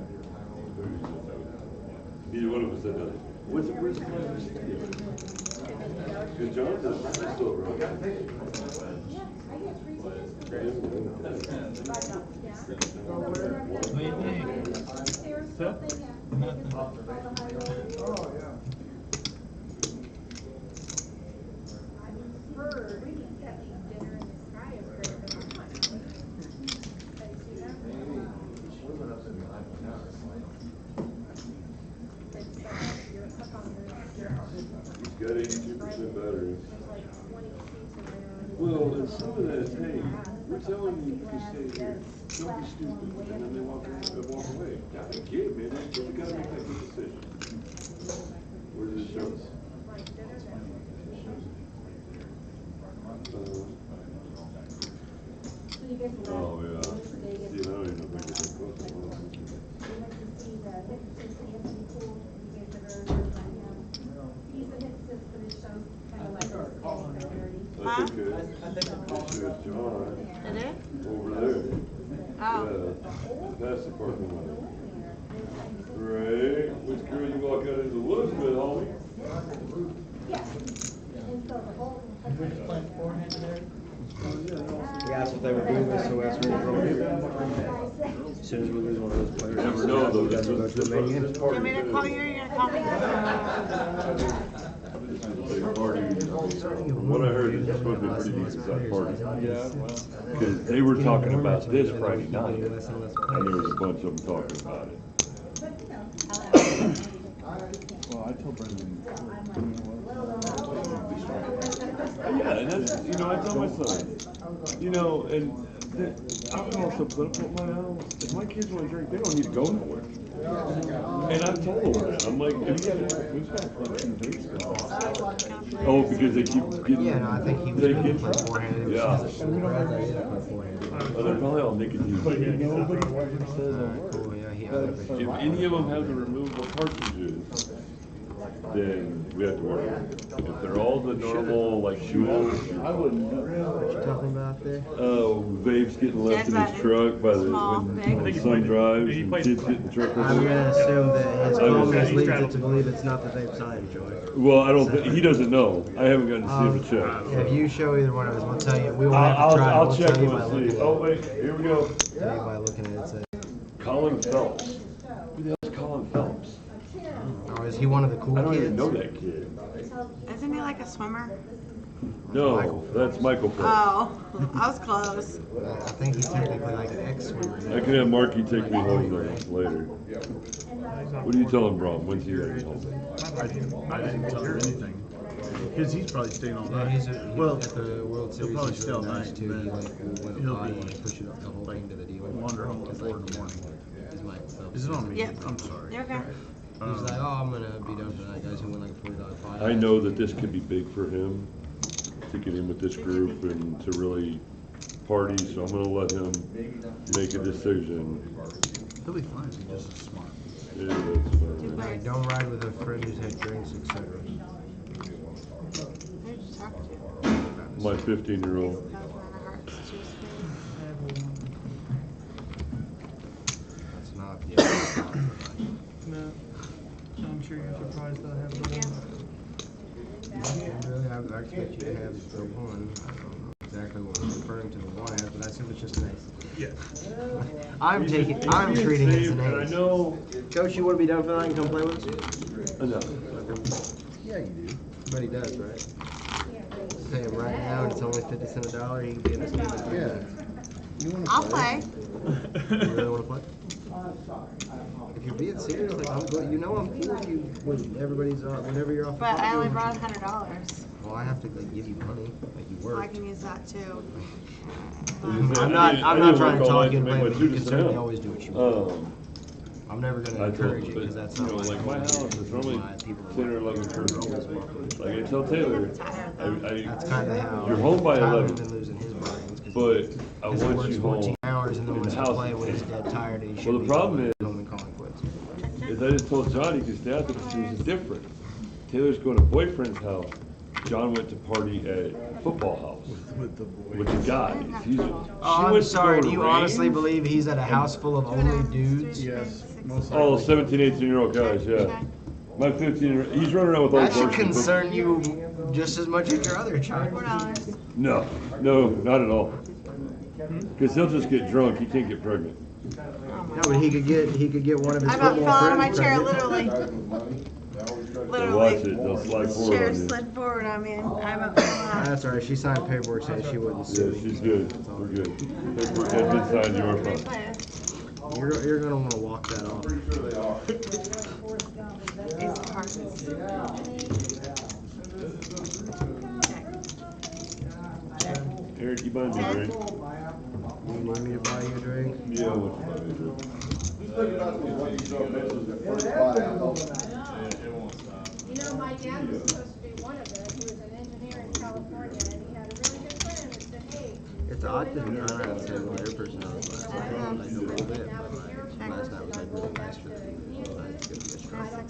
Either one of us said that. Where's the plan to stay? Because Jonathan's still around. Yeah, I get free tickets for this. What do you think? There's Huh? something, yeah. Oh, yeah. I've heard that dinner in the sky is great for the hunt. Have you seen that? It's, you're up on He's got 82% battery. there's like 20 seats in there. Well, and some of that is, hey, we're telling you to stay here. Don't be stupid. And then they walk away. Yeah, I get it, man. But you gotta make that good decision. Where does it show? Like dinner there. So you guys Oh, yeah. See, I don't even think it's that close. we went to see the hypnotist Anthony Poole. You guys have ever heard about him? He's a hypnotist, but his show's kind of like this very nerdy. That's okay. It's John. Did it? Over there. Oh. Yeah. That's the parking lot. Right. Which girl you walk out into the woods with, homie? Yes. And so the whole. Yeah, that's what they would do with SOS when we roll here. As soon as we lose one of those players, Never know, though. you guys will go to the main game. Do you want me to call you or you're gonna call me? Big party. What I heard is it's supposed to be a pretty decent sized party. Because they were talking about this Friday night, and there was a bunch of them talking about it. Well, I told Brendan, Yeah, and that's, you know, I tell my son, you know, and alcohol stuff, but at my house, if my kids want to drink, they don't need to go nowhere. And I've told them that. I'm like, if you got who's got fucking drinks? Oh, because they keep getting. Yeah, no, I think he was they going to get- play forehand. It was Yeah. just the Brad that is play forehand. Oh, they're probably all nicotine. nobody says a Alright, word. cool, yeah, he If any of them have the removable cartridges, then we have to worry. If they're all the normal, like shooters, I wouldn't know. What you talking about there? Vape's getting left in his truck by the Small, when big. the son drives He and plays- kids get in the truck. with I'm him. gonna assume that his I was- comments leads it to believe it's not the vape I enjoy. Well, I don't. He doesn't know. I haven't gotten to see him check. If you show either one of us, we'll tell you. We won't have to try. I'll We'll check tell you him by and looking see. at Oh it. wait, here we go. Tell you by looking at it. Say, Colin Phelps. Who the hell's Colin Phelps? oh, is he one of the cool I don't kids? even know that kid. Isn't he like a swimmer? No, that's Michael Phelps. Oh, I was close. I think he's technically like an ex-swimmer. I can have Marky take me home there later. What are you telling Brom? When's he ready home? I didn't tell him anything. Because he's probably staying all Yeah, night. he's Well, at the World he'll Series. probably he's stay all really nice night, too. He but like will win a he'll pot be, and push it up the whole thing to the deal. wander home at 4 in the morning. He's Michael Phelps. Is it on me? Yep. I'm sorry. You okay? He's like, oh, I'm gonna be done for that. Guys who win like a $40 pot. I know that this could be big for him to get in with this group and to really party, so I'm gonna let him make a decision. He'll be fine. He's just smart. Yeah, that's fine. Like, don't ride with a friend who's had drinks, etc. Who did you talk to? My 15-year-old. That was one of the hearts. She was That's not the No. I'm sure you're surprised that I have the really, I expect you to have the one. I don't know exactly what we're referring to the one as, but I assume it's just an ace. Yeah. I'm treating it as an I ace. know. Coach, you want to be done for the night and come play with us? Enough. Yeah, you do. But he does, right? Pay him right now, and it's only 50 cents a dollar. He can get us. Yeah. You wanna I'll play. You really want to play? If you're being serious, like I'm good. You know I'm for you when everybody's whenever you're off. the But I only phone. brought $100. Well, I have to like give you money, like you Well, I work. can use that too. I'm not trying to talk you and play, but you can certainly always do what you want. I'm never going to I told, encourage it but, because that's you not know, my like my house is normally 10 or 11 curtains. Like I tell Taylor, That's kind of how you're home by Tyler's 11, been losing his brains. but I want works you 14 home. hours and then in wants the to house play is when he's 10. dead tired and he Well, should the be problem is, home and calling quits. is I just told Johnny, because now the situation is different. Taylor's going to boyfriend's house. John went to party at football house with the guys. Oh, I'm sorry. Do you honestly believe he's at a house full of only dudes? Yes. Most Oh, likely. 17, 18-year-old guys, yeah. My 15-year-old, he's running around with all That should the concern you just as much as your other child. No, not at all. Because he'll just get drunk. He can't get pregnant. No, but he could get one of his I'm about to football fall out of my friends chair, pregnant. literally. They'll watch it. They'll slide forward Chair on you. slid forward on me, and I'm about to fall out. That's all right. She signed paperwork saying she wouldn't sue. Yeah, she's good. We're good. Paperwork has been signed. You are fine. You're gonna want to walk that off. Eric, you buying me a drink? You need me to buy you a drink? Yeah, I want you to buy me a drink. You know, my dad was supposed to be one of them. He was an engineer in California, and he had a really good friend that said, hey. It's odd because we kind of have the same weather personality last night, like a little bit, but last night was like really nice for me. Tonight's gonna be a struggle.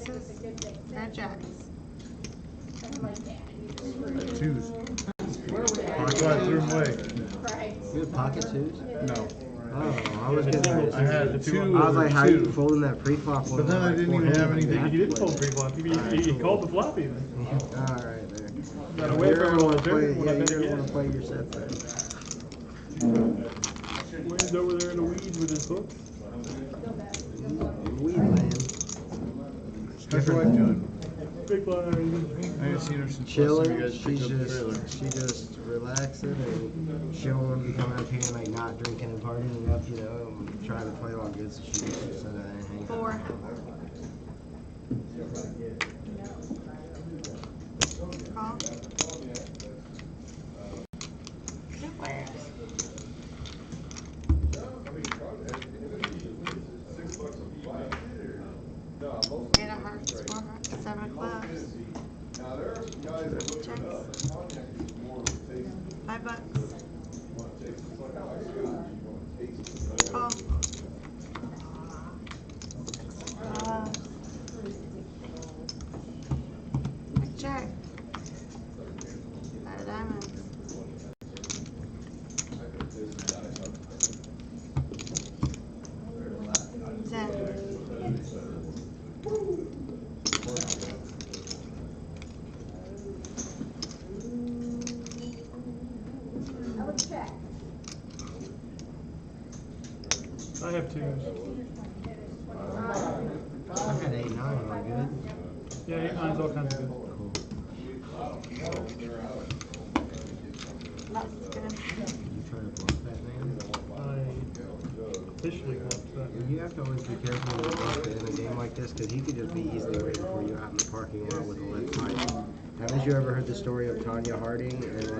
Red Jacks. Twos. That's why I threw them away. You had pocket twos? No. Oh, I was getting I had the two. I was like, how are you folding that pre-flop one? But then I didn't even have anything. He didn't fold pre-flop. He called the flop even. Alright, there. Gotta wait for everyone to turn when I bet You're again. gonna play your sets there. Wayne's over there in the weeds with his hook. Weed land. How's your wife doing? Big blind. I haven't seen her since Chilling. you guys picked up the trailer. She's just relaxing and chilling, be coming up here and like not drinking and partying up, you know, and trying to play all good so she gets to sit down and hang out. 4. Call. Two players. Eight of hearts, 4 hearts, 7 of clubs. Checks. $5. Call. Check. 5 of diamonds. 10. I would check. I have twos. I had 8, 9, am I good? Yeah, 8, 9's all kinds of good. That's good. You try to block that man? I officially bluffed that. You have to always be careful when you bluff in a game like this because he could just be easily waiting for you out in the parking lot with a left fight. Haven't you ever heard the story of Tanya Harding and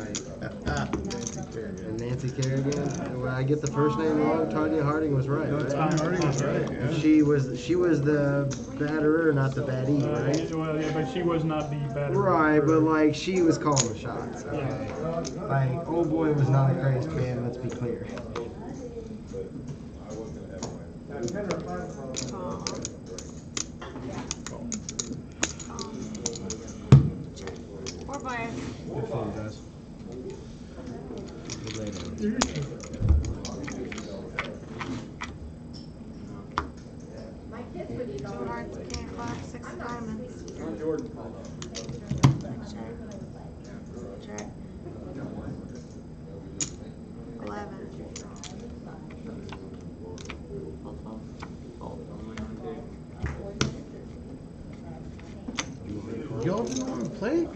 Nancy Kerrigan? When I get the first name wrong, Tanya Harding was right. No, Tanya Harding was right. Yeah. She was the batterer, not the baddie, right? Well, yeah, but she was not the batter. Right, but like she was calling the shots. Okay? Like, old boy was not a crazed fan. Let's be clear. Call. 4 players. 15, guys. My kids would eat all 2 hearts, king of clubs, 6 of diamonds. Check. 11. Y'all didn't want to play?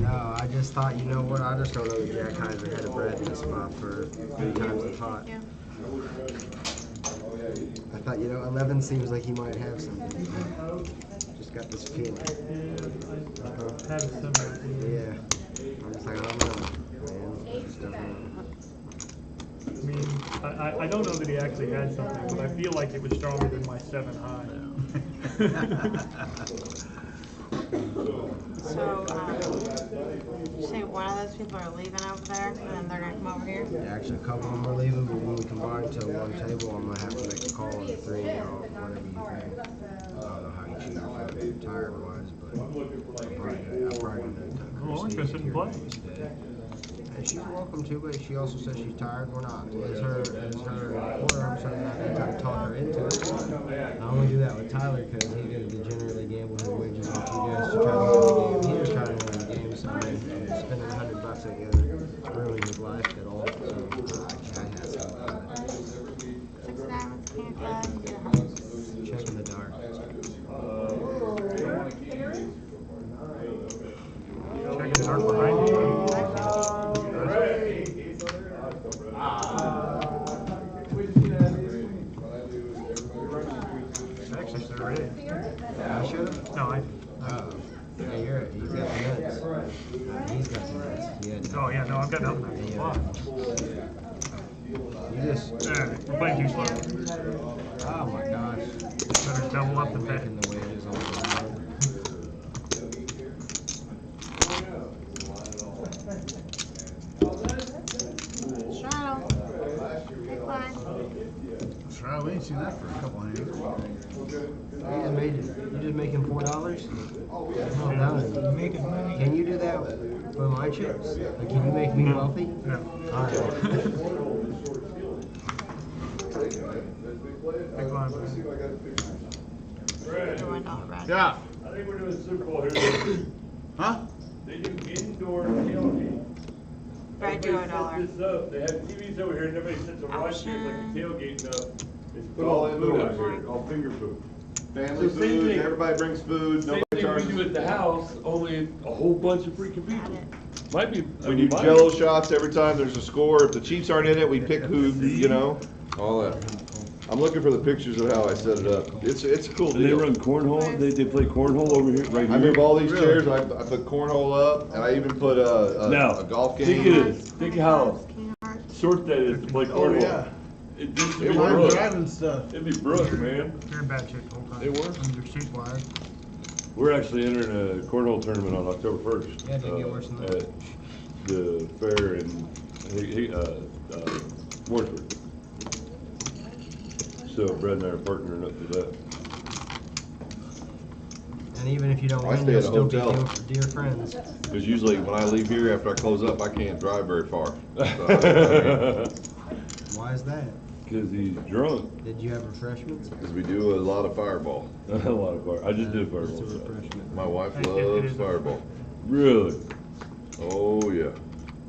No, I just thought, you know what? I just don't know that Jack Heiser had a bread in the spot for 3 times the pot. Yeah. I thought, 11 seems like he might have something. Just got this feeling. Had a similar. Yeah. I'm just like, I don't know, man. I just don't know. mean, I don't know that he actually had something, but I feel like it was stronger than my 7 high. So, you say one of those people are leaving over there, and then they're gonna come over here? Yeah, actually, a couple of them are leaving, but when we combine to one table, I'm gonna have to make a call on the 3 and y'all, whatever you think. I don't know how you choose your phone, tire-wise, but I'm probably gonna Oh, I guess didn't play. And she's welcome to, but she also says she's tired. We're not. As her employer, I'm certainly not going to try to talk her into it. I only do that with Tyler because he's going to degenerately gamble his wages with you guys to try to win the game. He was trying to win the game, so I mean, spending $100 together ruining his life at all. So I had some. 6 diamonds, king of clubs, yeah. Check in the dark. Check the dark behind you. Actually, so ready. I should have? No, I. Oh. Yeah, you've got the nuts. He's got the nuts. Yeah. Oh, yeah, no, I've got nothing. Yeah. You just. We're playing too slow. Oh my gosh. Better double up the bet. Making the wages on the board. Shuttle. Big blind. Try, we ain't seen that for a couple of years. You just making $4? Well done. Can you do that for my chips? Like, can you make me wealthy? No. Alright. Big blind. Yeah. I think we're doing Super Bowl here. Huh? They do indoor tailgate. Right, do $1. Set this up. They have TVs over here, and everybody sits around here like a tailgate up. It's Put all food indoors. out here, all finger food. Family So same food, thing. everybody brings food, Same nobody thing charges. we do at the house, only a whole bunch of freaking people. Might be. We do Jello shots every time there's a score. If the Chiefs aren't in it, we pick who, you know, all that. I'm looking for the pictures of how I set it up. It's a cool And they deal. run cornhole. They play cornhole over here, right here. I move all these chairs. I put cornhole up, and I even put a golf game. Think of this. Think of how short that is to play cornhole. Oh, yeah. It just It be was Brooks. driving stuff. It'd be Brooks, man. You're in bad shape the whole time. It works. And your seat wide. We're actually entering a cornhole tournament on October 1st. Yeah, it didn't get worse than that. At the fair in Mooresburg. So Brad and I are partnering up for that. And even if you don't I win, stay you'll at a still be hotel. dear friends. Because usually when I leave here after I close up, I can't drive very far. So, Why is that? Because he's drunk. Did you have refreshments? Because we do a lot of Fireball. A lot of fire. I just did It's a fireball. refreshment. My wife loves Fireball. Really? Oh yeah.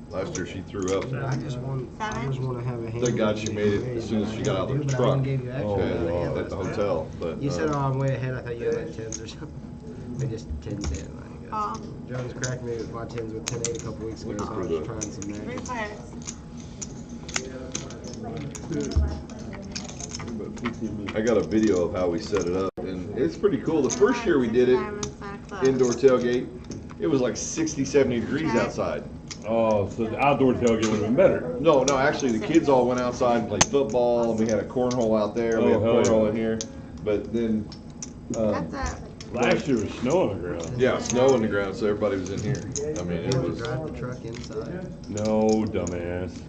Last year she threw up. I just want to have a hand. Thank God she made it as soon as she got out of the truck. Gave you extra At the hotel. But you said, "Oh, I'm way ahead." I thought you had like 10s or something. Maybe just 10-10, I guess. Jones cracked me with my 10s with 10-8 a couple weeks ago, so I was just trying some magic. 3 players. I got a video of how we set it up, and it's pretty cool. The first year we did it, indoor tailgate, it was like 60, 70 degrees outside. Oh, so the outdoor tailgate would have been better. No, actually the kids all went outside and played football, and we had a cornhole out there, we Oh, had hell cornhole yeah. in here. But then, Last year was snow on the ground. yeah, snow on the ground, so everybody was in here. I mean, it was. Drive the truck inside, No, dumbass.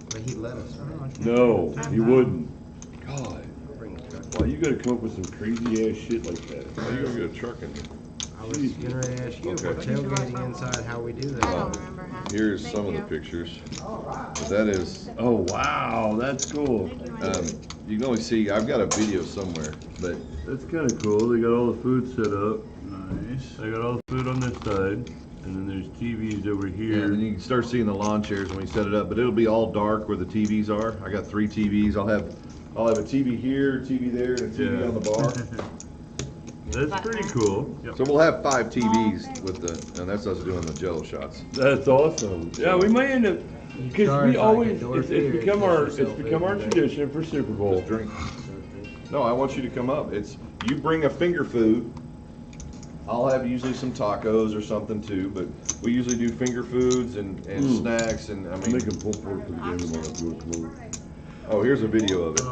but he let us. Right? No, he wouldn't. God. Bring the truck. Why you gotta come up with some crazy ass shit like that? Why you gonna get a truck in here? I was getting ready to ask you about Okay. tailgating inside, how we do that. I don't remember how. Here's some of the pictures. But that is, Oh wow, that's cool. you can only see. I've got a video somewhere, but That's kind of cool. They got all the food set up. Nice. They got all the food on this side, and then there's TVs over yeah, here. then you can start seeing the lawn chairs when we set it up. But it'll be all dark where the TVs are. I got 3 TVs. I'll have a TV here, TV there, and a TV Yeah. on the bar. That's pretty cool. So we'll have 5 TVs with and that's us doing the Jello shots. That's awesome. Yeah, we might end up because Sorry we if I always can door it's feed or become get our yourself in. tradition for Super Bowl. Just drink. No, I want you to come up. You bring a finger food, I'll have usually some tacos or something too, but we usually do finger foods and snacks, and I mean. I'm making pulled pork for the game tomorrow if you want to come over. Oh, here's a video of it.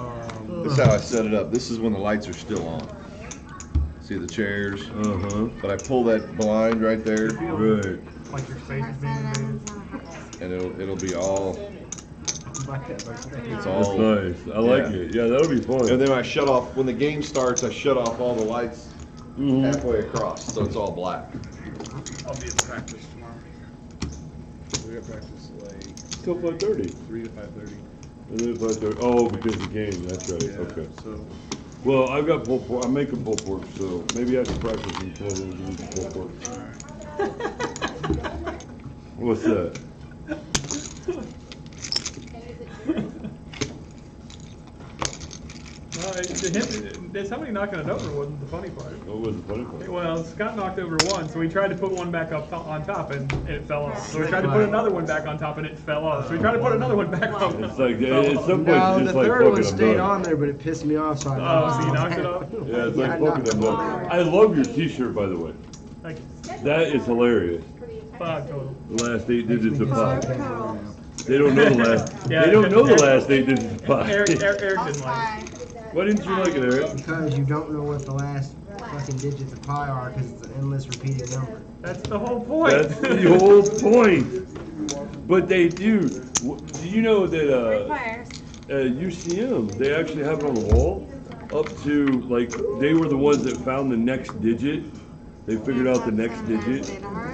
This is how I set it up. This is when the lights are still on. See the chairs? But I pull that blind right there. Right. Like your space is being invaded. And it'll be all. It's all. That's nice. I like it. Yeah, that'll be fun. And then I shut off when the game starts. I shut off all the lights halfway across, so it's all black. I'll be at practice tomorrow. We got practice like Till 5:30. 3 to 5:30. And then 5:30. Oh, because of the game. That's right. Yeah, Okay. so Well, I've got pulled pork. I'm making pulled pork, so maybe after practice we can eat pulled pork. What's that? Somebody knocking it over wasn't the funny part. What was the funny part? Well, Scott knocked over one, so we tried to put one back up on top and it fell off. So we tried to put another one back on top and it fell off. So we tried to put another one back on. It's like at some point No, it's the just like third one fucking stayed up. on there, but it pissed me off, so I Oh, so you knocked it off? Yeah, it's Yeah, I like knocked fucking it up. off. I love your T-shirt, by the way. Thank you. That is hilarious. 5 total. The last 8 digits of pi. Total. They don't know the last. Yeah, They don't know the Eric- last 8 digits of pi. Eric didn't like it. Why didn't you like it, Eric? Because you don't know what the last fucking digits of pi are, because it's an endless repeating number. That's the whole point. That's the whole point. But they do. Do you know that UCM, they actually have it on the wall up to, like, they were the ones that found the next digit. They figured out the next digit.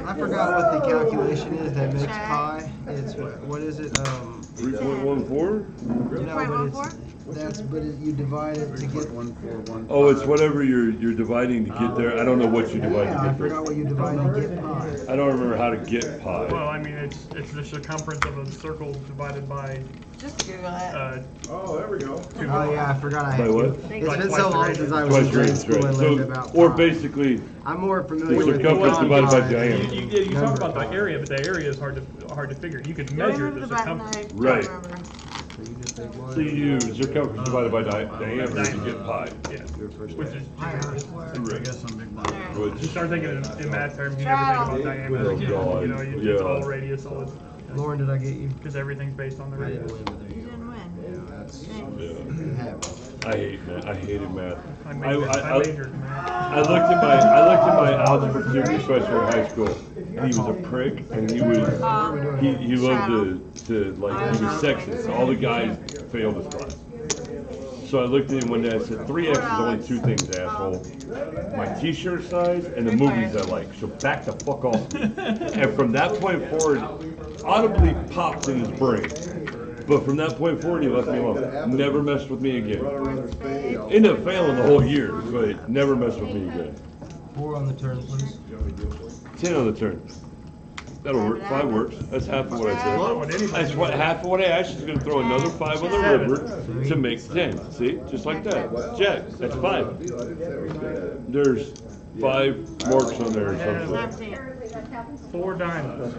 I forgot what the calculation is that makes pi. It's, what is it? 3.14? No, but you divide it to get 141. Oh, it's whatever you're dividing to get there. I don't know what you divide Yeah, to I get there. forgot what you divide to get pi. I don't remember how to get pi. Well, I mean, it's the circumference of a circle divided by. Just Google it. Oh, there we go. Oh yeah, I forgot I By had what? to. It's been so long since I was Twice in your grade age, school right. and So, learned about or pi. basically, I'm more the familiar with circumference pi divided by pi. diameter. You talk about the area, but the area is hard to figure. You could measure the circumference. Right. So you just think, well, So you do circumference divided by diameter to get pi. Yeah. Which is Right. You start thinking in math terms, you never think about diameter. Oh, God. You know, it's Yeah. all radius, all it's. Lauren, did I get you? Because everything's based on the I radius. didn't win, but You didn't win. that's Yeah. I hate math. I hated math. I majored in math. I looked at my algebra 2 professor in high school, and he was a prick, and he loved to like, he was sexist. All the guys failed his class. So I looked at him one day, I said, 3x is only 2 things, asshole. My t-shirt size and the movies I like. So back the fuck off. And from that point forward, audibly popped in his brain. But from that point forward, he left me alone. Never messed with me again. Ended up failing the whole year, but never messed with me again. 4 on the turn, please. 10 on the turn. That'll work. 5 works. That's half of what I said. That's what half of what I asked. She's gonna throw another 5 on the river to make 10. See, just like that. Jack. That's 5. There's 5 marks on there or something. 4 diamonds.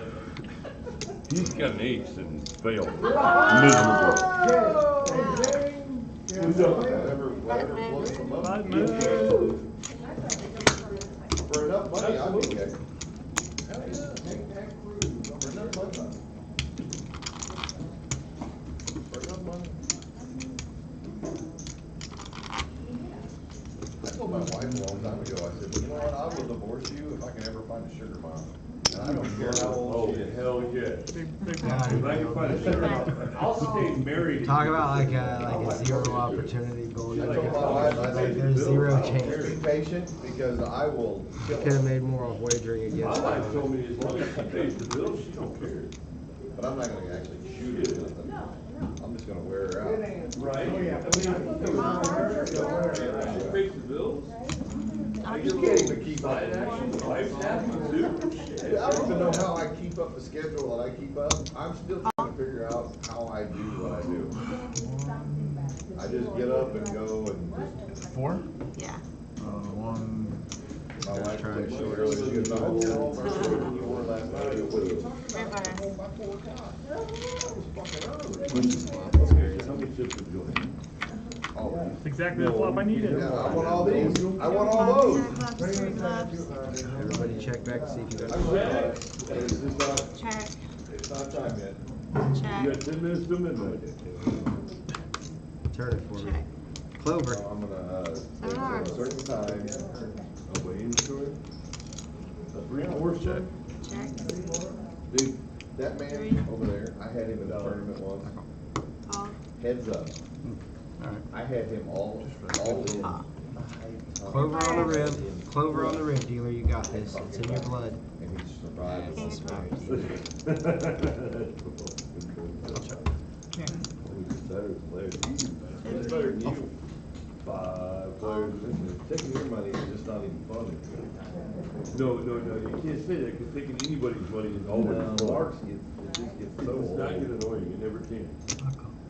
He's got an ace and failed. Miserable. 5 moves. For enough money, I'll be okay. I told my wife a long time ago, I said, you know what, I will divorce you if I can ever find a sugar mama. And I don't care how old she is. Hell yeah. If I can find a sugar mama, I'll stay married. Talk about like a zero opportunity bullshit. I told my wife, I Like said, there's zero chance. be patient because I will You kill could have her. made more off wagering against My wife her. told me as long as she pays the bills, she don't care. But I'm not gonna actually shoot her or nothing. I'm just gonna wear her out. Right? I mean, she pays the bills. I just can't even keep up. Side action, the wife's happy too. I don't even know how I keep up the schedule that I keep up. I'm still trying to figure out how I do what I do. I just get up and go and just. 4? Yeah. 1. My wife takes me early. She goes, "I won't home earlier than you were last night." I go, "What are you?" Right Home by 4 o'clock. That was fucking early. How many chips would you like? That's exactly the flop I needed. Yeah, I want all these. I want all those. Everybody check back to see if you got Check. It's not time yet. Check. You got 10 minutes to midnight. Turn it for me. Check. Clover. I'm gonna, Seven at a hearts. certain time. Oh, wait, into it? A 3-4 check. Check. Dude, that man over there, I had him in a tournament once. Call. Heads up. I had him all in. Clover on the rib. Clover on the rib, dealer. You got this. It's in your blood. And he survived. Better than you. 5 players in there. Taking your money is just not even fun. No, you can't say that because taking anybody's money is always Marks fun. it just gets so It's not old. gonna annoy you, you never can.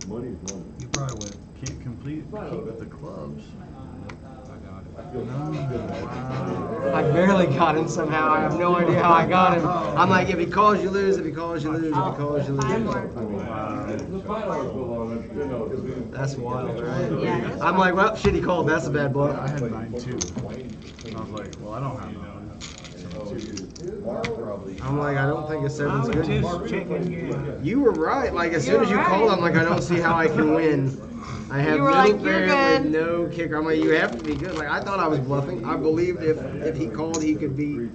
Money's money. You probably would. Keep the clubs. I barely got him somehow. I have no idea how I got him. I'm like, if he calls, you lose. If he calls, you lose. If he calls, you lose. That's wild, right? Yeah. I'm like, well, shit, he called. That's a bad bluff. I had 9 too. And I was like, well, I don't have none. I'm like, I don't think a 7's good. You were right. Like, as soon as you called, I'm like, I don't see how I can win. I have You were middle like, "You're pair with good." no kicker. I'm like, you have to be good. Like, I thought I was bluffing. I believed if he called, he could beat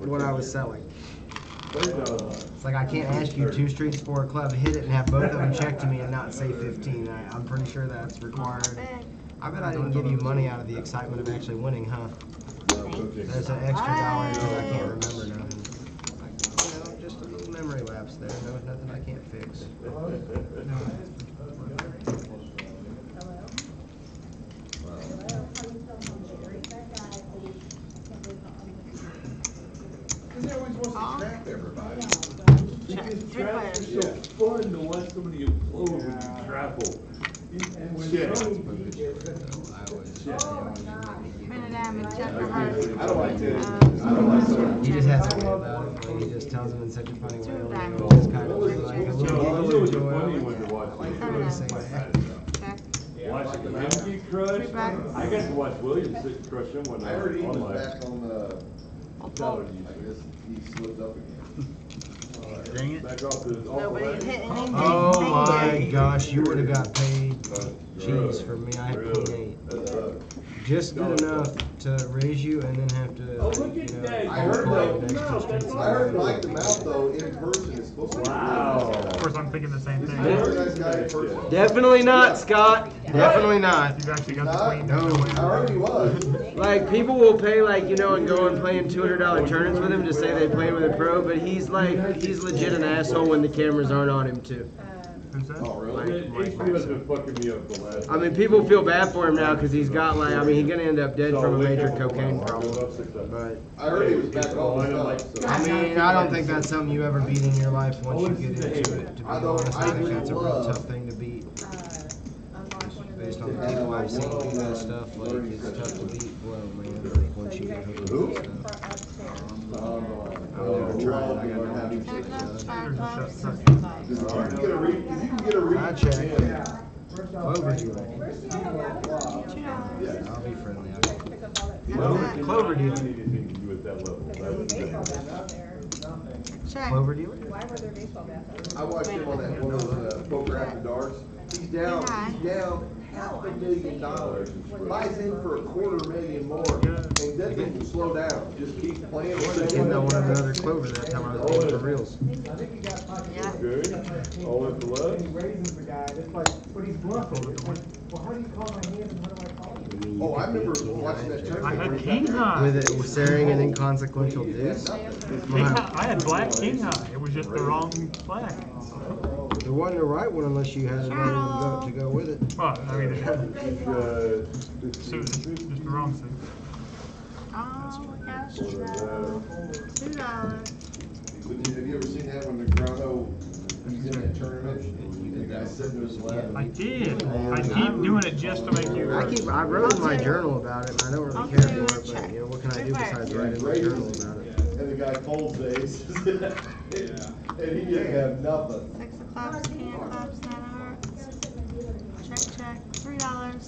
what I was selling. It's like I can't ask you 2 streets, 4 club, hit it, and have both of them check to me and not say 15. I'm pretty sure that's required. I bet I didn't give you money out of the excitement of actually winning, huh? There's an extra dollar I can't remember now. You know, just a little memory lapse there. No, nothing I can't fix. Because he always wants to trap everybody. Because traps are so fun to watch somebody implode when you trapple. Minute damage. Check for heart. I don't like to. He just has a way about it. Like, he just tells them in such a funny way. Like, it's kind of like a little giggle enjoy. Watching him get crushed. I got to watch Williams sit and crush him one I night. heard he was online. back on the. I guess he slipped up again. Dang it. Back off the. Nobody's hitting anything. Oh my gosh, you would have got paid cheese for me. I had Queen 8. Just good enough to raise you and then have to, I heard Mike the Mouth though in person is supposed to be. Of course, I'm thinking the same thing. Nice guy in person. Definitely not, Scott. Definitely not. You've actually got the queen. No. I heard he was. Like, people will pay, like, and go and play in $200 tournaments with him to say they played with a pro, but he's legit an asshole when the cameras aren't on him, too. Who's that? Oh, really? HBO has been fucking me up the last. I mean, people feel bad for him now because he's got, like, he's going to end up dead from a major cocaine problem. But, I heard he was back on the stuff. I mean, I don't think that's something you ever beat in your life once you get into it, to be honest. I think that's a real tough thing to beat. Based on the people I've seen do that stuff, like, it's tough to beat blow, man, like, once you get hooked on that stuff. I've never tried, I got no interest in it. You can get a read. I check. Clover dealer. I'll be friendly. Clover dealer. Clover dealer? I watched him on that one of those poker after darks. He's down $500,000. Buys in for $250,000 more and doesn't even slow down. Just keeps playing. Didn't know one of the other Clover that time I was playing for reals. Good. All in for love. He raises the guy. It's like, but he's bluffing. It's like, well, how do you call my hand and what do I call you? Oh, I remember watching that tournament. I had king high. With it staring an inconsequential deuce. I had black king high. It was just the wrong flag. It wasn't the right one unless you had another one to go with it. Well, I mean, suited, just the wrong suit. Oh, gosh. $2. Have you ever seen that when the Grotto, he's in that tournament, the guy sitting to his left? I did. I keep doing it just to make you. I wrote in my journal about it, and I don't really care for it, but what can I do besides write in my journal about it? And the guy folds the aces. And he didn't have nothing. 6 of clubs, king of clubs, 9 of hearts. check. $3.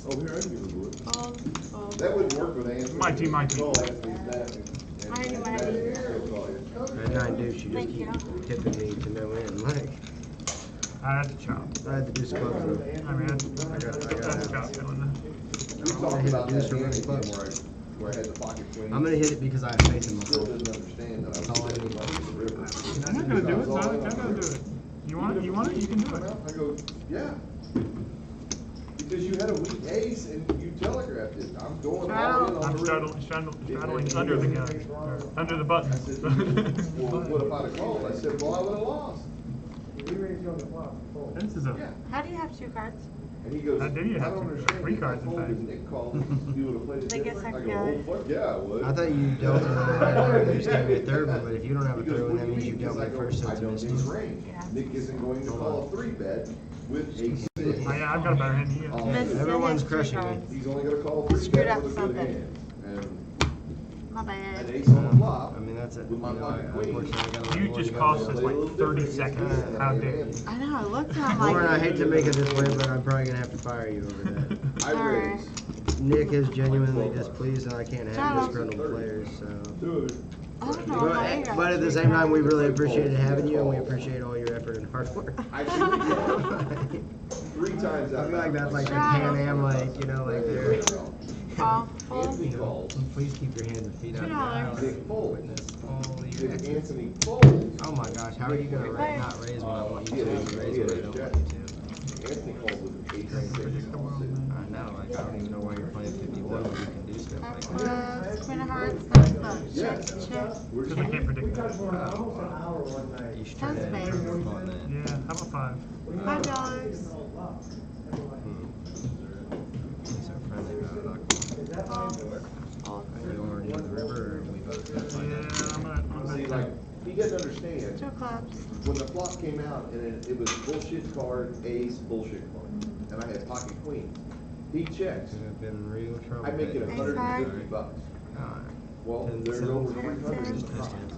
Oh, here, I can give it a look. Fold, fold. That wouldn't work with Anthony. My team. Call Anthony's back. Mighty. That 9 deuce, you just Thank keep you. tipping me to no end. Like, That's a chop. I had the deuce clubs though. I mean, that's a chop feeling. We talked about that the other game where I had the pocket queen. I'm gonna hit it because I have faith in Still myself. doesn't understand that I That's was all I sitting need. like the river. I'm not gonna do it, son. I'm gonna do it. You want it? You want it? You can do it. I go, yeah. Because you had a weak ace and you telegraphed it. I'm going all in on I'm the river. straddling under the gun, or under the button. I said, well, what if I'd have called? I said, well, I would have lost. This is a. How do you have 2 cards? And he goes, How did you have I don't to? understand. 3 If I cards, in folded fact. and Nick called, you would have played it They get different. I stuck go, together. oh, fuck yeah, I would. I thought you dealt it right. You just gave me a third one, but if you don't have a He goes, third one, what that do you means you mean? dealt Because my I go, first I sense of don't instinct. use range. Nick isn't going to call a 3-bet with ace 6. Oh, yeah, I've got a better hand than you. Miss Everyone's has 3 crushing me. cards. He's only going to call a 3-bet Screwed up with a good something. hand. And My an bad. ace on the flop. I mean, that's it. With my You know, pocket queen. unfortunately, I got a You lot just more cost to us go. like 30 seconds. How dare you? I know, I looked at him Lauren, I like, hate to make it this way, but I'm probably gonna have to fire you over that. I Alright. raise. Nick is genuinely displeased, and I can't have Shut up. disgruntled players. So, I don't know why you got but at the 3 same time, we cards. really appreciated having you, and we appreciate all your effort and hard work. I should be 3 times I out. feel like that's like the Shut up. Pan Am, like you know, like they're. Off, fold. Anthony calls. Please keep your hands and feet out of your house. Nick folds. Witness all If your exes. Anthony folds. Oh my gosh, how are you gonna not raise when I want you to, and raise when I don't want you to? Anthony calls with an ace 6. I know, like I don't even know why you're playing 51 when you can do stuff like That's that. clubs, Queen of Hearts, that's clubs. Check, check. Because I can't predict that. You should try to That's improve on that. Yeah, how about 5? $5. He's so friendly about it. Fold. Are you already in the river, or are we both gonna find Yeah, out? I'm See, gonna like, he doesn't understand. 2 clubs. When the flop came out and it was bullshit card, ace, bullshit card, and I had pocket queens, he checks. Could have been real trouble. I make it Ace $150. Alright. Well, Ten there's cents. over 300 in the Ten pot. cents.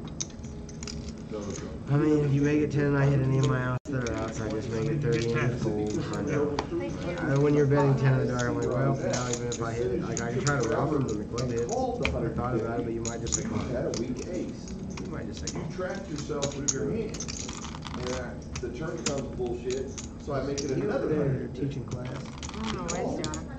So, I mean, if you make it 10 and I hit any of my outs that are outs, I just make it 30 and it folds. I know. When you're betting 10 in the dark, I'm like, well, now even if I hit it, like I can try to rob him when the club hits. I thought about it, but you might just say, you had a weak ace. you might just say, You trapped yourself with your hand. And the turn comes bullshit, so I make it another they're 100. teaching class. I don't know what he's doing.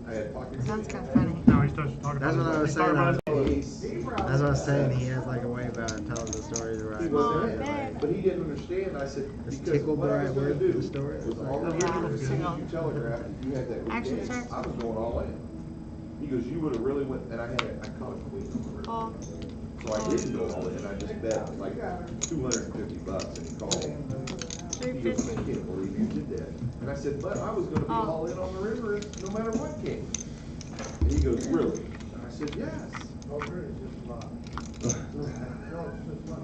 I had pocket Sounds queens. kind of funny. No, he starts talking That's what I was he's talking saying. about his Ace. That's what I was saying. He has like a way about telling the stories right. He wasn't in, but he didn't understand. I said, Is because tickled what the I was right gonna word do for the story? was all the Yeah, years as soon tickled. as you telegraphed, if you had that weak Action, ace, sir. I was going all in. He goes, you would've really went, and I caught a queen on the river. Fold. So I didn't go all in, I just bet like $250 and he called. He goes, I 350. can't believe you did that. And I said, but I was gonna be Oh. all in on the river no matter what came. And he goes, really? And I said, yes.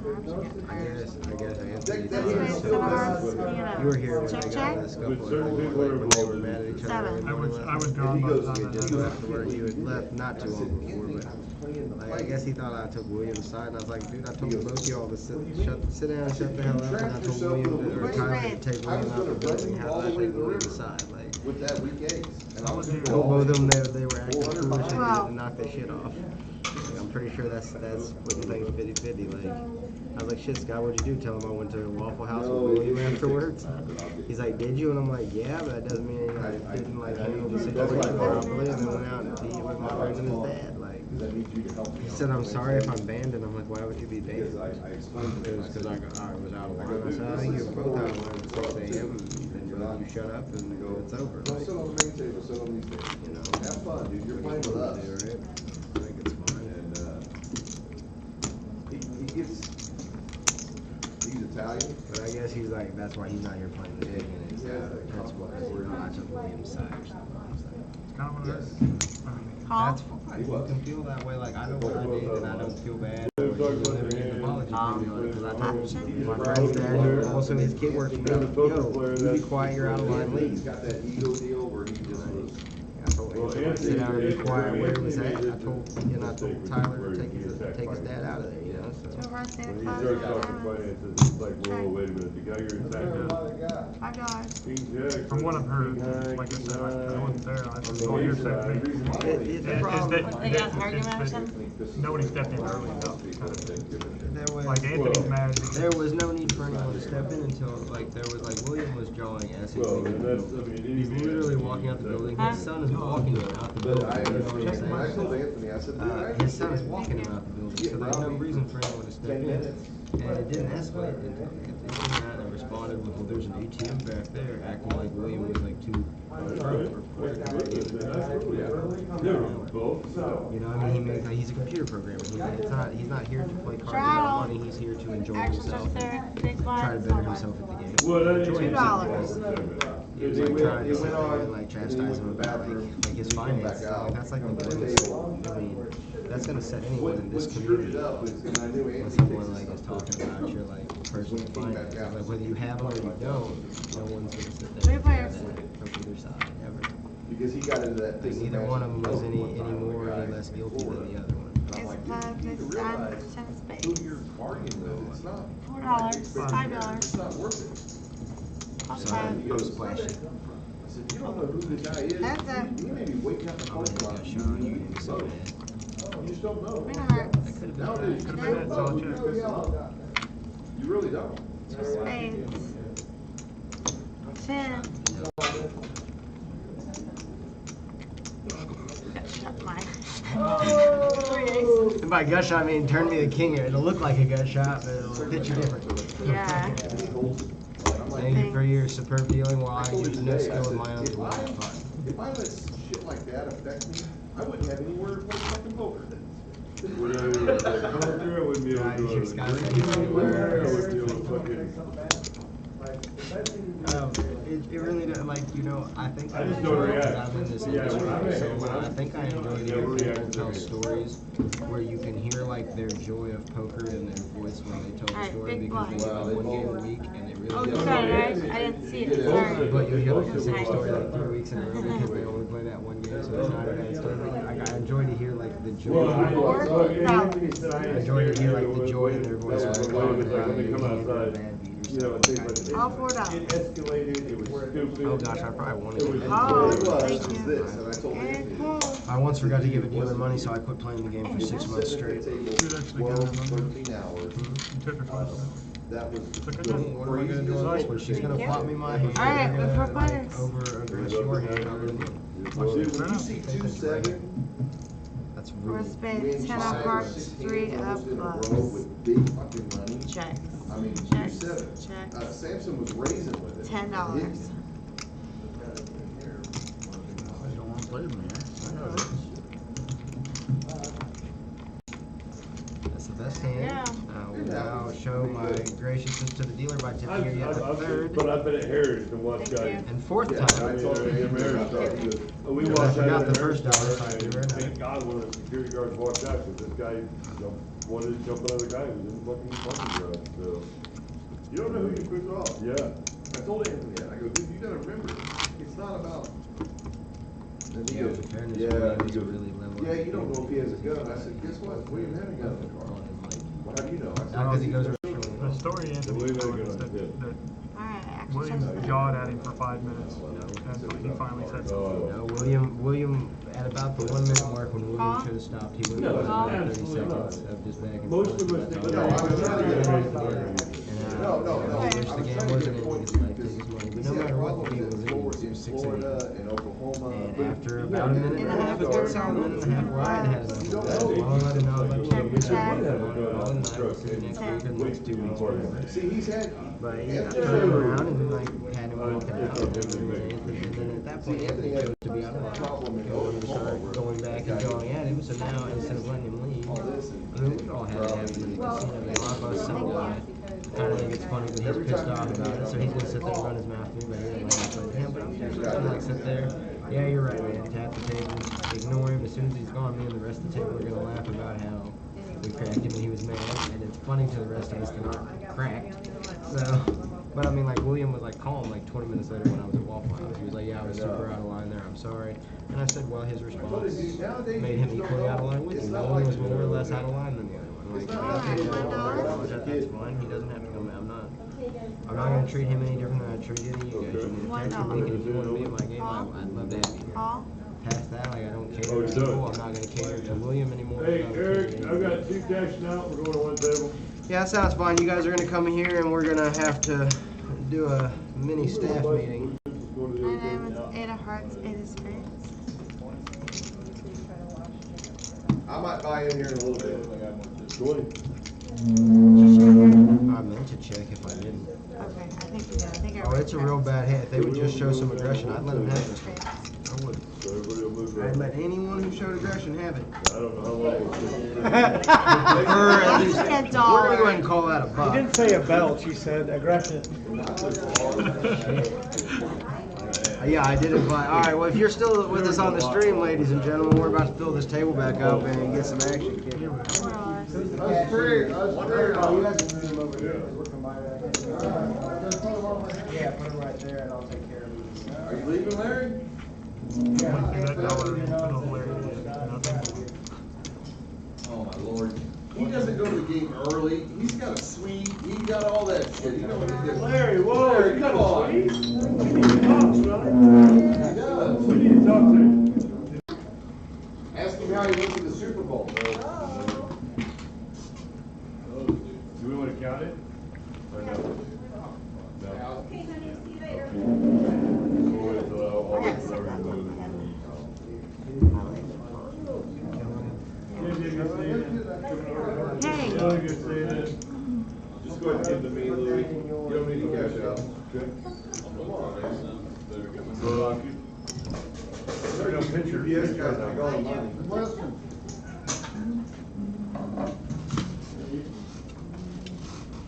I guess I answered you. That Okay, is so still ours, messes with me. you know. You were here when Check, they check. got this scuffle. But certain people are When they were involved mad at each other. Seven. I was And gone he by goes, the he time Just goes, left where you had left not too long before, but like, I guess he thought I took William's side, and I was like, dude, I told both y'all to sit down and shut the hell up, and I told William to, or Tyler to take William out of the building, how I take William's side, like. with that weak ace. And I was gonna Told go all both of in. them they were acting 400 foolish and behind. needed to knock their shit off. Like, I'm pretty sure that's putting things 50-50. Like, I was like, shit, Scott, what'd you do? Tell him I went to Waffle House with William afterwards. He's like, did you? And I'm like, yeah, but that doesn't mean I didn't like handle the situation properly. And then went out and beat with my friend and his dad. Like, he said, I'm sorry if I'm banned, and I'm like, why would you be banned? Because I was out of line. I said, I think you were both out of line at 6 a.m. And then you shut up and go, it's over. Don't Like, sit on the main table, sit on these tables. you know, Have fun, dude. You're playing with us. Right? I think it's fine. And he gets, he's Italian. But I guess he's like, that's why he's not here playing the game. And he's that's why I took William's side or something. It's kind of one of those. I mean, That's fine. You can feel that way. Like, I know what I did, and I don't feel bad. Or you will never get an apology from me. Because I told my friend's dad, who also his kid works for me, yo, you be quiet, you're out of line, He's leave. got that ego deal where he just was. I told him to sit down and be quiet where he was at. I told Tyler to take his dad out of there, you know? Two of our Santa When he Claus. starts talking finances, it's like, whoa, wait a minute, the guy you're attacking. $5. King Jack. From what I've heard, King like I King said, I wasn't there. I just On all the you're east side, saying. the reason why It's a Is problem. that, They got an argument or something? nobody stepped in early enough. There was, Like Anthony's mad. there was no need for anyone to step in until like there was like William was drawing as he's Well, leaving and the that's, I building. mean, He's literally walking out the building. His son is walking him out the building. But I You know what I'm understand, when I told saying? Anthony, I said, dude, I His son is walking him out the building, so there's no reason for anyone to step 10 in. minutes. And it didn't escalate until it came out and responded with, well, there's an ATM back there, acting like William was like too You know, I mean, he made, he's a computer programmer. He's not here to play cards about money. He's here to enjoy himself and try to better himself at the game. $2. He was like trying to sit there and like chastise him about like his finances. Like that's like the worst. I mean, that's gonna set anyone in this community when someone like is talking about your like personal finances. Like whether you have them or you don't, no one's gonna sit there and do that from either side ever. Because he got into that. Neither one of them was any more or any less guilty than the other one. It's ten space. Who you're arguing with, it's not. $4, It's not worth it. Sorry, I was splashing. I said, you don't know who the guy is. That's it. You may be waking up in the parking lot. You just don't know. Nowadays, you don't know who you're pissing off. You really don't. Two spades. 10. Shut my. And by gut shot, I mean turn me the king here. It'll look like a gut shot, but it'll hit you differently. Yeah. Thank you for your superb dealing while I use no skill of my own to win that fight. If I let shit like that affect me, I wouldn't have anywhere to play fucking poker. Whatever, come up here, I wouldn't be able to do it. I wouldn't be able to fucking. It really does, like, you know, I think I just don't react. I'm in this Yeah, industry when I'm so in, when long. I I'm- think I enjoy to never hear react people to tell them. stories where you can hear like their joy of poker in their voice when they tell the Alright, story big because they blind. get like 1 game a week and they really Oh, you don't got it, know. right? I didn't see it, sorry. But you'll hear like the same Alright. story like 3 weeks in a row because they only play that 1 game, so it's not a bad story. But I enjoy to hear like the joy. I enjoy to hear like the joy in their voice when they're talking about When they come outside, you know, it takes like. All $4. It escalated, it was stupid. Oh gosh, I probably won it. Oh, thank you. This, and I told him. And cool. I once forgot to give a dealer money, so I quit playing the game for 6 months straight. You actually got 12, that number. 13 hours. You took her twice. That was It's a good the one. What am I gonna do on this one? She's gonna flop me my hand. Alright, You're we're gonna, for like, pointers. over aggress your hand. I'm gonna win. When you see 2-7, That's Four really. spades, 10 of hearts, 3 of clubs. with big fucking money. Checks. I mean, Checks. 2-7. Checks. Samson was raising with it. $10. I don't want to play with me, That's the best hand. Yeah. I will now show my graciousness to the dealer by tipping her yet the third But I've been at Harris and watched Thank guys. you. and fourth Yeah, time. I told him We I watched forgot that the first dollar, so I do it. Thank God one of the security guards walked out, because this guy wanted to jump another guy who was in the fucking parking garage, so. You don't know who you pissed off. Yeah. I told Anthony that. I go, dude, you gotta remember, it's not about. And he Yeah, goes, in fairness, yeah, William he is a goes, really level yeah, headed you don't know if he has a dude. gun. I said, guess what? William had a gun in the car. Well, how do you know? I said, Not because he goes The story Anthony Believe it or told is not, that, yeah. that Alright, action William shows jawed at him for 5 minutes, and he finally said something. No, William, at about the 1 minute mark when William should have stopped, he would have about 30 seconds of just back and forth. Most of us think And that. I No. wish the game wasn't in his like biggest money, but no matter what the game was in, it was in 6 Florida and Oklahoma. And after about a minute and a half, a good solid minute and a half, where I had enough of that. Well, I let him know, like, Check, we'll check. see you next week or the next 2 weeks or whatever. See, he's had. But yeah, I turned him around and like had him walking out. And then at that point, Anthony chose to be out of that. And started going back and going at him. So now instead of letting him leave, I mean, we all had to have in the casino. A lot of us, some guy, kind of think it's funny that he's pissed off about it. So he's gonna sit there and run his mouth through, but he like him. But I'm just gonna like sit there. Yeah, you're right, man. Tap the table, ignore him. As soon as he's gone, me and the rest of the table are gonna laugh about how we cracked him and he was mad, and it's funny to the rest of us to not crack. So, but I mean, like William was like calm like 20 minutes later when I was at Waffle House. He was like, "Yeah, I was super out of line there. I'm sorry." And I said, "Well, his response made him equally out of line with you. No one was more or less out of line than the other one. Like, That's fine. He doesn't have to come. I'm not going to treat him any different than I treat any of you guys. You need to text me, and if you want to be at my game, I'd love to have you here. Past that, like I don't cater to people. I'm not going to cater to William anymore. Hey, Eric, I've got 2 cashing out. We're going to one table. Yeah, that sounds fine. You guys are going to come here, and we're going to have to do a mini staff meeting. My name is Ada Hearts, Ada Spirits. I might buy in here in a little bit. I meant to check if I didn't. Okay, I think you did. I think I Oh, it's a real bad hit. If they would just show some aggression, I'd let them have it. I would. I'd let anyone who showed aggression have it. I don't know how long it We're going to go ahead and call that a buck. He didn't say a belch, he said aggression. Yeah, I did invite. All right, well, if you're still with us on the stream, ladies and gentlemen, we're about to fill this table back up and get some action kicked. That's free. That's free. Oh, you guys can move them over here. We're combining that. Yeah, put them right there, and I'll take care of them. Are you leaving, Larry? Oh my Lord. He doesn't go to the game early. He's got a suite. He got all that shit. You know what he did? Larry, whoa, Larry, you got come a on. suite? We need to talk, brother. He does. We need to talk to him. Ask him how he went to the Super Bowl. Do we want to count it? Or no? No. Okay, honey, see you later. We'll wait till all the celebrities move. Hey. Really good seeing it. Just go ahead and give to me, Louis. You don't need to cash out. Okay? Come on, man. So, no picture. UPS guys make all the money.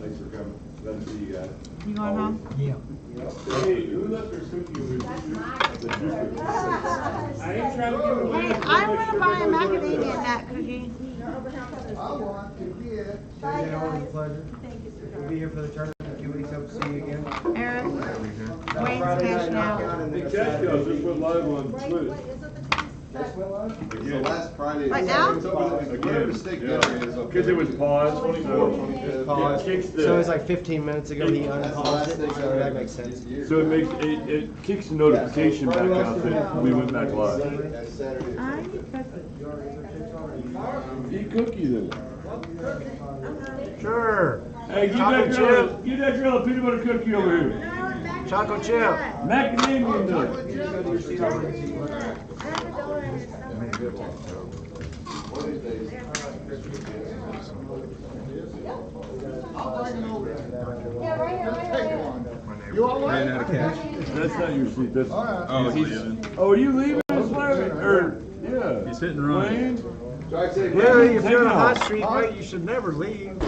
Thanks for coming. Glad to see you guys. You going home? Yeah. Hey, who left their cookie over here? I ain't trying to give away. Hey, I want to buy a macadamia nut cookie. I want to get. It's always a pleasure. We'll be here for the tournament in a few weeks. Hope to see you again. Eric, Wayne's cashing out. Hey, CashCows just went live on Twitch. It's the last Friday. Right now? Whatever the steak dinner is, okay. Because it was paused. Paused. It kicks the. So it was like 15 minutes ago he unpaused it, so that makes sense. So it makes it kicks the notification back out that we went back live. That's Saturday. I need cookies. Eat cookie then. Sure. Hey, give that girl a peanut butter cookie over here. Choco chip. Macadamia nut. You all right? That's not your seat. That's. Oh, he's leaving. Oh, are you leaving? Or yeah. He's hitting run. Wayne? Really, if you're on a hot streak, mate, you should never leave.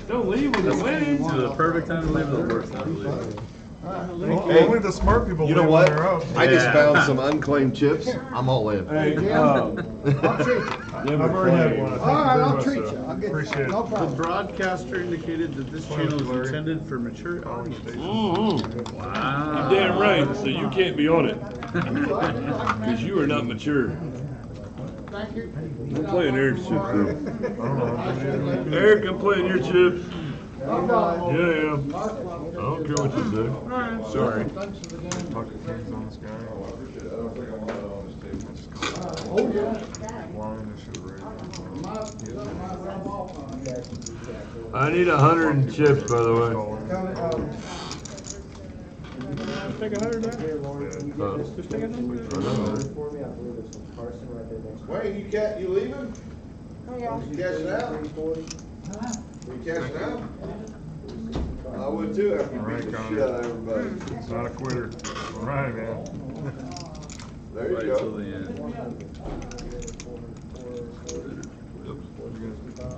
Don't leave when it wins. It's the perfect time to leave, the worst time to leave. Hey, only the smart people. You know what? I just found some unclaimed chips. I'm all in. Hey, I'll treat you. I've already had one. All right, I'll treat you. I'll get Appreciate it. no The problem. broadcaster indicated that this channel is intended for mature audiences. Wow. Wow. You're damn right. So you can't be on it. Because you are not mature. Thank you. I'm playing Eric's chips, though. Eric, I'm playing your chips. Yeah, I am. I don't care what you say. Sorry. Oh, yeah. I need 100 chips, by the way. Take 100 back. Just take 100. Wayne, you leaving? Yeah. You cashing out? You cashing out? I would too after you beat the shit out of everybody. It's not a quitter. All right, man. There you Right till go. the end.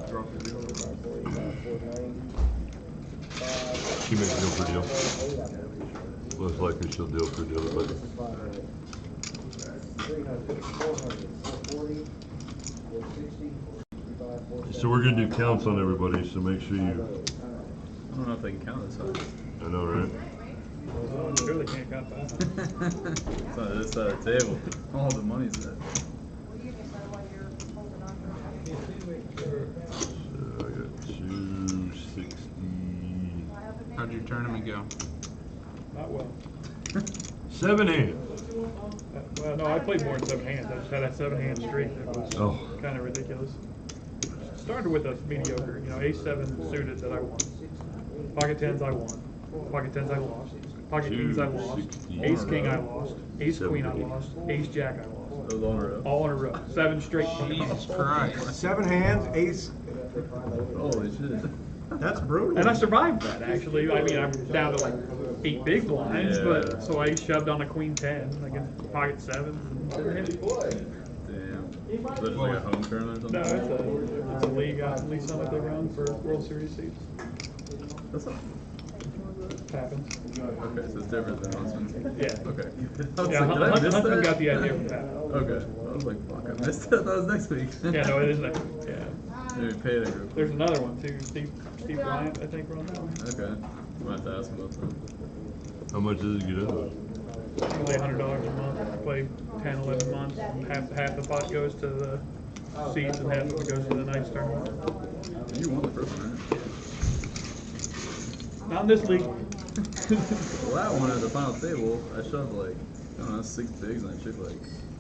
Drop the deal. She makes deal for deal. Looks like she'll deal for deal, but. So we're gonna do counts on everybody, so make sure you. I don't know if they can count this high. I know, right? Surely can't count that. It's on this side of the table. All the money's there. So I got How'd your tournament go? Not well. 7 hands. Well, no, I played more than 7 hands. I just had a 7-hand streak that was kind of ridiculous. Started with a mediocre, ace-7 suited that I won. Pocket 10s I won. Pocket 10s I lost. Pocket kings I lost. Ace king I lost. Ace queen I lost. Ace jack I lost. Those all in a row. All in a row. 7 straight. Jesus Christ. 7 hands, ace. Holy shit. That's brutal. And I survived that, actually. I mean, I'm down to like 8 big blinds, but so I shoved on a queen 10 against pocket 7s. Damn. Is that like a home tournament or No, something? it's a league summit they run for World Series seats. That's not. Happens. Okay, so it's different than Huntsman. Yeah. Okay. Yeah, Huntsman got the idea from that. Okay. I was like, fuck, I missed it. That was next week. Yeah, no, it is next week. Yeah. Maybe payday group. There's another one too. Steve Bryant, I think, runs that one. Okay. I'm gonna have to ask him about that. How much does it get into? You play $100 a month. Play 10, 11 months. Half the pot goes to the seeds and half of it goes to the night's tournament. You won the first one, right? Not in this league. Well, that one at the final table, I shoved like, I don't know, 6 bigs and I took like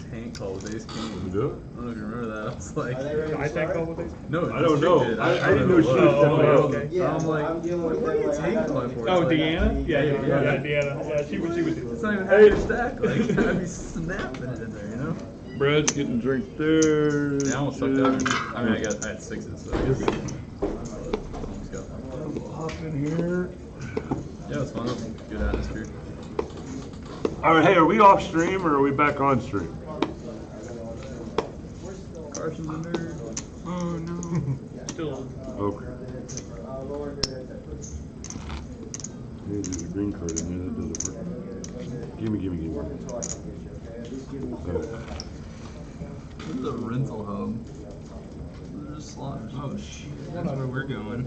tank call with ace king. You do it? I don't know if you remember that. I was like, I tank call with ace? No, I don't know. I didn't know she was okay. Yeah, I'm like, what are you tank calling for? Oh, It's like, Deanna? Yeah, Deanna. Yeah, she was. It's not even half your stack. Like, I'd be snapping it in there, you know? Brad's getting drink there. Yeah, I almost sucked out. I mean, I had 6s, so I guess. Almost got one. Hop in here. Yeah, it was fun. It was a good atmosphere. All right, hey, are we off stream or are we back on stream? Carson's a nerd. Oh no. Still on. Okay. Hey, there's a green card in there. That doesn't work. Give me. This is a rental home. They're just slots. Oh shit. That's where we're going.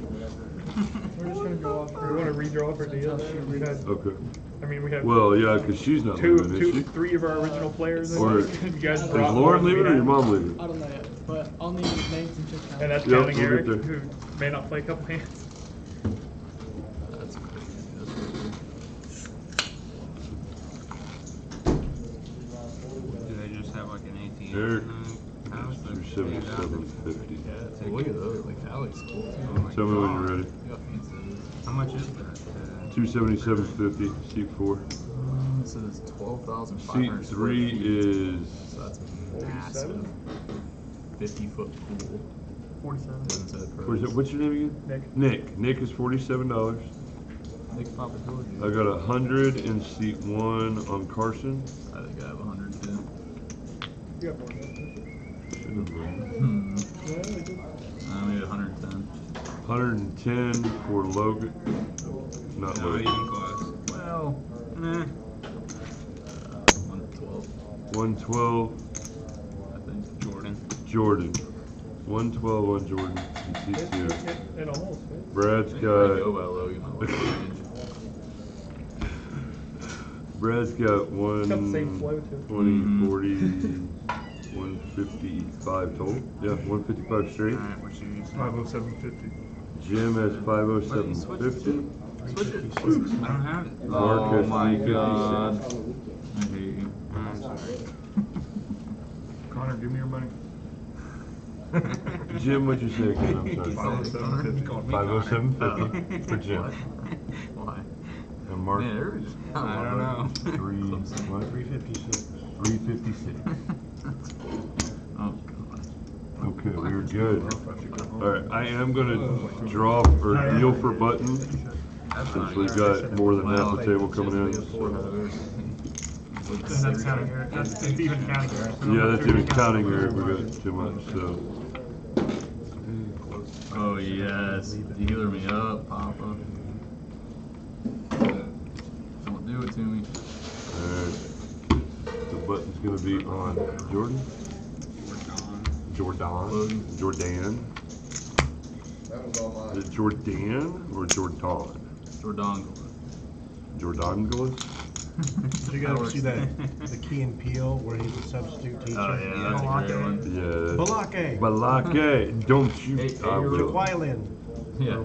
We're just gonna go off. We want to redraw for deals. We had. Okay. I mean, we have. Well, yeah, because she's not leaving, is she? 3 of our original players. Or you guys is brought Lauren one, leaving or your mom leaving? I don't know yet, but I'll need names and checks. And that's Yep, counting we'll Eric, get there. who may not play a couple hands. That's crazy. Do they just have like an ATM? Eric, How's the 277.50. Hey, look at those. Like, that looks cool too. Tell me when you're ready. You got fancy. How much is that? 277.50. Seat 4. This is 12,500 Seat 3 is So that's massive. 50-foot pool. 47. Doesn't say the pros. What's your name again? Nick. Nick is $47. Nick Papa George. I got 100 in seat 1 on Carson. I think I have 100 too. You got more. Should have been. I made 110. 110 for Logan. Not No, Logan. even close. Well, 112. 112. I think. Jordan. 112 on Jordan in seat 2. It almost fits. Brad's I got. go by Logan. I like the range. Brad's got Got the same flow to it. 20, 40, 155 total. Yeah, 155 straight. Alright, what's yours? 507.50. Jim has 507.50. Switch it. I don't have it. Mark has my 356. God. I hate you. I'm sorry. Connor, give me your money. Jim, what'd you say again? I'm sorry. 507.50 for Jim. Why? And Mark. Man, everybody just. I don't know. 356. 356. Oh, God. Okay, we're good. Alright, I am gonna draw or deal for button since we've got more than half the table coming in. So. That's counting Eric. That's even counting Eric. Yeah, that's even counting Eric. We got too much, so. Oh, yes. Dealer me up, Papa. Don't do it to me. Alright. The button's gonna be on Jordan. Jordan. That was all mine. Is it Jordan or Jordan? Jordan. Did you guys see that the Key and Peele where he's a substitute teacher? Oh, yeah, that's a great one. Yeah. Balake. Balake. Don't you? Hey, I will. Jaquilin. Yeah.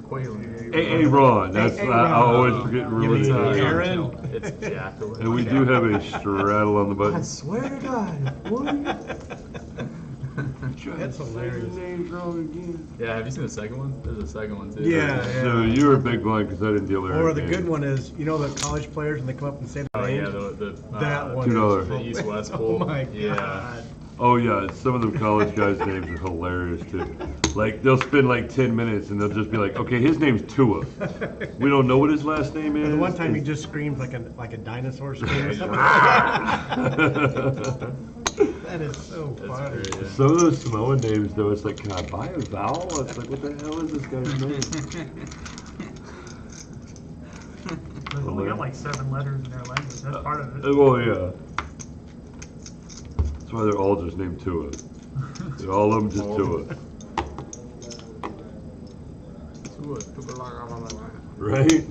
Quaylen. Aaron. That's I always forget what it is. Aaron. It's Jacqueline. And we do have a straddle on the button. I swear to God. What? That's hilarious. Yeah, have you seen the second one? There's a second one too. Yeah. So you were a big blind because I didn't deal there. Or the good one is, you know, the college players and they come up and say the Oh names? yeah, That one. $2. The East-West pool. Oh my God. Yeah. Oh yeah, some of the college guys' names are hilarious too. Like they'll spend like 10 minutes and they'll just be like, okay, his name's Tua. We don't know what his last name is. The one time he just screamed like a dinosaur scream or something. That is so funny. Great, yeah. Some of those Samoan names though, it's like, can I buy a vowel? It's like, what the hell is this guy's name? They've only got like 7 letters in their language. That's part of it. Well, yeah. That's why they're all just named Tua. They're all of them just Tua. Right?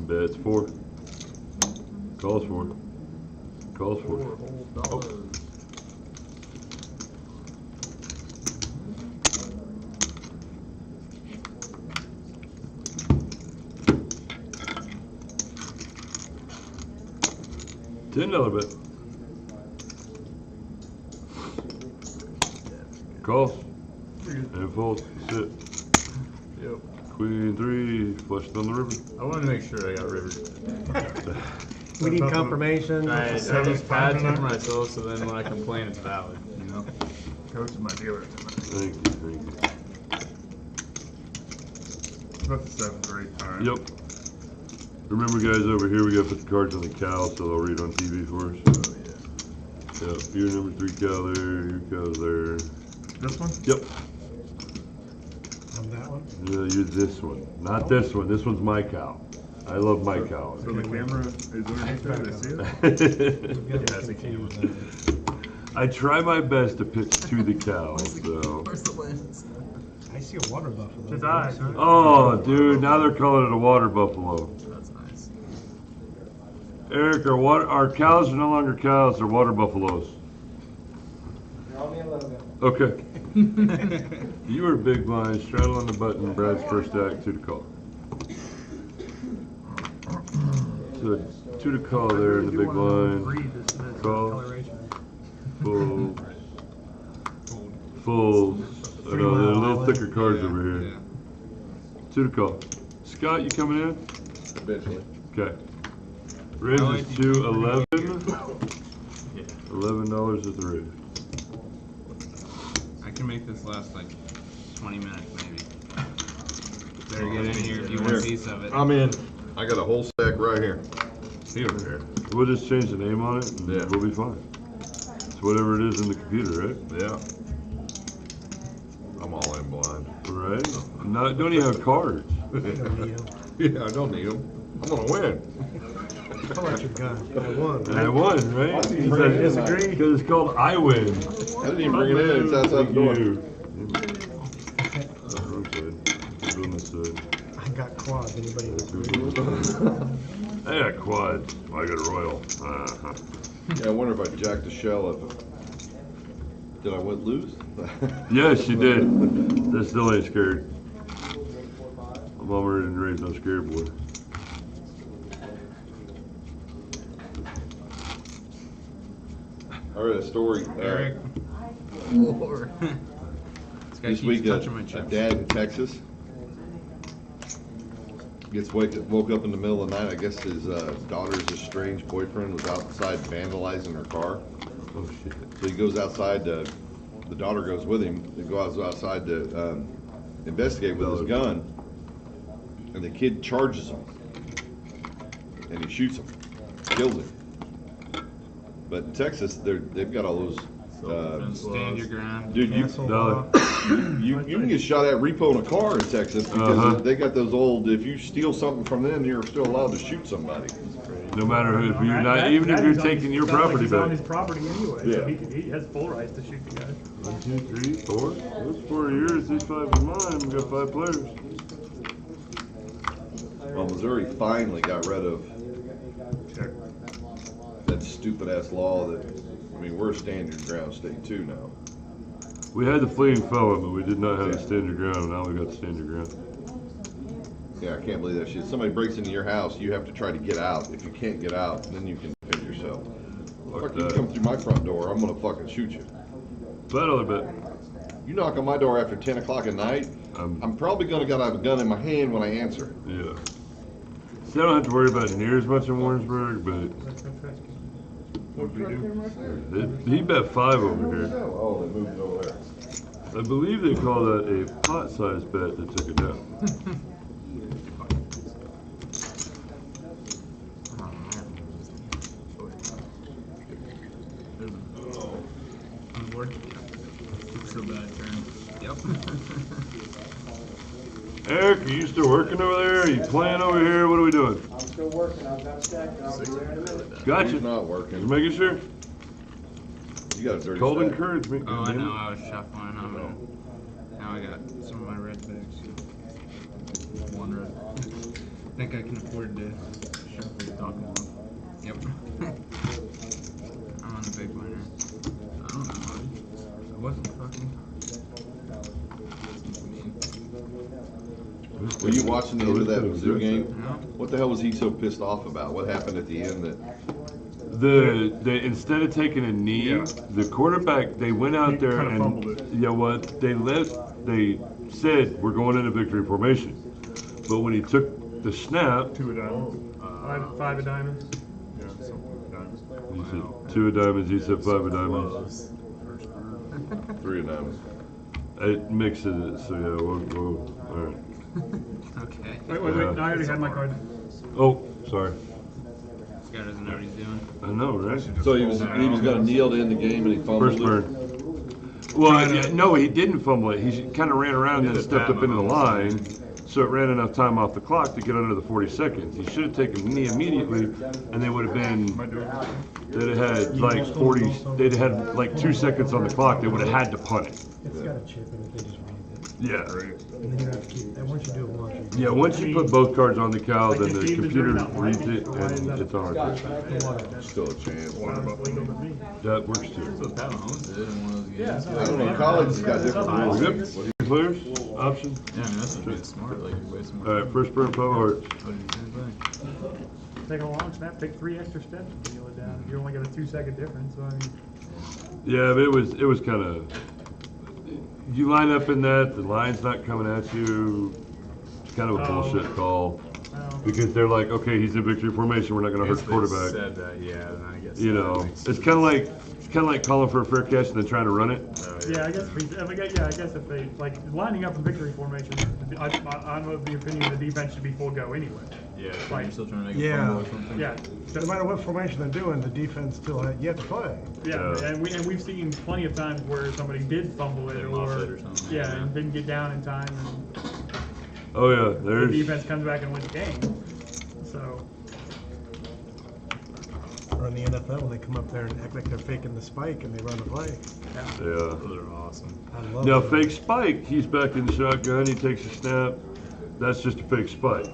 Bet it's 4. Calls 4. Calls 4. Oh. $10 bet. Call. And fold. Sit. Yep. Queen 3. Flushed on the river. I wanted to make sure I got river. We need confirmation. I just had to for myself, so then when I complain, it's valid. You know. Coach is my dealer. Thank you, thank you. That's the 7th grade. All right. Yep. Remember, guys, over here we got to put the cards on the cow so they'll read on TV for us. Oh, yeah. Yep. Your number 3 cow there. Your cow's there. This one? Yep. On that one? Yeah, you're this one. Not this one. This one's my cow. I love my cow. So the camera is underneath there, they see it? Yeah, that's a camera. I try my best to pitch to the cow, so. Where's the lens? I see a water buffalo. His eyes. Oh, dude, now they're calling it a water buffalo. That's nice. Eric, our cows are no longer cows, they're water buffaloes. Okay. You were big blind, straddle on the button, Brad's first act, 2 to call. So 2 to call there in the big blind. Call. Full. Full. Oh, no, they're a little thicker cards over here. 2 to call. Scott, you coming in? Eventually. Okay. Raises to 11. $11 a 3. I can make this last like 20 minutes maybe. Better get in here if you want a piece of it. I'm in. I got a whole stack right here. He don't care. We'll just change the name on it and we'll be fine. It's whatever it is in the computer, right? Yeah. I'm all in blind. Right? Don't even have cards. Yeah, I don't need them. I'm gonna win. How much you got? I won. I won, right? Disagree? Because it's called I win. I didn't even bring it in, it's outside the door. I got quads. Anybody? I got quads. I got a royal. Yeah, I wonder if I jacked the shell of it. Did I lose? Yes, you did. That still ain't scared. My mama didn't raise no scared boy. I read a story. Eric. This week, a dad in Texas woke up in the middle of the night. I guess his daughter's estranged boyfriend was outside vandalizing her car. Oh shit! So he goes outside to. The daughter goes with him. They go outside to investigate with his gun, and the kid charges him, and he shoots him, kills him. But in Texas, they've got all those. Stand your ground. Dude, you can get shot at repoing a car in Texas because they got those old. If you steal something from them, you're still allowed to shoot somebody. No matter who, if you're not, even if you're taking your property He's back. on his property anyway, Yeah. so he has full rights to shoot the guy. 1, 2, 3, 4. Those 4 are yours. These 5 are mine. We got 5 players. Well, Missouri finally got rid of that stupid ass law that, I mean, we're a stand your ground state too now. We had the fleeing felon, but we did not have the stand your ground, and now we got the stand your ground. Yeah, I can't believe that shit. Somebody breaks into your house, you have to try to get out. If you can't get out, then you can defend yourself. Fuck, you come through my front door, I'm gonna fucking shoot you. That other bit. You knock on my door after 10 o'clock at night, I'm probably gonna have a gun in my hand when I answer. Yeah. See, I don't have to worry about it near as much in Warrensburg, but he bet 5 over here. Oh, they moved it over there. I believe they call that a pot-sized bet that took it down. On board. So bad turn. Yep. Eric, are you still working over there? Are you playing over here? What are we doing? I'm still working, I've got stacked, I'll be there in a minute. Gotcha. He's not working. Just making sure. You got a dirty Cold stack. encouragement. Oh, I know. I was shuffling. Now I got some of my red bags. One red. I think I can afford to shuffle the top one. Yep. I'm on the big winner. I don't know. I wasn't fucking. Were you watching the end of that Mizzou game? No. What the hell was he so pissed off about? What happened at the end that? They instead of taking a knee, the quarterback, they went out there and you know what, they said we're going into victory formation, but when he took the snap, 2 of diamonds, 5 of diamonds. he said 2 of diamonds, he said 5 of diamonds. 3 of diamonds. It mixes it, so yeah, we'll all right. Okay. Wait, I already had my card. Oh, sorry. This guy doesn't know what he's doing. I know, right? So he was gonna kneel to end the game and he fumbled First it. burn. Well, yeah, no, he didn't fumble it. He kind of ran around and then stepped up into the line, so it ran enough time off the clock to get under the 40 seconds. He should have taken the knee immediately, and they would have been. They'd have had like 40. They'd have had like 2 seconds on the clock. They would have had to punt it. It's got a chip in it, they just read it. Yeah. And then you have to keep, and once you do it once, you Yeah, once you put both cards on the cow, then the computer reads it Why is and that it's on our Scotch back? Still a chance. That works too. That's what Pat Mahomes did in one of those games. Yeah, I don't know, college has got different rules. Yep. Players, option. Yeah, I mean, that's what smart. Like, way smart. All right, first burn, 5 hearts. Take a long snap, take 3 extra steps to kneel it down. You only got a 2-second difference, so I mean. Yeah, but it was kind of. You line up in that, the line's not coming at you. It's kind of a bullshit call. Because they're like, okay, he's in victory formation, we're not going to hurt the quarterback. Said that, yeah, then I guess. You know, it's kind of like calling for a fair catch and then trying to run it. Yeah, I guess if they like lining up in victory formation, I'm of the opinion the defense should be full go anyway. Yeah, like, you're still trying to make a Yeah. fumble or something. Yeah. no matter what formation they're doing, the defense still you have to play. Yeah, and we've seen plenty of times where somebody did fumble it They or muff it or something, yeah, yeah. and didn't get down in time, and Oh yeah, the there's. defense comes back and wins the game. So. Or in the NFL, when they come up there and act like they're faking the spike and they run the play. Yeah. Those are awesome. I love Now, it. fake spike, he's back in the shotgun, he takes a snap. That's just a fake spike.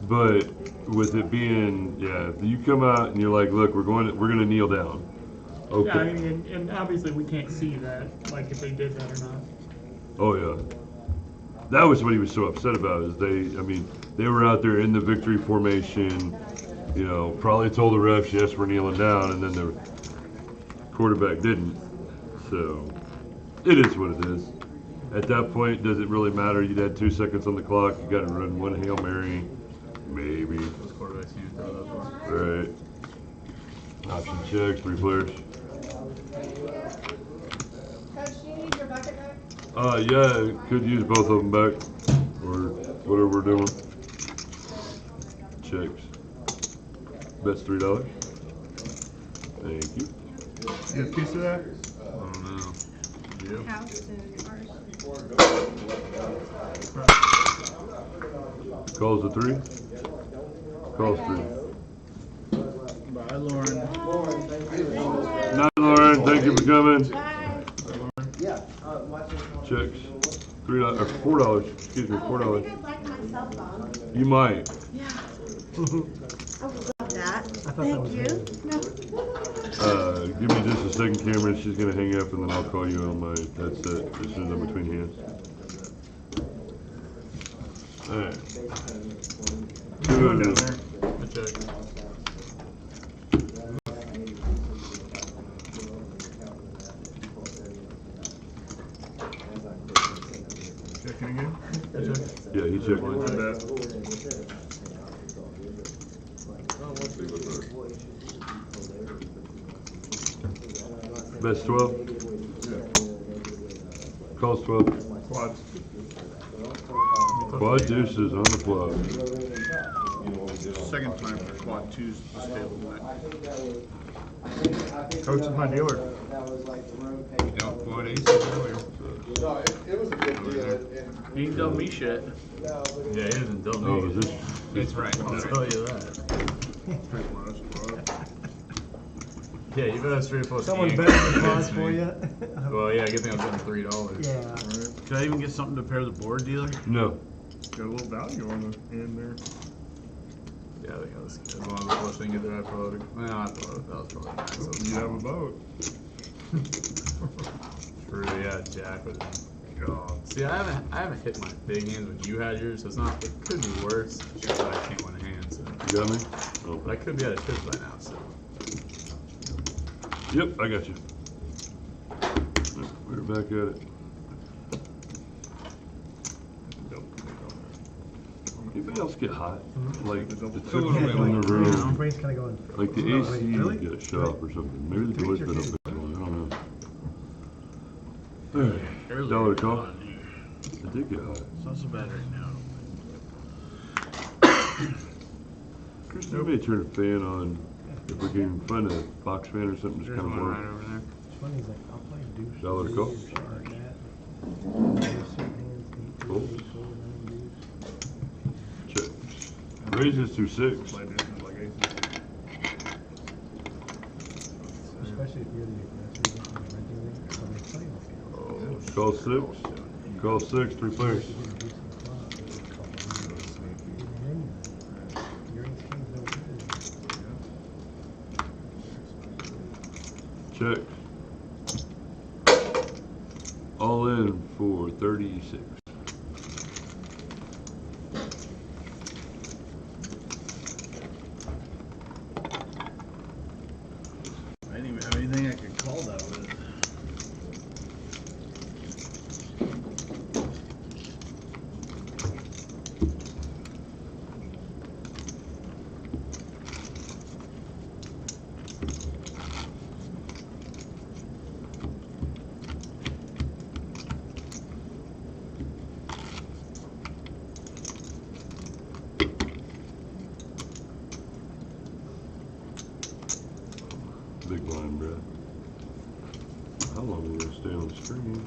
But with it being, yeah, if you come out and you're like, look, we're gonna kneel down. Okay. Yeah, I mean, and obviously we can't see that, like if they did that or not. Oh yeah. That was what he was so upset about. Is they were out there in the victory formation. You know, probably told the refs, yes, we're kneeling down, and then the quarterback didn't. So it is what it is. At that point, does it really matter? You'd had 2 seconds on the clock. You got to run one Hail Mary, maybe. Those quarterbacks can't throw that far. Right. Option check, 3 players. Coach, do you need your bucket back? Yeah, could use both of them back, or whatever we're doing. Checks. Bet's $3. Thank you. You got a piece of that? I don't know. Yep. House and ours. Calls a 3. Calls 3. Bye, Lauren. Night, Lauren. Thank you for coming. Bye. Yeah. Checks. $3 or $4. Excuse me, $4. I like my cell phone. You might. Yeah. I would love that. Thank you. No. Give me just a second, Cameron. She's gonna hang up, and then I'll call you on my headset as soon as I'm between hands. All right. Going down there. Checking again? Yeah, he checked mine. Best 12? Yeah. Calls 12. Quads. Quad deuces on the plug. Second time for quad twos this table tonight. Coach is my dealer. Yep, quad aces earlier. No, it was a good deal. He ain't done me shit. Yeah, he hasn't done Oh, is this? It's right. I'll tell you that. Yeah, you better straight post. Someone bet the quads for you. Well, yeah, good thing I was getting $3. Yeah. Could I even get something to pair the board, dealer? No. Got a little value on the end there. Yeah, I think that was as long as the first thing that I put. Well, I thought that was probably nice. You have a boat. True, yeah, Jack was. God. See, I haven't hit my big hands when you had yours, so it's not. It could be worse. It's just that I can't win a hand. So. You got me? Oh. But I could be out of chips by now. So. Yep, I got you. We're back at it. Anybody else get hot? Like the temperature in the room, Brain's kind of going. like the AC really? got shut off or something. Maybe the door's been open. I don't know. Alright, dollar call. It did get hot. It's not so bad right now. Chris, nobody turn a fan on. If we can find a box fan or something, just There's kind of one warm. right over there. It's funny, he's like, I'll play deuce. Dollar call. Cool. Check. Raises to 6. Especially if you're the aggressor. Call 6. Call 6. 3 players. Check. All in for 36. I didn't even have anything I could call that with. Big blind, bro. How long are we gonna stay on the screen?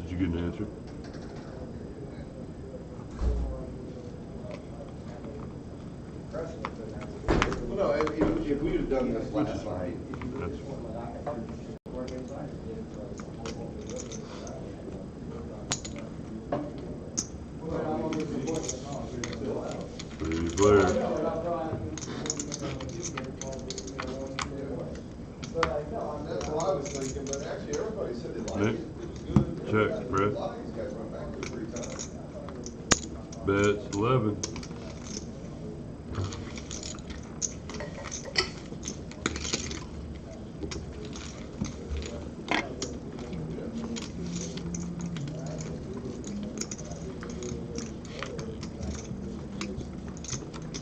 Did you get an answer? Well, no, if we'd have done this last night. That's three players. That's what I was thinking, but actually everybody said they liked Nick, it. check, A Brett. lot of these guys went back 2 or 3 times. Bets 11.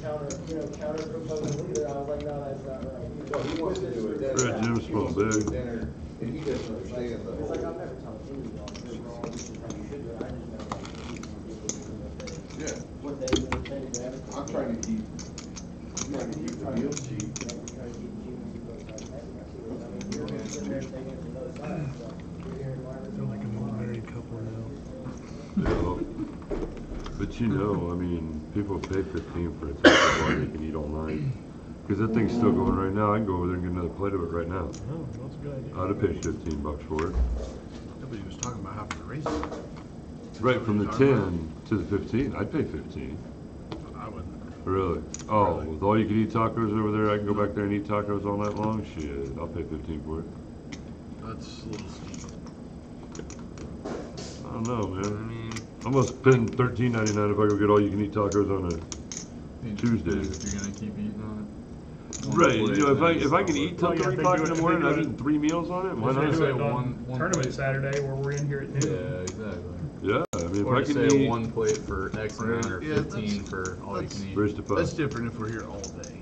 Counter proposal leader. I was like, no, that's not right. Well, he wants to do it. Fred Jim small big. Dinner, and he doesn't understand the It's whole. like I've never told anyone this is wrong, this is how you should do it. I just know Yeah. what they do, what they do. I'm trying to keep the deals cheap. They're like a married couple now. Yeah. But you know, I mean, people pay 15 for a taco bar they can eat all night. Because that thing's still going right now. I can go over there and get another plate of it right now. Oh, that's a good idea. I'd have paid $15 for it. Nobody was talking about having to raise it. Right, from the 10 to the 15. I'd pay 15. I wouldn't. Really? Oh, with all you can eat tacos over there, I can go back there and eat tacos all night long? Shit, I'll pay 15 for it. That's a little steep. I don't know, man. I'm gonna spend $13.99 if I go get all you can eat tacos on a Tuesday. If you're gonna keep eating on it. Right, you know, if I can eat till 3 o'clock in the morning, I've eaten 3 meals on it, why They not? do it on tournament Saturday where we're in here at noon. Yeah, exactly. Yeah, I mean, Or if I say can eat... one plate for X amount or Yeah, 15 for all you can eat. Raise the price. That's different if we're here all day.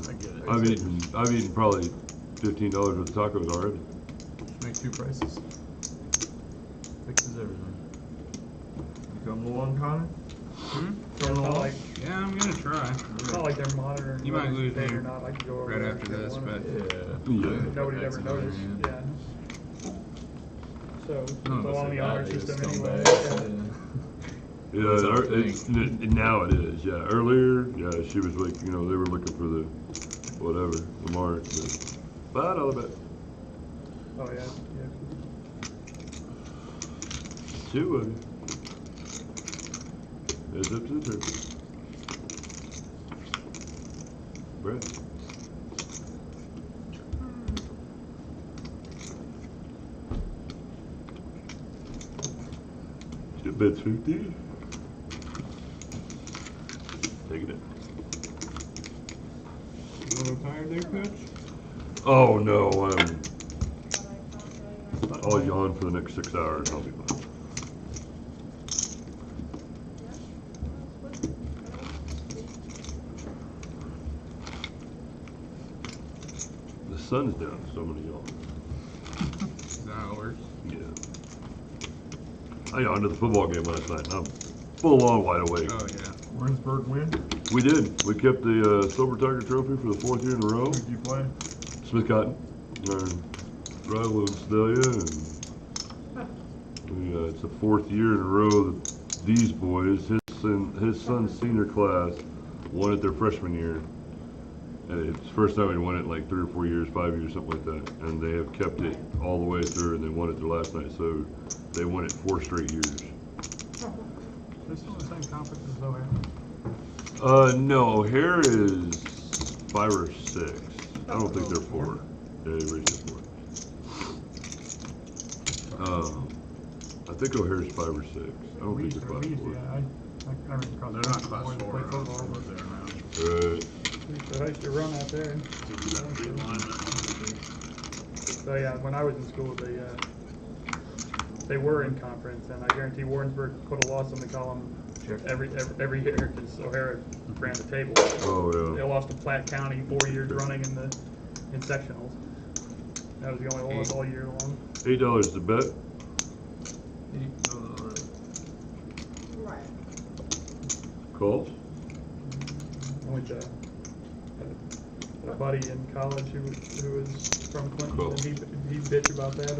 I get it. I've eaten probably $15 worth of tacos already. Make 2 prices. Fixes everything. You come along, Connor? It's not like, Yeah, I'm gonna try. it's not like they're monitoring You might whether lose it's paid me or not. I could go over right there after and get this, one. but Yeah. Nobody'd ever notice. Yeah. So it's None of us all on are the honor bad, they system just anyway. scumbags. Yeah, That's our it's, now it is, yeah. Earlier, yeah, she was like, you know, they were looking for the, whatever, the mark, but all of it. Oh yeah, Two of you. It's up to the turkey. Brad. You bet 50. Taking it. You a little tired there, Coach? Oh no, I'll yawn for the next 6 hours. I'll be fine. The sun's down, so I'm gonna yawn. Is that how it works? Yeah. I yawned at the football game last night, and I'm full on wide awake. Oh yeah. Warrensburg win? We did. We kept the Silver Tiger Trophy for the 4th year in a row. Who did you play? Smith Cotton, our rival in Sedalia, and it's the 4th year in a row that these boys, his son's senior class, won it their freshman year. And it's the first time we won it in like 3 or 4 years, 5 years, something like that. And they have kept it all the way through, and they won it their last night. So they won it 4 straight years. They're still in the same conference as O'Hare. No, O'Hare is 5 or 6. I don't think they're 4. Yeah, they raised it 4. I think O'Hare's 5 or 6. I don't think they're 5 or 4. Yeah, I never crossed. They're not class 4. Play football. Right. So I used to run out there. So yeah, when I was in school, they were in conference, and I guarantee Warrensburg put a loss on the column every year because O'Hara ran the table. Oh yeah. They lost to Platte County 4 years running in sectionals. That was the only loss all year long. $8 to bet. Right. Calls. I went to a buddy in college who was from Clinton, Cool. and he bitched about that,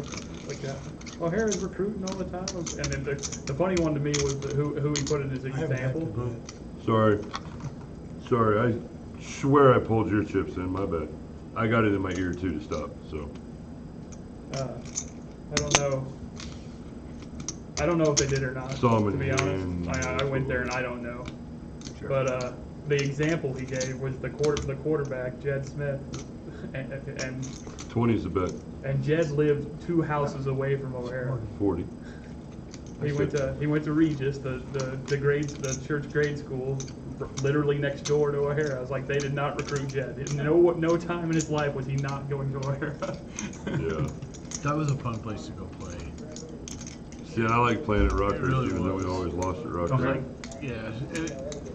like that. O'Hara's recruiting all the time, and then the funny one to me was who he put in as an example. Sorry, I swear I pulled your chips in, my bad. I got it in my ear too to stop, so. I don't know if they did or not, Saw 'em to in be hand. honest. I went there and I don't know. But the example he gave was the quarterback, Jed Smith, and 20's the bet. And Jed lived 2 houses away from O'Hara. 40. He went to Regis, the church grade school, literally next door to O'Hara. I was like, they did not recruit Jed. No time in his life was he not going to O'Hara. Yeah. That was a fun place to go play. See, I like playing at Rutgers, really even though we was. always lost at Rutgers. Yeah,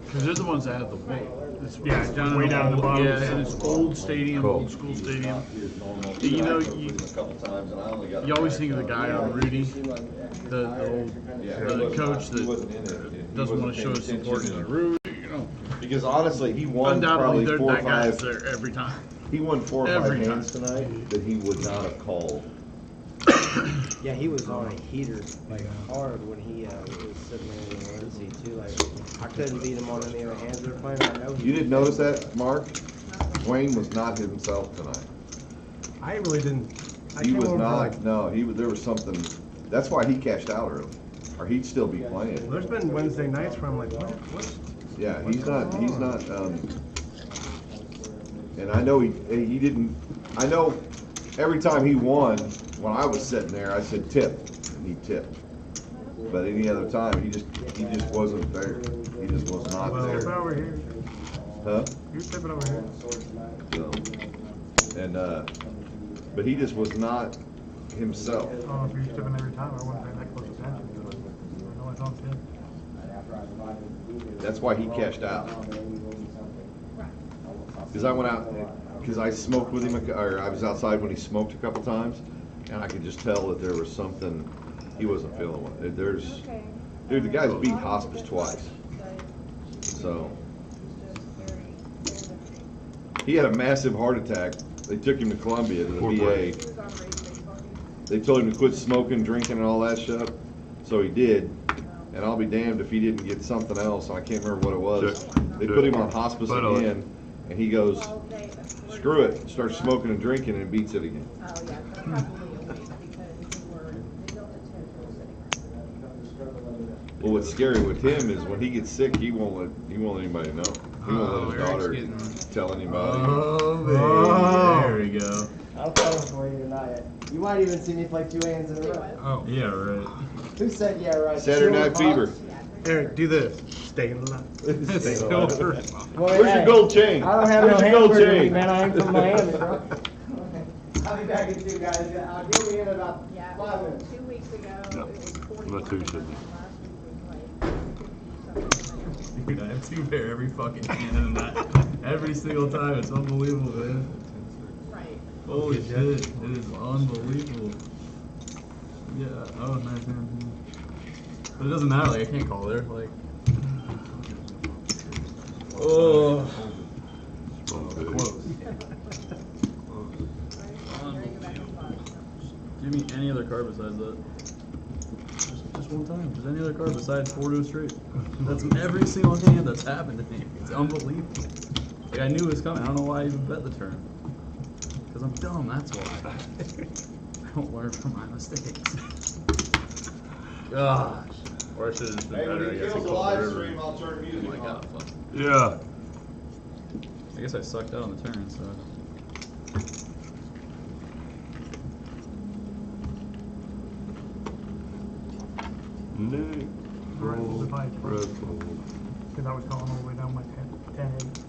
because they're the ones that have the it's Yeah, down way in down the the bottom. Yeah, and it's old stadium, Cool. old school stadium. You know, you always think of the guy on Rudy, the coach that doesn't want to show his support to Rudy. You know, Because honestly, he won undoubtedly probably 4 or that guy's 5. there every time. He won 4 or 5 Every hands tonight that he would not have called Yeah, he was on a heater, like hard when he was sitting there in the Wednesday too. Like I couldn't beat him on any of the hands they were playing. I know You didn't notice that, Mark? Dwayne was not himself tonight. I really didn't. He was not. No, he was. There was something. That's why he cashed out early, or he'd still be playing. There's been Wednesday nights where I'm like, what? Yeah, he's not. He's not. And I know he didn't. I know every time he won, when I was sitting there, I said tip, and he tipped. But any other time, he just wasn't there. He just was not there. Tip over here. Huh? You tip it over here. So, and but he just was not himself. Oh, if you're tipping every time, I wouldn't pay that close attention to it. I know I don't tip. That's why he cashed out. Because I went out, because I smoked with him, or I was outside when he smoked a couple times, and I could just tell that there was something he wasn't feeling. Dude, the guy's beat hospice twice. So he had a massive heart attack. They took him to Columbia to the VA. They told him to quit smoking, drinking, and all that shit. So he did. And I'll be damned if he didn't get something else. I can't remember what it was. They put him on hospice again, and he goes, screw it, starts smoking and drinking, and beats it again. Well, what's scary with him is when he gets sick, he won't let anybody know. He won't let his daughter tell anybody. Oh, baby. There we go. I'll tell him for you tonight. You might even see me play 2 hands in a row. Oh, yeah, right. Who said yeah, right? Saturday Night Fever. Eric, do this. Stay in the line. Stay in the line. Where's your gold chain? I don't have Where's no your gold hamburger, chain? man. I ain't from Miami, bro. I'll be back in 2, guys. I'll give you in about 5 minutes. 2 weeks ago, it was 40. I'm not too sure. Dude, I have 2 pair every fucking hand in that. Every single time. It's unbelievable, man. Right. Holy shit. It is unbelievable. Yeah. Oh, nice hand. But it doesn't matter. Like, I can't call there. Like. Oh. Close. Give me any other card besides that. Just one time. Just any other card besides 4 to a straight. That's every single hand that's happened to me. It's unbelievable. Like, I knew it was coming. I don't know why I even bet the turn. Because I'm dumb, that's why. I don't learn from my mistakes. Gosh. Or I should have just been better, I guess. Live stream, I'll turn music like, on. oh, fuck. Yeah. I guess I sucked out on the turn, so. Nick. Roll. Because I was calling all the way down my 10-8.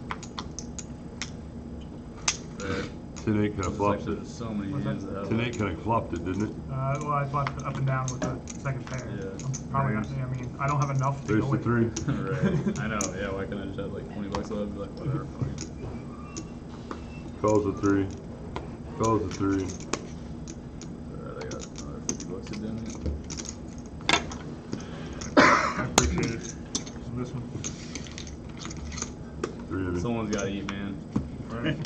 10-8 kind of flopped it. So many hands that have 10-8 kind of flopped it, didn't it? Well, I flopped up and down with the second pair. Yeah. I'm probably not, I mean, I don't have enough to There's go the 3. Right. I know, yeah, why couldn't I just have like 20 bucks left? Be like, whatever, fuck it. Calls the 3. Calls the 3. Alright, I got another 50 bucks to do it. I appreciate it. This one. 3 of it. Someone's gotta eat, man. Right.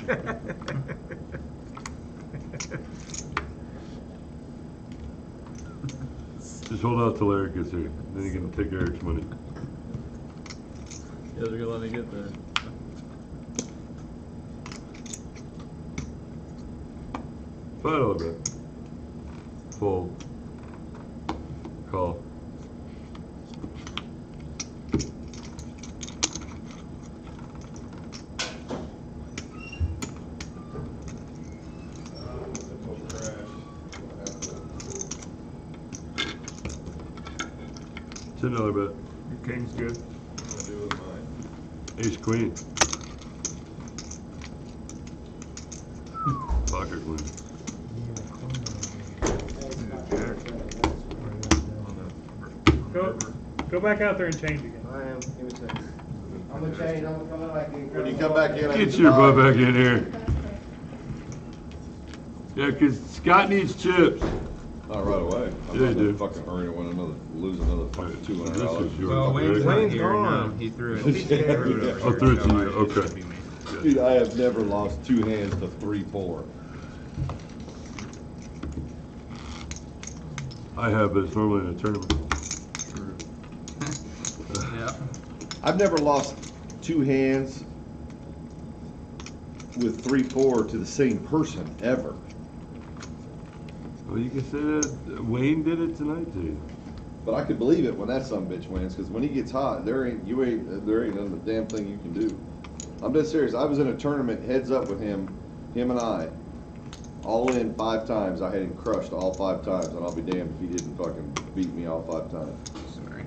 Just hold out till Eric gets here. Then you can take Eric's money. Yeah, they're gonna let me get there. $5 bet. Fold. Call. $10 bet. Your king's good. Ace queen. Pocket queen. Go back out there and change again. I am. Give me a second. I'm gonna change. I'm coming back in. When you come back in, I Get need your to butt buy- back in here. Yeah, because Scott needs chips. Not right away. I'm Yeah, not you do. fucking lose another fucking $200. This is yours. Well, Wayne's not here now. He threw it. Oh, threw it to you. Okay. Dude, I have never lost 2 hands to 3-4. I have, but it's normally in a tournament. Yeah. I've never lost 2 hands with 3-4 to the same person ever. Well, you can say that Wayne did it tonight to you. But I could believe it when that sumbitch wins, because when he gets hot, there ain't another damn thing you can do. I'm dead serious. I was in a tournament heads up with him and I, all in 5 times. I had him crushed all 5 times, and I'll be damned if he didn't fucking beat me all 5 times. Sorry.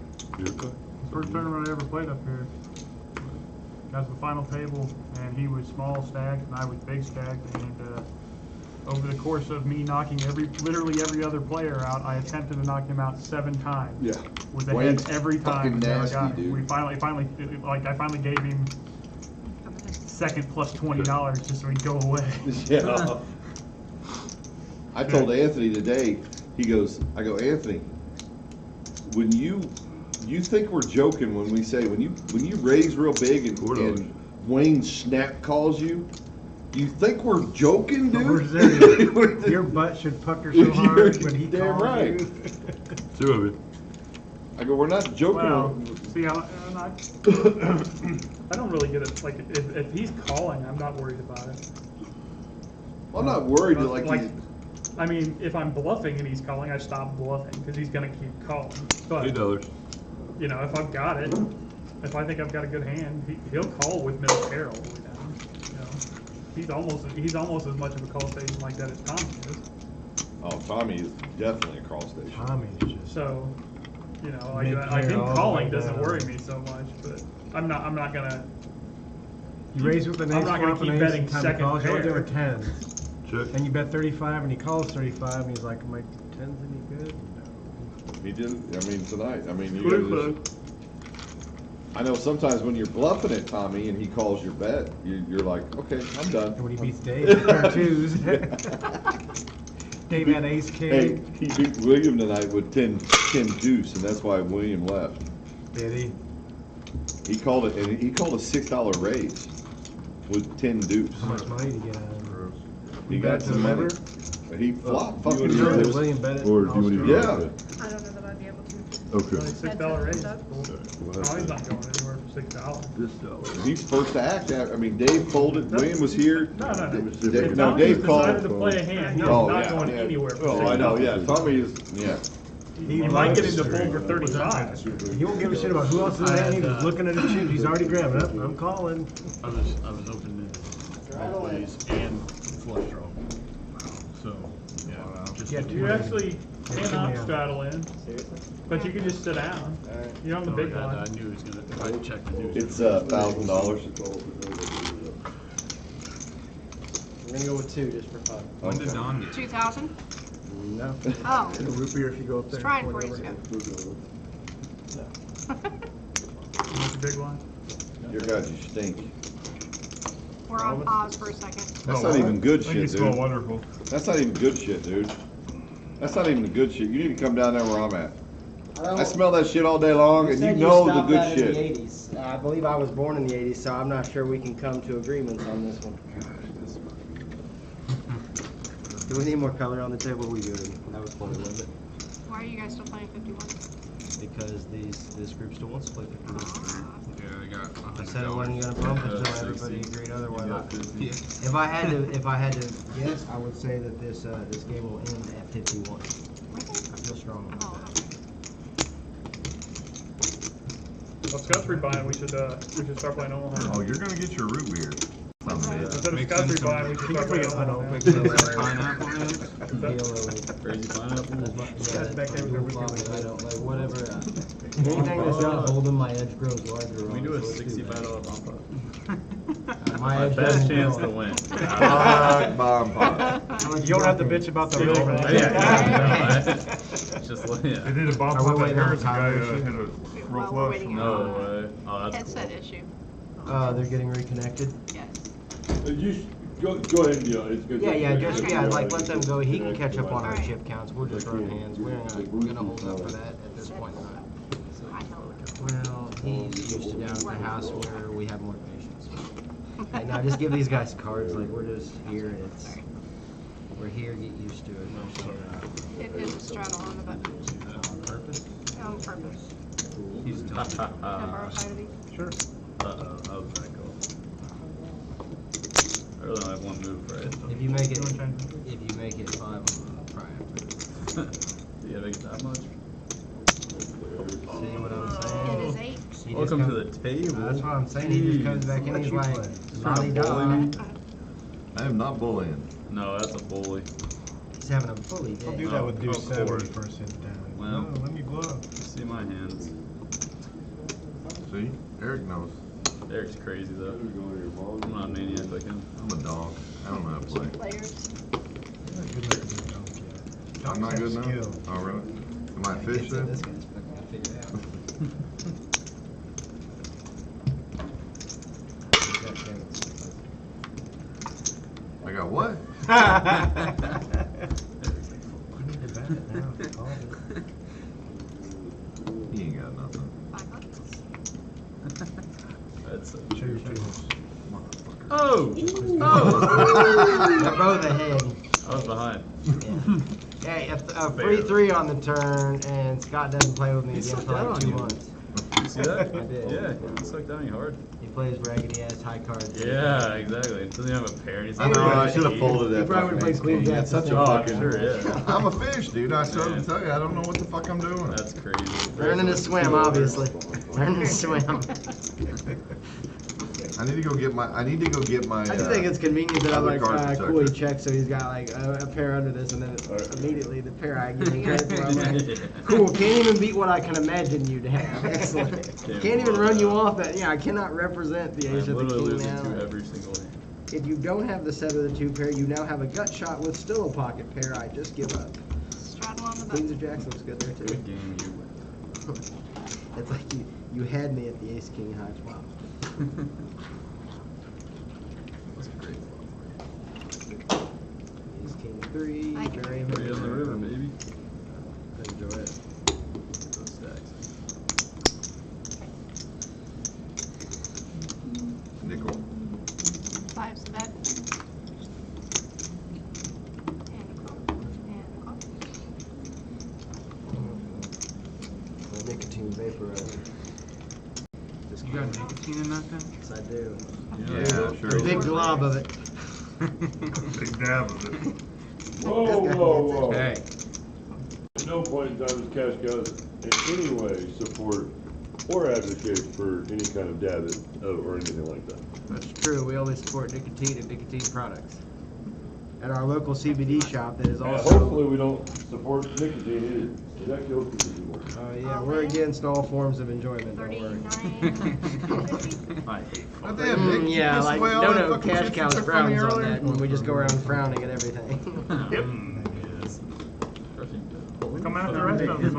First tournament I ever played up here. Got to the final table, and he was small stacked, and I was big stacked, and over the course of me knocking literally every other player out, I attempted to knock him out 7 times. Yeah. With the Wayne's head every time. fucking I got nasty, him. dude. I finally gave him second plus $20 just so he'd go away. Yeah. I told Anthony today, I go, Anthony, when you think we're joking when we say, when you raise real big and Wayne snap calls you, you think we're joking, dude? Your butt should pucker so hard when he damn calls right. you. 2 of it. I go, we're not joking. Well, see, I don't really get it. Like, if he's calling, I'm not worried about it. Well, I'm not worried that I mean, if I'm bluffing and he's calling, I stop bluffing because he's gonna keep calling. But $8. you know, if I've got it, if I think I've got a good hand, he'll call with middle pair all the way down. You know, he's almost as much of a call station like that as Tommy is. Oh, Tommy is definitely a call station. Tommy's just so, you know, like mid-pair him all the calling way doesn't down. worry me so much. But I'm not gonna. You raise with an ace, I'm not gonna flop, an keep ace, betting time he second calls, you're pair. doing 10s. Check. And you bet 35, and he calls 35, and he's like, "My 10s any good?" He didn't. I mean, tonight. I mean, you gotta just, I know sometimes when you're bluffing at Tommy and he calls your bet, you're like, okay, I'm done. And when he beats Dave, it's pair 2s. Dave had ace king. Hey, he beat William tonight with 10 deuce, and that's why William left. Did he? He called it, and he called a $6 raise with 10 deuce. How much money did he get out of him? He bet got to some the money. lever? He flopped. You Fucking would do it, deuce. William bet it. Or do you want to do Yeah. it? I don't know that I'd be able to. Okay. Only $6 raise. Well, Tommy's not going anywhere for $6. This dollar. He's first to act. I mean, Dave folded. William was here. No. Dave, Tommy's Dave decided to called. play a hand. He's Oh, not yeah, going yeah. anywhere for Oh, $6. I know. Yeah, Tommy is. Yeah. He might get him to fold for 35. He won't give a shit about who else is in. He was looking at his chips. He's already grabbing up. I'm calling. I was open to both ways and flush draw. So yeah, just You actually cannot straddle in, but you can just sit down. You're on the big I line. knew he was gonna. If I checked, I knew he was It's gonna. $1,000. We're gonna go with 2 just for fun. When did Don get 2,000? No. Oh. It's a root beer if you go up I there. was trying for whatever. you, Scott. What's the big line? Your God, you stink. We're on pause for a second. That's not even good I think shit, you smell dude. wonderful. That's not even good shit, dude. That's not even the good shit. You need to come down there where I'm at. I smell that shit all day long, and you know the good shit. In the 80s. I believe I was born in the 80s, so I'm not sure we can come to agreements on this one. Do we need more color on the table? We good. That was fully limit. Why are you guys still playing 51? Because this group still wants to play 51. Yeah, they got. I said I wasn't gonna bump until everybody agreed otherwise. If I had to guess, I would say that this game will end at 51. I feel strong about that. Well, Scott's rebuying. We should start playing Omaha. Oh, you're gonna get your root beer. Instead of Scott's rebuying, we should start playing Omaha. Pineapple Crazy pineapple. I don't like whatever. Anything that's not holding my edge grows larger. We do a $65 bump up. My edge best doesn't chance grow. to win. Bomb pot. You don't have to bitch about the real one. Just They did a bomb pot that Harrison guy hit a real Well, we're flush. waiting No on way. Oh, that's headset cool. issue. They're getting reconnected. Yes. Go ahead and deal. It's good. Like let them go. He can catch up on our Alright. chip counts. We'll just run hands. We're not gonna hold up for that at this point in time. I know. Well, he's used to down at the house where we have more patience. Hey, now just give these guys cards. Like we're just here. And we're here. Get used to it. It is a straddle on the button. Starfish. He's Can I borrow 5 of these? Sure. Uh-oh, that was that cool. I really only have one move, right? If you make it 5, I'll probably have to. Yeah, make it that much? See what I'm saying? It is 8. He just Welcome to comes- the table. That's what I'm saying. He just comes back in. He's like, Trying to bully me? I am not bullying. No, that's a bully. He's having a bully day. I'll do that with Of deuce 7 course. first hit down. Well, No, let me bluff. see my hands. See? Eric knows. Eric's crazy though. I'm not a maniac like him. I'm a dog. I don't know how to play. Players. I'm not good enough? Skill. Oh, really? Am I a fish then? This guy's fucking got figured out. I got what? I need to bet it now. Call it. He ain't got nothing. That's a Show your tools. Oh! They're both ahead. I was behind. Hey, a free 3 on the turn, and Scott doesn't play with me He again sucked for out like on 2 you. months. You see that? I did. Yeah, he sucked down you hard. He plays raggedy ass high cards. Yeah, exactly. Doesn't even have a pair. He's I know, I should have folded that. He probably fucking played Queen ace king. Jack That's such a Oh, I'm fucking. sure, yeah. I'm a fish, dude. I started to tell you, I don't know what the fuck I'm doing. That's crazy. Learning to swim, obviously. Learning to swim. I need to go get my. I just think it's convenient that I'm other like, card cool, he protector. checks, so he's got like a pair under this, and then immediately the pair I give him credit for. I'm like, cool, can't even beat what I can imagine you to have. Excellent. Can't even run you off that. Yeah, I cannot represent the ace of the literally king losing now. to every single hand. If you don't have the set of the 2 pair, you now have a gut shot with still a pocket pair. I just give up. Straddle on the Queens button. of Jacks looks good there too. Good game, you win. It's like you had me at the ace king high flop. That's a great Ace king 3. I can Very flop. Three on the river, baby. Enjoy it. Those stacks. Nickel. 5's the bet. And a call. And a call. The nicotine vaporizer. You got nicotine in that thing? Yes, I do. Yeah, sure. A big glob of it. Big dab of it. Whoa, whoa, whoa. Hey. At no point in time does Cash Cows in any way support or advocate for any kind of dab or anything like that. That's true. We only support nicotine and nicotine products. At our local CBD shop that is And also... hopefully we don't support nicotine either. That kills the people. yeah, we're against all forms of enjoyment, don't worry. I hate fun. But they have Nick Yeah, piss like, away all that no, fucking Cash shit you Cows took from me frowns on earlier. that, and we just go around frowning at everything. Yes. Come out the rest of them,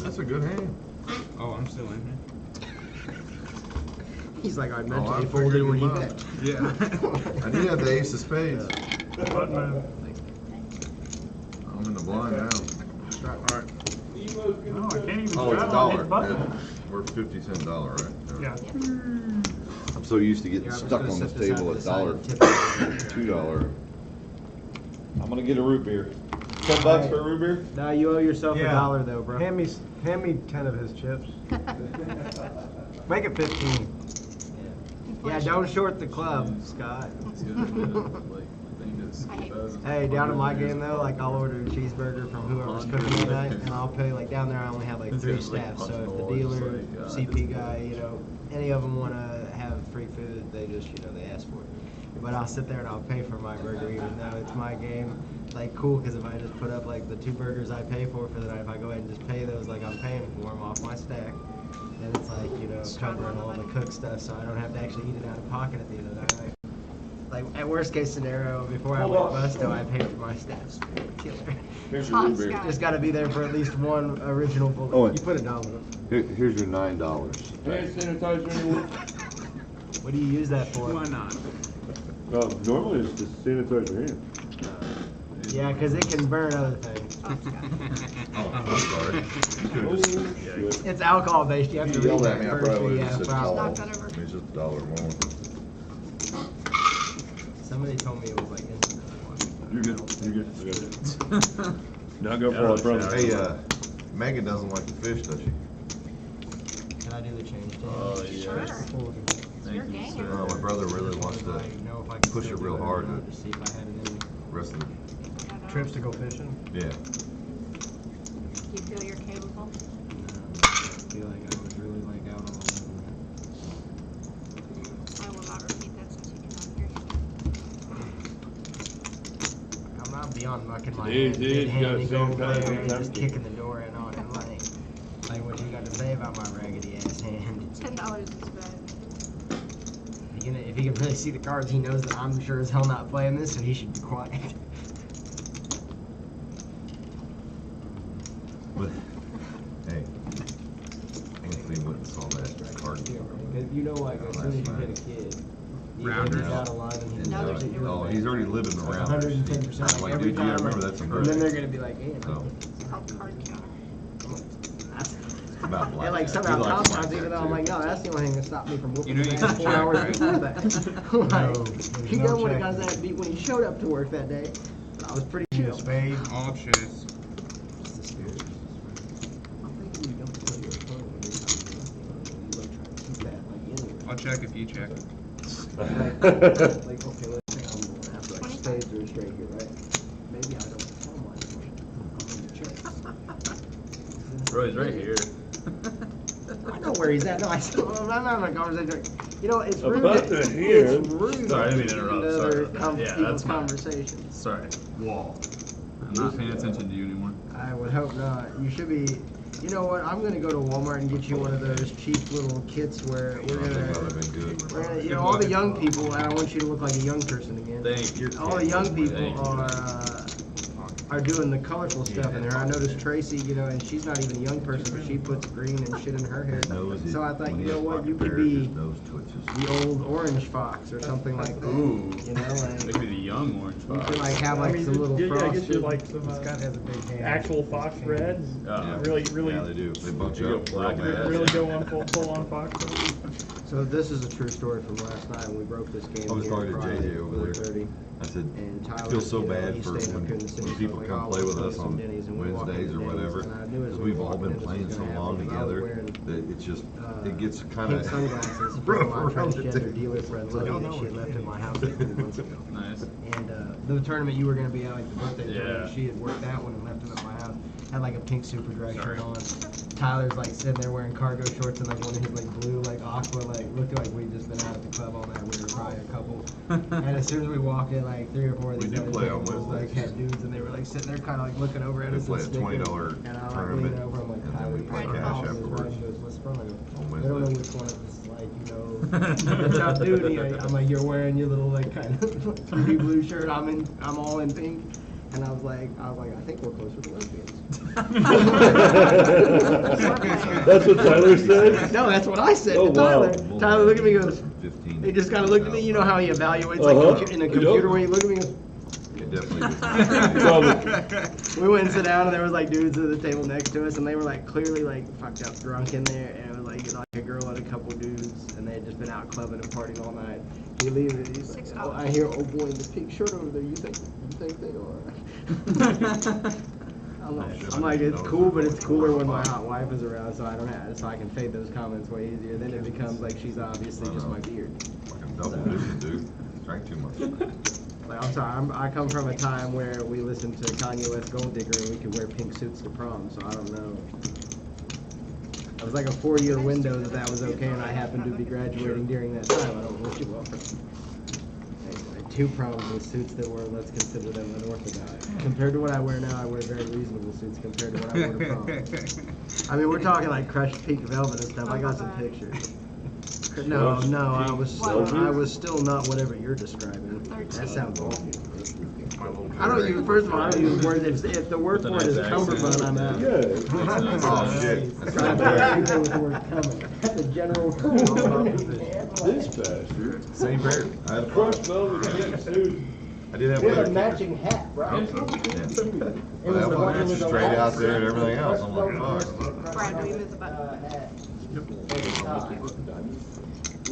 That's a good hand. Oh, I'm still in here. He's like, I I mentally figured folded when you you might. bet. Yeah. I did have the ace of spades. Button move. I'm in the blind now. Alright. No, I can't even Oh, it's a straddle on dollar. his button. Yeah. We're 50-cent dollar, right? Yeah. I'm so used to getting Here, I'm just stuck gonna on set this this out table to at the side $1, and tip it. $2. I'm gonna get a root beer. $10 for a root beer? No, you owe yourself Yeah. $1 though, bro. Hand me 10 of his chips. Make it 15. Yeah, don't short the club, Scott. Hey, down in my game though, like I'll order a cheeseburger from whoever's cooking that night, and I'll pay like down there. I only have like 3 staff, so if the dealer, CP guy, any of them want to have free food, they just they ask for it. But I'll sit there and I'll pay for my burger even though it's my game. Like cool, because if I just put up like the 2 burgers I pay for the night, if I go ahead and just pay those like I'm paying for them off my stack, then it's like covering all the cook stuff, so I don't have to actually eat it out of pocket at the end of the night. Like at worst case scenario, before I went busto, I paid for my staff's killer. Here's your root beer. Just got to be there for at least one original bullet. Oh, You put $1. Here's your $9. Hand sanitizer anyone? What do you use that for? Why not? Normally it's just sanitize your hands. Yeah, because it can burn other things. Oh, I'm sorry. It's alcohol based. You have to You yelled read at me, I that probably first. would've Yeah, just said problem. call. Knock that over. It's just $1 more. Somebody told me it was like instant. You're good. You're good. I got it. Not go for it, brother. Hey, Megan doesn't like to fish, does she? Can I do the change? Oh, yes. Sure. Thank you, sir. My brother really wants to push it real hard. The To see if I had it in. rest of the, Trips to go fishing? yeah. Do you feel you're capable? I feel like I was really like out on the limb. I will not repeat that since you came I'm not beyond mucking my Easy, hand, you big got handy the go same player time, and just empty. kicking the door in on him like what you got to say about my raggedy ass hand. $10 is bad. If he can really see the cards, he knows that I'm sure as hell not playing this, so he should be quiet. But, hey, Anthony went and saw that card game. Because you know, like, as soon as you hit a kid, you Rounders. get out of line and he's Oh, he's already living around. 110%. I'm like, every dude, you time, gotta remember that's a and bird. then they're gonna be like, hey, So, It's called card counter. about and black. like somehow He likes compounds, black even though I'm too. like, no, that's the only thing that stopped me from whooping You know his you ass can 4 check, hours right? before that. Like, he no done what he got check. his ass beat when he showed up to work that day. But I was pretty chill. Spade. All chess. I'll check if you check. Like, okay, let's say I'm going after like spades or a straight here, right? Maybe I don't tell my I'm in the checks. Roy's right here. I know where he's at. No, I'm not having a conversation. You know, it's rude. About to hear. It's rude. Sorry, I didn't mean to to interrupt. other Sorry about that. Yeah, people's that's my conversations. Sorry. Wall. I'm not paying attention to you anymore. I would hope not. You should be. You know what? I'm gonna go to Walmart and get you one of those cheap little kits where we're That gonna, would have been good. we're gonna, you know, all the young people. And I want you to look like a young person again. Thank you. All the young people Thank you. are doing the colorful stuff in there. I noticed Tracy, you know, and she's not even a young person, but she puts green and shit in her hair. So I thought, you know what, you could be the old orange fox or something like that. Ooh. You know, like Maybe the young orange you fox. could like have like some little I frosted. guess you like some Scott has a big hand. actual fox reds. Yeah. Really, Yeah, they do. They bunch You go up. black real and bad. really go on full on fox. So this is a true story from last night when we broke this game. I was here talking to Friday JJ over at there. 4:30. I said, And I Tyler, feel so you know, bad he for stayed up when, here in the city, when so people like, come I'll play with go to us some on Denny's, and we walked Wednesdays into or Denny's, whatever, and I knew as because we we've all walked been in, this playing was so gonna long happen. I was together wearing, that it's just, it gets kind pink of sunglasses from my around the transgender table. dealer friend Lily that she had left at my house a few months ago. Nice. And the tournament you were going to be at, like the birthday tournament, Yeah. she had worked that one and left him at my house. Had like a pink super drag shirt on. Tyler's like sitting there wearing cargo shorts and like one of his like blue like aqua like looked like we'd just been out at the club all night. We were probably a couple. And as soon as we walked in, like 3 or 4 of We these do other play on tables like Wednesdays. had dudes and they were like sitting there kind of like looking over at They us. play and a snickering. $20 And I like tournament, leaning over. I'm like, and then Tyler, we play you cash know, afterwards. he goes, what's fun? I go, On I don't know Wednesdays. which one of this is like, you know, good job, dude. I'm like, you're wearing your little like kind of 3D blue shirt. I'm all in pink. And I was like, I think we're closer to lesbians. That's what Tyler said? No, that's what I said Oh, to Tyler. wow. Tyler looked at me and goes, 15. he just kind of looked at me. You know how he evaluates like in a Yep. computer when he looked at me and goes, It definitely gets we went and sat down and there was like dudes at the table next to us and they were like clearly like fucked up drunk in there and it was like, you know, like a girl and a couple dudes and they had just been out clubbing and partying all night. He leaves and he's like, oh, I hear old boy in the pink shirt over there. You think they are? I'm like, it's cool, but it's cooler when my hot wife is around, so I can fade those comments way easier. Then it becomes like she's obviously just my beard. fucking double vision, dude. Drank too much. Like, I'm sorry, I come from a time where we listened to Kanye West Gold Digger and we could wear pink suits to prom, so I don't know. It was like a 4-year window that was okay, and I happened to be graduating during that time. I don't know what you want. Like 2 proms with suits that were, let's consider them unorthodox. Compared to what I wear now, I wear very reasonable suits compared to what I wore to prom. I mean, we're talking like crushed pink velvet and stuff. I got some pictures. No, I was still not whatever you're describing. That sounds awful. I don't use, first of all, I don't use words. If the word for it is cummerbund, I'm out. Oh shit. Everything with the word cummer. That's a general term. This bastard. Same pair. I had a Crushed velvet pink suit. I did have We have leather a matching hat, bro. Yeah. Well, that one matches straight out there and everything else. I'm like, fuck. Brad, do you miss a button?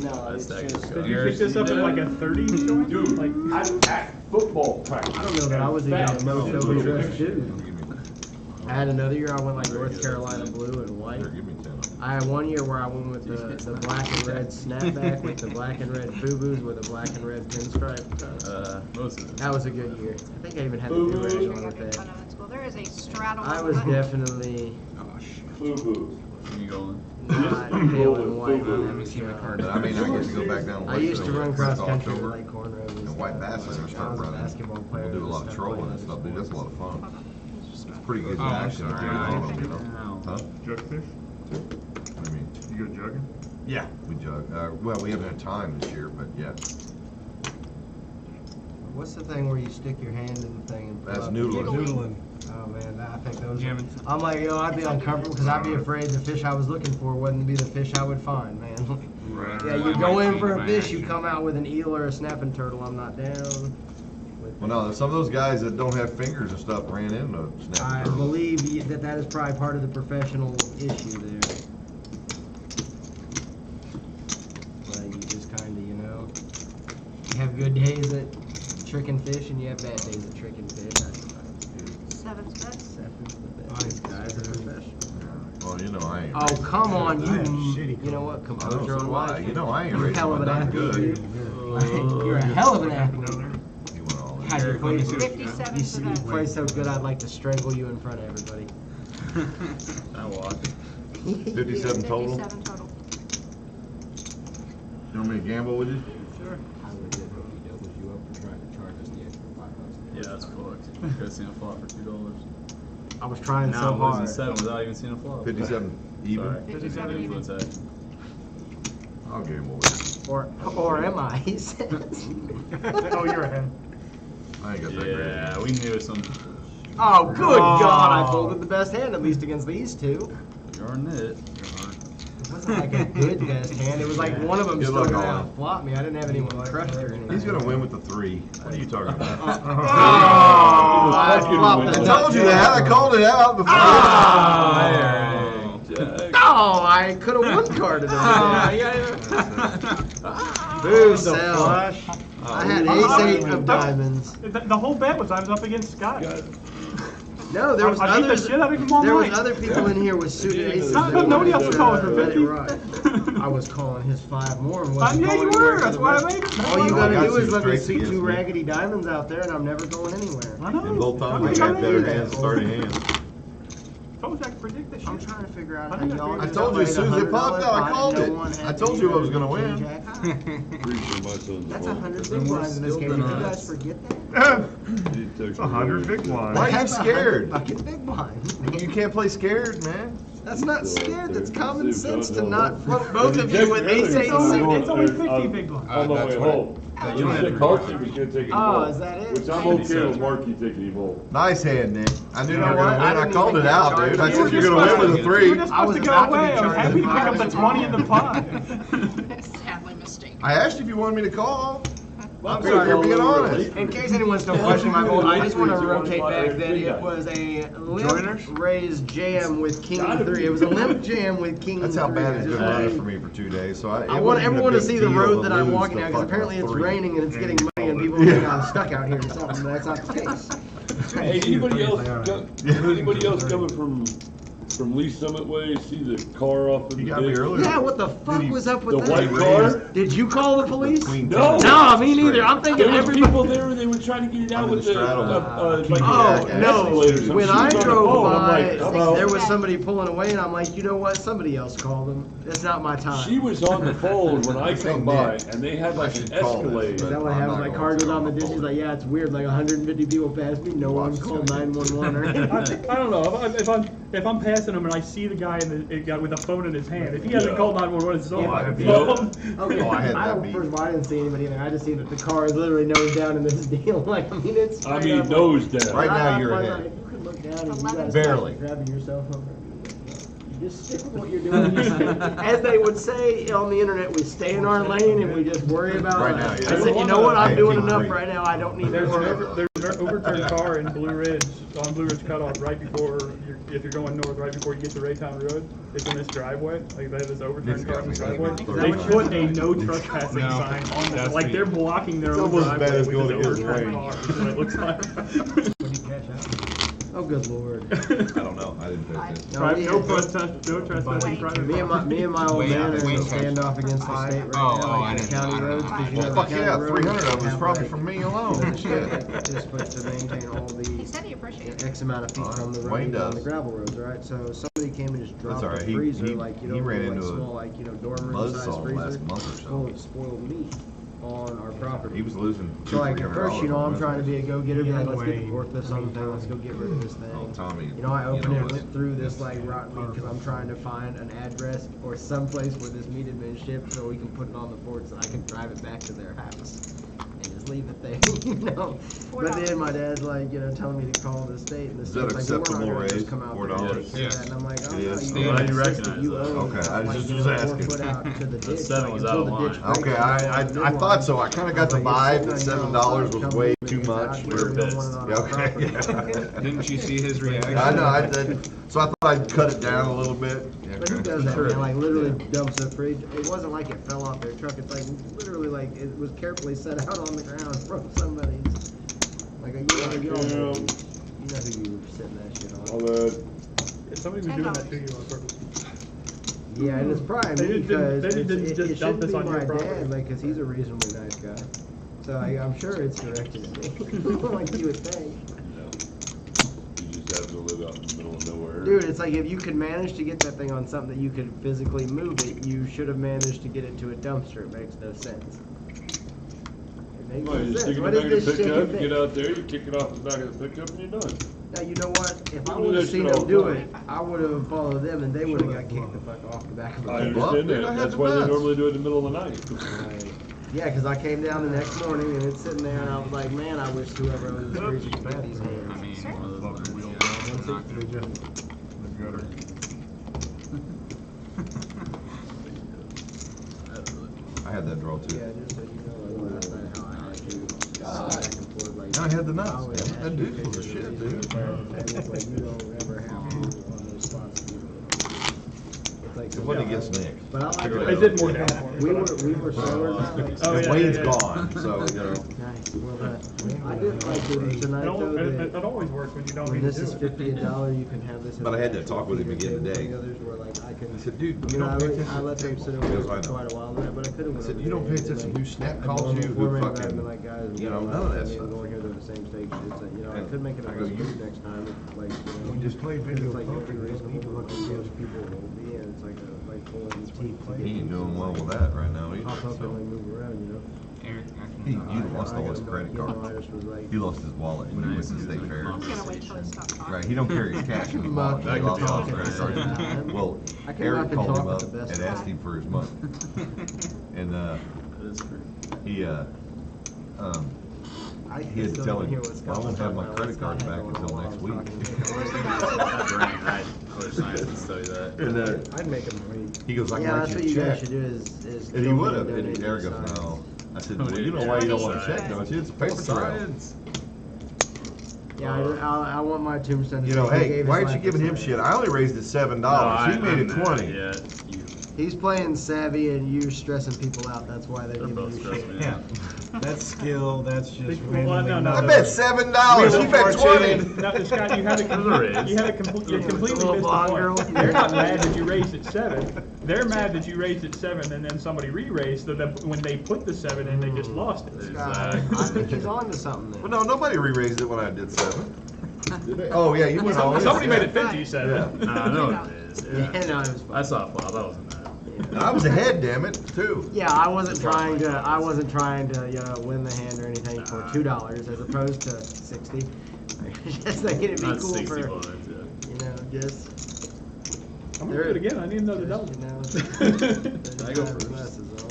No, it's just. Did you pick this up at like a 30 joint? Dude, like I'm at football practice. I don't know that I was even a no-show dressed dude. I had another year I went like North Carolina blue and white. Give me 10. I had one year where I went with the black and red snapback with the black and red FUBUs with a black and red pinstripe. That was a good year. I think I even had the do-rag on with that. There is a straddle. I was definitely FUBU. You going? not pale and white. But I mean, I get to go back down. I used to run cross country October, with like cornrows. and white bass are gonna start running. Basketball player. We'll do a lot of trolling and stuff, dude. That's a lot of fun. It's pretty good action out there, you know? Huh? Jugfish? What do you mean? You go jugging? Yeah, we jug. Well, we haven't had time this year, but yeah. What's the thing where you stick your hand in the thing and pull That's up? noodling. Oh man, I think those. I'm like, I'd be uncomfortable because I'd be afraid the fish I was looking for wouldn't be the fish I would find, man. Right. Yeah, you go in for a fish, you come out with an eel or a snapping turtle. I'm not down. Well, no, some of those guys that don't have fingers and stuff ran into snapping I turtles. believe that is probably part of the professional issue there. But you just kind of, you know, you have good days at tricking fish and you have bad days at tricking fish. Seven's best. Seven's the best. These guys are professional. Well, you know, I ain't. Oh, come on, you know what? I Composure know, on so life. why? You know, I ain't You're a racing, hell of but an I'm athlete, good. dude. You're a hell of an athlete. God, you play so, 57 you play so good, I'd like to strangle you in front of everybody. I watch. 57 total? 57 total. You want me to gamble with you? Sure. I would have doubled you up for trying to charge us the extra $5. Yeah, that's fucked. You could have seen a flop for $2. I was trying now so I'm losing hard. 7 without even seeing a flop. 57 even? Sorry. 57 even. Influence action. I'll gamble with you. Or am I? He says. Oh, you're ahead. I ain't got that great. Yeah, we knew some. Oh, good God! I folded the best hand, at least against these two. Darn it. It wasn't like a good best hand. It was like one of them Good still luck, gonna Ollie. outflop me. I didn't have anyone crushed or anything. He's gonna win with the 3. What are you talking about? I flopped I the told you that. I called it out before. Oh, I could have one carded him. Boo, sell. I had ace-8 of diamonds. The whole bet was I was up against Scott. No, there was I beat the others. shit out of him all There was night. other people in here with suited aces. But nobody else was calling for Let it 50. ride. I was calling his 5 more and wasn't Yeah, going you anywhere were. for That's the why I rest. made it. All you gotta got do is some let me straights see against 2 me. raggedy diamonds out there, and I'm never going anywhere. I know. And both times I we gotta had do better that. hands starting hands. Told you I could predict this shit. I'm trying to figure out I how think I y'all. figured I told you as soon as it popped out, I called it. I told you I was gonna win. Pretty sure my son's That's a 100 They're big more blinds in this skilled game. Did than you us. guys forget that? It's 100 big blinds. Why are you scared? Fucking big blinds. You can't play scared, man. That's not scared. That's common See, sense to John, not John. float both of you with ace-8 It's only suited. 50 big blinds. On my way home. You You don't have said to Carlson was gonna take it Oh, home. is that it? Which I'm okay with Marky taking him home. Nice hand, Nick. I knew you know were what? gonna I win. I didn't called even it out, charge dude. you. I You said were you're gonna win with a You were 3. just I supposed was to go about to be away. I was charged happy to with pick up the 20 in the pot. Sadly mistaken. I asked you if you wanted me to call. I'm You're sorry. being honest. In case anyone's still questioning my vote, I just want to rotate back that it was a limp raised jam with king 3. It was a limp jam with king 3. That's how bad it's Just been wanna- running for me for 2 days. So I want everyone to see the road that I'm walking down because apparently it's raining and it's getting muddy and people think I'm stuck out here or something. That's not the case. Hey, anybody else coming from Lee Summit way, see the car off in the got me ditch? earlier. Yeah, what the fuck was up with The that? white car? Did you call the police? No. No, me neither. I'm thinking There was everybody. people there, they were trying to get it out with the, straddle. like Oh, no. escalators. When She I was on the drove phone, I'm by, like, hello? there was somebody pulling away, and I'm like, you know what? Somebody else called them. It's not my time. She was on the phone when I come by, and they had like an Escalade. Is that what happens? My car goes on the ditch. She's like, yeah, it's weird. Like 150 people pass me. No one called 911 or anything. I don't know. If I'm passing him and I see the guy with the phone in his hand, if he hasn't called 911, it's all my fault. Okay, first of all, I didn't see anybody there. I just see that the car is literally nose down in this deal. Like, I mean, it's. I mean, nose down. Right now you're Like, ahead. if you could look down and you guys Barely. grabbing yourself up. You just stick with what you're doing. As they would say on the internet, we stay in our lane and we just worry about Right us. now, yeah. I said, you know what? I'm Hey, doing King enough three. right now. I don't need There's more. an overturned car in Blue Ridge, on Blue Ridge Cutoff, right before, if you're going north, right before you get to Raytown Road. It's in this driveway. Like, they have this overturned car in the driveway. They put a no trespassing sign on this. Like, they're blocking their It's own almost as bad driveway as with going this against overturned rain. car. That's what it looks like. When you catch out. Oh, good lord. I don't know. I didn't pay attention. No trespassing private Me and my old man are in a standoff against the state right now, like the county roads, because you know the Fuck county yeah, roads 300 of them is have, probably like, from me alone. the Shit. state is supposed to maintain all the X amount of feet from the Wayne road on the does. gravel roads, right? So somebody came and just dropped all a right. freezer, He like, you know, ran like into a small, like, you know, dorm room size buzzsaw freezer, last month or so. full of spoiled meat on our property. He was losing So like at first, you know, I'm $200-300 trying to be a go-getter, be like, let's get the Wayne. forklift on the thing, let's go get rid of this thing. Oh, Tommy. You know, I opened it, was- went through this like rotten meat because I'm trying to find an address or some place where this meat had been shipped so we can put it on the porch so I can drive it back to their house and just leave it there, you know. But then my dad's like, you know, telling me to call the state and the Is that state's like, acceptable we're not gonna raise? just come out there and $4? take care of that. And I'm like, oh It no, is. you Yeah, got you a recognize system, you that. own. Okay, I Like, just you was know, 4 asking. foot out to the That ditch, 7 like, was until out of the ditch line. breaks, Okay, and I then I thought so. I kind of got the vibe that $7 was way too much. We were pissed. Yeah, okay. Didn't you see his reaction? I know. I did. So I thought I'd cut it down a little bit. Yeah, But he okay. does that, man, like literally dumps a fridge. It wasn't like it fell off their truck. It's like literally like it was carefully set out on the ground from somebody's. Like you know who you were sitting that shit on. Somebody was doing that to you on purpose. Yeah, and it's probably They me didn't- because they didn't it just dump shouldn't this be on my your property. dad, like, cause he's a reasonably nice guy. So I'm sure it's directed at me, like you would think. You just have to live out in the middle of nowhere. Dude, it's like if you could manage to get that thing on something that you could physically move it, you should have managed to get it to a dumpster. It makes no sense. It makes No, no you just sense. stick it in What the is back of this the shit? pickup, you get out there, you kick it off the back of the pickup, and you're done. Now, you know what? If I People do would have that seen shit all them the do time. it, I would have followed them and they would have got kicked the fuck off the back of the I pickup. understand that. That's why they normally do it in the middle of the night. Yeah, because I came down the next morning and it's sitting there and I was like, man, I wish whoever was freezing could put these hands. I mean, one of those ones, yeah, I'm not gonna- I had that draw too. Yeah, just so you know, like, last night how I argued back and forth, like, And I had the nuts, I would man. ask That you dude to was a take shit, the dude. It's like you don't ever have to on those spots. It's like It wasn't against Nick. But I like It did more down for me. We were slower. Oh, And yeah, Wayne's yeah, yeah. gone, so you know. Nice. Well, I did like it tonight though. It always works when you don't When need this to is do it. $50, you can have this. But I had to talk with him again today. The others were like, I can. I said, dude, You you know, don't pay I attention let to the them table. sit He over goes, there I for know. quite a while, but I could have. I said, you don't pay attention to who snap calls you, who fucking, you know, none of that stuff. Going here, they're the same stage. It's like, you know, I And could make it a I go, good next time. If, like, you know, We just played video it's like poker, every we don't need to reasonable look at most those people will be in. It's like pulling teeth. to get He ain't people doing to, well like, with that right now either. Pop up So. and like move around, you know. Eric, I can- He lost all his credit You know, I cards. just was like, He lost his wallet and he went to the state fair. I'm gonna wait till he stops talking. Right, he don't carry his cash anymore. He Back lost to all his talking. credit cards. Well, I can Eric rock and called him talk up with the best and asked guy. him for his money. And he he had to tell him, well, I won't have my credit cards back until next week. And I'd make him wait. he goes, I can Yeah, write that's you what a you guys check. should do is And he kill would me have. and And donate Eric to goes, science. no. I said, well, you know why you don't want a check, don't you? It's a paper trail. Yeah, I want my tombstone. to You know, say he hey, gave why his aren't you life giving to him science. shit? I only raised it $7. He made it 20. He's playing savvy and you're stressing people out. That's why they're giving you shit. Yeah. That's skill, that's just Well, randomly. no, I bet $7. He bet 20. Now, Scott, you had a you're completely missed the point. They're not mad that you raised it 7. They're mad that you raised it 7 and then somebody re-raised, so that when they put the 7 in, they just lost it. I think he's on to something there. Well, no, nobody re-raised it when I did 7. Did they? Oh, yeah, you went all in. Somebody Yeah. made it 50, you said. Yeah. Nah, I know what it is. Yeah, no, it was fun. I saw a flop, that wasn't bad. I was ahead, damn it, too. Yeah, I wasn't trying to win the hand or anything for $2 as opposed to 60. Just thinking it'd be Not cool 60 for, bullets, yeah. you know, just. I'm gonna do it again. I need another double. You know, I go first. Glasses on.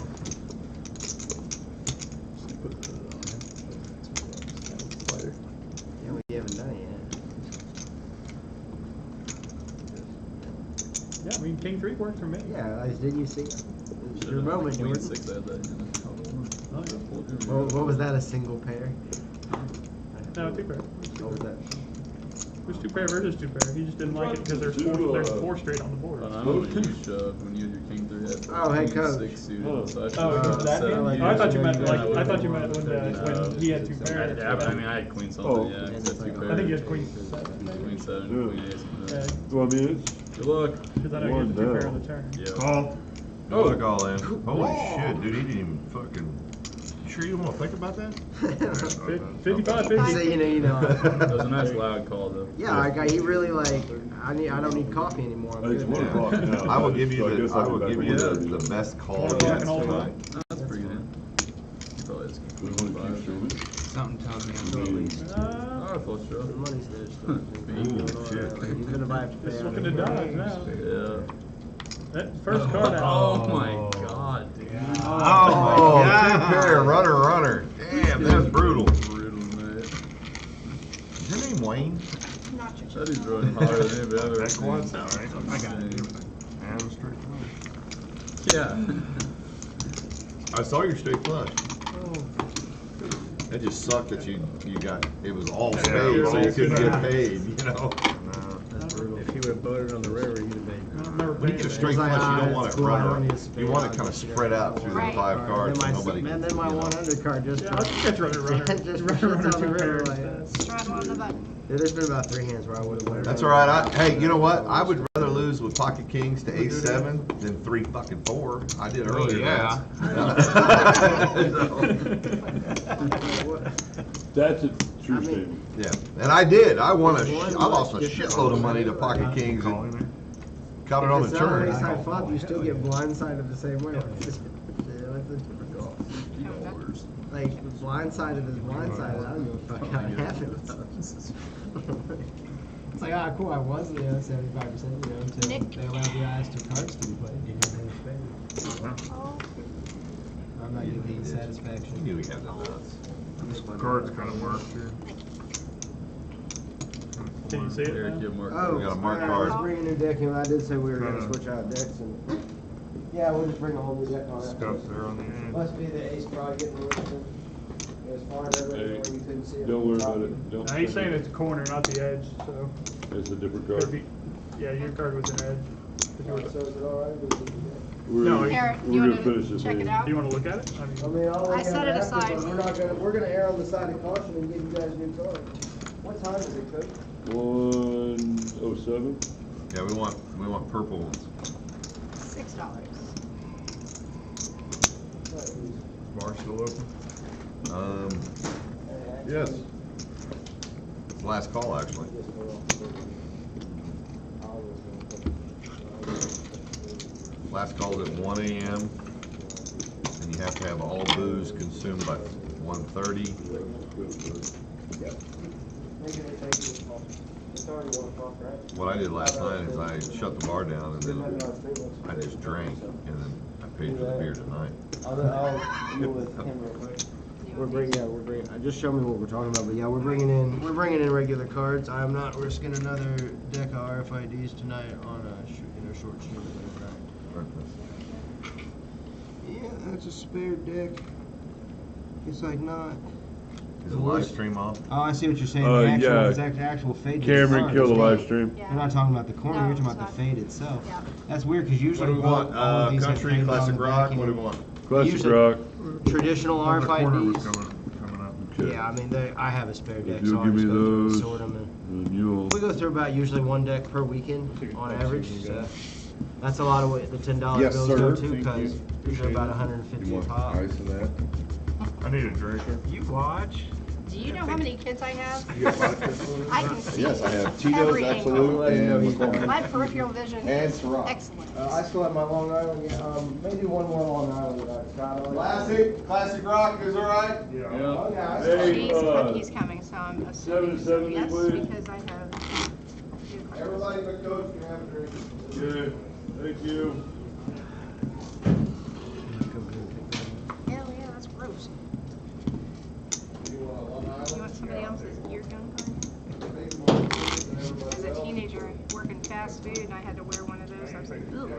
Yeah, we haven't done it yet. Yeah, I mean, King 3 worked for me. Yeah, didn't you see it? It's your moment, Queen Jordan. 6, I had that. What was that, a single pair? No, 2 pair. What was that? There's 2 pair versus 2 pair. He just didn't like it because there's 4 straight on the board. I know when you shoved, when you had your King 3, had Oh, hey, Queen coach. 6 suited, so I Oh, shoved that seven. game? Oh, I thought you meant when he had 2 pairs. I mean, I had Queen something, yeah, 'cause I had 2 pairs. I think he has Queen 7. Queen 7, queen ace. Okay. Well, I mean, it's Good luck. Because I don't get the 2 pair on the turn. Yeah. Call. Oh. Look all in. Holy shit, dude, he didn't even fucking. You sure you don't want to think about that? 55, 50. So, you know. That was a nice loud call though. Yeah, like he really like. I don't need coffee anymore. I'm It's good 1 now. o'clock now. I will give you So I the guess I'll be back the with best call Rock against and roll. tonight. Oh, that's pretty good. You probably just We want to keep streaming. Something tells me I'm I mean, Oh, full The stroke. money's there still. Ooh, shit. He's gonna buy it to It's pay looking to off. dodge now. Yeah. That first card out. Oh my god, dude. Oh, 2 pair, runner. Damn, that's brutal. Brutal, man. Is your name Wayne? Not your That is running harder than anybody I've ever That seen. was all right. I got it. And a straight flush. Yeah. I saw your straight flush. That just sucked that you got, it was all spades, so you all couldn't get spades. paid, you know? That's brutal. If he would have voted on the river, he'd have been. When you get a straight flush, you don't want it runner. You want it kind of spread out through the Right. 5 cards so nobody And can, then my you know. 100 card just. Yeah, I'll catch runner. Just Runner, shits on the 2 river. pairs. Like, Strap on the button. yeah, there's been about 3 hands where I would have won. That's all right. Hey, you know what? I would rather lose with pocket kings to ace 7 than 3 fucking 4. I did earlier. yeah. That's a true I mean- statement. Yeah, and I did. I lost a shitload of money to pocket kings and caught it on the If it's not ace high turn. flop, you still get blindsided the same way. It's a different call. Like, blindsided is blindsided. I don't give a fuck how it happens. It's like, ah, cool, I was, 75%, until Nick. they allowed the eyes 2 cards to be played. You didn't have spades. I'm not giving you satisfaction. You knew we had the nuts. Cards kind of marked here. Can you see it Eric, now? you have marked. Oh, We got a marked alright, let's card. bring a new deck in. I did say we were gonna switch out decks and, yeah, we'll just bring a whole new deck on. Stuff there on the end. Must be the ace probably getting the Winston. It was far everywhere Hey, where you couldn't see it. don't worry about it. Don't. Now he's saying it's a corner, not the edge, so. It's a different Could card. be, yeah, your card was an edge. If you were- So is it alright? No, Eric, you We're want gonna finish to this check it hand. out? Do you want to look at it? I mean, I'll look I at set it after, aside. but we're gonna err on the side of caution and give you guys new cards. What time is it, Coach? 107. Yeah, we want purple ones. $6. Bar still open? Yes. It's last call, actually. Last call is at 1 a.m. and you have to have all booze consumed by 1:30. What I did last night is I shut the bar down and then I just drank and then I paid for the beer tonight. I'll deal with him real quick. We're bringing. Just show me what we're talking about. But yeah, we're bringing in regular cards. I'm not risking another deck of RFIDs tonight on a short stream. Yeah, that's a spare deck. It's like not. Is the live stream off? Oh, I see what you're saying. The actual, yeah. it's actual fade. Cameron killed the live stream. You're not talking about the corner. No, You're talking it's about the not. fade itself. Yeah. That's weird because What usually do we want? all of these have Country, fades on classic the rock? back What do we end. want? Classic Usually- rock. Traditional On the corner was RFIDs. coming up. Okay. Yeah, I mean, I have a spare deck, If so you'll I'll give just me go through and those, sort them. then you'll. We go through about usually 1 deck per weekend on average. So that's a lot of what the $10 Yes, bills sir. go to Thank because they're about 150 a pop. Ice in that? I need a drink. You watch. Do you know how many kids I have? You got vodka? I can see Yes, I have Tito's every Absolute angle. and McCormick. My peripheral vision And is Ciroc. excellent. I still have my Long Island. Maybe one more Long Island. Scott. Classic rock is all right? Oh, yeah. Hey, He's coming, so I'm assuming 770, yes, please. because I have. Everybody but coach can have a drink. Good. Thank you. Hell yeah, that's gross. You want somebody else's ear gun card? As a teenager working fast food, and I had to wear one of those. I was like, ugh.